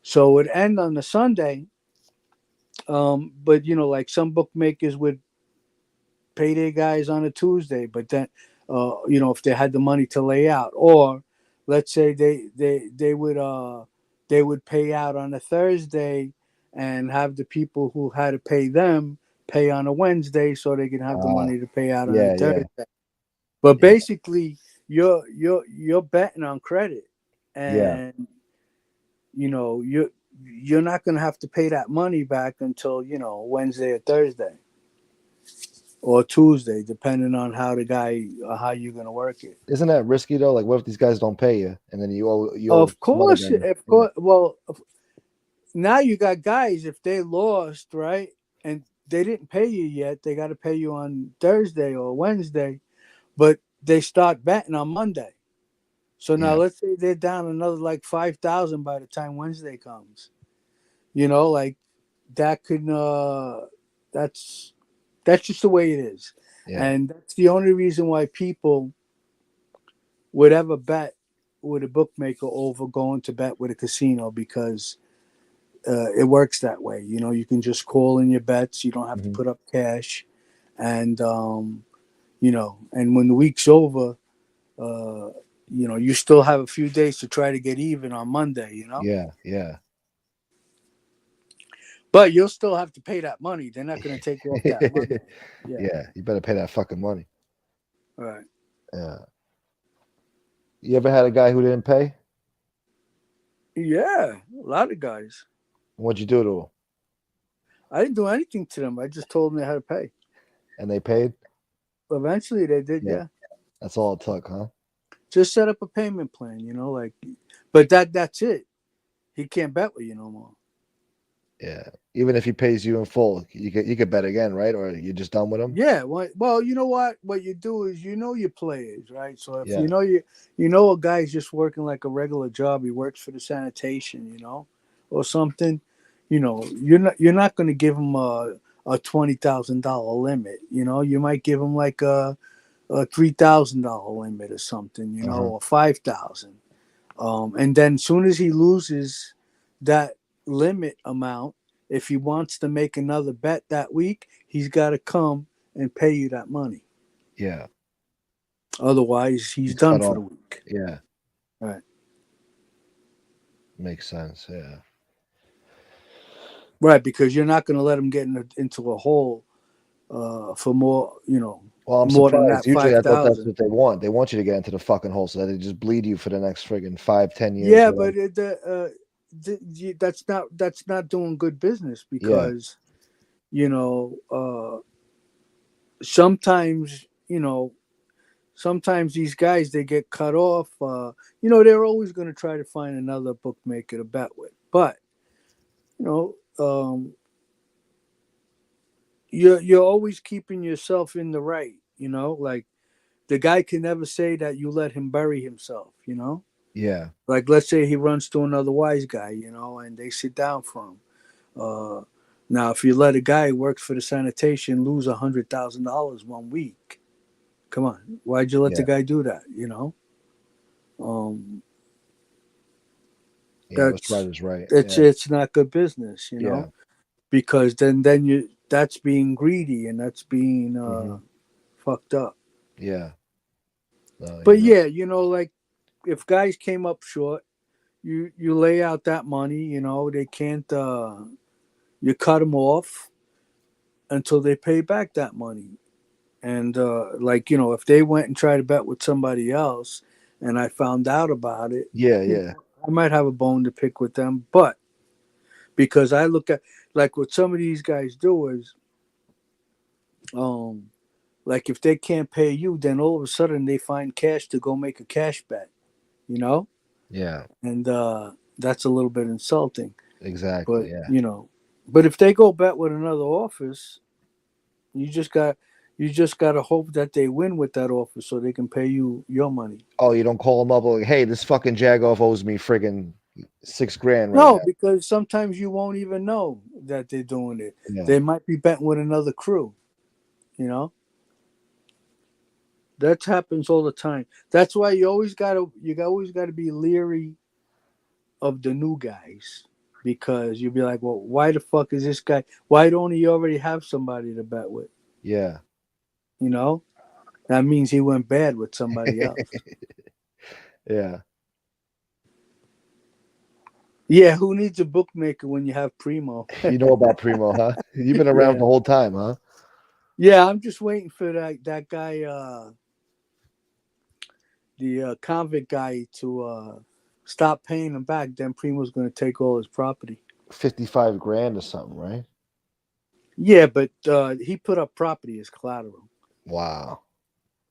So it would end on the Sunday. But like some bookmakers would pay their guys on a Tuesday, but then if they had the money to lay out, or let's say they would pay out on a Thursday and have the people who had to pay them pay on a Wednesday so they can have the money to pay out on a Yeah, yeah, Thursday. But yeah, basically you're betting on credit, yeah. and you're not going to have to pay that money back until Wednesday or Thursday or Tuesday, depending on how you're going to work it. Isn't that risky though? Like, what if these guys don't pay you, and then you owe Of some other course, guy? of course. Well, now you got guys, if they lost, right, and they didn't pay you yet, they got to pay you on Thursday or Wednesday, but they start betting on Monday. So now Yeah. let's say they're down another like 5,000 by the time Wednesday comes. Like that could that's just the way it is. Yeah. And that's the only reason why people would ever bet with a bookmaker over going to bet with a casino, because it works that way. You can just call in your bets. You don't have to Mhm. put up cash, and and when the week's over, you still have a few days to try to get even on Monday. Yeah, yeah. But you'll still have to pay that money. They're not going to take off that money. Yeah. Yeah, you better pay that fucking money. All right. Yeah. You ever had a guy who didn't pay? Yeah, a lot of guys. What'd you do to him? I didn't do anything to them. I just told them they had to pay. And they paid? Eventually, they did. Yeah. That's all it took, huh? Just set up a payment plan. But that's it. He can't bet with you no more. Yeah. Even if he pays you in full, you could bet again, right? Or you're just done with him? Yeah. Well, you know what? What you do is your players, right? So if Yeah. a guy's just working like a regular job, he works for the sanitation, or something, you're not going to give him a $20,000 limit. You might give him like a $3,000 limit or something, Uh-huh. or 5,000. And then as soon as he loses that limit amount, if he wants to make another bet that week, he's got to come and pay you that money. Yeah. Otherwise, he's He's done cut for off. the week. Yeah. Right. Makes sense. Yeah. Right, because you're not going to let him get into a hole for more, Well, I'm more than surprised. that Usually I thought that's 5,000. what they want. They want you to get into the fucking hole so that they just bleed you for the next friggin' 5-10 years. Yeah, whatever. but that's not doing good business, Yeah. because sometimes these guys, they get cut off. They're always going to try to find another bookmaker to bet with, but you're always keeping yourself in the right. Like the guy can never say that you let him bury himself. Yeah. Like let's say he runs to another wise guy, and they sit down for him. Now, if you let a guy who works for the sanitation lose $100,000 one week, come on, why'd you let the Yeah. guy do that? Yeah. What's right is right. It's not good business, Yeah. because then that's being greedy, and that's being Mhm. fucked up. Yeah. But yeah, like if guys came up short, you lay out that money. They can't. You cut them off until they pay back that money. And like, if they went and tried to bet with somebody else, and I found out about it, Yeah. I might have a bone to pick with them. But because I look at like what some of these guys do is, like if they can't pay you, then all of a sudden they find cash to go make a cash bet, you know, Yeah. and that's a little bit insulting. But Exactly. Yeah. but if they go bet with another office, you just got to hope that they win with that office so they can pay you your money. Oh, you don't call them up like, hey, this fucking Jagoff owes me friggin' $6,000 right No, now. because sometimes you won't even know that they're doing it. Yeah. They might be betting with another crew, you know. That happens all the time. That's why you always gotta be leery of the new guys, because you'll be like, well, why the fuck is this guy? Why don't he already have somebody to bet with? Yeah. You know, that means he went bad with somebody else. Yeah. Yeah, who needs a bookmaker when you have Primo? You know about Primo, huh? You've been around the whole time, huh? Yeah, I'm just waiting for that guy, the convict guy, to stop paying him back. Then Primo's going to take all his property. $55,000 or something, right? Yeah, but he put up property as collateral. Wow.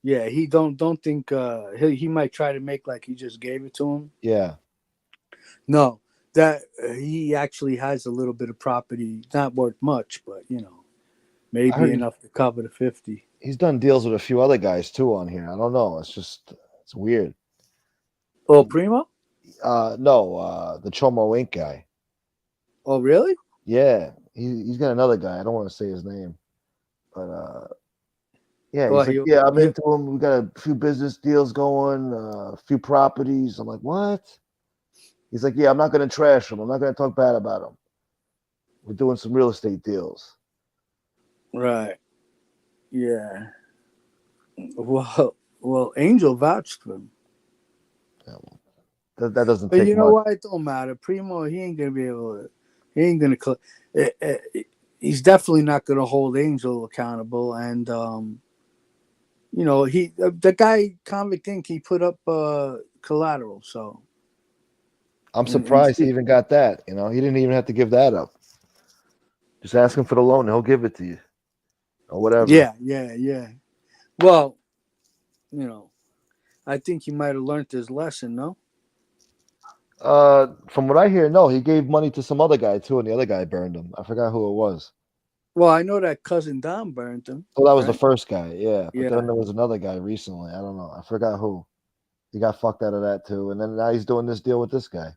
Yeah, he don't think he might try to make like he just gave it to him. Yeah. No, that he actually has a little bit of property, not worth much, but maybe enough to cover the 50. He's done deals with a few other guys too on here. I don't know. It's weird. Oh, Primo? No, the Chomo Inc. guy. Oh, really? Yeah, he's got another guy. I don't want to say his name, but yeah, Well, he's like, yeah, I'm into him. We got a few business deals going, a few properties. I'm like, what? He's like, yeah, I'm not going to trash him. I'm not going to talk bad about him. We're doing some real estate deals. Right. Yeah. Well, Angel vouched for him. Yeah, well, that doesn't But take you know much. what? It don't matter. Primo, he ain't gonna be able to. He ain't gonna. He's definitely not gonna hold Angel accountable. And the guy Convict Inc. He put up collateral. So I'm surprised he even got that. He didn't even have to give that up. Just ask him for the loan; he'll give it to you, or whatever. Yeah. Well, I think he might have learned his lesson. No. From what I hear, no, he gave money to some other guy too, and the other guy burned him. I forgot who it was. Well, I know that cousin Don burned him. Oh, that was right? the first guy, yeah. But Yeah. then there was another guy recently. I don't know. I forgot who. He got fucked out of that too, and then now he's doing this deal with this guy.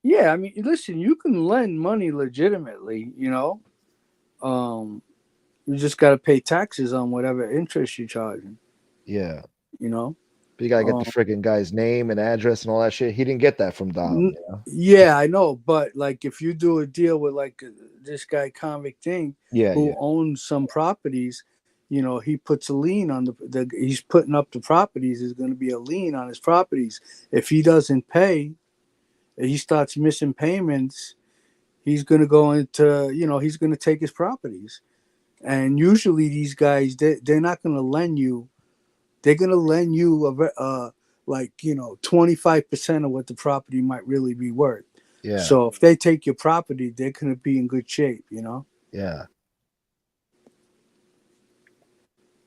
Yeah, I mean, listen, you can lend money legitimately. You just got to pay taxes on whatever interest you're charging. Yeah. But you gotta get the friggin' guy's name and address and all that shit. He didn't get that from Dom. Yeah, I know. But like, if you do a deal with like this guy Convict Inc., who owns some properties, he puts a lien on he's putting up the properties. There's going to be a lien on his properties. If he doesn't pay, he starts missing payments. He's going to go into, he's going to take his properties. And usually these guys, they're not going to lend you. They're going to lend you 25% of what the property might really be worth. Yeah. So if they take your property, they're going to be in good shape, Yeah.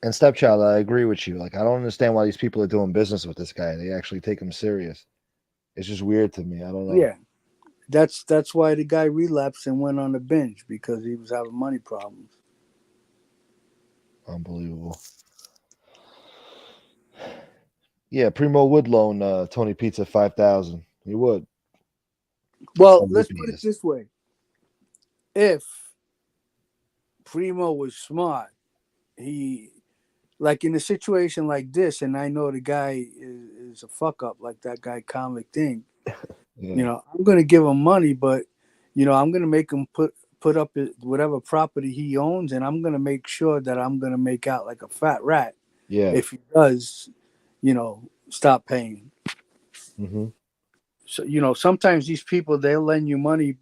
And Stepchild, I agree with you. Like, I don't understand why these people are doing business with this guy. They actually take him serious. It's just weird to me. I don't know. Yeah. That's why the guy relapsed and went on the bench, because he was having money problems. Unbelievable. Yeah, Primo would loan Tony Pizza $5,000. He would. Well, let's put it this way: if Primo was smart, he, like in a situation like this, and I know the guy is a fuck up, like that guy Convict Inc. I'm going to give him money, but I'm going to make him put up whatever property he owns, and I'm going to make sure that I'm going to make out like a fat rat. Yeah. If he does, stop paying. Mm-hmm. So, sometimes these people, they'll lend you money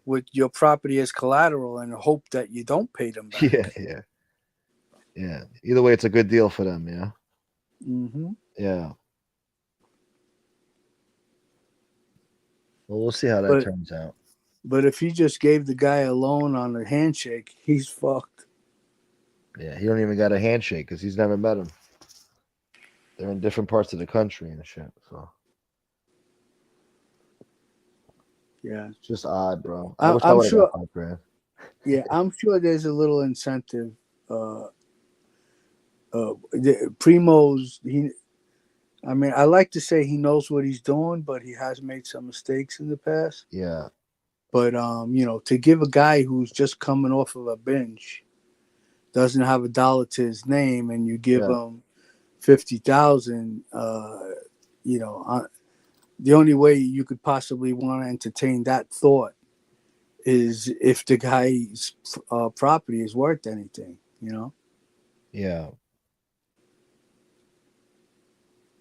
with your property as collateral and hope that you don't pay them back. Yeah. Yeah. Either way, it's a good deal for them. Yeah. Mm-hmm. Yeah. Well, we'll see how that But turns out. but if he just gave the guy a loan on a handshake, he's fucked. Yeah, he don't even got a handshake because he's never met him. They're in different parts of the country and shit. So Yeah. it's just odd, bro. I wish I I'm would have sure. got $5,000. Yeah, I'm sure there's a little incentive. Primo's I mean, I like to say he knows what he's doing, but he has made some mistakes in the past. Yeah. But to give a guy who's just coming off of a binge, doesn't have a dollar to his name, and you give him 50,000, the only way you could possibly want to entertain that thought is if the guy's property is worth anything, Yeah.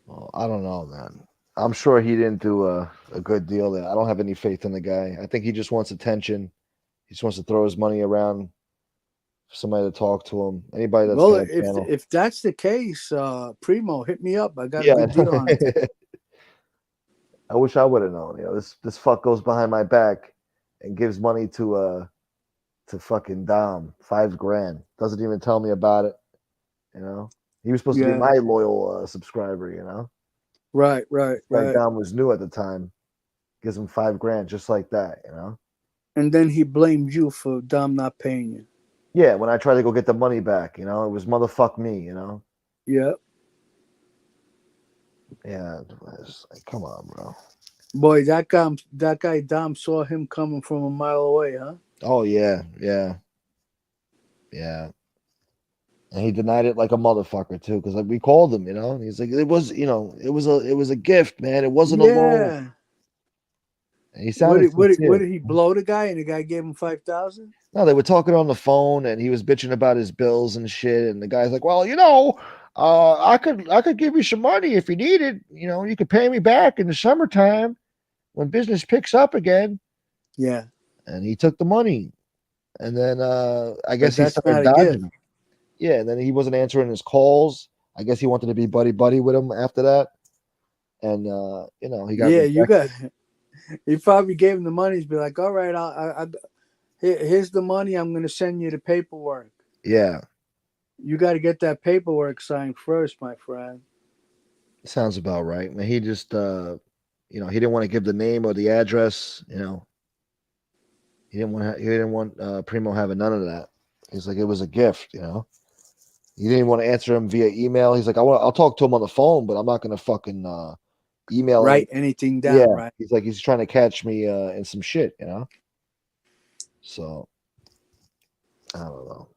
Well, I don't know, man. I'm sure he didn't do a good deal there. I don't have any faith in the guy. I think he just wants attention. He just wants to throw his money around for somebody to talk to him. Anybody that's Well, got a channel. if that's the case, Primo, hit me up. I got a Yeah. good deal on it. I wish I would have known. This fuck goes behind my back and gives money to fucking Dom, $5,000. Doesn't even tell me about it. He was supposed to be Yeah. my loyal subscriber. Right. Like Dom was new at the time. Gives him $5,000 just like that. And then he blamed you for Dom not paying you. Yeah, when I tried to go get the money back, it was motherfuck me. Yeah. Yeah, it's like, come on, bro. Boy, that guy Dom saw him coming from a mile away, huh? Oh yeah. And he denied it like a motherfucker too, because like we called him, and he's like, it was a gift, man. It wasn't a loan. And he sounded What sincere. did he blow the guy and the guy gave him 5,000? No, they were talking on the phone, and he was bitching about his bills and shit. And the guy's like, "Well, I could give you some money if you need it. You could pay me back in the summertime when business picks up again." Yeah. And he took the money, and then I guess he that's started not a gift. dodging. Yeah, and then he wasn't answering his calls. I guess he wanted to be buddy with him after that, and he got rejected. He probably gave him the money. He'd be like, "All right, here's the money. I'm going to send you the paperwork. Yeah, You got to get that paperwork signed first, my friend." sounds about right. Man, he just he didn't want to give the name or the address. He didn't want Primo having none of that. He's like, it was a gift. He didn't want to answer him via email. He's like, I'll talk to him on the phone, but I'm not going to fucking email Write him. anything down, Yeah, right? he's like, he's trying to catch me in some shit, So I don't know.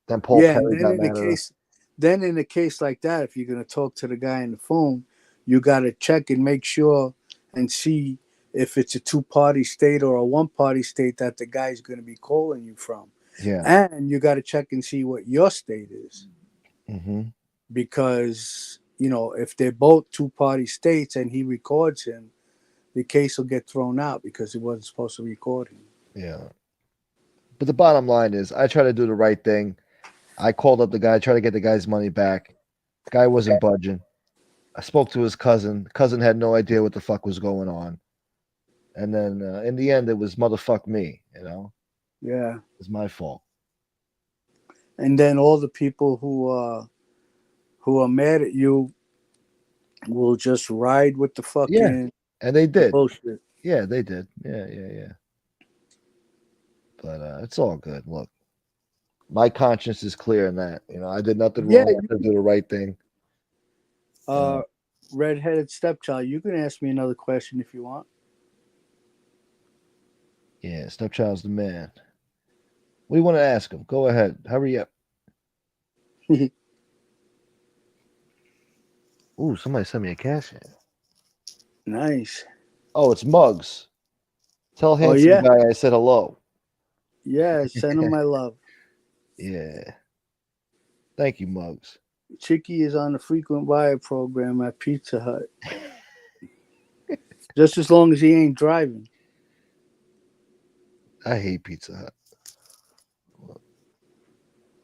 Then Paul Perry got mad at us. Then in a case like that, if you're going to talk to the guy on the phone, you got to check and make sure and see if it's a two-party state or a one-party state that the guy's going to be calling you from. Yeah. And you got to check and see what your state is. Mm-hmm. Because, if they're both two-party states and he records him, the case will get thrown out because he wasn't supposed to record him. Yeah. But the bottom line is I try to do the right thing. I called up the guy, tried to get the guy's money back. The guy wasn't budging. I spoke to his cousin. The cousin had no idea what the fuck was going on. And then in the end, it was motherfuck me, Yeah. It was my fault. And then all the people who are mad at you will just ride with the fucking and they did. bullshit. Yeah, they did. Yeah. But it's all good. Look, my conscience is clear in that. I did nothing wrong. I had to do the right thing. Redheaded stepchild, you can ask me another question if you want. Yeah, stepchild's the man. What do you want to ask him? Go ahead. Hurry up. Ooh, somebody sent me a cash in. Nice. Oh, it's Muggs. Tell handsome guy I said hello. Yeah, send him my love. Yeah. Thank you, Muggs. Chicky is on the frequent buyer program at Pizza Hut. Just as long as he ain't driving. I hate Pizza Hut.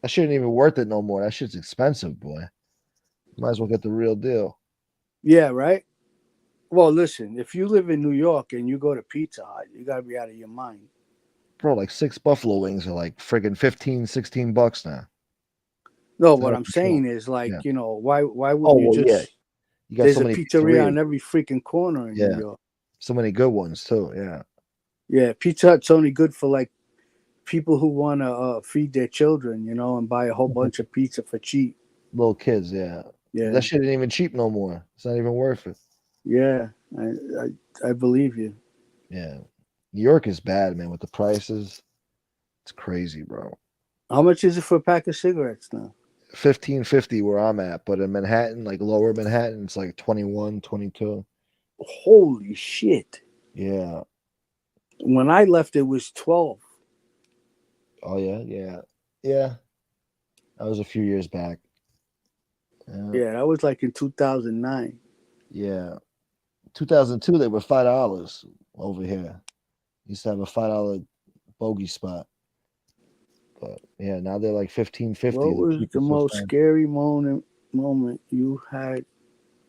That shit ain't even worth it no more. That shit's expensive, boy. Might as well get the real deal. Yeah, right. Well, listen, if you live in New York and you go to Pizza Hut, you gotta be out of your mind. Bro, like 6 buffalo wings are like friggin' 15, 16 bucks now. No, It's what out of I'm control. saying is like, Yeah. you know, why Oh, wouldn't you well, yeah. just You got there's so a many pizzeria pizzerias. on every freaking corner in Yeah. New York. So many good ones, too. Yeah. Yeah, Pizza Hut's only good for like people who want to feed their children, you know, and buy a whole bunch of pizza for cheap. Little kids, yeah. Yeah, That shit ain't even cheap no more. It's not even worth it. yeah, I believe you. Yeah. New York is bad, man, with the prices. It's crazy, bro. How much is it for a pack of cigarettes now? $15.50 where I'm at, but in Manhattan, like lower Manhattan, it's like 21, 22. Holy shit! Yeah. When I left, it was 12. Oh yeah, yeah. Yeah. That was a few years back. Yeah, that was like in 2009. Yeah. 2002 they were $5 over here. Used to have a $5 bogey spot. But yeah, now they're like $15.50. What was the cheapest most we'll find. scary moment you had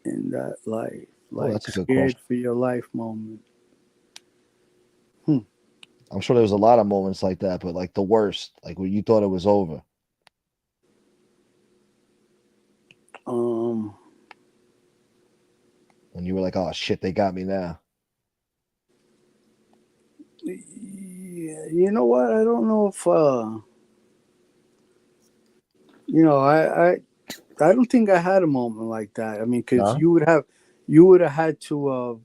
in that life? Oh, Like that's a good scared question. for your life moment? I'm sure there was a lot of moments like that, but like the worst, like when you thought it was over. Um, When you were like, oh shit, they got me now. yeah, you know what? I don't know if you know, I don't think I had a moment like that. I mean, because No? you would have had to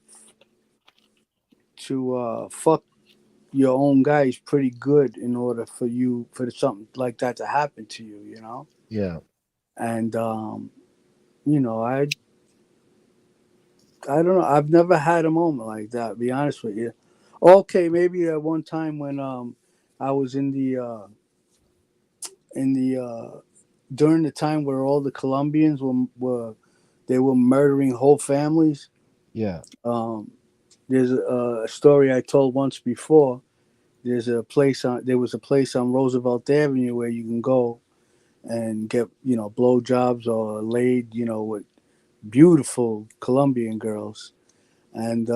fuck your own guys pretty good in order for something like that to happen to you, you know. Yeah. And you know, I don't know. I've never had a moment like that. To be honest with you. Okay, maybe at one time when I was in the during the time where all the Colombians were they were murdering whole families. Yeah. There's a story I told once before. There was a place on Roosevelt Avenue where you can go and get, you know, blowjobs or laid, you know, with beautiful Colombian girls. And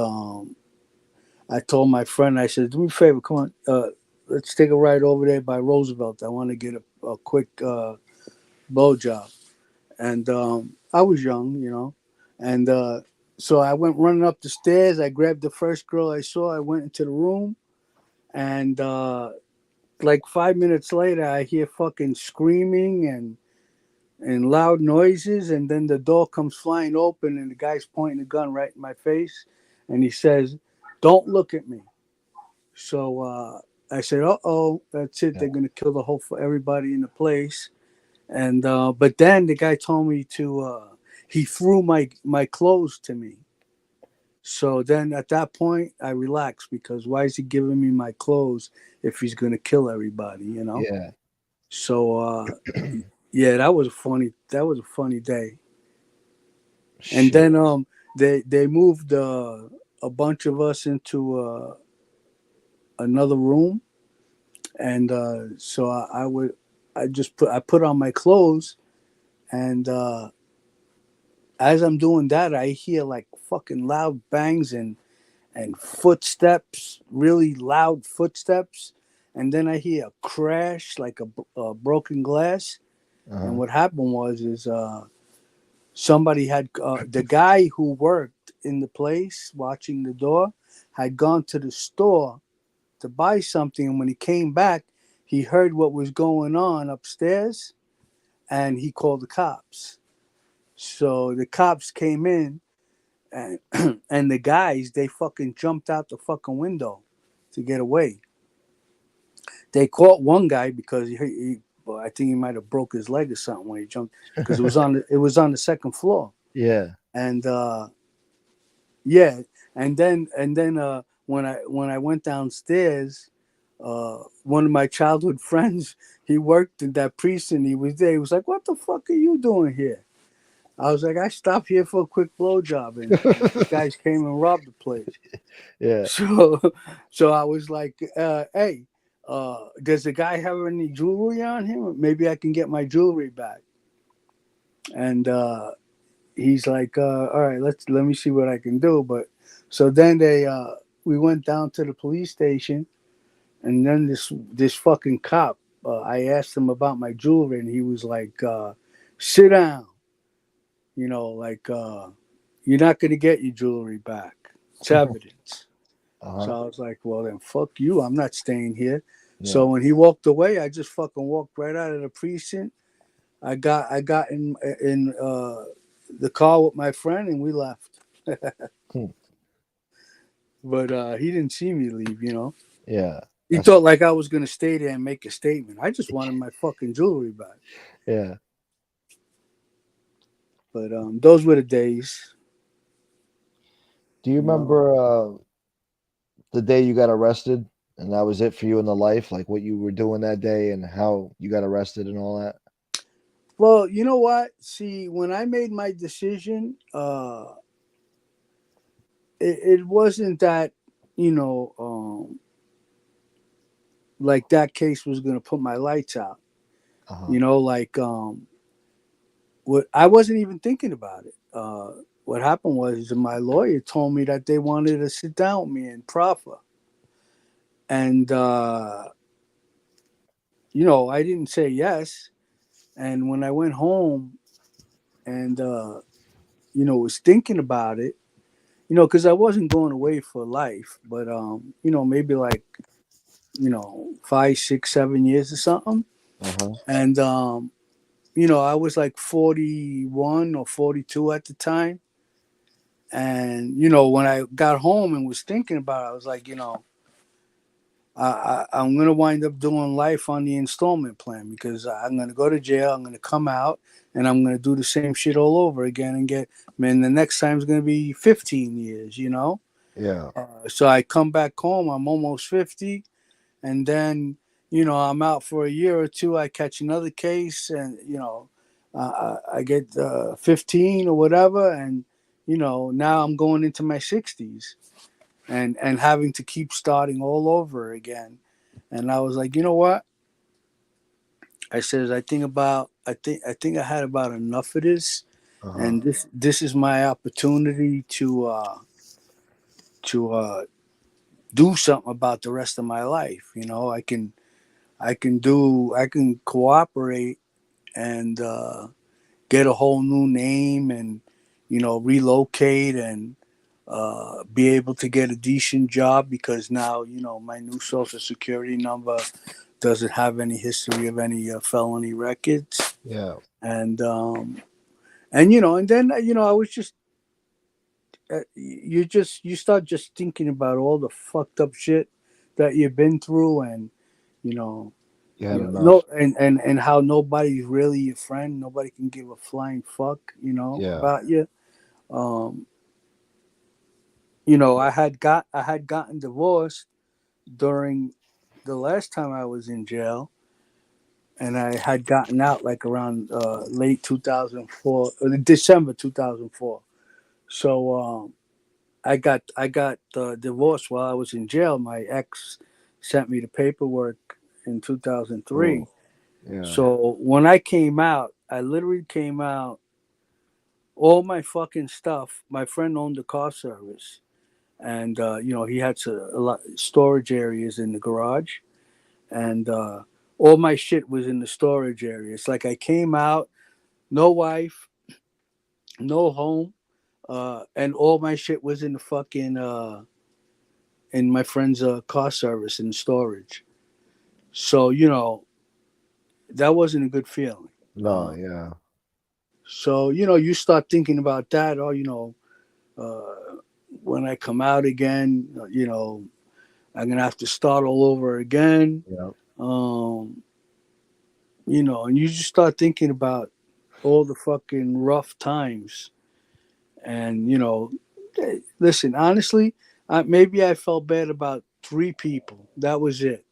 I told my friend, I said, do me a favor, come on, let's take a ride over there by Roosevelt. I want to get a quick blowjob. And I was young, you know, and so I went running up the stairs. I grabbed the first girl I saw. I went into the room, and like 5 minutes later, I hear fucking screaming and loud noises, and then the door comes flying open, and the guy's pointing a gun right in my face, and he says, "Don't look at me." So I said, "Uh oh, that's it. Yeah. They're gonna kill the whole everybody in the place." And but then the guy told me to. He threw my clothes to me. So then at that point, I relaxed because why is he giving me my clothes if he's gonna kill everybody? You know. Yeah. So yeah, that was a funny day. And Shit. then they moved a bunch of us into another room, and so I put on my clothes, and as I'm doing that, I hear like fucking loud bangs and footsteps, really loud footsteps, and then I hear a crash like a broken glass. And what happened was is somebody had the guy who worked in the place watching the door had gone to the store to buy something, and when he came back, he heard what was going on upstairs, and he called the cops. So the cops came in, and and the guys, they fucking jumped out the fucking window to get away. They caught one guy because well, I think he might have broke his leg or something when he jumped, because it was on the second floor. Yeah. And yeah, and then when I went downstairs, one of my childhood friends, he worked in that precinct. He was there. He was like, "What the fuck are you doing here?" I was like, "I stopped here for a quick blowjob, and the guys came and robbed the place." Yeah. So I was like, "Hey, does the guy have any jewelry on him? Maybe I can get my jewelry back. And he's like, all right, let me see what I can do. But so then we went down to the police station, and then this fucking cop, I asked him about my jewelry, and he was like, sit down, like you're not gonna get your jewelry back. It's evidence. So I was like, well then fuck you, I'm not staying here. Yeah. So when he walked away, I just fucking walked right out of the precinct. I got in the car with my friend, and we left. But he didn't see me leave, Yeah. He thought like I was gonna stay there and make a statement. I just wanted my fucking jewelry back. Yeah. But those were the days. Do you remember the day you got arrested, and that was it for you in the life, like what you were doing that day and how you got arrested and all that? Well, you know what? See, when I made my decision, it wasn't that, like that case was going to put my lights out. Like what I wasn't even thinking about it. What happened was my lawyer told me that they wanted to sit down with me and proffer. And, I didn't say yes. And when I went home and, was thinking about it, because I wasn't going away for life, but, maybe like, 5, 6, 7 years or something. And, I was like 41 or 42 at the time. And, when I got home and was thinking about it, I was like, I'm going to wind up doing life on the installment plan because I'm going to go to jail. I'm going to come out and I'm going to do the same shit all over again and the next time is going to be 15 years, Yeah. So I come back home. I'm almost 50. And then, I'm out for a year or two. I catch another case and, I get 15 or whatever. And, now I'm going into my 60s. And having to keep starting all over again. And I was like, you know what? I said, I think I had about enough of this. And this is my opportunity to do something about the rest of my life. I can cooperate and get a whole new name and, relocate and be able to get a decent job because now, my new social security number doesn't have any history of any felony records. Yeah. And then, I was just, you start just thinking about all the fucked up shit that you've been through and, You had enough. no, and how nobody's really your friend. Nobody can give a flying fuck, about you. I had gotten divorced during the last time I was in jail, and I had gotten out like around late 2004, December 2004. So I got divorced while I was in jail. My ex sent me the paperwork in 2003. Oh, yeah. So when I came out, I literally came out. All my fucking stuff. My friend owned a car service. And he had a lot storage areas in the garage, and all my shit was in the storage area. It's like I came out, no wife, no home, and all my shit was in the fucking in my friend's car service in storage. So that wasn't a good feeling. No, yeah. So you start thinking about that. When I come out again, I'm gonna have to start all over again. Yeah. And you just start thinking about all the fucking rough times. And listen, honestly, maybe I felt bad about 3 people. That was it.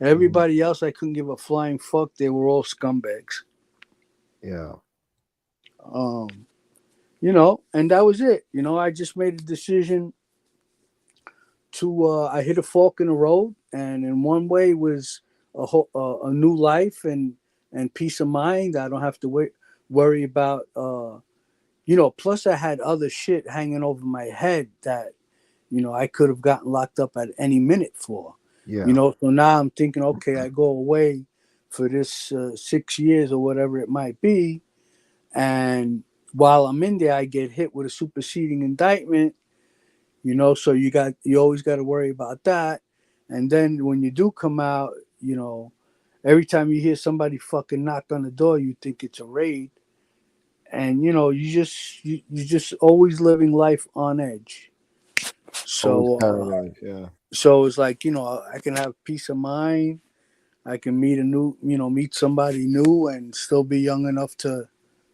Everybody else, I couldn't give a flying fuck. They were all scumbags. Yeah. And that was it. I just made a decision to I hit a fork in the road and in one way was a new life and peace of mind. I don't have to worry about plus I had other shit hanging over my head that I could have gotten locked up at any minute for. Yeah. So now I'm thinking, okay, I go away for this 6 years or whatever it might be, and while I'm in there, I get hit with a superseding indictment. So you always got to worry about that. And then when you do come out, every time you hear somebody fucking knock on the door, you think it's a raid, and you just always living life on edge. Always So paranoid. Yeah. so it's like I can have peace of mind. I can meet somebody new and still be young enough to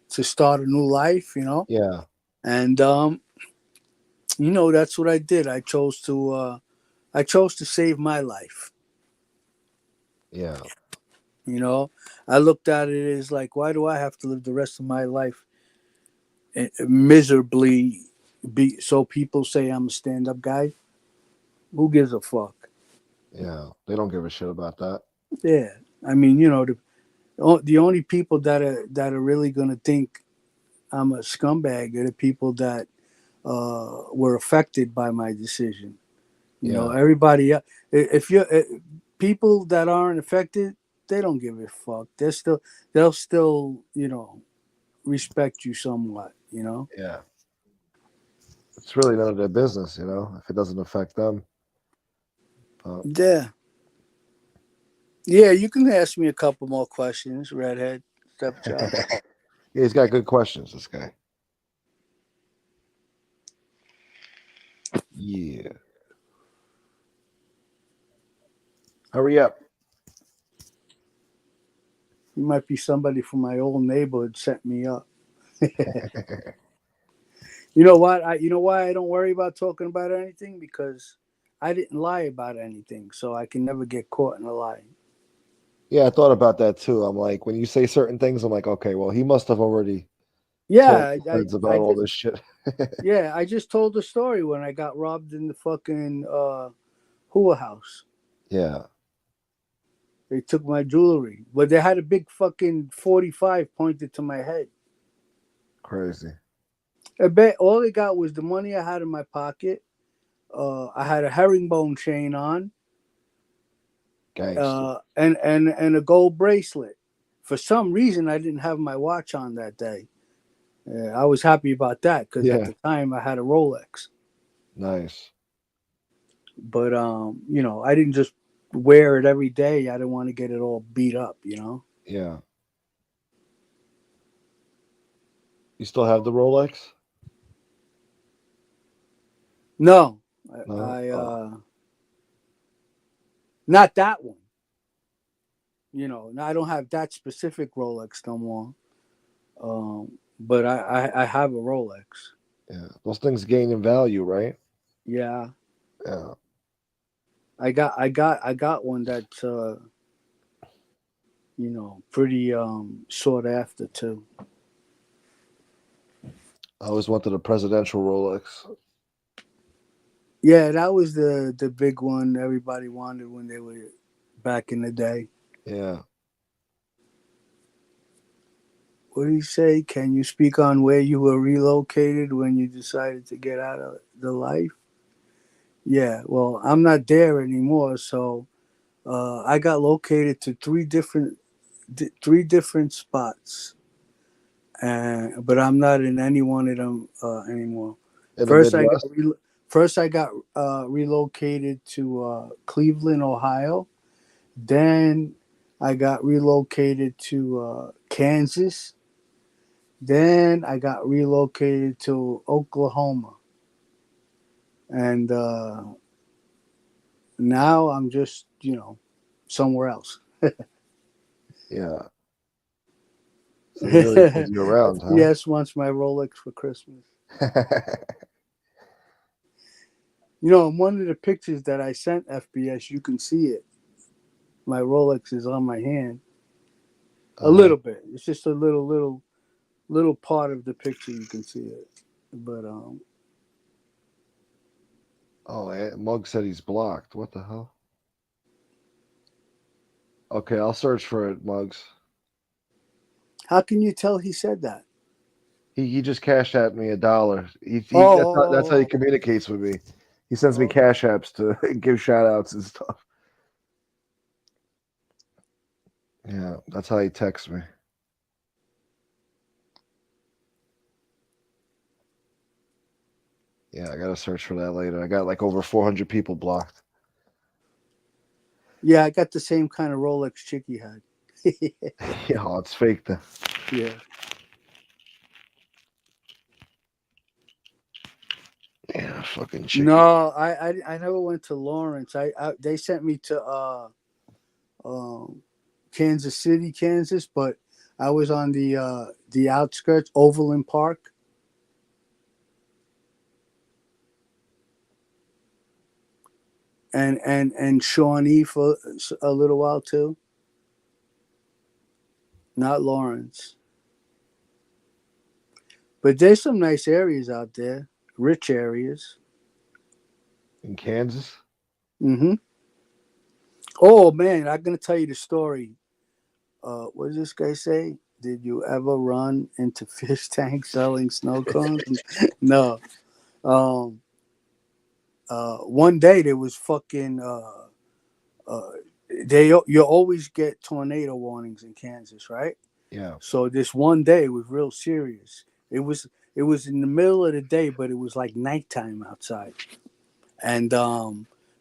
start a new life. Yeah. And that's what I did. I chose to save my life. Yeah. I looked at it as like, why do I have to live the rest of my life miserably? So people say I'm a stand-up guy. Who gives a fuck? Yeah. They don't give a shit about that. Yeah, I mean, the only people that are really gonna think I'm a scumbag are the people that were affected by my decision. Yeah. Everybody, if you people that aren't affected, they don't give a fuck. They'll still respect you somewhat. Yeah. It's really none of their business, if it doesn't affect them. Yeah. Yeah, you can ask me a couple more questions, redhead stepchild. Yeah, he's got good questions, this guy. Yeah. Hurry up. You might be somebody from my old neighborhood set me up. You know what? You know why I don't worry about talking about anything? Because I didn't lie about anything, so I can never get caught in a lie. Yeah, I thought about that too. I'm like, when you say certain things, I'm like, okay, well, he must have already told Yeah, his friends about all this shit. I just told the story when I got robbed in the fucking Hua house. Yeah. They took my jewelry, but they had a big fucking 45 pointed to my head. Crazy. I bet all they got was the money I had in my pocket. I had a herringbone chain on, Gangster. and a gold bracelet. For some reason, I didn't have my watch on that day. I was happy about that because at Yeah. the time I had a Rolex. Nice. But I didn't just wear it every day. I didn't want to get it all beat up. Yeah. You still have the Rolex? No, No? I not that one. I don't have that specific Rolex no more. But I have a Rolex. Yeah. Those things gain in value, right? Yeah, Yeah. I got one that's pretty sought after too. I always wanted a presidential Rolex. Yeah, that was the big one everybody wanted when they were back in the day. Yeah. What did he say? Can you speak on where you were relocated when you decided to get out of the life? Yeah, well, I'm not there anymore, so I got located to three different spots, but I'm not in any one of them anymore. In the First, Midwest? I got relocated to Cleveland, Ohio. Then I got relocated to Kansas. Then I got relocated to Oklahoma, and now I'm just somewhere else. Yeah. So he really pulled you around, huh? FPS wants my Rolex for Christmas. In one of the pictures that I sent FPS, you can see it. My Rolex is on my hand. A little bit. It's just a little part of the picture you can see it. But Oh, Mug said he's blocked. What the hell? Okay, I'll search for it, Mugs. How can you tell he said that? He just cashed at me $1. That's how he Oh, communicates with me. He sends me oh, cash apps to give shout outs and stuff. Yeah, that's how he texts me. Yeah, I gotta search for that later. I got like over 400 people blocked. yeah, I got the same kind of Rolex Chicky had. Yeah, it's fake then. Yeah. Yeah, fucking Chicky. No, I never went to Lawrence. They sent me to Kansas City, Kansas, but I was on the outskirts, Overland Park. And Shawnee for a little while too. Not Lawrence. But there's some nice areas out there, rich areas. In Kansas? Mm-hmm. Oh man, I'm gonna tell you the story. What does this guy say? Did you ever run into fish tanks selling snow cones? No. Um. One day there was fucking. Uh. You always get tornado warnings in Kansas, right? Yeah. So this one day was real serious. It was in the middle of the day, but it was like nighttime outside, and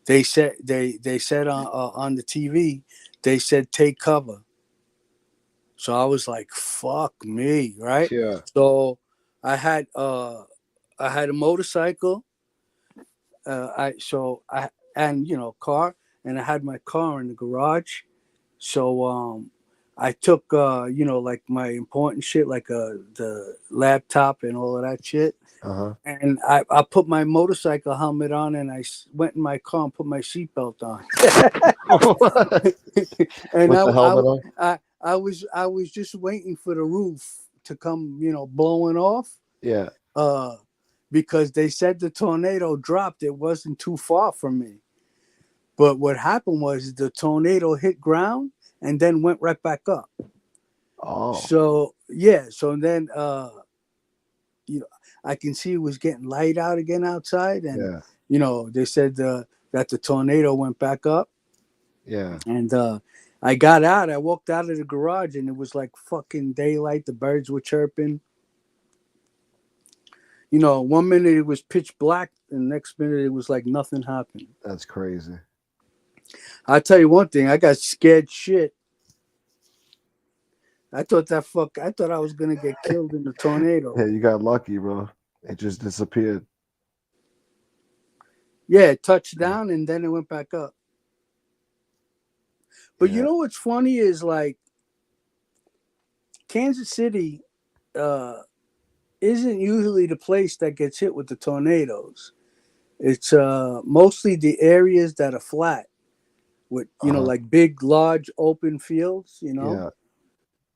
they said on the TV, they said take cover. So I was like, fuck me, right? Yeah. So I had uh I had a motorcycle, I and car, and I had my car in the garage. So I took like my important shit, like the laptop and all of that shit. Uh-huh. And I put my motorcycle helmet on, and went in my car and put my seatbelt on. And With the helmet on? I was just waiting for the roof to come, blowing off. Yeah. Because they said the tornado dropped. It wasn't too far from me. But what happened was the tornado hit ground and then went right back up. Oh. So yeah, so then I can see it was getting light out again outside, and they said that the tornado went back up. Yeah. And I got out. I walked out of the garage, and it was like fucking daylight. The birds were chirping. 1 minute it was pitch black, and the next minute it was like nothing happened. That's crazy. I'll tell you one thing. I got scared shit. I thought I was gonna get killed in the tornado. Yeah, you got lucky, bro. It just disappeared. Yeah, it touched down and then it went back up. But you know what's funny is like Kansas City isn't usually the place that gets hit with the tornadoes. It's mostly the areas that are flat with like big, large open fields,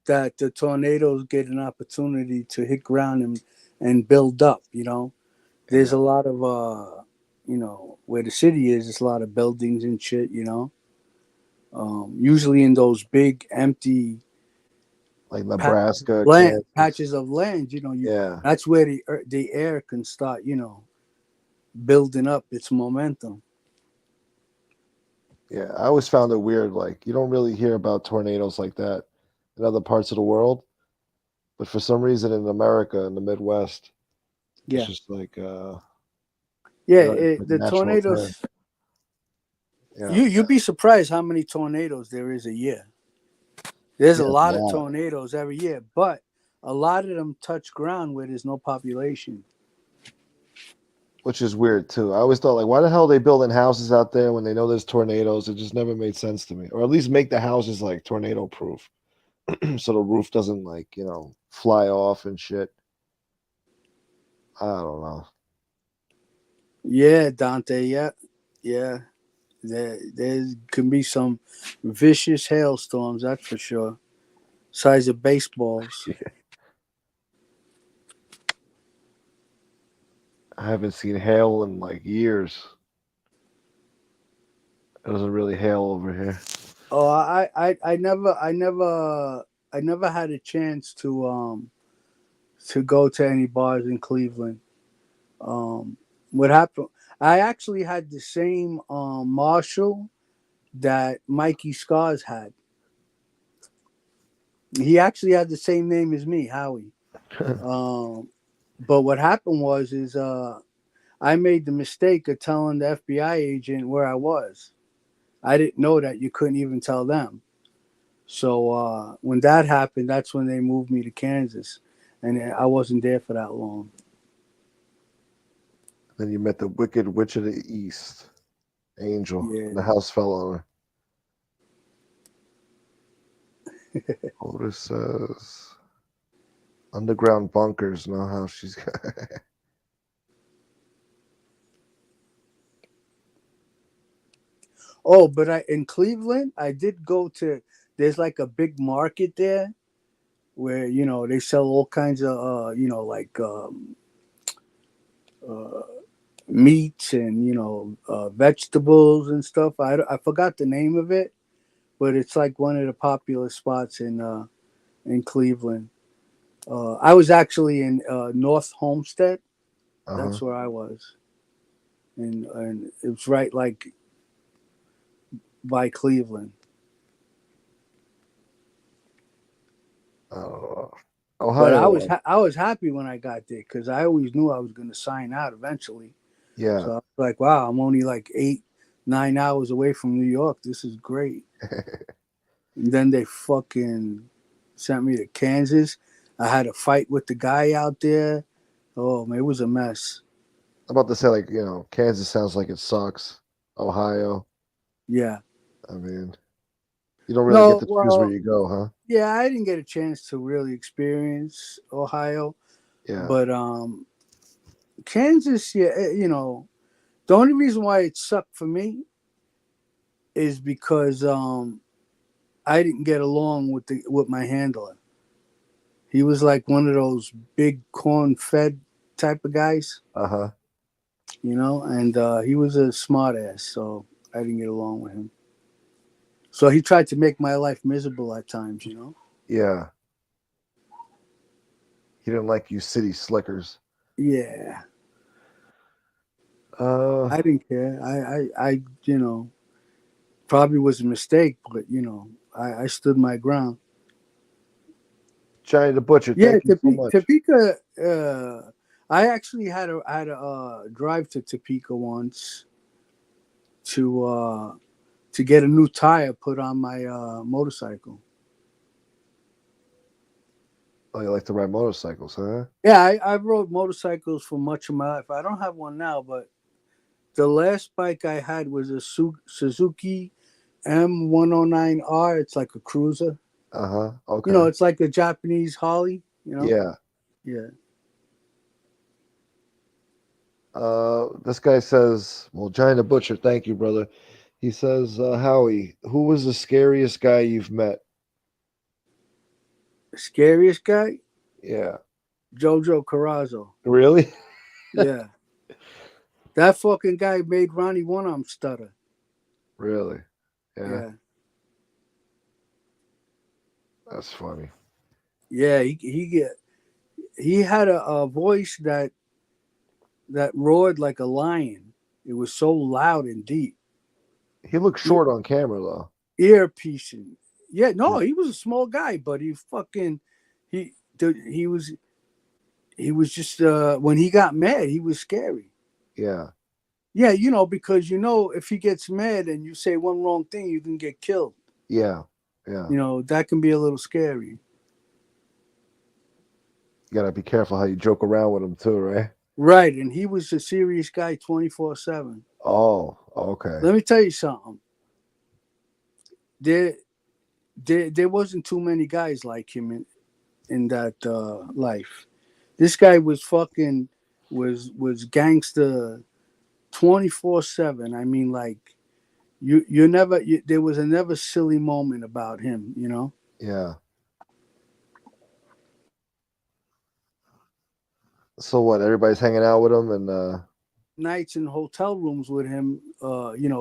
that the tornadoes get an opportunity to hit ground and build up, There's a lot of where the city is, there's a lot of buildings and shit, usually in those big empty like Nebraska patches of land, that's where the air can start, building up its momentum. Yeah, I always found it weird. Like, you don't really hear about tornadoes like that in other parts of the world, but for some reason in America, in the Midwest, it's just like the Terror. tornadoes. Yeah. You'd be surprised how many tornadoes there is a year. There's a lot of tornadoes every year, but a lot of them touch ground where there's no population. Which is weird too. I always thought, like, why the hell are they building houses out there when they know there's tornadoes? It just never made sense to me. Or at least make the houses like tornado proof, so the roof doesn't fly off and shit. I don't know. Yeah, Dante. Yeah. There can be some vicious hailstorms, that's for sure. Size of baseballs. Yeah. I haven't seen hail in like years. It doesn't really hail over here. Oh, I never had a chance to go to any bars in Cleveland. What happened? I actually had the same marshal that Mikey Scars had. He actually had the same name as me, Howie. Um, but what happened was is I made the mistake of telling the FBI agent where I was. I didn't know that you couldn't even tell them. So when that happened, that's when they moved me to Kansas, and I wasn't there for that long. Then you met the Wicked Witch of the East, Angel, Yeah. the house fell on her. Otis says, underground bunkers know how she's got. Oh, but in Cleveland, I did go to. There's like a big market there where they sell all kinds of like uh, meats and vegetables and stuff. I forgot the name of it, but it's like one of the popular spots in Cleveland. I was actually in North Homestead. Uh-huh. That's where I was, and it was right like by Cleveland. I don't know. But Ohio. I was happy when I got there because I always knew I was going to sign out eventually. Yeah. So I was like, wow, I'm only like 8-9 hours away from New York. This is great. And then they fucking sent me to Kansas. I had a fight with the guy out there. Oh man, it was a mess. I'm about to say, like, Kansas sounds like it sucks. Ohio. Yeah. I mean, you don't really get No, to choose where well, you go, huh? yeah, I didn't get a chance to really experience Ohio, Yeah. but Kansas, yeah, the only reason why it sucked for me is because I didn't get along with my handler. He was like one of those big corn fed type of guys, Uh-huh. and he was a smart ass, so I didn't get along with him. So he tried to make my life miserable at times. Yeah. He didn't like you city slickers. Yeah. Uh, I didn't care. I probably was a mistake, but I stood my ground. Johnny the Butcher, Yeah, thank you so much. Topeka. I actually had a drive to Topeka once to get a new tire put on my motorcycle. Oh, you like to ride motorcycles, huh? Yeah, I rode motorcycles for much of my life. I don't have one now, but the last bike I had was a Suzuki M109R. It's like a cruiser. Uh-huh. Okay. It's like a Japanese Harley. Yeah. Yeah. This guy says, well, Johnny the Butcher, thank you, brother. He says, Howie, who was the scariest guy you've met? Scariest guy? Yeah. Jojo Carrazzo. Really? Yeah. That fucking guy made Ronnie One Arm stutter. Really? Yeah. That's funny. Yeah, he had a voice that roared like a lion. It was so loud and deep. He looked short on camera, though. Ear piercing. Yeah, no, he was a small guy, but he was just when he got mad, he was scary. Yeah. Yeah, because if he gets mad and you say one wrong thing, you can get killed. Yeah. Yeah. That can be a little scary. You gotta be careful how you joke around with him too, right? Right, and he was a serious guy 24/7. Oh, okay. Let me tell you something. There wasn't too many guys like him in that life. This guy was gangster 24/7. I mean, like you never there was a never silly moment about him. Yeah. So what? Everybody's hanging out with him and nights in hotel rooms with him.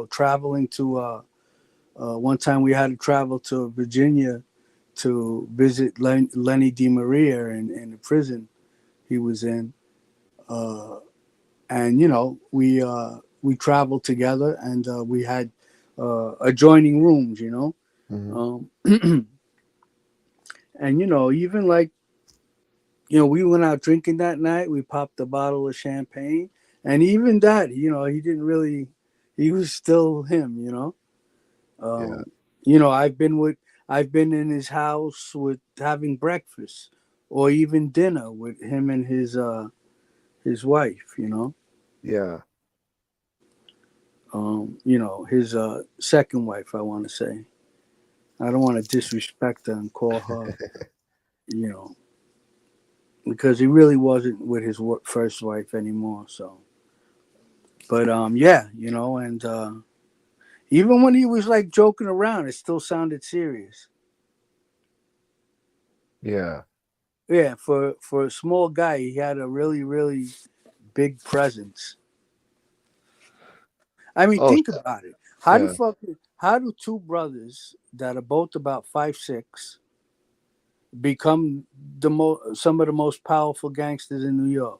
Traveling to one time we had to travel to Virginia to visit Lenny DiMaria in the prison he was in, and we traveled together, and we had adjoining rooms, Mhm. And even like we went out drinking that night. We popped a bottle of champagne, and even that, he didn't really. He was still him, Yeah. I've been in his house with having breakfast, or even dinner with him and his wife. Yeah. His second wife. I want to say. I don't want to disrespect her and call her, because he really wasn't with his first wife anymore. So, but yeah, and even when he was like joking around, it still sounded serious. Yeah. Yeah, for a small guy, he had a really, really big presence. I mean, Oh, think about it. yeah. How do two brothers that are both about 5'6" become some of the most powerful gangsters in New York?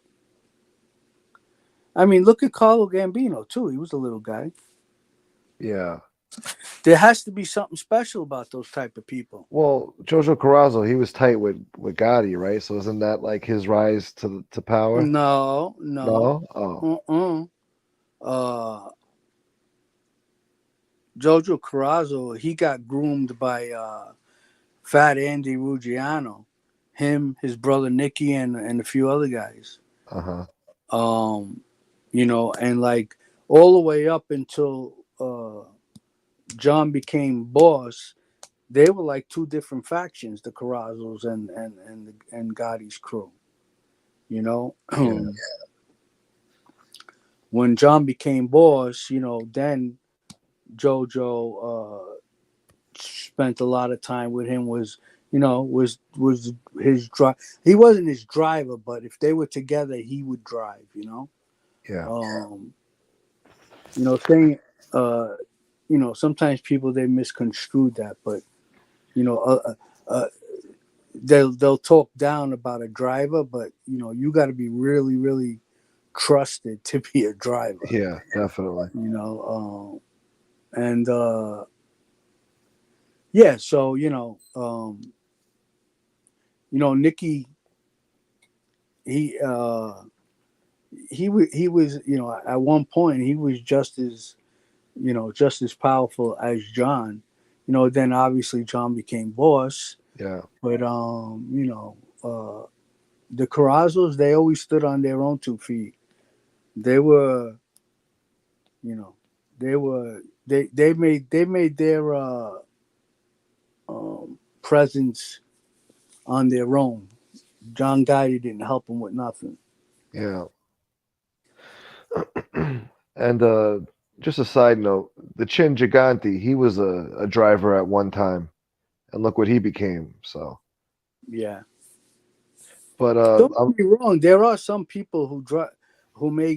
I mean, look at Carlo Gambino too. He was a little guy. Yeah. There has to be something special about those type of people. Well, Jojo Carrazzo, he was tight with Gotti, right? So isn't that like his rise to power? No. No? Oh. Jojo Carrazzo, he got groomed by Fat Andy Ruggiano, him, his brother Nicky, and a few other guys. Uh-huh. And like all the way up until John became boss, they were like two different factions, the Carrazzos and Gotti's crew. Yeah. When John became boss, then Jojo spent a lot of time with him. Was his drive. He wasn't his driver, but if they were together, he would drive. Yeah. Saying sometimes people they misconstrue that, but they'll talk down about a driver, but you got to be really, really trusted to be a driver. Yeah, definitely. And yeah, so Nicky, he was at one point he was just as powerful as John. Then obviously John became boss. Yeah. But the Carrazzos, they always stood on their own 2 feet. They were, they made their presence on their own. John Gotti didn't help them with nothing. Yeah. And just a side note, the Chin Gigante, he was a driver at one time, and look what he became. So, Yeah. but Don't get me wrong. There are some people who may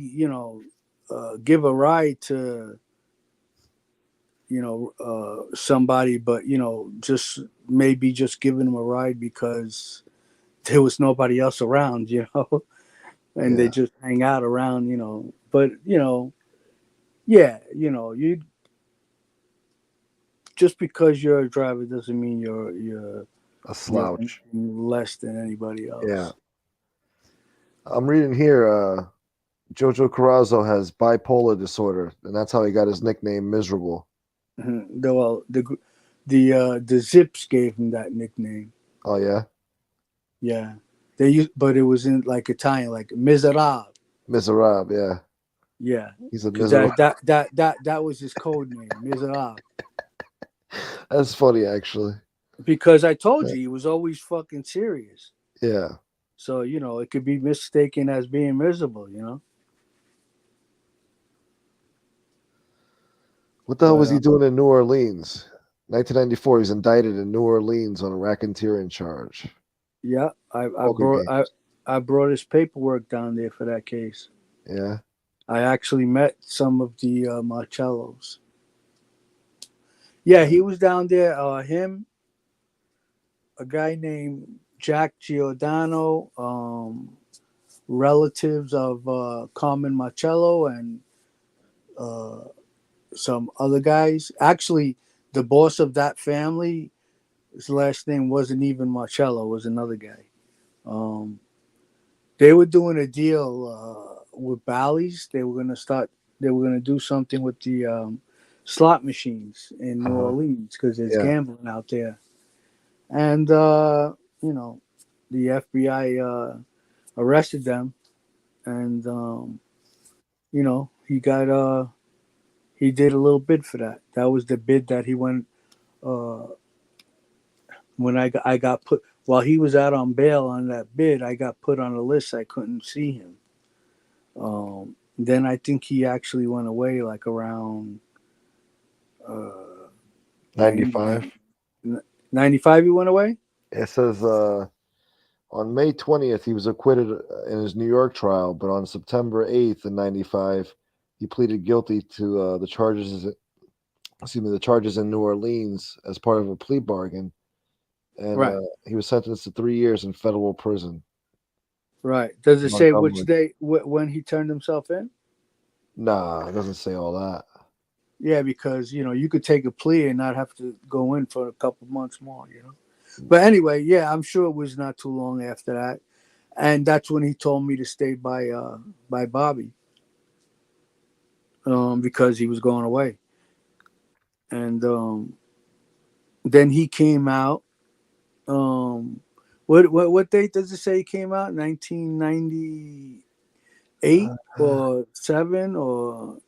give a ride to somebody, but just maybe just giving them a ride because there was nobody else around, and they just hang out around, But yeah, you just because you're a driver doesn't mean you're a slouch. less than anybody else. Yeah. I'm reading here, Jojo Carrazzo has bipolar disorder, and that's how he got his nickname Miserable. Mm-hmm. The Zips gave him that nickname. Oh yeah. Yeah, but it was in like Italian, like Miserable. Miserable, yeah. Yeah, He's a miserable. That was his code name, Miserable. That's funny, actually. Because I told you he was always fucking serious. Yeah. So it could be mistaken as being miserable. What the hell was he doing in New Orleans? 1994. He's indicted in New Orleans on a racketeering charge. Yeah, I brought his paperwork down there for that case. Yeah. I actually met some of the Marcellos. Yeah, he was down there. Him, a guy named Jack Giordano, relatives of Carmen Marcello, and uh, some other guys. Actually, the boss of that family, his last name wasn't even Marcello; it was another guy. Um, they were doing a deal with Bally's. They were gonna start. They were gonna do something with the slot machines in New Uh-huh. Orleans because there's Yeah. gambling out there. And you know, the FBI arrested them, and you know, he did a little bid for that. That was the bid that he went uh, when I got put while he was out on bail on that bid. I got put on a list. I couldn't see him. Then I think he actually went away like around uh, 95. 95. He went away. It says on May 20th, he was acquitted in his New York trial, but on September 8th in 95, he pleaded guilty to the charges in New Orleans as part of a plea bargain, and Right. he was sentenced to 3 years in federal prison. Right. Does it say which Montgomery. day when he turned himself in? Nah, it doesn't say all that. Yeah, because you know you could take a plea and not have to go in for a couple months more. You know. But anyway, yeah, I'm sure it was not too long after that, and that's when he told me to stay by Bobby, because he was going away, and then he came out. Um, what date does it say he came out? 1998 or 7 or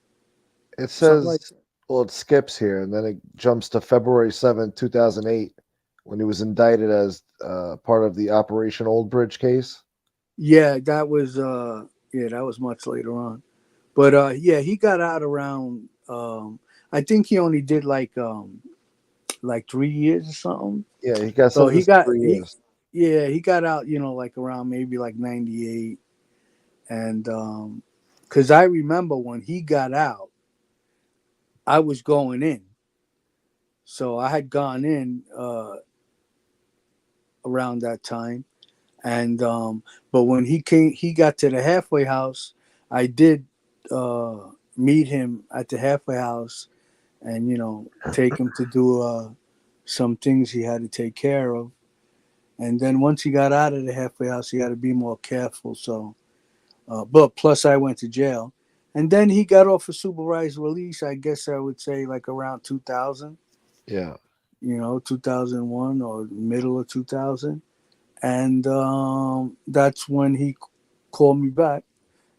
It something like says, that. well, it skips here, and then it jumps to February 7th, 2008, when he was indicted as part of the Operation Old Bridge case. Yeah, that was much later on. But yeah, he got out around. I think he only did like 3 years or something. Yeah, he got So sentenced to 3 years. he got out, you know, like around maybe like 98, and because I remember when he got out, I was going in, so I had gone in around that time, and but when he got to the halfway house. I did uh, meet him at the halfway house, and you know, take him to do some things he had to take care of. And then once he got out of the halfway house, he had to be more careful. So, but plus I went to jail, and then he got off a supervised release. I guess I would say like around 2000, Yeah, 2001 or middle of 2000, and that's when he called me back,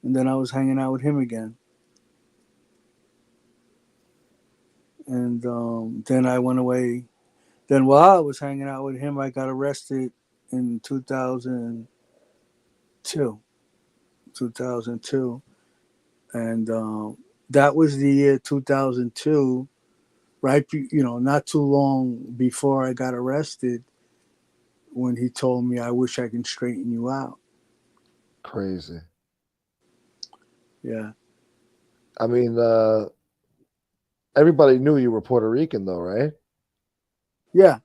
and then I was hanging out with him again, and then I went away. Then while I was hanging out with him, I got arrested in 2002. 2002, and that was the year 2002. Right, not too long before I got arrested, when he told me, "I wish I can straighten you out." crazy. Yeah, I mean, everybody knew you were Puerto Rican, though, right? yeah,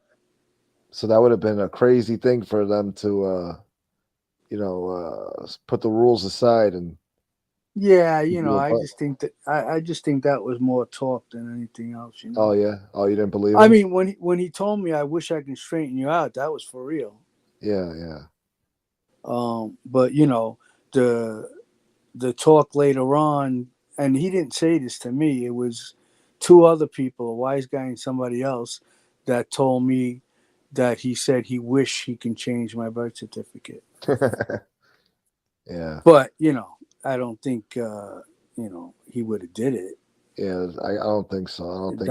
So that would have been a crazy thing for them to, put the rules aside and yeah. give you a I butt. just think that I just think that was more talk than anything else. Oh yeah. Oh, you didn't believe I him? mean, when he told me, "I wish I can straighten you out," that was for real. Yeah, yeah, But the talk later on, and he didn't say this to me. It was two other people, a wise guy and somebody else, that told me that he said he wished he can change my birth certificate. yeah, But I don't think he would have did it. yeah. I don't think so. I don't think.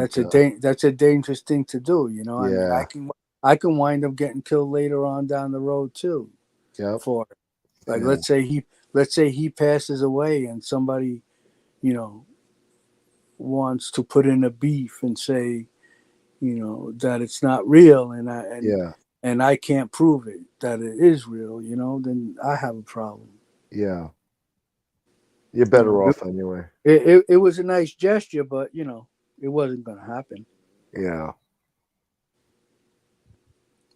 That's a dangerous thing to do. I mean, Yeah. I can wind up getting killed later on down the road too Yep. for it. Like Yeah. let's say he passes away and somebody you know wants to put in a beef and say that it's not real, and Yeah. I can't prove it that it is real, then I have a problem. Yeah. You're You know, better off anyway. it was a nice gesture, but it wasn't going to happen. Yeah.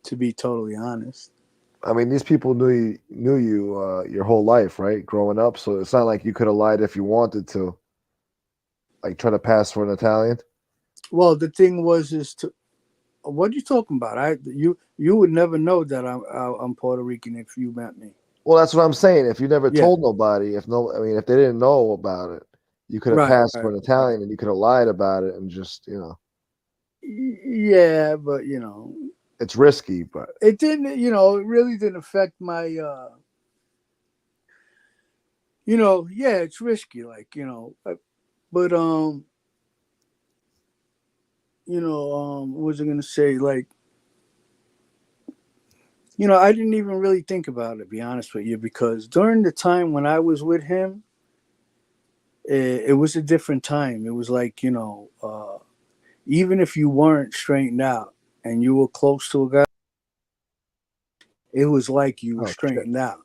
To be totally honest. I mean, these people knew you your whole life, right? Growing up, so it's not like you could have lied if you wanted to, like try to pass for an Italian. Well, the thing was, is to what are you talking about? You would never know that I'm Puerto Rican if you met me. Well, that's what I'm saying. If you never Yeah. told nobody, I mean, if they didn't know about it, you could have Right, passed right, for an Italian, and you could have lied about it, and just Yeah, but it's risky, but it didn't. It really didn't affect my. Yeah, it's risky. But what was I gonna say? I didn't even really think about it, to be honest with you, because during the time when I was with him, it was a different time. It was like, even if you weren't straightened out and you were close to a guy, it was like you were oh shit, straightened out.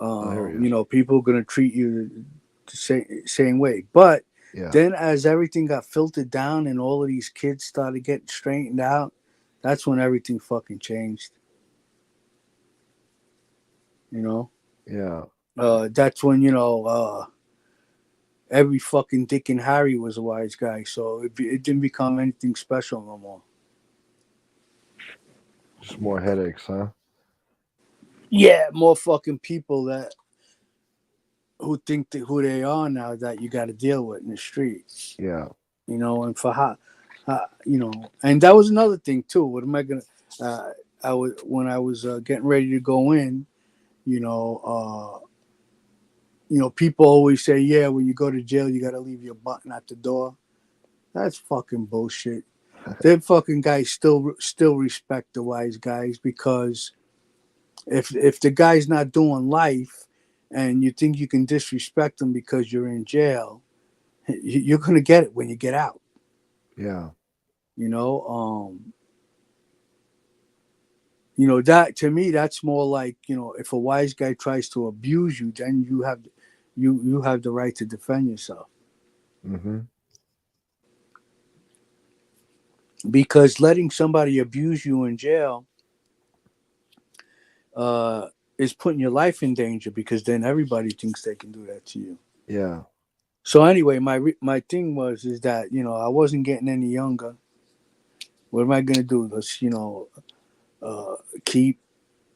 here he is. People are gonna treat you the same way. But Yeah, then, as everything got filtered down and all of these kids started getting straightened out, that's when everything fucking changed. yeah, That's when every fucking Dick and Harry was a wise guy, so it didn't become anything special no more. just more headaches, huh? Yeah, more fucking people who think that who they are now that you got to deal with in the streets. Yeah, And for and that was another thing too. What am I gonna? When I was getting ready to go in, people always say, yeah, when you go to jail, you got to leave your button at the door. That's fucking bullshit. Them fucking guys still respect the wise guys, because if the guy's not doing life and you think you can disrespect him because you're in jail, you're gonna get it when you get out. yeah, That to me, that's more like, if a wise guy tries to abuse you, then you have the right to defend yourself. mm-hmm. Because letting somebody abuse you in jail is putting your life in danger, because then everybody thinks they can do that to you. Yeah, So anyway, my thing is that I wasn't getting any younger. What am I gonna do? Let's keep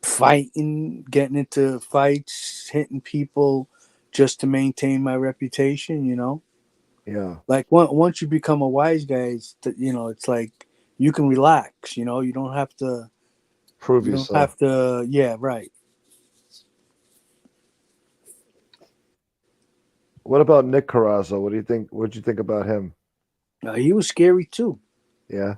fighting, getting into fights, hitting people, just to maintain my reputation. yeah. Like once you become a wise guy, it's like you can relax. You don't have to. Prove You don't yourself. have to. Yeah, right. What about Nick Carrazzo? What do you think? What'd you think about him? He was scary too. Yeah,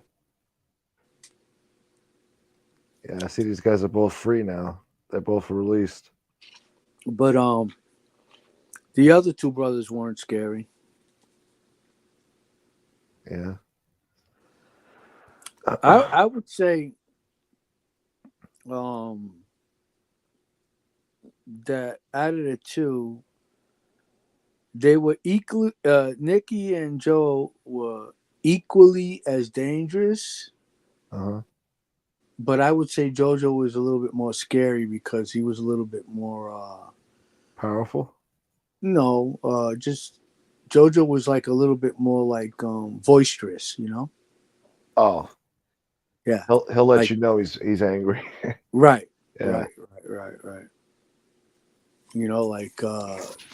yeah. I see these guys are both free now. They're both released. But the other two brothers weren't scary. Yeah. I would say um that out of the two, they were equally. Nikki and Joe were equally as dangerous, Uh-huh. but I would say JoJo was a little bit more scary because he was a little bit more. Powerful. No, just JoJo was like a little bit more like boisterous. Oh, Yeah. he'll let Like, you know he's angry. right, Yeah. right. Like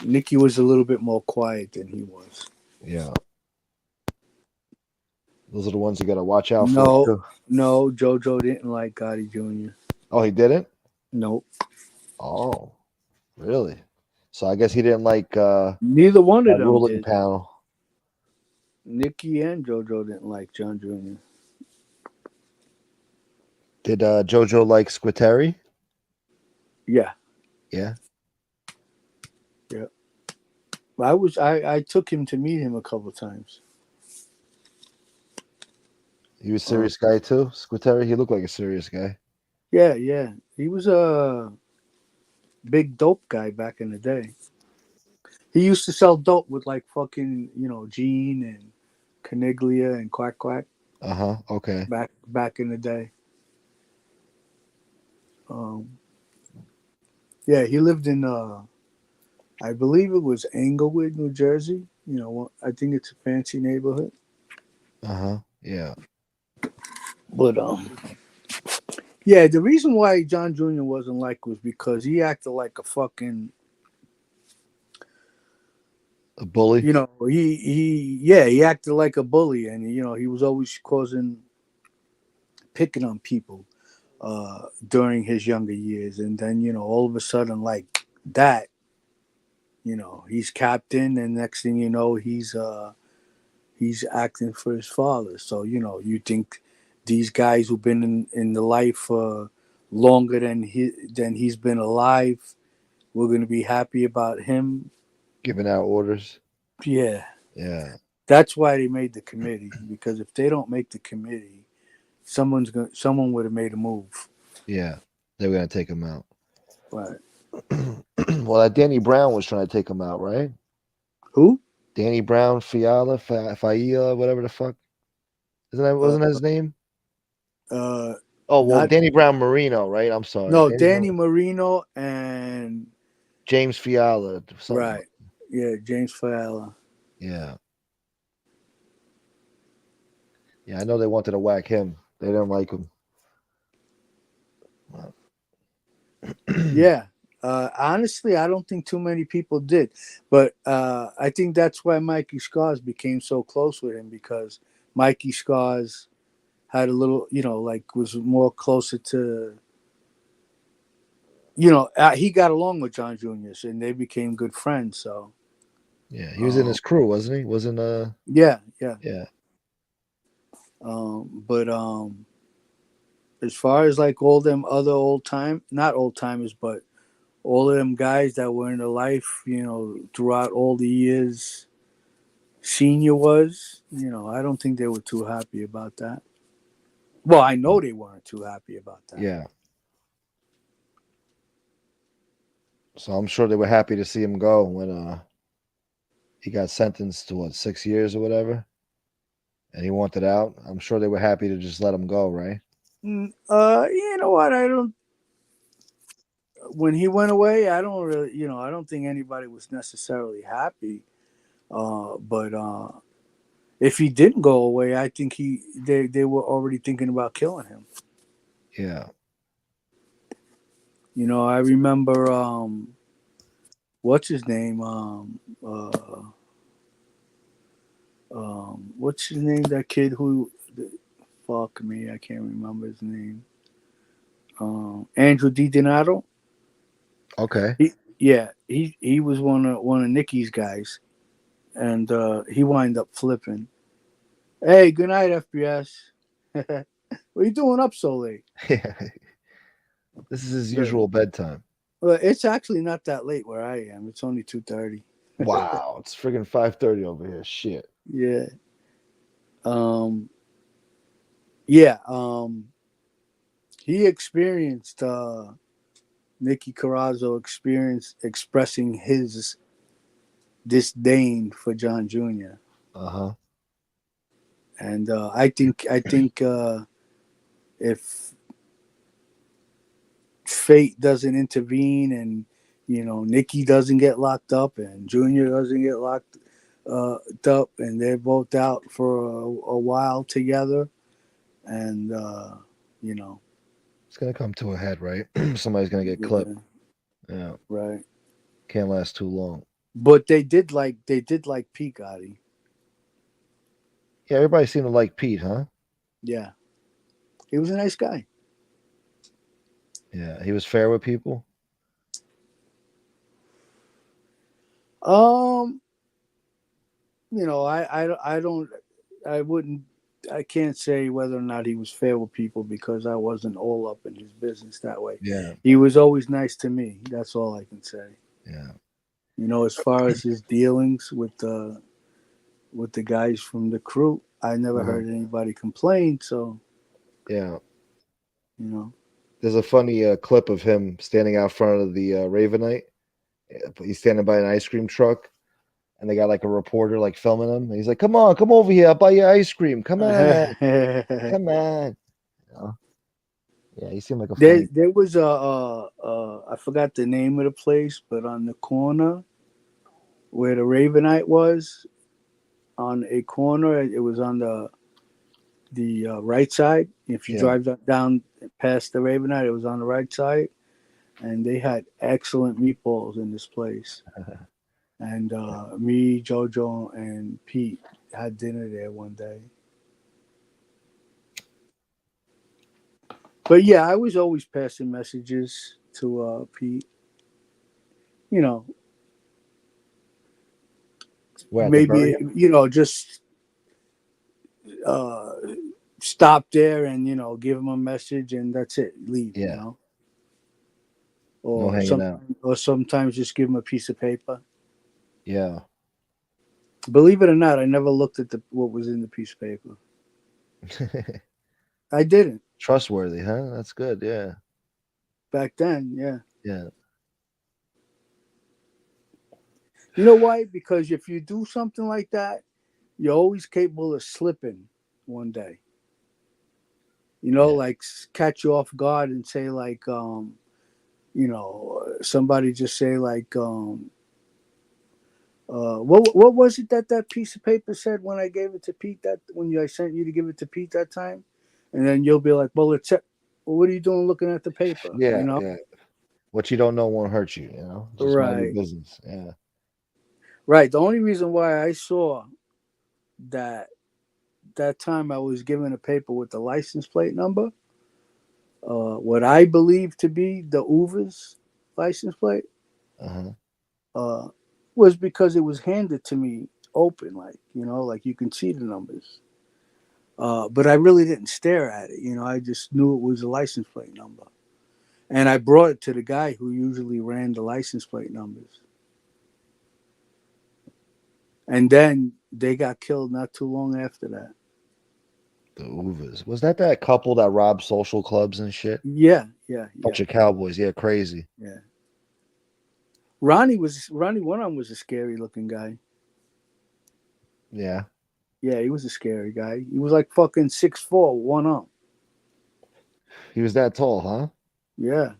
Nikki was a little bit more quiet than he was. Yeah. Those are the ones you got to watch out for No, too. no, JoJo didn't like Gotti Jr. Oh, he didn't? Nope. Oh, really? So I guess he didn't like Neither one of that them ruling did. panel. Nikki and JoJo didn't like John Jr. Did JoJo like Squiteri? Yeah. Yeah. Yeah. I took him to meet him a couple times. He was a serious guy too. Squiteri, he looked like a serious guy. Yeah. He was a big dope guy back in the day. He used to sell dope with like fucking, Gene and Caniglia and Quack Quack. Okay. back in the day. Yeah, he lived in I believe it was Englewood, New Jersey. I think it's a fancy neighborhood. Yeah. But yeah, the reason why John Jr. wasn't liked was because he acted like a fucking, A bully. he acted like a bully, and he was always picking on people during his younger years, and then all of a sudden like that, he's captain, and next thing you know, he's acting for his father. So you think these guys who've been in the life longer than he's been alive, we're gonna be happy about him. Giving out orders. Yeah, Yeah. that's why they made the committee, because if they don't make the committee, someone would have made a move. Yeah. They were gonna take him out. Right. Well, that Danny Brown was trying to take him out, right? Who? Danny Brown, Failla, whatever the fuck. Wasn't that his name? Oh well, Not Danny Brown Marino, right? I'm sorry. no, Danny Marino and James Fiala. right. Yeah, James Fiala. Yeah. Yeah, I know they wanted to whack him. They didn't like him. Yeah. Honestly, I don't think too many people did, but I think that's why Mikey Scars became so close with him, because Mikey Scars had a little, was more closer to, he got along with John Jr. and they became good friends. So yeah, he was in his crew, wasn't he? Wasn't yeah. Yeah. But as far as like all them other not old timers, but all of them guys that were in the life, throughout all the years Senior was, I don't think they were too happy about that. Well, I know they weren't too happy about that. Yeah. So I'm sure they were happy to see him go when he got sentenced to 6 years or whatever, and he wanted out. I'm sure they were happy to just let him go, right? You know what? I don't. When he went away, I don't really, I don't think anybody was necessarily happy. But if he didn't go away, I think they were already thinking about killing him. Yeah. I remember what's his name? What's his name? That kid who, fuck me, I can't remember his name. Andrew DiDonato. Okay. He was one of Nicky's guys, and he wound up flipping. Hey, good night, FBS. What are you doing up so late? Yeah. This is his usual bedtime. Well, it's actually not that late where I am. It's only 2:30. Wow, it's friggin' 5:30 over here. Shit. Yeah. He experienced Nicky Carrazzo expressing his disdain for John Jr. And I think if fate doesn't intervene and Nicky doesn't get locked up and Junior doesn't get locked up, and they're both out for a while together, and it's gonna come to a head, right? Somebody's gonna get clipped. Yeah, right. Can't last too long. But they did like Pete Gotti. Yeah, everybody seemed to like Pete, huh? Yeah, he was a nice guy. Yeah, he was fair with people. I can't say whether or not he was fair with people because I wasn't all up in his business that way. Yeah. He was always nice to me. That's all I can say. Yeah. As far as his dealings with the guys from the crew, I never heard anybody complain. So, yeah. There's a funny clip of him standing out front of the Ravenite. He's standing by an ice cream truck, and they got like a reporter like filming him. And he's like, "Come on, come over here. I'll buy you ice cream. Come on, come on." You know? Yeah, he seemed like a funny. There was I forgot the name of the place, but on the corner where the Ravenite was, on a corner, it was on the right side. If you Yeah. drive down past the Ravenite, it was on the right side, and they had excellent meatballs in this place. And me, Jojo, and Pete had dinner there one day. But yeah, I was always passing messages to Pete. You know, Where at the maybe burger? just stop there and give him a message, and that's it. Leave. Yeah. No Or hanging out. sometimes just give him a piece of paper. Yeah. Believe it or not, I never looked at what was in the piece of paper. I didn't Trustworthy, huh? That's good. Yeah. back then. Yeah. Yeah. You know why? Because if you do something like that, you're always capable of slipping one day. Like catch you off guard and say like, somebody just say like, what was it that piece of paper said when I gave it to Pete I sent you to give it to Pete that time, and then you'll be like, well, what are you doing looking at the paper? Yeah. Yeah. What you don't know won't hurt you. Just mind your Right. business. Yeah. Right. The only reason why I saw that time I was given a paper with the license plate number, what I believe to be the Uber's license plate, was because it was handed to me open, like you can see the numbers. But I really didn't stare at it. I just knew it was a license plate number. And I brought it to the guy who usually ran the license plate numbers. And then they got killed not too long after that. The Uvas. Was that couple that robbed social clubs and shit? Yeah. Bunch of cowboys. Yeah, crazy. Yeah. Ronnie One-Arm was a scary looking guy. Yeah. Yeah, he was a scary guy. He was like fucking 6'4", one-arm. He was that tall, huh? Yeah.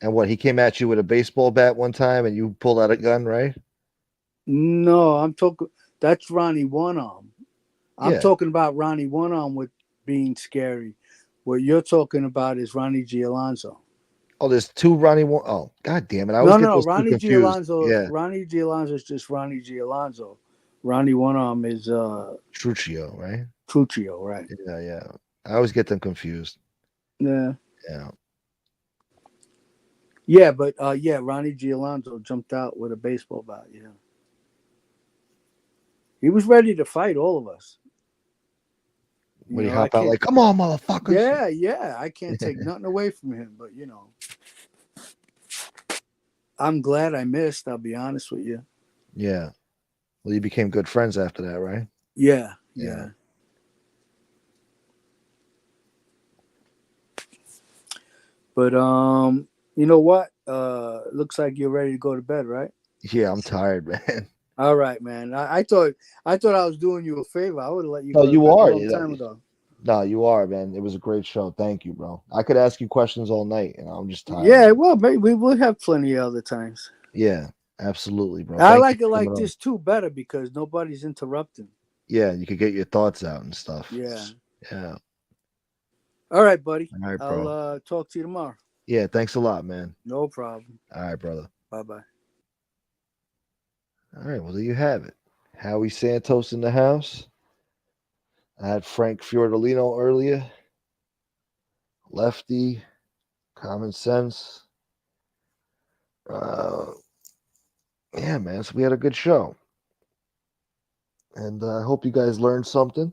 And what, he came at you with a baseball bat one time and you pulled out a gun, right? No, I'm talking. That's Ronnie One-Arm. I'm Yeah. talking about Ronnie One-Arm with being scary. What you're talking about is Ronnie G. Alonso. Oh, there's two Ronnie One. Oh, god damn it! I No, always get those two Ronnie G. confused. Alonso. Yeah, Ronnie G. Alonso is just Ronnie G. Alonso. Ronnie One-Arm is Truccio, right? Truccio, right? Yeah. I always get them confused. Yeah. Yeah. Yeah, but Ronnie G. Alonso jumped out with a baseball bat. Yeah. He was ready to fight all of us. When he hop out like, come on, motherfuckers. Yeah. I can't take nothing away from him, but I'm glad I missed, I'll be honest with you. Yeah. Well, you became good friends after that, right? Yeah. But you know what? Looks like you're ready to go to bed, right? Yeah, I'm tired, man. All right, man. I thought I was doing you a favor. I would have let you No, go you to bed are. a long time ago. No, you are, man. It was a great show. Thank you, bro. I could ask you questions all night, and I'm just tired. Yeah, well, maybe we will have plenty of other times. Yeah, absolutely, bro. I like it like this too better because nobody's interrupting. Yeah, you could get your thoughts out and stuff. Yeah. All right, buddy. All right, bro. I'll talk to you tomorrow. Yeah, thanks a lot, man. No problem. All right, brother. Bye-bye. All right, well, there you have it. Howie Santos in the house. I had Frank Fiordilino earlier. Lefty. Common Sense. Yeah, man. So we had a good show. And I hope you guys learned something.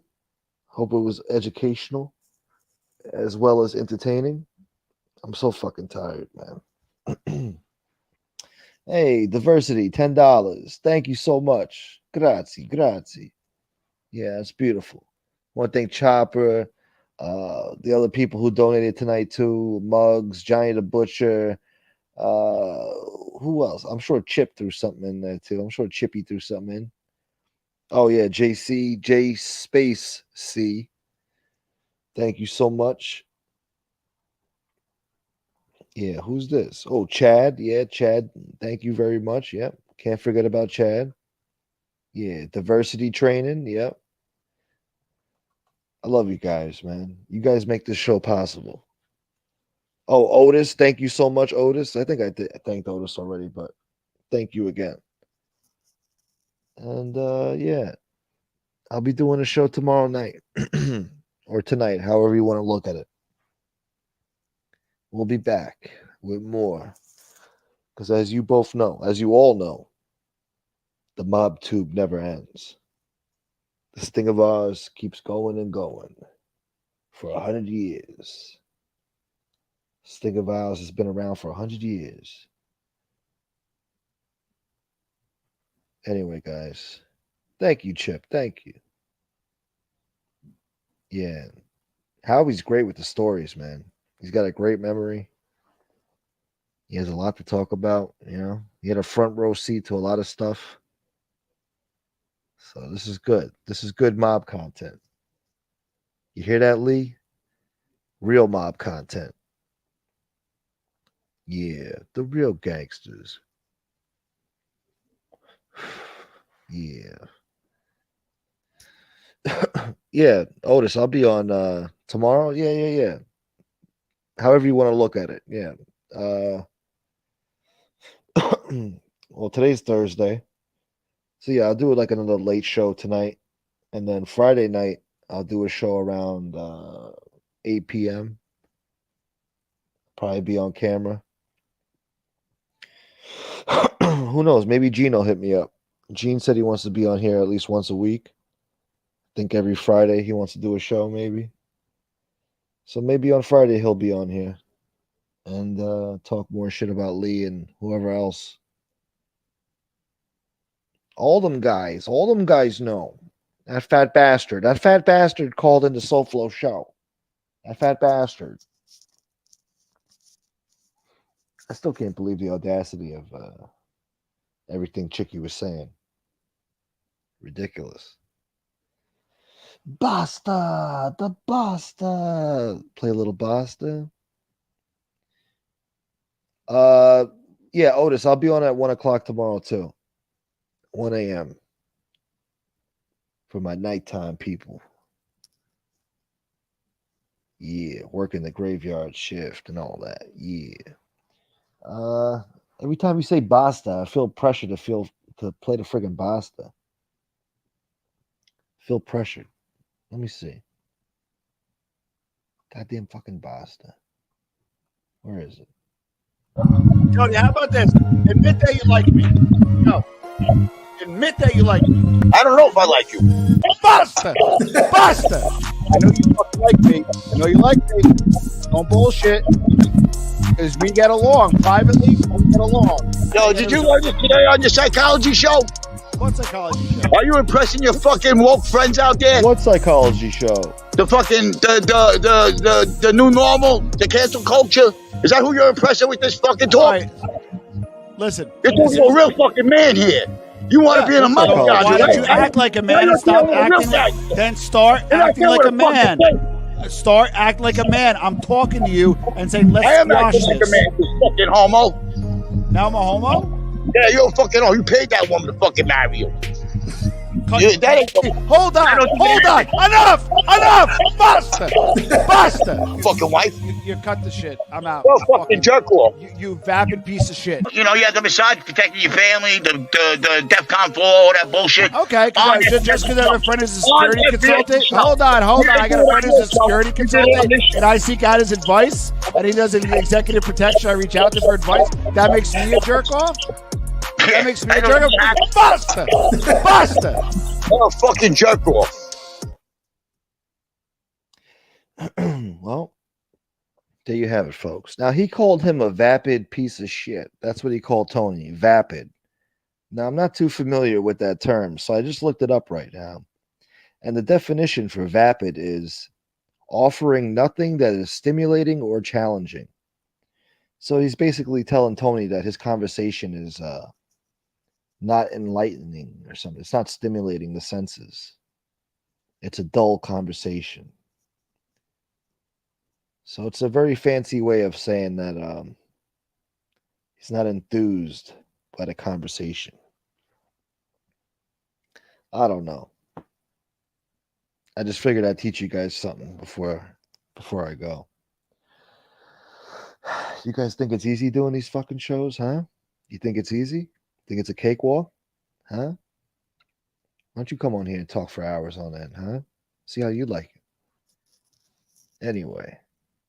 Hope it was educational as well as entertaining. I'm so fucking tired, man. Hey, Diversity, $10. Thank you so much. Grazie. Yeah, it's beautiful. I want to thank Chopper, the other people who donated tonight too, Muggs, Johnny the Butcher, Who else? I'm sure Chip threw something in there too. I'm sure Chippy threw something in. Oh yeah, JC, J space C. Thank you so much. Yeah, who's this? Oh, Chad. Yeah, Chad. Thank you very much. Yep. Can't forget about Chad. Yeah, diversity training. Yep. I love you guys, man. You guys make this show possible. Oh, Otis, thank you so much, Otis. I think I thanked Otis already, but thank you again. And yeah, I'll be doing a show tomorrow night or tonight, however you want to look at it. We'll be back with more. Because as you both know, as you all know, the mob tube never ends. This thing of ours keeps going and going for 100 years. This thing of ours has been around for 100 years. Anyway, guys, thank you, Chip. Thank you. Yeah. Howie's great with the stories, man. He's got a great memory. He has a lot to talk about, you know. He had a front row seat to a lot of stuff. So this is good. This is good mob content. You hear that, Lee? Real mob content. Yeah, the real gangsters. Yeah. Yeah, Otis, I'll be on tomorrow. Yeah. However you want to look at it. Yeah. Well, today's Thursday. So yeah, I'll do like another late show tonight. And then Friday night, I'll do a show around 8 p.m. Probably be on camera. Who knows? Maybe Gene will hit me up. Gene said he wants to be on here at least once a week. I think every Friday he wants to do a show, maybe. So maybe on Friday he'll be on here and talk more shit about Lee and whoever else. All them guys know. That fat bastard called into SoFlo show. That fat bastard. I still can't believe the audacity of everything Chicky was saying. Ridiculous. Basta, the Basta. Play a little Basta. Yeah, Otis, I'll be on at 1 o'clock tomorrow too. 1 a.m. for my nighttime people. Yeah, working the graveyard shift and all that. Yeah. Every time you say Basta, I feel pressure to play the friggin' Basta. I feel pressured. Let me see. Goddamn fucking Basta. Where is it? Jody, how about this? Admit that you like me. No. Admit that you like me. I don't know if I like you. Basta! Basta! I know you fucking like me. I know you like me. Don't bullshit. Because we get along. Privately, we get along. Yo, did you learn this today on your psychology show? What psychology show? Are you impressing your fucking woke friends out there? What psychology show? The fucking the new normal, the cancel culture. Is that who you're impressing with this fucking talk? All right. Listen. You're talking to a real fucking man here. You want to be in a mother god. Why don't you act like a man and stop acting like... Then start acting like a man. Start acting like a man. I'm talking to you and saying, let's squash this. I am acting like a man, you fucking homo. Now I'm a homo? Yeah, you're a fucking homo. You paid that woman to fucking marry you. Hold on. Enough. Basta. Fucking wife. You cut the shit. I'm out. You're a fucking jerk off. You vapid piece of shit. You know, you have the massage protecting your family, the DEFCON 4, all that bullshit. Okay, just because I have a friend who's a security consultant. Hold on. I got a friend who's a security consultant, and I seek out his advice, and he does an executive protection. I reach out to him for advice. That makes me a jerk off? That makes me a jerk off? Basta! You're a fucking jerk off. Well, there you have it, folks. Now, he called him a vapid piece of shit. That's what he called Tony, vapid. Now, I'm not too familiar with that term, so I just looked it up right now. And the definition for vapid is offering nothing that is stimulating or challenging. So he's basically telling Tony that his conversation is not enlightening or something. It's not stimulating the senses. It's a dull conversation. So it's a very fancy way of saying that he's not enthused by the conversation. I don't know. I just figured I'd teach you guys something before I go. You guys think it's easy doing these fucking shows, huh? You think it's easy? Think it's a cakewalk? Huh? Why don't you come on here and talk for hours on end, huh? See how you like it. Anyway.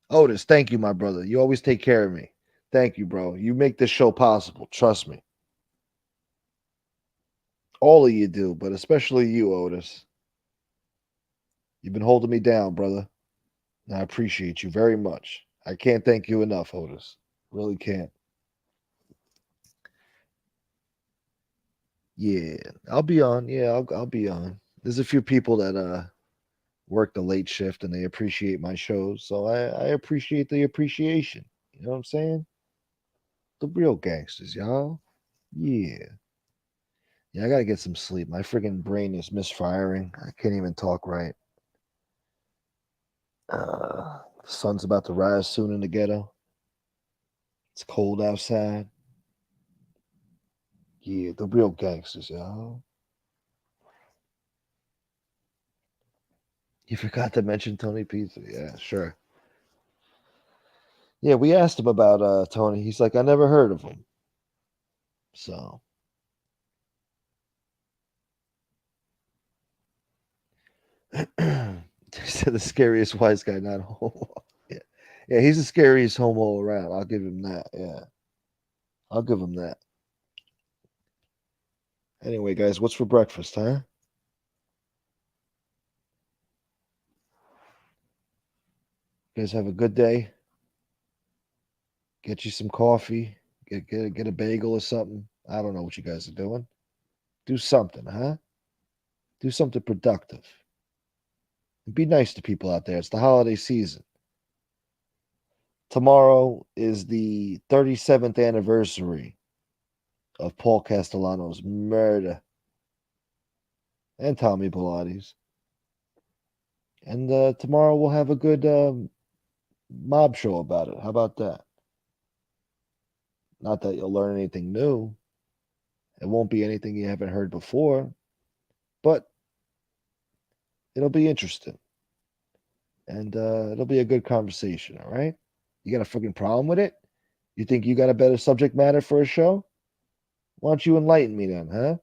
Otis, thank you, my brother. You always take care of me. Thank you, bro. You make this show possible. Trust me. All of you do, but especially you, Otis. You've been holding me down, brother. And I appreciate you very much. I can't thank you enough, Otis. Really can't. Yeah, I'll be on. Yeah, I'll be on. There's a few people that work the late shift and they appreciate my shows, so I appreciate the appreciation. You know what I'm saying? The real gangsters, y'all. Yeah. Yeah, I gotta get some sleep. My friggin' brain is misfiring. I can't even talk right. The sun's about to rise soon in the ghetto. It's cold outside. Yeah, the real gangsters, y'all. You forgot to mention Tony Pizza. Yeah, sure. Yeah, we asked him about Tony. He's like, I never heard of him. So they said the scariest wise guy, not homo. Yeah. Yeah, he's the scariest homo around. I'll give him that. Yeah. I'll give him that. Anyway, guys, what's for breakfast, huh? You guys have a good day. Get you some coffee. Get a bagel or something. I don't know what you guys are doing. Do something, huh? Do something productive. And be nice to people out there. It's the holiday season. Tomorrow is the 37th anniversary of Paul Castellano's murder and Tommy Pilates. And tomorrow we'll have a good mob show about it. How about that? Not that you'll learn anything new. It won't be anything you haven't heard before, but it'll be interesting. And it'll be a good conversation, all right? You got a fucking problem with it? You think you got a better subject matter for a show? Why don't you enlighten me then, huh?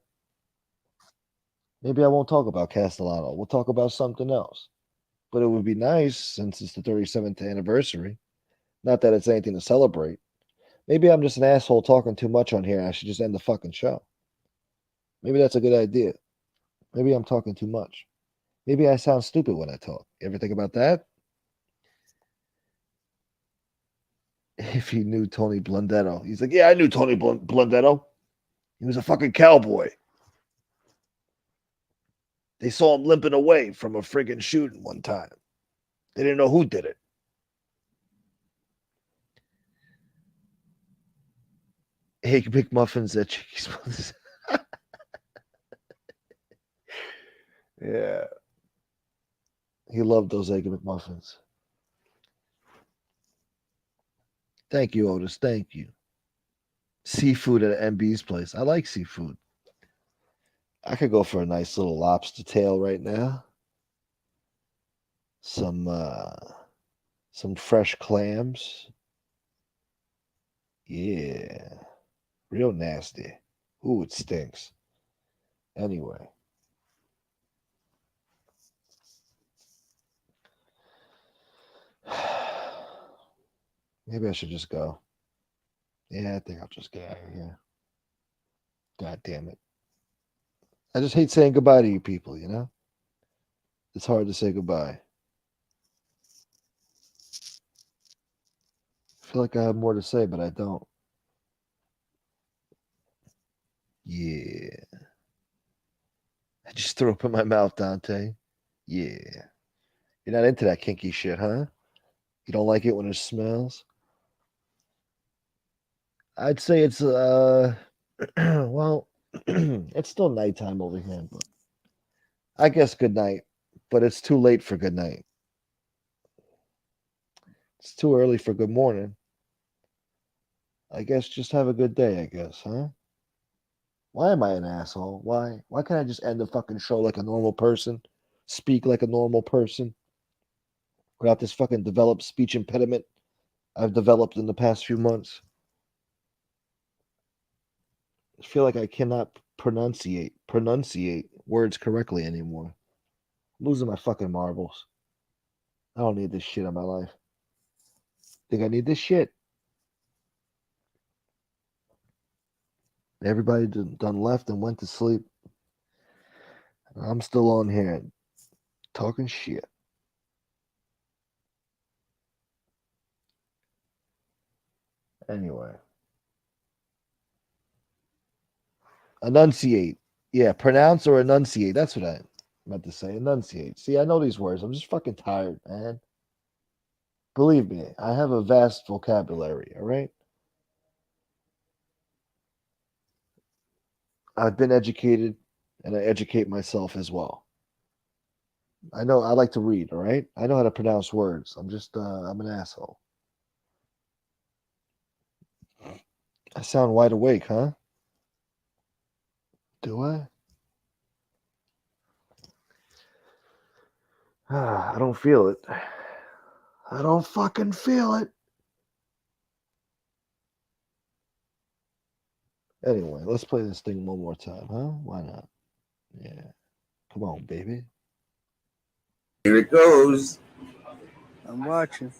Maybe I won't talk about Castellano. We'll talk about something else. But it would be nice since it's the 37th anniversary. Not that it's anything to celebrate. Maybe I'm just an asshole talking too much on here and I should just end the fucking show. Maybe that's a good idea. Maybe I'm talking too much. Maybe I sound stupid when I talk. You ever think about that? If he knew Tony Blundetto. He's like, yeah, I knew Tony Blundetto. He was a fucking cowboy. They saw him limping away from a friggin' shooting one time. They didn't know who did it. Egg McMuffins at Chicky's. Yeah. He loved those Egg McMuffins. Thank you, Otis. Thank you. Seafood at MB's place. I like seafood. I could go for a nice little lobster tail right now. Some fresh clams. Yeah. Real nasty. Ooh, it stinks. Anyway. Maybe I should just go. Yeah, I think I'll just get out of here. God damn it. I just hate saying goodbye to you people, you know? It's hard to say goodbye. I feel like I have more to say, but I don't. Yeah. I just threw up in my mouth, Dante. Yeah. You're not into that kinky shit, huh? You don't like it when it smells? I'd say it's well, it's still nighttime over here, but I guess good night. But it's too late for good night. It's too early for good morning. I guess just have a good day, I guess, huh? Why am I an asshole? Why? Why can't I just end the fucking show like a normal person? Speak like a normal person? Without this fucking developed speech impediment I've developed in the past few months. I feel like I cannot pronunciate words correctly anymore. I'm losing my fucking marbles. I don't need this shit in my life. Think I need this shit? Everybody done left and went to sleep. I'm still on here talking shit. Anyway. Enunciate. Yeah, pronounce or enunciate. That's what I meant to say. Enunciate. See, I know these words. I'm just fucking tired, man. Believe me, I have a vast vocabulary, all right? I've been educated, and I educate myself as well. I know I like to read, all right? I know how to pronounce words. I'm just, I'm an asshole. I sound wide awake, huh? Do I? I don't feel it. I don't fucking feel it. Anyway, let's play this thing one more time, huh? Why not? Yeah. Come on, baby. Here it goes. I'm watching.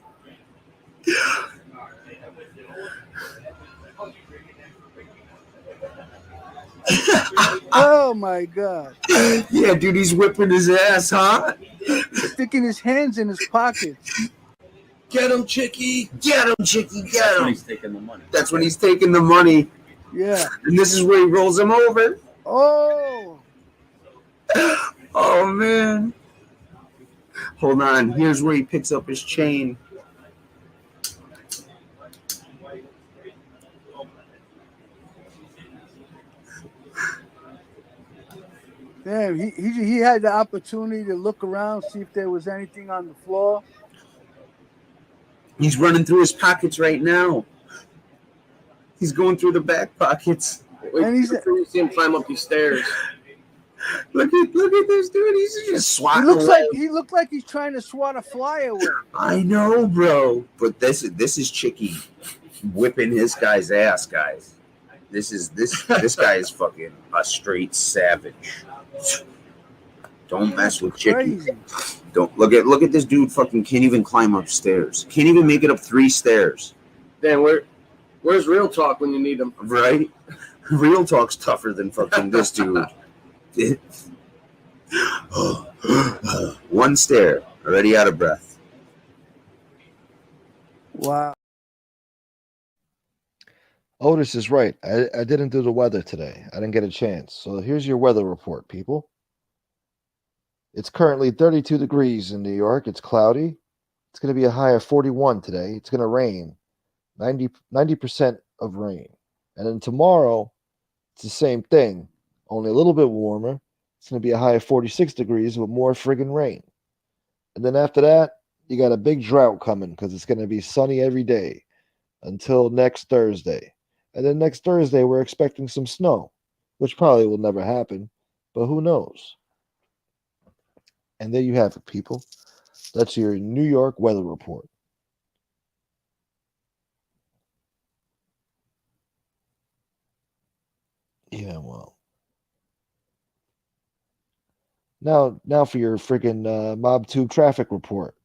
Oh my God. Yeah, dude, he's whipping his ass, huh? Sticking his hands in his pockets. Get him, Chicky. Get him, Chicky. Get That's him. when he's taking the money. That's when he's taking the money. Yeah. And this is where he rolls him over. Oh. Oh, man. Hold on. Here's where he picks up his chain. Damn, he had the opportunity to look around, see if there was anything on the floor. He's running through his pockets right now. He's going through the back pockets. Wait And he's- until you see him climb up these stairs. Look at this dude. He's just He swatting looks away. like he's trying to swat a fly away. I know, bro. But this is Chicky whipping his guy's ass, guys. This guy is fucking a straight savage. Don't mess with Chicky. Crazy. Don't look at this dude. Fucking can't even climb upstairs. Can't even make it up 3 stairs. Dan, where's Real Talk when you need him? Right? Real talk's tougher than fucking this dude. 1 stair, already out of breath. Wow. Otis is right. I didn't do the weather today. I didn't get a chance. So here's your weather report, people. It's currently 32 degrees in New York. It's cloudy. It's going to be a high of 41 today. It's going to rain. 90% of rain. And then tomorrow, it's the same thing, only a little bit warmer. It's going to be a high of 46 degrees with more friggin' rain. And then after that, you got a big drought coming because it's going to be sunny every day until next Thursday. And then next Thursday, we're expecting some snow, which probably will never happen, but who knows? And there you have it, people. That's your New York weather report. Yeah, well. Now for your friggin' MobTube traffic report.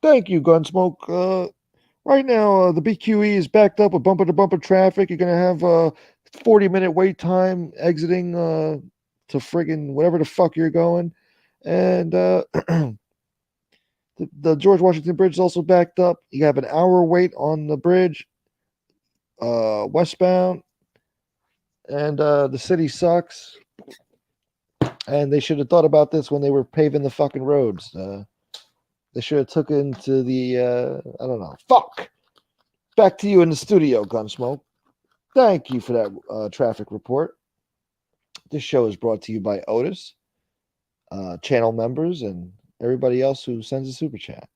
Thank you, Gunsmoke. Right now, the BQE is backed up with bumper-to-bumper traffic. You're going to have a 40-minute wait time exiting to friggin' whatever the fuck you're going. And the George Washington Bridge is also backed up. You have an hour wait on the bridge westbound. And the city sucks. And they should have thought about this when they were paving the fucking roads. They should have took into the, I don't know. Fuck! Back to you in the studio, Gunsmoke. Thank you for that traffic report. This show is brought to you by Otis, channel members, and everybody else who sends a super chat.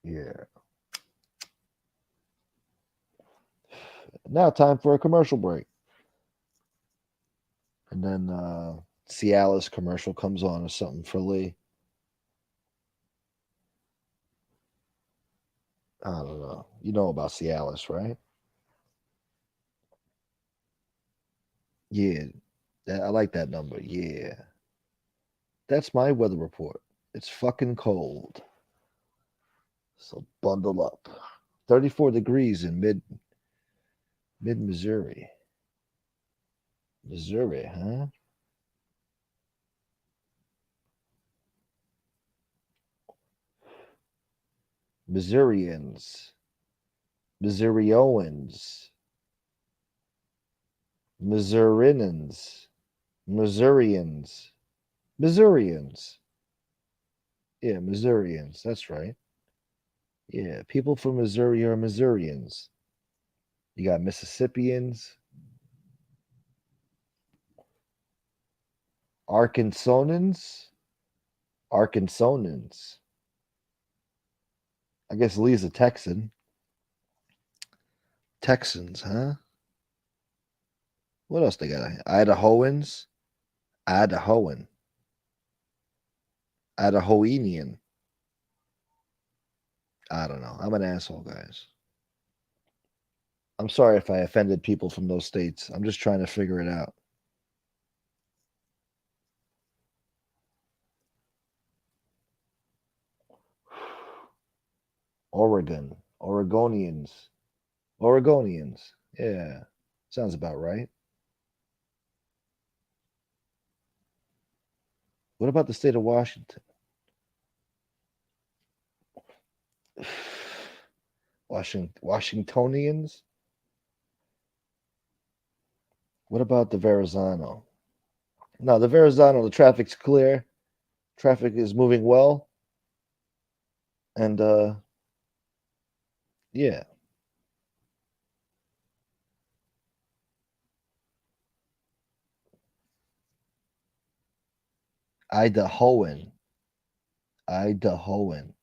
Yeah. Now, time for a commercial break. And then Cialis commercial comes on or something for Lee. I don't know. You know about Cialis, right? Yeah. I like that number. Yeah. That's my weather report. It's fucking cold. So bundle up. 34 degrees in mid Missouri. Missouri, huh? Missourians. Missourians. Missourians. Missourians. Missourians. Yeah, Missourians. That's right. Yeah, people from Missouri are Missourians. You got Mississippians, Arkansanians, Arkansanians. I guess Lee's a Texan. Texans, huh? What else they got? Idahoans, Idahoan, Idahoanian. I don't know. I'm an asshole, guys. I'm sorry if I offended people from those states. I'm just trying to figure it out. Oregon, Oregonians, Oregonians. Yeah, sounds about right. What about the state of Washington? Washingtonians? What about the Verrazano? No, the Verrazano, the traffic's clear. Traffic is moving well. And yeah. Idahoan. Idahoan.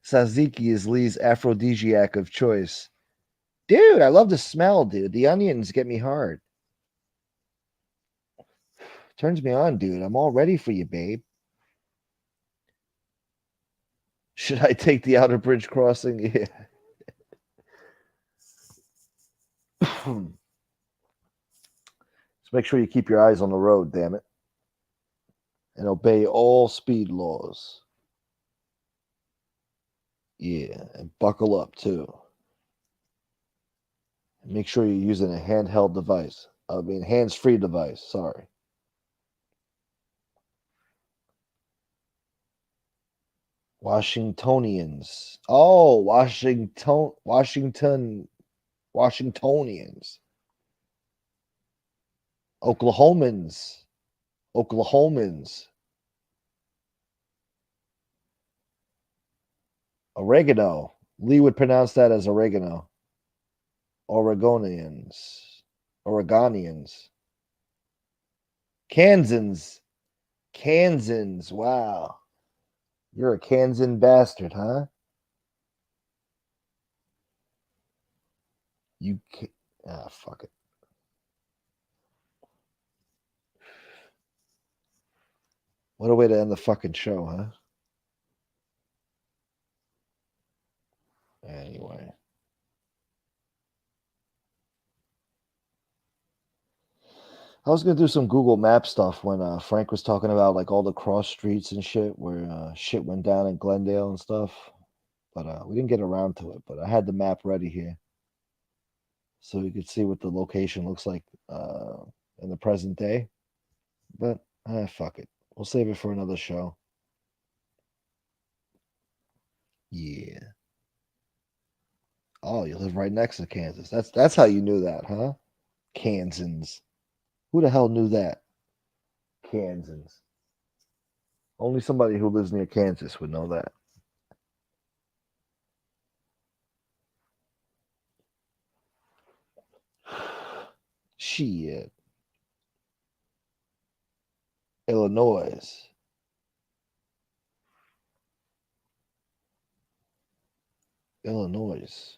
Tzatziki is Lee's aphrodisiac of choice. Dude, I love the smell, dude. The onions get me hard. Turns me on, dude. I'm all ready for you, babe. Should I take the outer bridge crossing? Yeah. Just make sure you keep your eyes on the road, damn it. And obey all speed laws. Yeah, and buckle up, too. And make sure you're using a handheld device. I mean, hands-free device, sorry. Washingtonians. Oh, Washingtonians. Oklahomans. Oregano. Lee would pronounce that as oregano. Oregonians. Kansans. Wow. You're a Kansan bastard, huh? You can't. Fuck it. What a way to end the fucking show, huh? Anyway. I was gonna do some Google Map stuff when Frank was talking about like all the cross streets and shit where shit went down in Glendale and stuff, but we didn't get around to it. But I had the map ready here, so you could see what the location looks like in the present day. But fuck it, we'll save it for another show. Yeah. Oh, you live right next to Kansas. That's how you knew that, huh? Kansans. Who the hell knew that? Kansans. Only somebody who lives near Kansas would know that. Shit. Illinois. Illinois.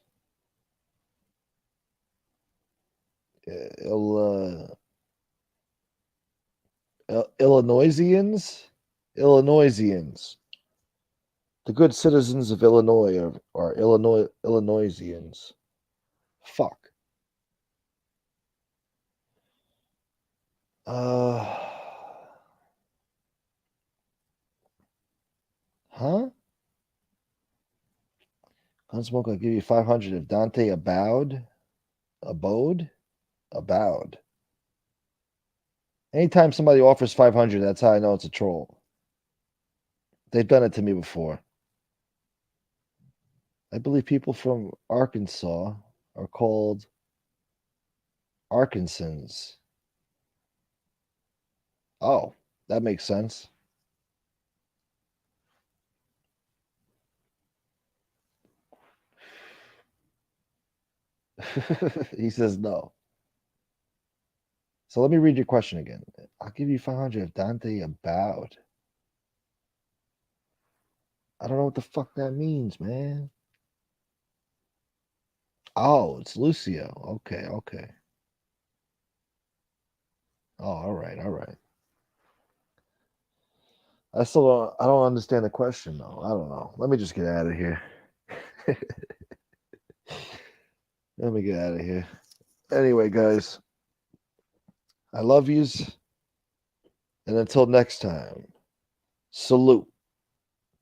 Illinoisians? Illinoisians. The good citizens of Illinois are Illinoisians. Fuck. Huh? Gunsmoke, I'll give you 500 if Dante abode. Anytime somebody offers 500, that's how I know it's a troll. They've done it to me before. I believe people from Arkansas are called Arkansans. Oh, that makes sense. He says no. So let me read your question again. I'll give you 500 if Dante abode. I don't know what the fuck that means, man. Oh, it's Lucio. Okay. Oh, all right. I don't understand the question though. I don't know. Let me just get out of here. Let me get out of here. Anyway, guys, I love yous. And until next time, salute.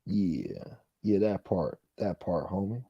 Yeah, that part, homie.